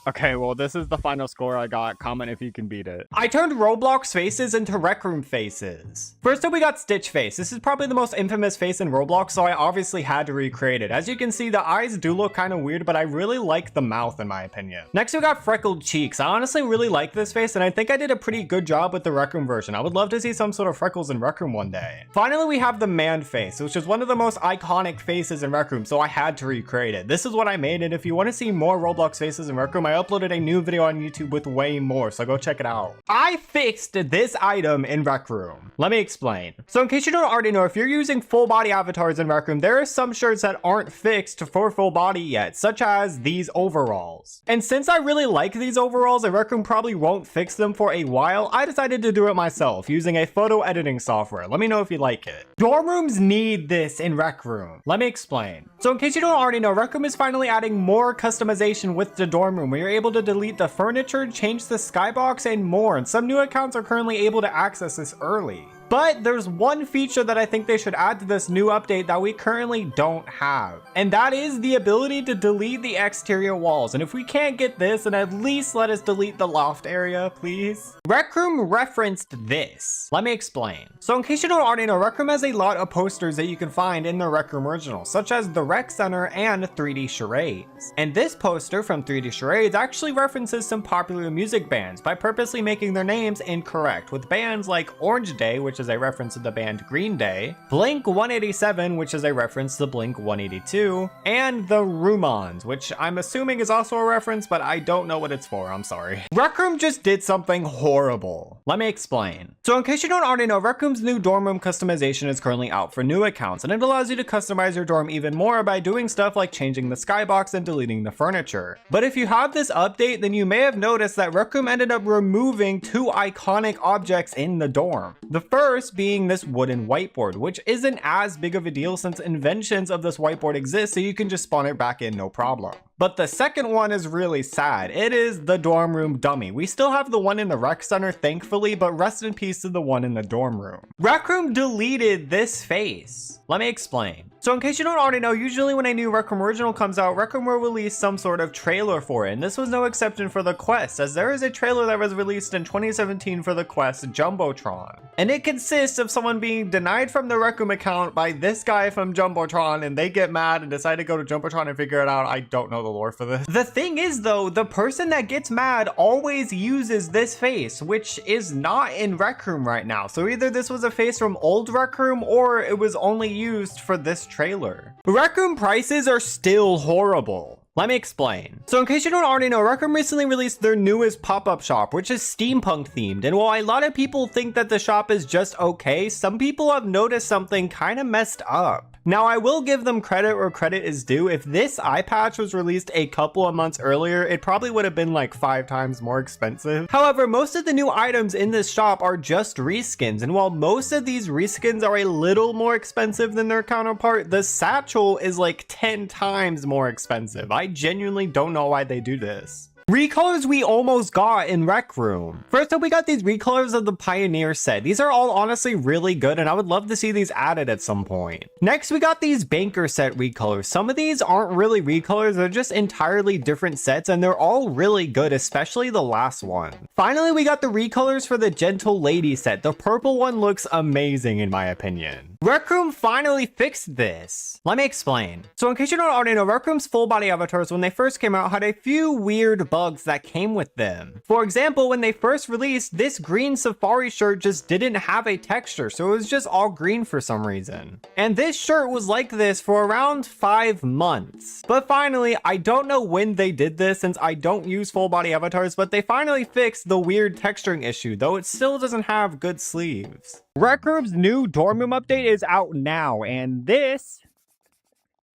Okay, well, this is the final score I got. Comment if you can beat it. I turned Roblox faces into Rec Room faces. First up, we got Stitch face. This is probably the most infamous face in Roblox, so I obviously had to recreate it. As you can see, the eyes do look kind of weird, but I really like the mouth in my opinion. Next, we got freckled cheeks. I honestly really like this face, and I think I did a pretty good job with the Rec Room version. I would love to see some sort of freckles in Rec Room one day. Finally, we have the man face, which is one of the most iconic faces in Rec Room, so I had to recreate it. This is what I made, and if you want to see more Roblox faces in Rec Room, I uploaded a new video on YouTube with way more, so go check it out. I fixed this item in Rec Room. Let me explain. So in case you don't already know, if you're using full body avatars in Rec Room, there are some shirts that aren't fixed for full body yet, such as these overalls. And since I really like these overalls and Rec Room probably won't fix them for a while, I decided to do it myself using a photo editing software. Let me know if you like it. Dorm rooms need this in Rec Room. Let me explain. So in case you don't already know, Rec Room is finally adding more customization with the dorm room, where you're able to delete the furniture, change the skybox, and more. And some new accounts are currently able to access this early. But there's one feature that I think they should add to this new update that we currently don't have, and that is the ability to delete the exterior walls. And if we can't get this, then at least let us delete the loft area, please. Rec Room referenced this. Let me explain. So in case you don't already know, Rec Room has a lot of posters that you can find in the Rec Room original, such as the Rec Center and 3D Charades. And this poster from 3D Charades actually references some popular music bands by purposely making their names incorrect, with bands like Orange Day, which is a reference to the band Green Day, Blink 187, which is a reference to Blink 182, and the Rumons, which I'm assuming is also a reference, but I don't know what it's for, I'm sorry. Rec Room just did something horrible. Let me explain. So in case you don't already know, Rec Room's new dorm room customization is currently out for new accounts, and it allows you to customize your dorm even more by doing stuff like changing the skybox and deleting the furniture. But if you have this update, then you may have noticed that Rec Room ended up removing two iconic objects in the dorm. The first being this wooden whiteboard, which isn't as big of a deal since inventions of this whiteboard exist, so you can just spawn it back in no problem. But the second one is really sad. It is the dorm room dummy. We still have the one in the rec center, thankfully, but rest in peace to the one in the dorm room. Rec Room deleted this face. Let me explain. So in case you don't already know, usually when a new Rec Room original comes out, Rec Room will release some sort of trailer for it, and this was no exception for the Quest, as there is a trailer that was released in 2017 for the Quest Jumbotron. And it consists of someone being denied from the Rec Room account by this guy from Jumbotron, and they get mad and decide to go to Jumbotron and figure it out. I don't know the lore for this. The thing is though, the person that gets mad always uses this face, which is not in Rec Room right now. So either this was a face from old Rec Room or it was only used for this trailer. Rec Room prices are still horrible. Let me explain. So in case you don't already know, Rec Room recently released their newest pop-up shop, which is steampunk themed. And while a lot of people think that the shop is just okay, some people have noticed something kind of messed up. Now, I will give them credit where credit is due. If this eye patch was released a couple of months earlier, it probably would have been like 5 times more expensive. However, most of the new items in this shop are just reskins, and while most of these reskins are a little more expensive than their counterpart, the satchel is like 10 times more expensive. I genuinely don't know why they do this. Recolors we almost got in Rec Room. First up, we got these recolors of the Pioneer set. These are all honestly really good, and I would love to see these added at some point. Next, we got these Banker set recolors. Some of these aren't really recolors, they're just entirely different sets, and they're all really good, especially the last one. Finally, we got the recolors for the Gentle Lady set. The purple one looks amazing in my opinion. Rec Room finally fixed this. Let me explain. So in case you don't already know, Rec Room's full body avatars when they first came out had a few weird bugs that came with them. For example, when they first released, this green safari shirt just didn't have a texture, so it was just all green for some reason. And this shirt was like this for around 5 months. But finally, I don't know when they did this since I don't use full body avatars, but they finally fixed the weird texturing issue, though it still doesn't have good sleeves. Rec Room's new dorm room update is out now, and this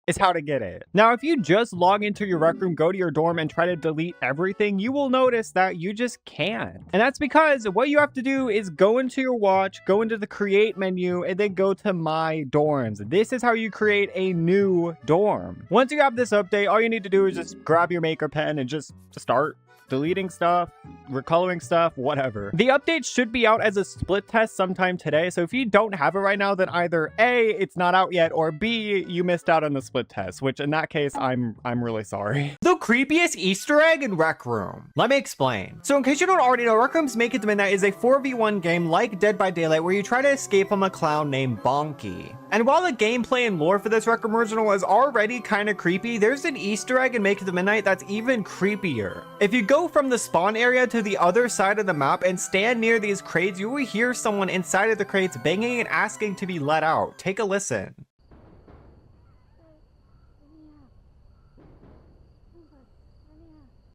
is how to get it. Now, if you just log into your Rec Room, go to your dorm, and try to delete everything, you will notice that you just can't. And that's because what you have to do is go into your watch, go into the create menu, and then go to my dorms. This is how you create a new dorm. Once you have this update, all you need to do is just grab your maker pen and just start deleting stuff, recoloring stuff, whatever. The update should be out as a split test sometime today, so if you don't have it right now, then either A, it's not out yet, or B, you missed out on the split test, which in that case, I'm really sorry. The creepiest Easter egg in Rec Room. Let me explain. So in case you don't already know, Rec Room's Make It to Midnight is a 4v1 game like Dead by Daylight where you try to escape from a clown named Bonky. And while the gameplay and lore for this Rec Room original is already kind of creepy, there's an Easter egg in Make It to Midnight that's even creepier. If you go from the spawn area to the other side of the map and stand near these crates, you will hear someone inside of the crates banging and asking to be let out. Take a listen.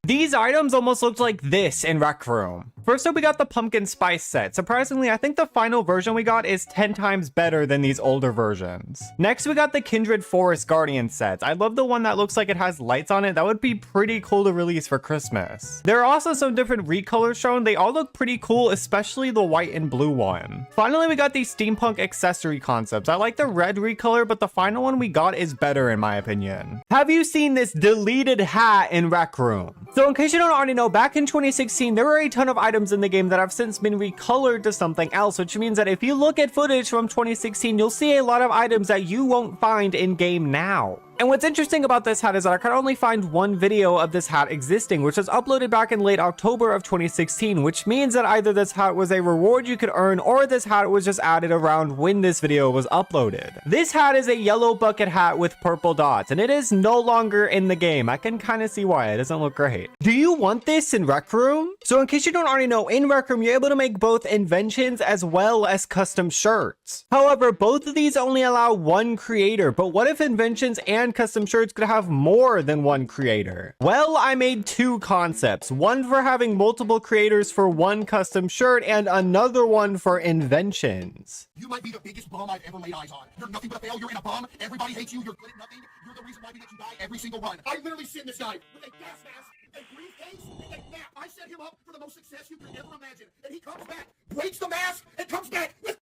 These items almost looked like this in Rec Room. First up, we got the pumpkin spice set. Surprisingly, I think the final version we got is 10 times better than these older versions. Next, we got the Kindred Forest Guardian sets. I love the one that looks like it has lights on it. That would be pretty cool to release for Christmas. There are also some different recolors shown. They all look pretty cool, especially the white and blue one. Finally, we got these steampunk accessory concepts. I like the red recolor, but the final one we got is better in my opinion. Have you seen this deleted hat in Rec Room? So in case you don't already know, back in 2016, there were a ton of items items in the game that have since been recolored to something else, which means that if you look at footage from 2016, you'll see a lot of items that you won't find in game now. And what's interesting about this hat is that I could only find one video of this hat existing, which was uploaded back in late October of 2016, which means that either this hat was a reward you could earn or this hat was just added around when this video was uploaded. This hat is a yellow bucket hat with purple dots, and it is no longer in the game. I can kind of see why. It doesn't look great. Do you want this in Rec Room? So in case you don't already know, in Rec Room, you're able to make both inventions as well as custom shirts. However, both of these only allow one creator, but what if inventions and custom shirts could have more than one creator? Well, I made two concepts, one for having multiple creators for one custom shirt and another one for inventions. You might be the biggest bum I've ever laid eyes on. You're nothing but a failure and a bum. Everybody hates you. You're good at nothing. You're the reason why we let you die every single run. I literally sent this guy with a gas mask, a briefcase, a map. I set him up for the most success you could ever imagine. And he comes back, breaks the mask, and comes back with...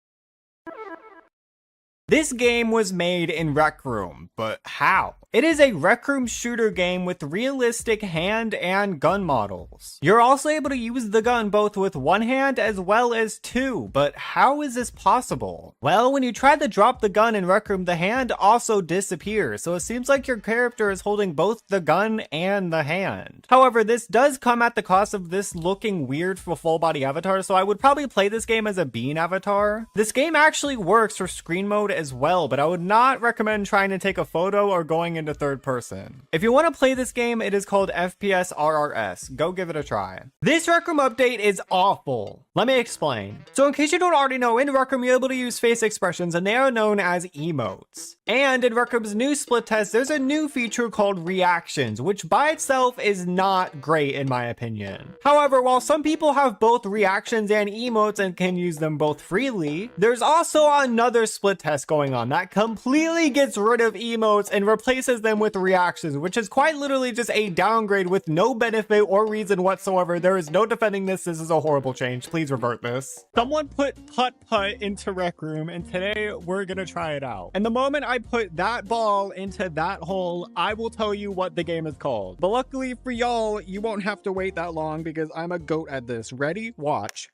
This game was made in Rec Room, but how? It is a Rec Room shooter game with realistic hand and gun models. You're also able to use the gun both with one hand as well as two, but how is this possible? Well, when you try to drop the gun in Rec Room, the hand also disappears, so it seems like your character is holding both the gun and the hand. However, this does come at the cost of this looking weird for full body avatar, so I would probably play this game as a bean avatar. This game actually works for screen mode as well, but I would not recommend trying to take a photo or going into third person. If you want to play this game, it is called FPS RRS. Go give it a try. This Rec Room update is awful. Let me explain. So in case you don't already know, in Rec Room you're able to use face expressions and they are known as emotes. And in Rec Room's new split test, there's a new feature called reactions, which by itself is not great in my opinion. However, while some people have both reactions and emotes and can use them both freely, there's also another split test going on that completely gets rid of emotes and replaces them with reactions, which is quite literally just a downgrade with no benefit or reason whatsoever. There is no defending this. This is a horrible change. Please revert this. Someone put putt-putt into Rec Room, and today we're gonna try it out. And the moment I put that ball into that hole, I will tell you what the game is called. But luckily for y'all, you won't have to wait that long because I'm a goat at this. Ready? Watch.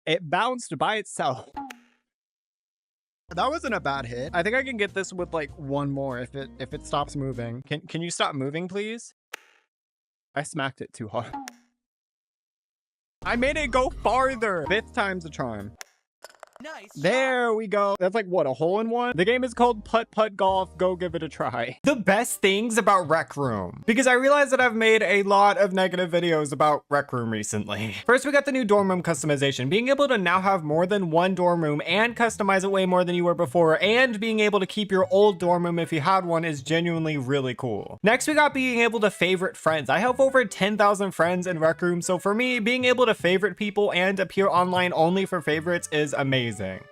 It bounced by itself. That wasn't a bad hit. I think I can get this with like one more if it stops moving. Can you stop moving, please? I smacked it too hard. I made it go farther. 5th time's the charm. Nice. There we go. That's like what, a hole in one? The game is called Putt Putt Golf. Go give it a try. The best things about Rec Room, because I realized that I've made a lot of negative videos about Rec Room recently. First, we got the new dorm room customization, being able to now have more than one dorm room and customize it way more than you were before, and being able to keep your old dorm room if you had one is genuinely really cool. Next, we got being able to favorite friends. I have over 10,000 friends in Rec Room, so for me, being able to favorite people and appear online only for favorites is amazing.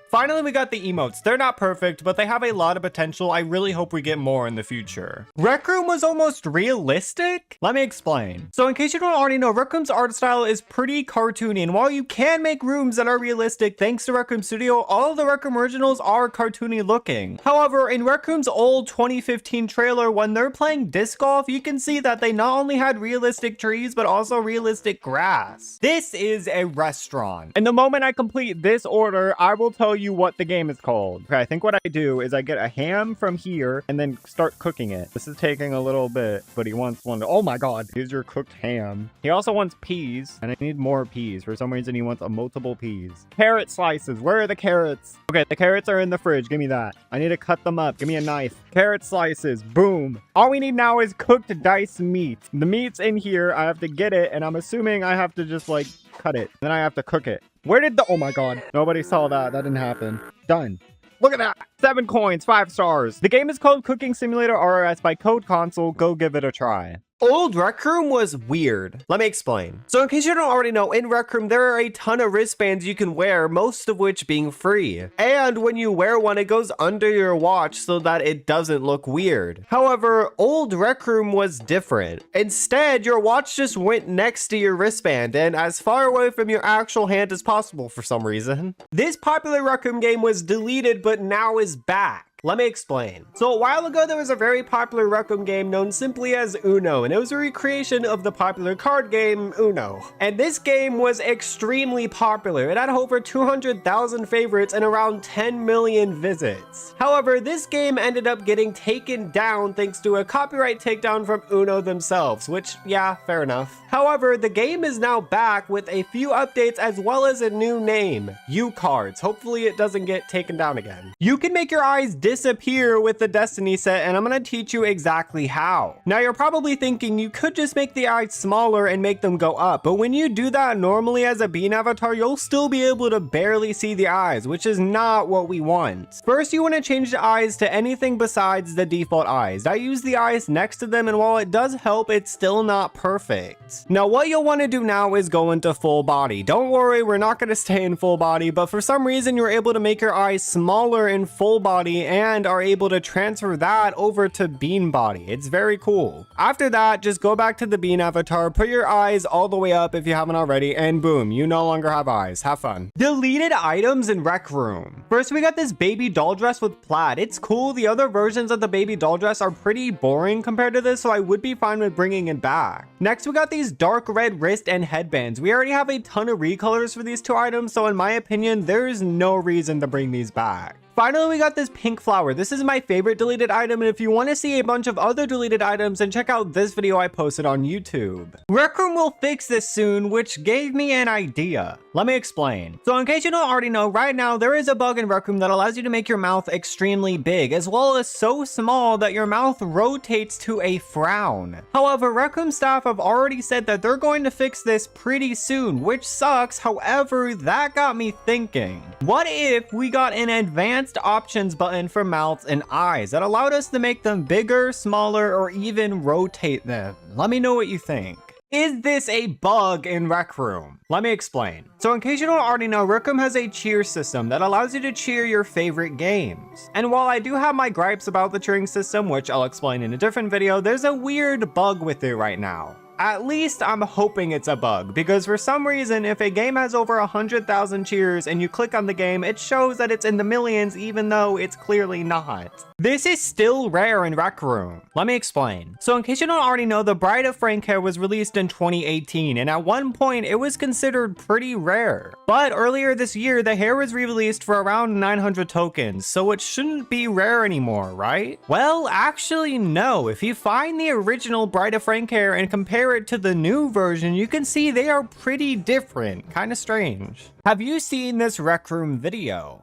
Finally, we got the emotes. They're not perfect, but they have a lot of potential. I really hope we get more in the future. Rec Room was almost realistic? Let me explain. So in case you don't already know, Rec Room's art style is pretty cartoony, and while you can make rooms that are realistic thanks to Rec Room Studio, all of the Rec Room originals are cartoony looking. However, in Rec Room's old 2015 trailer, when they're playing disc golf, you can see that they not only had realistic trees, but also realistic grass. This is a restaurant. And the moment I complete this order, I will tell you what the game is called. Okay, I think what I do is I get a ham from here and then start cooking it. This is taking a little bit, but he wants one. Oh my god, here's your cooked ham. He also wants peas, and I need more peas. For some reason, he wants a multiple peas. Carrot slices. Where are the carrots? Okay, the carrots are in the fridge. Give me that. I need to cut them up. Give me a knife. Carrot slices. Boom. All we need now is cooked diced meat. The meat's in here. I have to get it, and I'm assuming I have to just like cut it. Then I have to cook it. Where did the... Oh my god. Nobody saw that. That didn't happen. Done. Look at that. 7 coins, 5 stars. The game is called Cooking Simulator RRS by Code Console. Go give it a try. Old Rec Room was weird. Let me explain. So in case you don't already know, in Rec Room, there are a ton of wristbands you can wear, most of which being free. And when you wear one, it goes under your watch so that it doesn't look weird. However, old Rec Room was different. Instead, your watch just went next to your wristband and as far away from your actual hand as possible for some reason. This popular Rec Room game was deleted, but now is back. Let me explain. So a while ago, there was a very popular Rec Room game known simply as Uno, and it was a recreation of the popular card game Uno. And this game was extremely popular. It had over 200,000 favorites and around 10 million visits. However, this game ended up getting taken down thanks to a copyright takedown from Uno themselves, which, yeah, fair enough. However, the game is now back with a few updates as well as a new name, U-Cards. Hopefully it doesn't get taken down again. You can make your eyes disappear with the Destiny set, and I'm gonna teach you exactly how. Now you're probably thinking you could just make the eyes smaller and make them go up, but when you do that normally as a bean avatar, you'll still be able to barely see the eyes, which is not what we want. First, you want to change the eyes to anything besides the default eyes. I use the eyes next to them, and while it does help, it's still not perfect. Now what you'll want to do now is go into full body. Don't worry, we're not going to stay in full body, but for some reason you're able to make your eyes smaller in full body and are able to transfer that over to bean body. It's very cool. After that, just go back to the bean avatar, put your eyes all the way up if you haven't already, and boom, you no longer have eyes. Have fun. Deleted items in Rec Room. First, we got this baby doll dress with plaid. It's cool. The other versions of the baby doll dress are pretty boring compared to this, so I would be fine with bringing it back. Next, we got these dark red wrist and headbands. We already have a ton of recolors for these two items, so in my opinion, there's no reason to bring these back. Finally, we got this pink flower. This is my favorite deleted item, and if you want to see a bunch of other deleted items, then check out this video I posted on YouTube. Rec Room will fix this soon, which gave me an idea. Let me explain. So in case you don't already know, right now there is a bug in Rec Room that allows you to make your mouth extremely big, as well as so small that your mouth rotates to a frown. However, Rec Room staff have already said that they're going to fix this pretty soon, which sucks. However, that got me thinking, what if we got an advanced options button for mouths and eyes that allowed us to make them bigger, smaller, or even rotate them? Let me know what you think. Is this a bug in Rec Room? Let me explain. So in case you don't already know, Rec Room has a cheer system that allows you to cheer your favorite games. And while I do have my gripes about the cheering system, which I'll explain in a different video, there's a weird bug with it right now. At least I'm hoping it's a bug, because for some reason, if a game has over 100,000 cheers and you click on the game, it shows that it's in the millions even though it's clearly not. This is still rare in Rec Room. Let me explain. So in case you don't already know, The Bride of Frank hair was released in 2018, and at one point it was considered pretty rare. But earlier this year, the hair was re-released for around 900 tokens, so it shouldn't be rare anymore, right? Well, actually no. If you find the original Bride of Frank hair and compare it to the new version, you can see they are pretty different. Kind of strange. Have you seen this Rec Room video?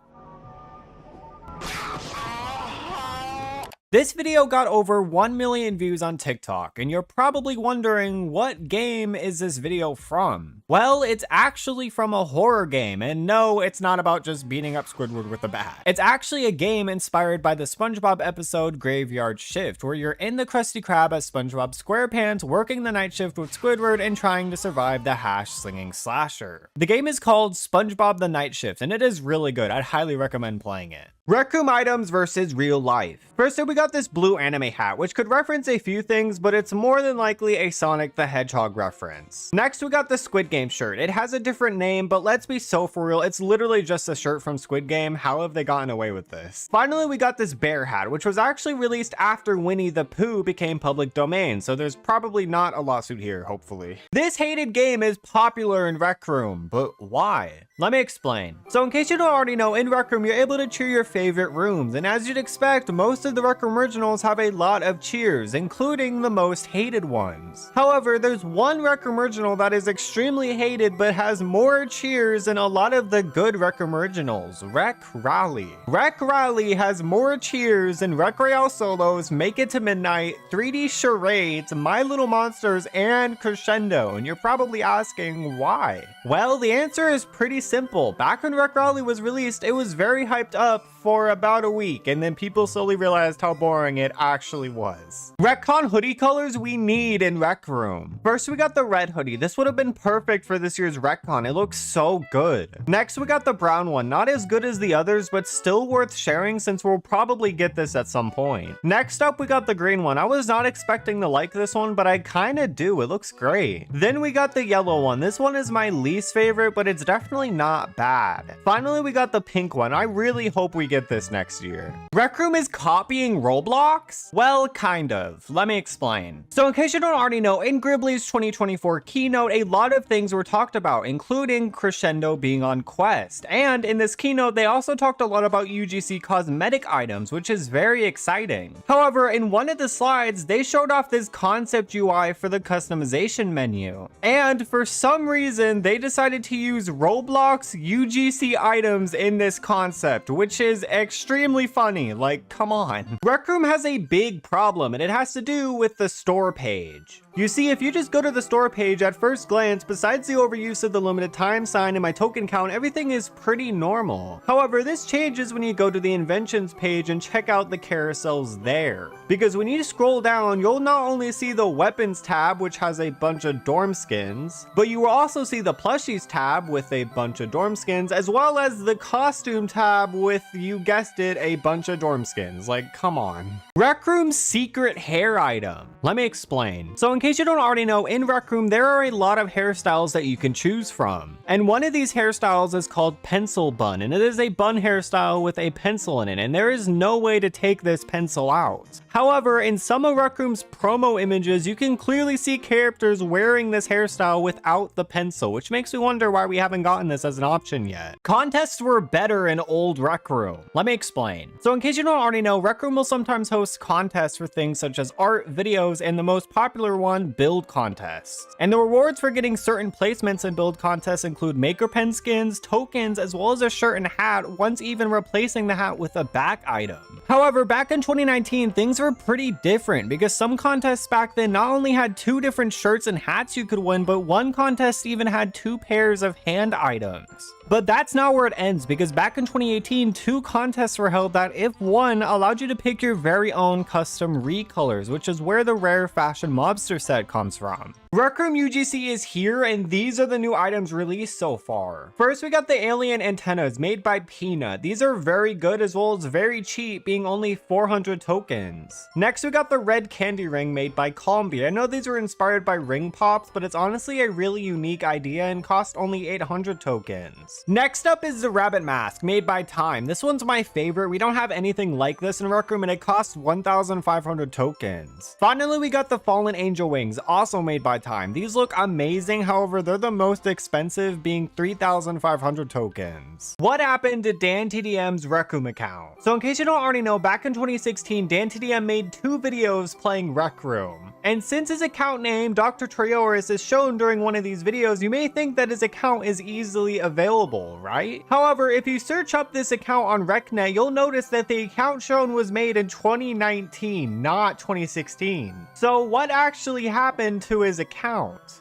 This video got over 1 million views on TikTok, and you're probably wondering, what game is this video from? Well, it's actually from a horror game, and no, it's not about just beating up Squidward with a bat. It's actually a game inspired by the SpongeBob episode Graveyard Shift, where you're in the Krusty Krab as SpongeBob SquarePants, working the night shift with Squidward and trying to survive the hash-slinging slasher. The game is called SpongeBob the Night Shift, and it is really good. I'd highly recommend playing it. Rec Room items versus real life. First up, we got this blue anime hat, which could reference a few things, but it's more than likely a Sonic the Hedgehog reference. Next, we got the Squid Game shirt. It has a different name, but let's be so for real, it's literally just a shirt from Squid Game. How have they gotten away with this? Finally, we got this bear hat, which was actually released after Winnie the Pooh became public domain, so there's probably not a lawsuit here, hopefully. This hated game is popular in Rec Room, but why? Let me explain. So in case you don't already know, in Rec Room, you're able to cheer your favorite rooms, and as you'd expect, most of the Rec Room originals have a lot of cheers, including the most hated ones. However, there's one Rec Room original that is extremely hated but has more cheers than a lot of the good Rec Room originals, Rec Rally. Rec Rally has more cheers than Rec Royale Solos, Make It to Midnight, 3D Charades, My Little Monsters, and Crescendo, and you're probably asking why? Well, the answer is pretty simple. Back when Rec Rally was released, it was very hyped up for about a week, and then people slowly realized how boring it actually was. Retcon hoodie colors we need in Rec Room. First, we got the red hoodie. This would have been perfect for this year's Retcon. It looks so good. Next, we got the brown one. Not as good as the others, but still worth sharing since we'll probably get this at some point. Next up, we got the green one. I was not expecting to like this one, but I kind of do. It looks great. Then we got the yellow one. This one is my least favorite, but it's definitely not bad. Finally, we got the pink one. I really hope we get this next year. Rec Room is copying Roblox? Well, kind of. Let me explain. So in case you don't already know, in Gribbly's 2024 keynote, a lot of things were talked about, including Crescendo being on Quest. And in this keynote, they also talked a lot about UGC cosmetic items, which is very exciting. However, in one of the slides, they showed off this concept UI for the customization menu. And for some reason, they decided to use Roblox UGC items in this concept, which is extremely funny. Like, come on. Rec Room has a big problem, and it has to do with the store page. You see, if you just go to the store page at first glance, besides the overuse of the limited time sign and my token count, everything is pretty normal. However, this changes when you go to the inventions page and check out the carousels there. Because when you scroll down, you'll not only see the weapons tab, which has a bunch of dorm skins, but you will also see the plushies tab with a bunch of dorm skins, as well as the costume tab with, you guessed it, a bunch of dorm skins. Like, come on. Rec Room's secret hair item. Let me explain. So in case you don't already know, in Rec Room, there are a lot of hairstyles that you can choose from. And one of these hairstyles is called pencil bun, and it is a bun hairstyle with a pencil in it, and there is no way to take this pencil out. However, in some of Rec Room's promo images, you can clearly see characters wearing this hairstyle without the pencil, which makes me wonder why we haven't gotten this as an option yet. Contests were better in old Rec Room. Let me explain. So in case you don't already know, Rec Room will sometimes host contests for things such as art, videos, and the most popular one, build contests. And the rewards for getting certain placements in build contests include maker pen skins, tokens, as well as a shirt and hat, once even replacing the hat with a back item. However, back in 2019, things were pretty different because some contests back then not only had 2 different shirts and hats you could win, but one contest even had 2 pairs of hand items. But that's not where it ends, because back in 2018, 2 contests were held that, if won, allowed you to pick your very own custom recolors, which is where the rare fashion mobster set comes from. Rec Room UGC is here, and these are the new items released so far. First, we got the alien antennas made by Peanut. These are very good as well as very cheap, being only 400 tokens. Next, we got the red candy ring made by Combi. I know these were inspired by ring pops, but it's honestly a really unique idea and cost only 800 tokens. Next up is the rabbit mask made by Time. This one's my favorite. We don't have anything like this in Rec Room, and it costs 1,500 tokens. Finally, we got the fallen angel wings, also made by Time. These look amazing, however, they're the most expensive, being 3,500 tokens. What happened to DanTDM's Rec Room account? So in case you don't already know, back in 2016, DanTDM made 2 videos playing Rec Room. And since his account name, Dr. Trayaurus, is shown during one of these videos, you may think that his account is easily available, right? However, if you search up this account on RecNet, you'll notice that the account shown was made in 2019, not 2016. So what actually happened to his account?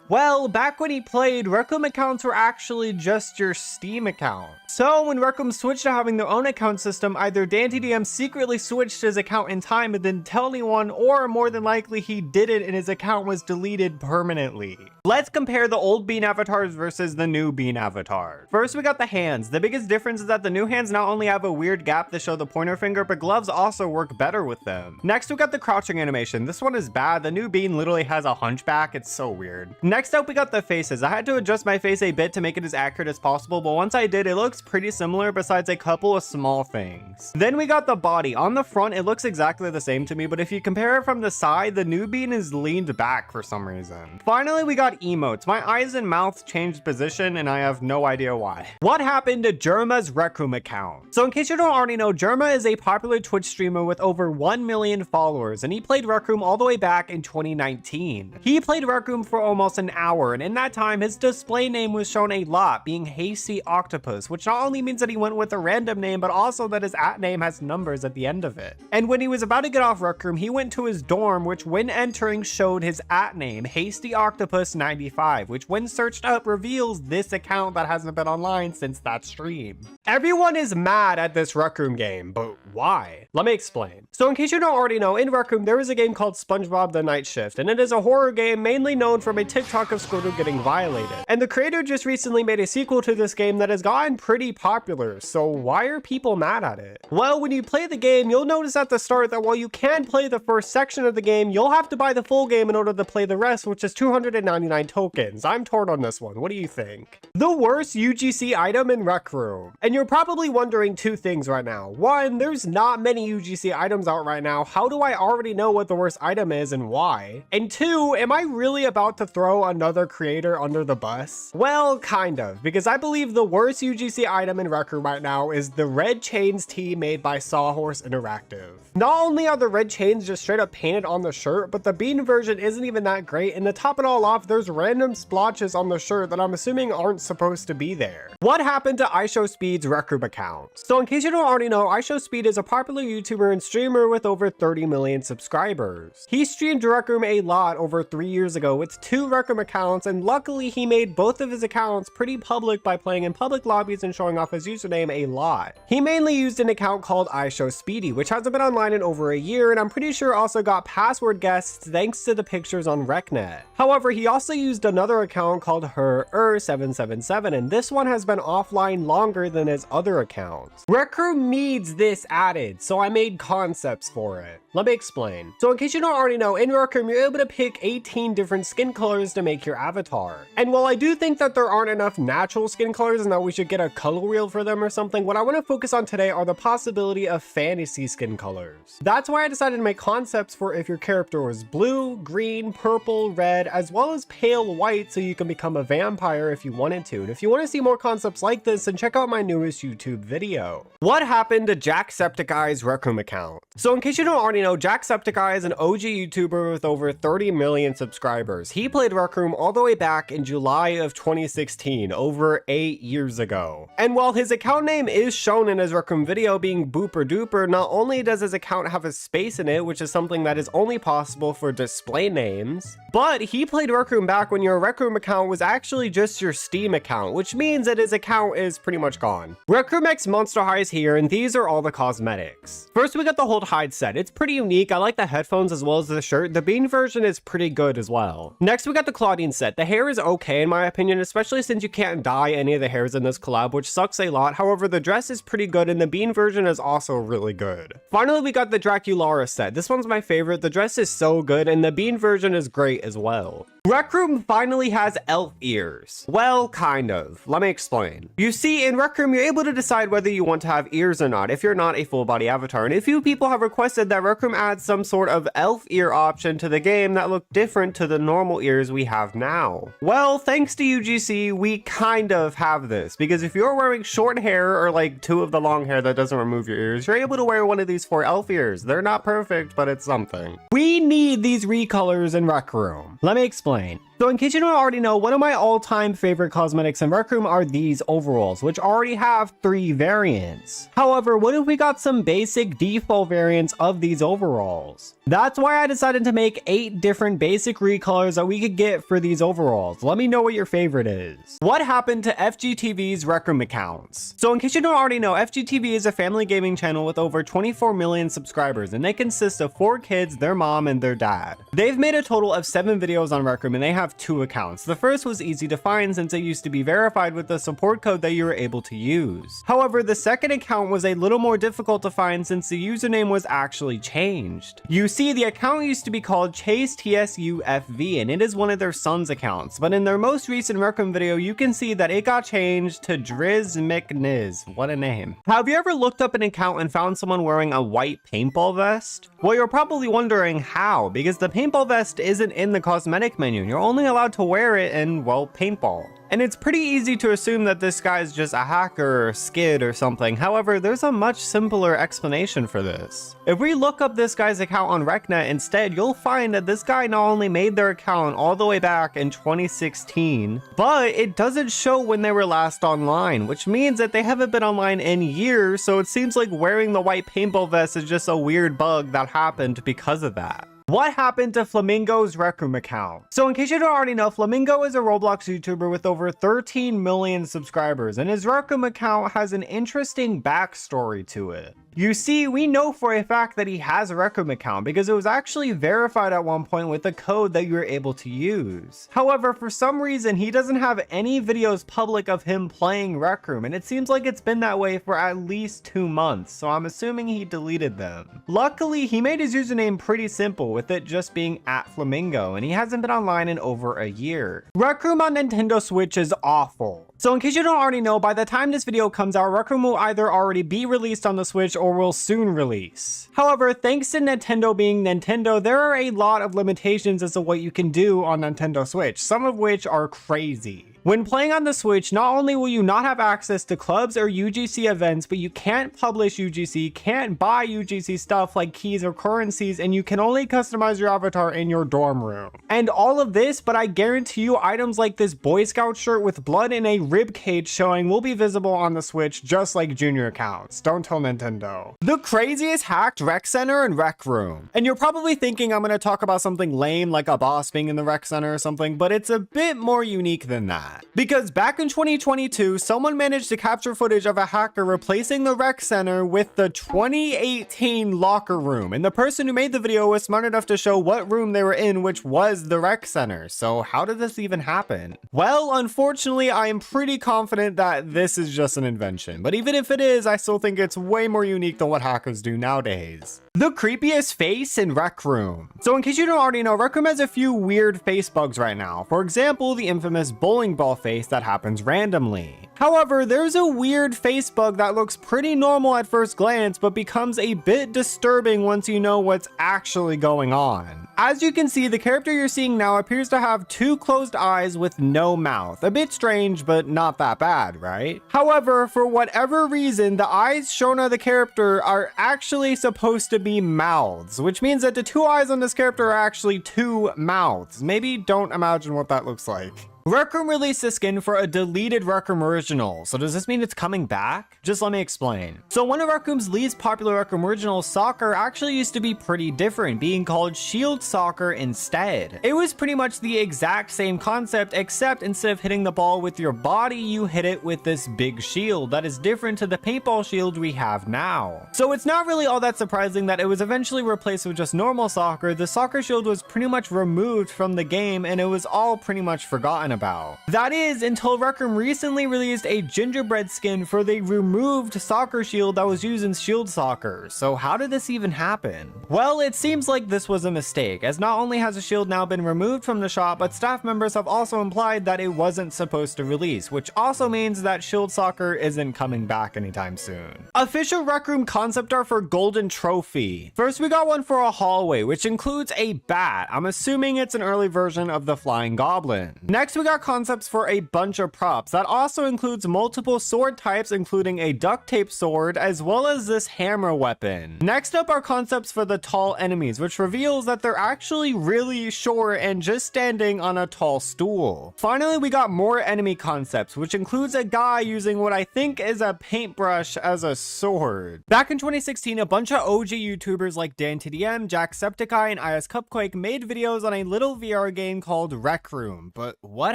Well, back when he played, Rec Room accounts were actually just your Steam account. So when Rec Room switched to having their own account system, either DanTDM secretly switched his account in time and didn't tell anyone, or more than likely he did it and his account was deleted permanently. Let's compare the old Bean avatars versus the new Bean avatar. First, we got the hands. The biggest difference is that the new hands not only have a weird gap to show the pointer finger, but gloves also work better with them. Next, we got the crouching animation. This one is bad. The new Bean literally has a hunchback. It's so weird. Next up, we got the faces. I had to adjust my face a bit to make it as accurate as possible, but once I did, it looks pretty similar besides a couple of small things. Then we got the body. On the front, it looks exactly the same to me, but if you compare it from the side, the new Bean is leaned back for some reason. Finally, we got emotes. My eyes and mouth changed position, and I have no idea why. What happened to Jerma's Rec Room account? So in case you don't already know, Jerma is a popular Twitch streamer with over 1 million followers, and he played Rec Room all the way back in 2019. He played Rec Room for almost an hour, and in that time, his display name was shown a lot, being Hasty Octopus, which not only means that he went with a random name, but also that his @name has numbers at the end of it. And when he was about to get off Rec Room, he went to his dorm, which when entering showed his @name, Hasty Octopus 95, which when searched up reveals this account that hasn't been online since that stream. Everyone is mad at this Rec Room game, but why? Let me explain. So in case you don't already know, in Rec Room there is a game called SpongeBob The Night Shift, and it is a horror game mainly known from a TikTok of Squirtle getting violated. And the creator just recently made a sequel to this game that has gotten pretty popular, so why are people mad at it? Well, when you play the game, you'll notice at the start that while you can play the first section of the game, you'll have to buy buy the full game in order to play the rest, which is 299 tokens. I'm torn on this one. What do you think? The worst UGC item in Rec Room. And you're probably wondering two things right now. One, there's not many UGC items out right now. How do I already know what the worst item is and why? And two, am I really about to throw another creator under the bus? Well, kind of, because I believe the worst UGC item in Rec Room right now is the red chains tee made by Sawhorse Interactive. Not only are the red chains just straight up painted on the shirt, but the bean version isn't even that great, and to top it all off, there's random splotches on the shirt that I'm assuming aren't supposed to be there. What happened to iShowSpeed's Rec Room account? So in case you don't already know, iShowSpeed is a popular YouTuber and streamer with over 30 million subscribers. He streamed Rec Room a lot over 3 years ago with 2 Rec Room accounts, and luckily he made both of his accounts pretty public by playing in public lobbies and showing off his username a lot. He mainly used an account called iShowSpeedy, which hasn't been online in over a year, and I'm pretty sure also got password guests thanks to the pictures on RecNet. However, he also used another account called her777, and this one has been offline longer than his other accounts. Rec Room needs this added, so I made concepts for it. Let me explain. So in case you don't already know, in Rec Room, you're able to pick 18 different skin colors to make your avatar. And while I do think that there aren't enough natural skin colors and that we should get a color wheel for them or something, what I want to focus on today are the possibility of fantasy skin colors. That's why I decided to make concepts for if your character was blue, green, purple, red, as well as pale white, so you can become a vampire if you wanted to. And if you want to see more concepts like this, then check out my newest YouTube video. What happened to Jacksepticeye's Rec Room account? So in case you don't already know, Jacksepticeye is an OG YouTuber with over 30 million subscribers. He played Rec Room all the way back in July of 2016, over 8 years ago. And while his account name is shown in his Rec Room video being Booper Duper, not only does his account have a space in it, which is something that is only possible for display names, but he played Rec Room back when your Rec Room account was actually just your Steam account, which means that his account is pretty much gone. Rec Room X Monster High is here, and these are all the cosmetics. First, we got the Hold Hide set. It's pretty unique. I like the headphones as well as the shirt. The bean version is pretty good as well. Next, we got the Claudine set. The hair is okay in my opinion, especially since you can't dye any of the hairs in this collab, which sucks a lot. However, the dress is pretty good, and the bean version is also really good. Finally, we got the Draculara set. This one's my favorite. The dress is so good, and the bean version is great as well. Rec Room finally has elf ears. Well, kind of. Let me explain. You see, in Rec Room, you're able to decide whether you want to have ears or not if you're not a full body avatar, and a few people have requested that Rec Room adds some sort of elf ear option to the game that look different to the normal ears we have now. Well, thanks to UGC, we kind of have this, because if you're wearing short hair or like 2 of the long hair that doesn't remove your ears, you're able to wear one of these 4 elf ears. They're not perfect, but it's something. We need these recolors in Rec Room. Let me explain. So in case you don't already know, one of my all-time favorite cosmetics in Rec Room are these overalls, which already have 3 variants. However, what if we got some basic default variants of these overalls? That's why I decided to make 8 different basic recolors that we could get for these overalls. Let me know what your favorite is. What happened to FGTV's Rec Room accounts? So in case you don't already know, FGTV is a family gaming channel with over 24 million subscribers, and they consist of 4 kids, their mom, and their dad. They've made a total of 7 videos on Rec Room, and they have 2 accounts. The first was easy to find since it used to be verified with the support code that you were able to use. However, the second account was a little more difficult to find since the username was actually changed. You see, the account used to be called Chase TSUFV, and it is one of their son's accounts, but in their most recent Rec Room video, you can see that it got changed to Driz McNiz. What a name. Have you ever looked up an account and found someone wearing a white paintball vest? Well, you're probably wondering how, because the paintball vest isn't in the cosmetic menu. You're only allowed to wear it in, well, paintball. And it's pretty easy to assume that this guy's just a hacker or skid or something. However, there's a much simpler explanation for this. If we look up this guy's account on RecNet instead, you'll find that this guy not only made their account all the way back in 2016, but it doesn't show when they were last online, which means that they haven't been online in years, so it seems like wearing the white paintball vest is just a weird bug that happened because of that. What happened to Flamingo's Rec Room account? So in case you don't already know, Flamingo is a Roblox YouTuber with over 13 million subscribers, and his Rec Room account has an interesting backstory to it. You see, we know for a fact that he has a Rec Room account because it was actually verified at one point with a code that you were able to use. However, for some reason, he doesn't have any videos public of him playing Rec Room, and it seems like it's been that way for at least 2 months, so I'm assuming he deleted them. Luckily, he made his username pretty simple, usual, with it just being at Flamingo, and he hasn't been online in over a year. Rec Room on Nintendo Switch is awful. So in case you don't already know, by the time this video comes out, Rec Room will either already be released on the Switch or will soon release. However, thanks to Nintendo being Nintendo, there are a lot of limitations as to what you can do on Nintendo Switch, some of which are crazy. When playing on the Switch, not only will you not have access to clubs or UGC events, but you can't publish UGC, can't buy UGC stuff like keys or currencies, and you can only customize your avatar in your dorm room. And all of this, but I guarantee you items like this Boy Scout shirt with blood in a rib cage showing will be visible on the Switch just like junior accounts. Don't tell Nintendo. The craziest hacked rec center and rec room. And you're probably thinking I'm going to talk about something lame like a boss being in the rec center or something, but it's a bit more unique than that. Because back in 2022, someone managed to capture footage of a hacker replacing the rec center with the 2018 locker room. And the person who made the video was smart enough to show what room they were in, which was the rec center. So how did this even happen? Well, unfortunately, I am pretty confident that this is just an invention. But even if it is, I still think it's way more unique than what hackers do nowadays. The creepiest face in Rec Room. So in case you don't already know, Rec Room has a few weird face bugs right now. For example, the infamous bowling ball face that happens randomly. However, there's a weird face bug that looks pretty normal at first glance, but becomes a bit disturbing once you know what's actually going on. As you can see, the character you're seeing now appears to have two closed eyes with no mouth. A bit strange, but not that bad, right? However, for whatever reason, the eyes shown on the character are actually supposed to be mouths, which means that the two eyes on this character are actually two mouths. Maybe don't imagine what that looks like. Rec Room released a skin for a deleted Rec Room original, so does this mean it's coming back? Just let me explain. So one of Rec Room's least popular Rec Room originals, Soccer, actually used to be pretty different, being called Shield Soccer instead. It was pretty much the exact same concept, except instead of hitting the ball with your body, you hit it with this big shield that is different to the paintball shield we have now. So it's not really all that surprising that it was eventually replaced with just normal Soccer. The Soccer shield was pretty much removed from the game, and it was all pretty much forgotten about. That is, until Rec Room recently released a gingerbread skin for the removed Soccer shield that was used in Shield Soccer. So how did this even happen? Well, it seems like this was a mistake, as not only has the shield now been removed from the shop, but staff members have also implied that it wasn't supposed to release, which also means that Shield Soccer isn't coming back anytime soon. Official Rec Room concept art for Golden Trophy. First, we got one for a hallway, which includes a bat. I'm assuming it's an early version of the Flying Goblin. Next, we got concepts for a bunch of props. That also includes multiple sword types, including a duct tape sword, as well as this hammer weapon. Next up are concepts for the tall enemies, which reveals that they're actually really short and just standing on a tall stool. Finally, we got more enemy concepts, which includes a guy using what I think is a paintbrush as a sword. Back in 2016, a bunch of OG YouTubers like DanTDM, Jacksepticeye, and IS Cupquake made videos on a little VR game called Rec Room, but what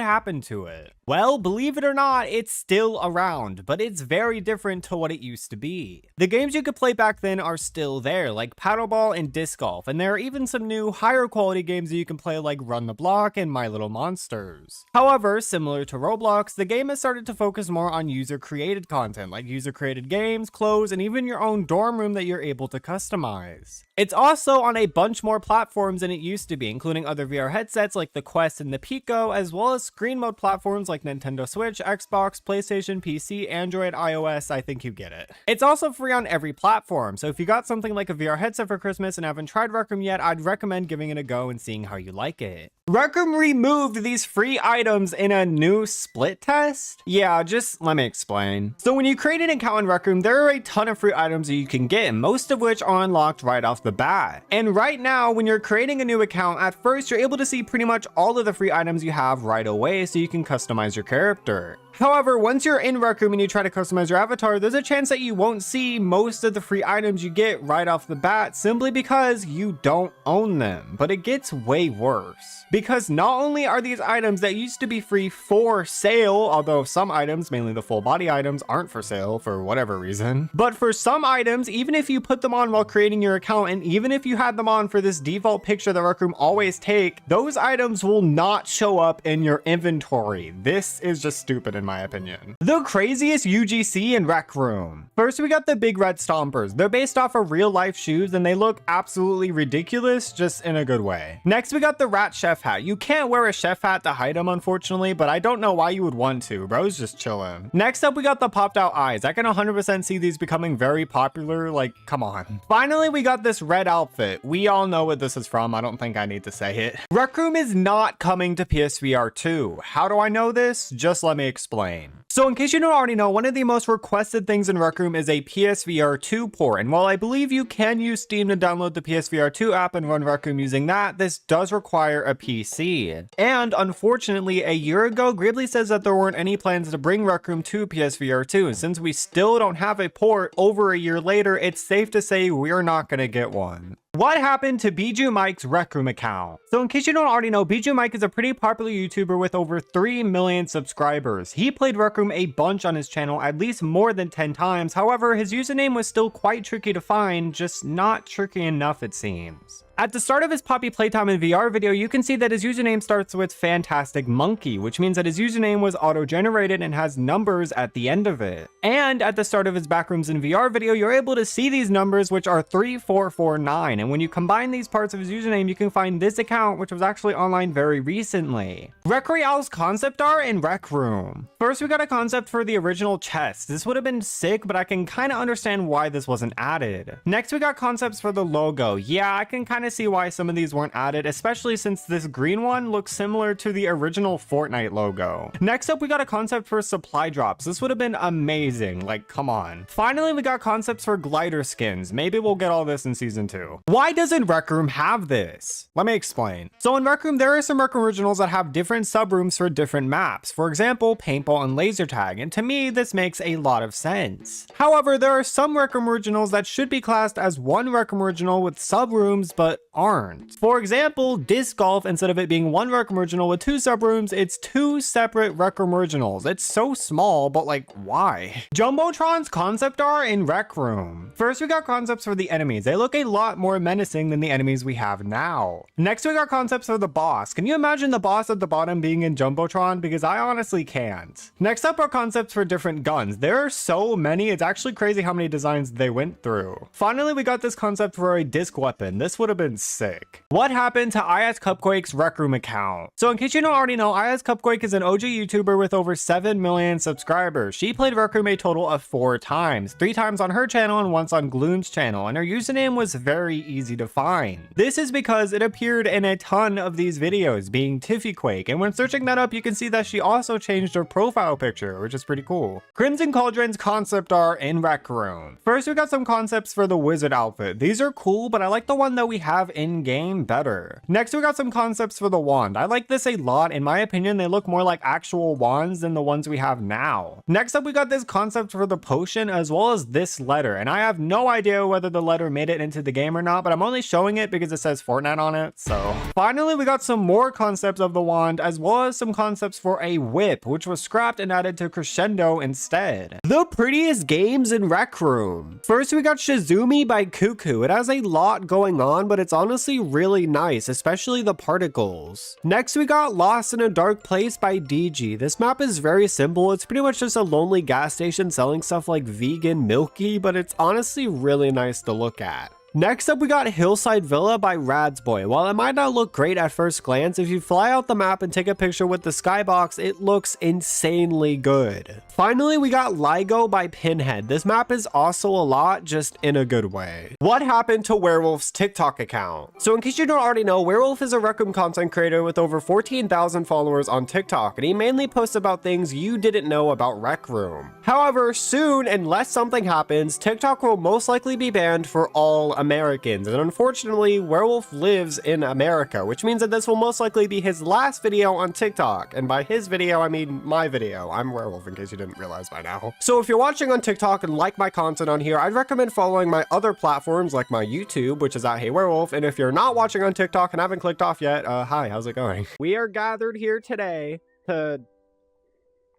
happened to it? Well, believe it or not, it's still around, but it's very different to what it used to be. The games you could play back then are still there, like paddleball and disc golf, and there are even some new higher quality games that you can play like Run the Block and My Little Monsters. However, similar to Roblox, the game has started to focus more on user created content, like user created games, clothes, and even your own dorm room that you're able to customize. It's also on a bunch more platforms than it used to be, including other VR headsets like the Quest and the Pico, as well as screen mode platforms like Nintendo Switch, Xbox, PlayStation, PC, Android, iOS, I think you get it. It's also free on every platform, so if you got something like a VR headset for Christmas and haven't tried Rec Room yet, I'd recommend giving it a go and seeing how you like it. Rec Room removed these free items in a new split test? Yeah, just let me explain. So when you create an account in Rec Room, there are a ton of free items that you can get, most of which are unlocked right off the bat. And right now, when you're creating a new account, at first you're able to see pretty much all of the free items you have right away, so you can customize your character. However, once you're in Rec Room and you try to customize your avatar, there's a chance that you won't see most of the free items you get right off the bat simply because you don't own them. But it gets way worse. Because not only are these items that used to be free for sale, although some items, mainly the full body items, aren't for sale for whatever reason, but for some items, even if you put them on while creating your account, and even if you had them on for this default picture that Rec Room always take, those items will not show up in your inventory. This is just stupid in my opinion. The craziest UGC in Rec Room. First, we got the big red stompers. They're based off of real life shoes and they look absolutely ridiculous, just in a good way. Next, we got the rat chef hat. You can't wear a chef hat to hide them, unfortunately, but I don't know why you would want to. Bro's just chilling. Next up, we got the popped out eyes. I can 100% see these becoming very popular. Like, come on. Finally, we got this red outfit. We all know what this is from. I don't think I need to say it. Rec Room is not coming to PSVR 2. How do I know this? Just let me explain. So in case you don't already know, one of the most requested things in Rec Room is a PSVR 2 port. And while I believe you can use Steam to download the PSVR 2 app and run Rec Room using that, this does require a PC. And unfortunately, a year ago, Gribbly says that there weren't any plans to bring Rec Room to PSVR 2. And since we still don't have a port over a year later, it's safe to say we're not gonna get one. What happened to Bijou Mike's Rec Room account? So in case you don't already know, Bijou Mike is a pretty popular YouTuber with over 3 million subscribers. He played Rec Room a bunch on his channel, at least more than 10 times. However, his username was still quite tricky to find, just not tricky enough it seems. At the start of his Poppy Playtime in VR video, you can see that his username starts with Fantastic Monkey, which means that his username was auto-generated and has numbers at the end of it. And at the start of his Backrooms in VR video, you're able to see these numbers, which are 3449. And when you combine these parts of his username, you can find this account, which was actually online very recently. Rec Royale's concept art in Rec Room. First, we got a concept for the original chest. This would have been sick, but I can kind of understand why this wasn't added. Next, we got concepts for the logo. Yeah, I can kind of see why some of these weren't added, especially since this green one looks similar to the original Fortnite logo. Next up, we got a concept for supply drops. This would have been amazing, like, come on. Finally, we got concepts for glider skins. Maybe we'll get all this in season 2. Why doesn't Rec Room have this? Let me explain. So in Rec Room, there are some Rec Room originals that have different subrooms for different maps. For example, paintball and laser tag, and to me, this makes a lot of sense. However, there are some Rec Room originals that should be classed as one Rec Room original with subrooms, but aren't. For example, disc golf, instead of it being one Rec Room original with 2 subrooms, it's 2 separate Rec Room originals. It's so small, but like, why? Jumbotron's concept art in Rec Room. First, we got concepts for the enemies. They look a lot more menacing than the enemies we have now. Next, we got concepts for the boss. Can you imagine the boss at the bottom being in Jumbotron? Because I honestly can't. Next up are concepts for different guns. There are so many, it's actually crazy how many designs they went through. Finally, we got this concept for a disc weapon. This would have been sick. What happened to IS Cupquake's Rec Room account? So in case you don't already know, IS Cupquake is an OG YouTuber with over 7 million subscribers. She played Rec Room a total of 4 times, 3 times on her channel and once on Gloon's channel, and her username was very easy to find. This is because it appeared in a ton of these videos, being TiffyQuake, and when searching that up, you can see that she also changed her profile picture, which is pretty cool. Crimson Cauldron's concept art in Rec Room. First, we got some concepts for the wizard outfit. These are cool, but I like the one that we have in-game better. Next, we got some concepts for the wand. I like this a lot. In my opinion, they look more like actual wands than the ones we have now. Next up, we got this concept for the potion as well as this letter, and I have no idea whether the letter made it into the game or not, but I'm only showing it because it says Fortnite on it, so. Finally, we got some more concepts of the wand as well as some concepts for a whip, which was scrapped and added to Crescendo instead. The prettiest games in Rec Room. First, we got Shizumi by Cuckoo. It has a lot going on, but it's honestly really nice, especially the particles. Next, we got Lost in a Dark Place by DG. This map is very simple. It's pretty much just a lonely gas station selling stuff like vegan milky, but it's honestly really nice to look at. Next up, we got Hillside Villa by Radsboy. While it might not look great at first glance, if you fly out the map and take a picture with the skybox, it looks insanely good. Finally, we got LIGO by Pinhead. This map is also a lot, just in a good way. What happened to Werewolf's TikTok account? So in case you don't already know, Werewolf is a Rec Room content creator with over 14,000 followers on TikTok, and he mainly posts about things you didn't know about Rec Room. However, soon, unless something happens, TikTok will most likely be banned for all Americans, and unfortunately, Werewolf lives in America, which means that this will most likely be his last video on TikTok, and by his video, I mean my video. I'm Werewolf, in case you didn't realize by now. So if you're watching on TikTok and like my content on here, I'd recommend following my other platforms like my YouTube, which is at Hey Werewolf, and if you're not watching on TikTok and haven't clicked off yet, hi, how's it going? We are gathered here today to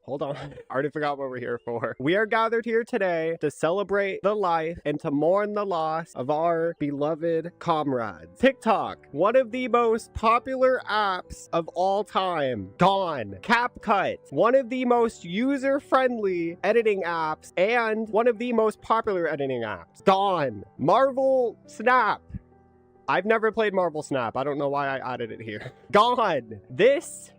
hold on. I already forgot what we're here for. We are gathered here today to celebrate the life and to mourn the loss of our beloved comrades. TikTok, one of the most popular apps of all time, gone. CapCut, one of the most user-friendly editing apps and one of the most popular editing apps, gone. Marvel Snap. I've never played Marvel Snap. I don't know why I added it here. Gone. This...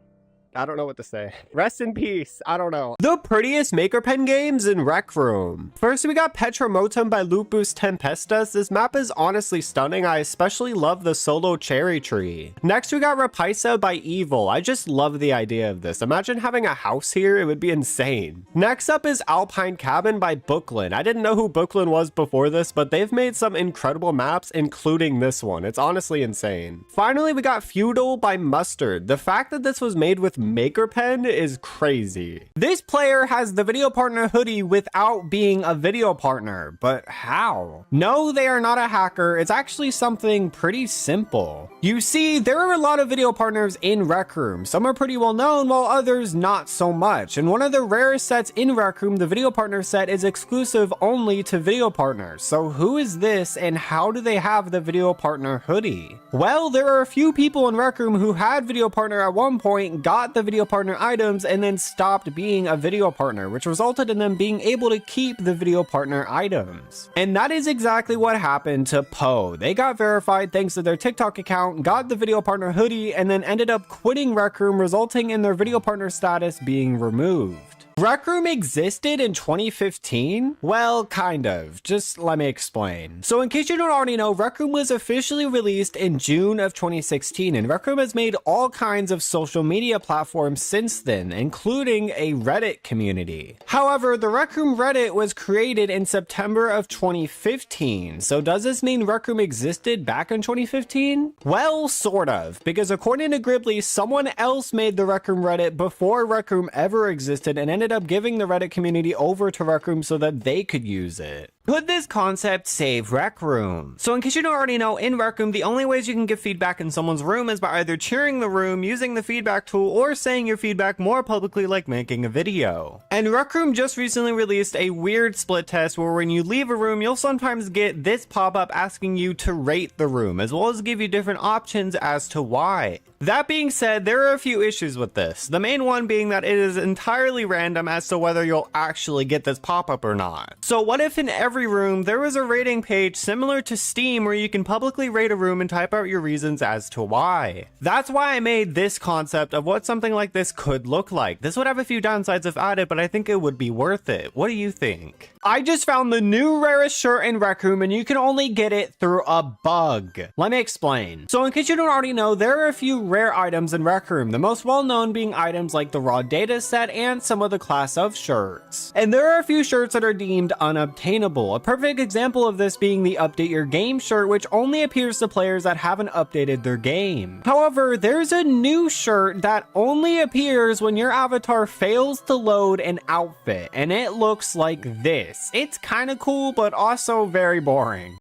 I don't know what to say. Rest in peace. I don't know. The prettiest Maker Pen games in Rec Room. First, we got Petromotum by Lupus Tempestus. This map is honestly stunning. I especially love the solo cherry tree. Next, we got Rapaisa by Evil. I just love the idea of this. Imagine having a house here. It would be insane. Next up is Alpine Cabin by Booklyn. I didn't know who Booklyn was before this, but they've made some incredible maps, including this one. It's honestly insane. Finally, we got Feudal by Mustard. The fact that this was made with Maker Pen is crazy. This player has the video partner hoodie without being a video partner, but how? No, they are not a hacker. It's actually something pretty simple. You see, there are a lot of video partners in Rec Room. Some are pretty well known, while others not so much. And one of the rarest sets in Rec Room, the video partner set, is exclusive only to video partners. So who is this and how do they have the video partner hoodie? Well, there are a few people in Rec Room who had video partner at one point, got the video partner items, and then stopped being a video partner, which resulted in them being able to keep the video partner items. And that is exactly what happened to Poe. They got verified thanks to their TikTok account, got the video partner hoodie, and then ended up quitting Rec Room, resulting in their video partner status being removed. Rec Room existed in 2015? Well, kind of. Just let me explain. So in case you don't already know, Rec Room was officially released in June of 2016, and Rec Room has made all kinds of social media platforms since then, including a Reddit community. However, the Rec Room Reddit was created in September of 2015, so does this mean Rec Room existed back in 2015? Well, sort of, because according to Gribbly, someone else made the Rec Room Reddit before Rec Room ever existed and ended up giving the Reddit community over to Rec Room so that they could use it. Could this concept save Rec Room? So in case you don't already know, in Rec Room, the only ways you can give feedback in someone's room is by either cheering the room, using the feedback tool, or saying your feedback more publicly like making a video. And Rec Room just recently released a weird split test where when you leave a room, you'll sometimes get this pop-up asking you to rate the room, as well as give you different options as to why. That being said, there are a few issues with this. The main one being that it is entirely random as to whether you'll actually get this pop-up or not. So what if in every room there was a rating page similar to Steam where you can publicly rate a room and type out your reasons as to why? That's why I made this concept of what something like this could look like. This would have a few downsides if added, but I think it would be worth it. What do you think? I just found the new rarest shirt in Rec Room, and you can only get it through a bug. Let me explain. So in case you don't already know, there are a few rare items in Rec Room, the most well-known being items like the raw data set and some of the class of shirts. And there are a few shirts that are deemed unobtainable. A perfect example of this being the Update Your Game shirt, which only appears to players that haven't updated their game. However, there's a new shirt that only appears when your avatar fails to load an outfit, and it looks like this. It's kind of cool, but also very boring.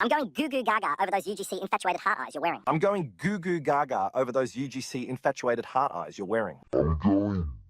I'm going goo goo gaga over those UGC infatuated heart eyes you're wearing. I'm going goo goo gaga over those UGC infatuated heart eyes you're wearing. I'm going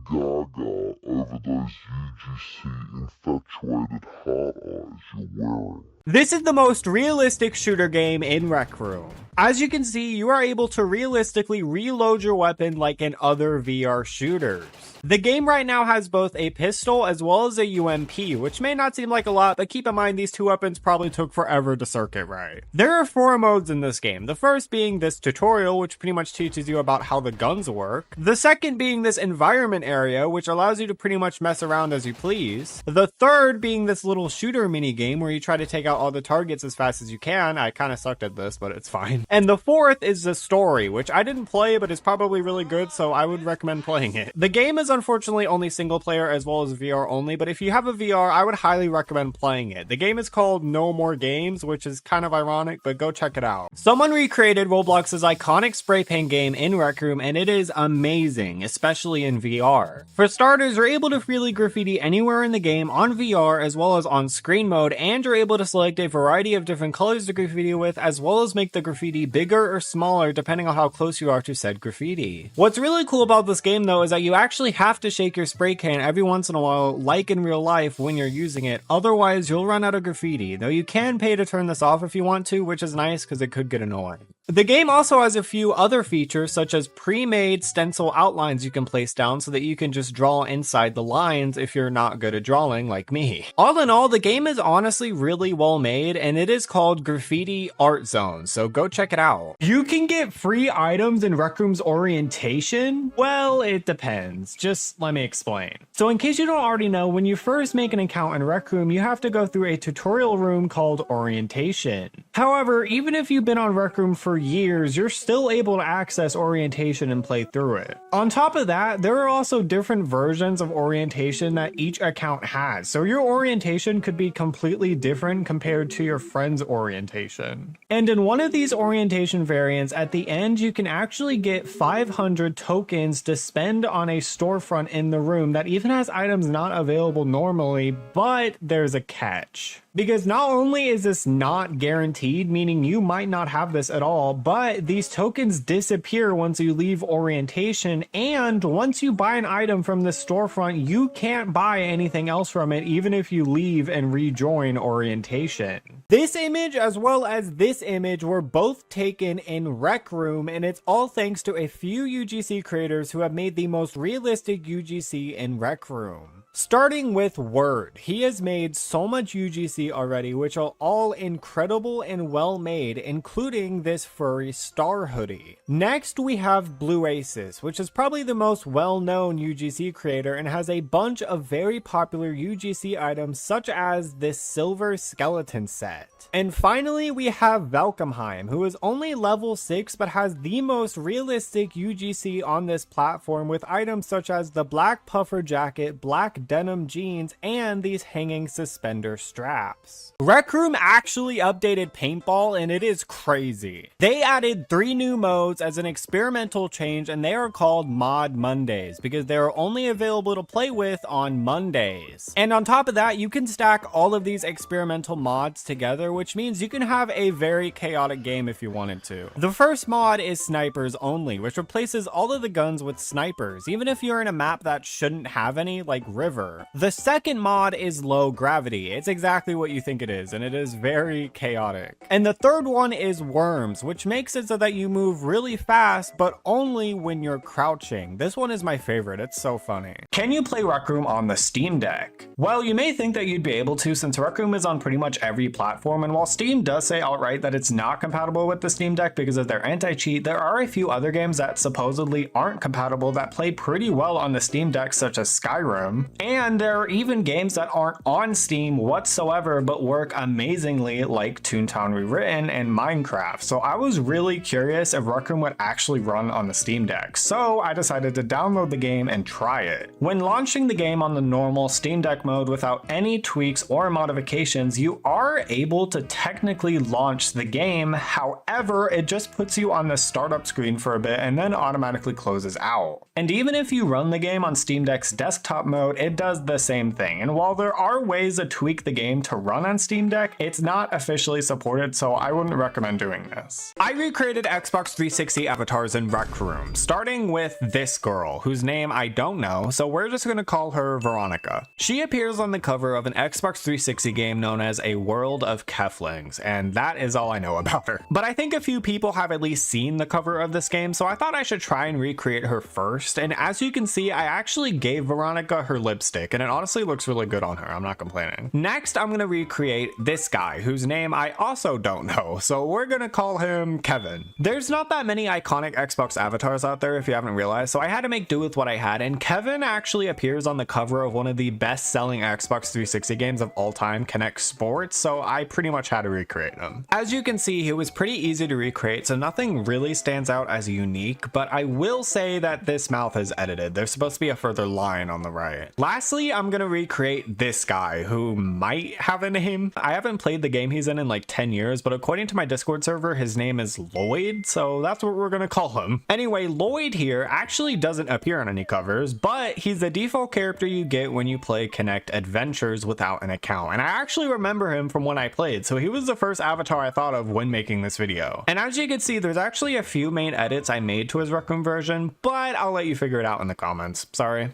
goo goo gaga over those UGC infatuated heart eyes you're wearing. This is the most realistic shooter game in Rec Room. As you can see, you are able to realistically reload your weapon like in other VR shooters. The game right now has both a pistol as well as a UMP, which may not seem like a lot, but keep in mind these two weapons probably took forever to circuit right. There are 4 modes in this game, the first being this tutorial, which pretty much teaches you about how the guns work. The second being this environment area, which allows you to pretty much mess around as you please. The third being this little shooter mini game where you try to take out all the targets as fast as you can. I kind of sucked at this, but it's fine. And the fourth is the story, which I didn't play, but is probably really good, so I would recommend playing it. The game is unfortunately only single player as well as VR only, but if you have a VR, I would highly recommend playing it. The game is called No More Games, which is kind of ironic, but go check it out. Someone recreated Roblox's iconic spray paint game in Rec Room, and it is amazing, especially in VR. For starters, you're able to freely graffiti anywhere in the game on VR as well as on screen mode, and you're able to select a variety of different colors to graffiti with, as well as make the graffiti bigger or smaller depending on how close you are to said graffiti. What's really cool about this game though is that you actually have to shake your spray can every once in a while, like in real life when you're using it, otherwise you'll run out of graffiti, though you can pay to turn this off if you want to, which is nice because it could get annoying. The game also has a few other features such as pre-made stencil outlines you can place down so that you can just draw inside the lines if you're not good at drawing like me. All in all, the game is honestly really well made, and it is called Graffiti Art Zone, so go check it out. You can get free items in Rec Room's orientation? Well, it depends. Just let me explain. So in case you don't already know, when you first make an account in Rec Room, you have to go through a tutorial room called Orientation. However, even if you've been on Rec Room for years, you're still able to access Orientation and play through it. On top of that, there are also different versions of Orientation that each account has, so your orientation could be completely different compared to your friend's orientation. And in one of these orientation variants, at the end you can actually get 500 tokens to spend on a storefront in the room that even has items not available normally, but there's a catch. Because not only is this not guaranteed, meaning you might not have this at all, but these tokens disappear once you leave orientation, and once you buy an item from the storefront, you can't buy anything else from it even if you leave and rejoin orientation. This image as well as this image were both taken in Rec Room, and it's all thanks to a few UGC creators who have made the most realistic UGC in Rec Room. Starting with Word, he has made so much UGC already, which are all incredible and well made, including this furry star hoodie. Next we have Blue Aces, which is probably the most well-known UGC creator and has a bunch of very popular UGC items such as this silver skeleton set. And finally we have Valkenheim, who is only level 6 but has the most realistic UGC on this platform with items such as the black puffer jacket, black denim jeans, and these hanging suspender straps. Rec Room actually updated paintball, and it is crazy. They added 3 new modes as an experimental change, and they are called Mod Mondays because they are only available to play with on Mondays. And on top of that, you can stack all of these experimental mods together, which means you can have a very chaotic game if you wanted to. The first mod is Snipers Only, which replaces all of the guns with snipers, even if you're in a map that shouldn't have any, like River. The second mod is Low Gravity. It's exactly what you think it is, and it is very chaotic. And the third one is Worms, which makes it so that you move really fast, but only when you're crouching. This one is my favorite. It's so funny. Can you play Rec Room on the Steam Deck? Well, you may think that you'd be able to, since Rec Room is on pretty much every platform, and while Steam does say outright that it's not compatible with the Steam Deck because of their anti-cheat, there are a few other games that supposedly aren't compatible that play pretty well on the Steam Deck, such as Skyrim. And there are even games that aren't on Steam whatsoever but work amazingly, like Toontown Rewritten and Minecraft. So I was really curious if Rec Room would actually run on the Steam Deck, so I decided to download the game and try it. When launching the game on the normal Steam Deck mode without any tweaks or modifications, you are able to technically launch the game. However, it just puts you on the startup screen for a bit and then automatically closes out. And even if you run the game on Steam Deck's desktop mode, it does the same thing. And while there are ways to tweak the game to run on Steam Deck, it's not officially supported, so I wouldn't recommend doing this. I recreated Xbox 360 avatars in Rec Room, starting with this girl, whose name I don't know, so we're just gonna call her Veronica. She appears on the cover of an Xbox 360 game known as A World of Keflings, and that is all I know about her. But I think a few people have at least seen the cover of this game, so I thought I should try and recreate her first, and as you can see, I actually gave Veronica her lip lipstick, and it honestly looks really good on her. I'm not complaining. Next, I'm gonna recreate this guy, whose name I also don't know, so we're gonna call him Kevin. There's not that many iconic Xbox avatars out there if you haven't realized, so I had to make do with what I had, and Kevin actually appears on the cover of one of the best-selling Xbox 360 games of all time, Connect Sports, so I pretty much had to recreate him. As you can see, he was pretty easy to recreate, so nothing really stands out as unique, but I will say that this mouth is edited. There's supposed to be a further line on the right. Lastly, I'm gonna recreate this guy who might have a name. I haven't played the game he's in like 10 years, but according to my Discord server, his name is Lloyd, so that's what we're gonna call him. Anyway, Lloyd here actually doesn't appear on any covers, but he's the default character you get when you play Connect Adventures without an account, and I actually remember him from when I played, so he was the first avatar I thought of when making this video. And as you can see, there's actually a few main edits I made to his Rec Room version, but I'll let you figure it out in the comments. Sorry.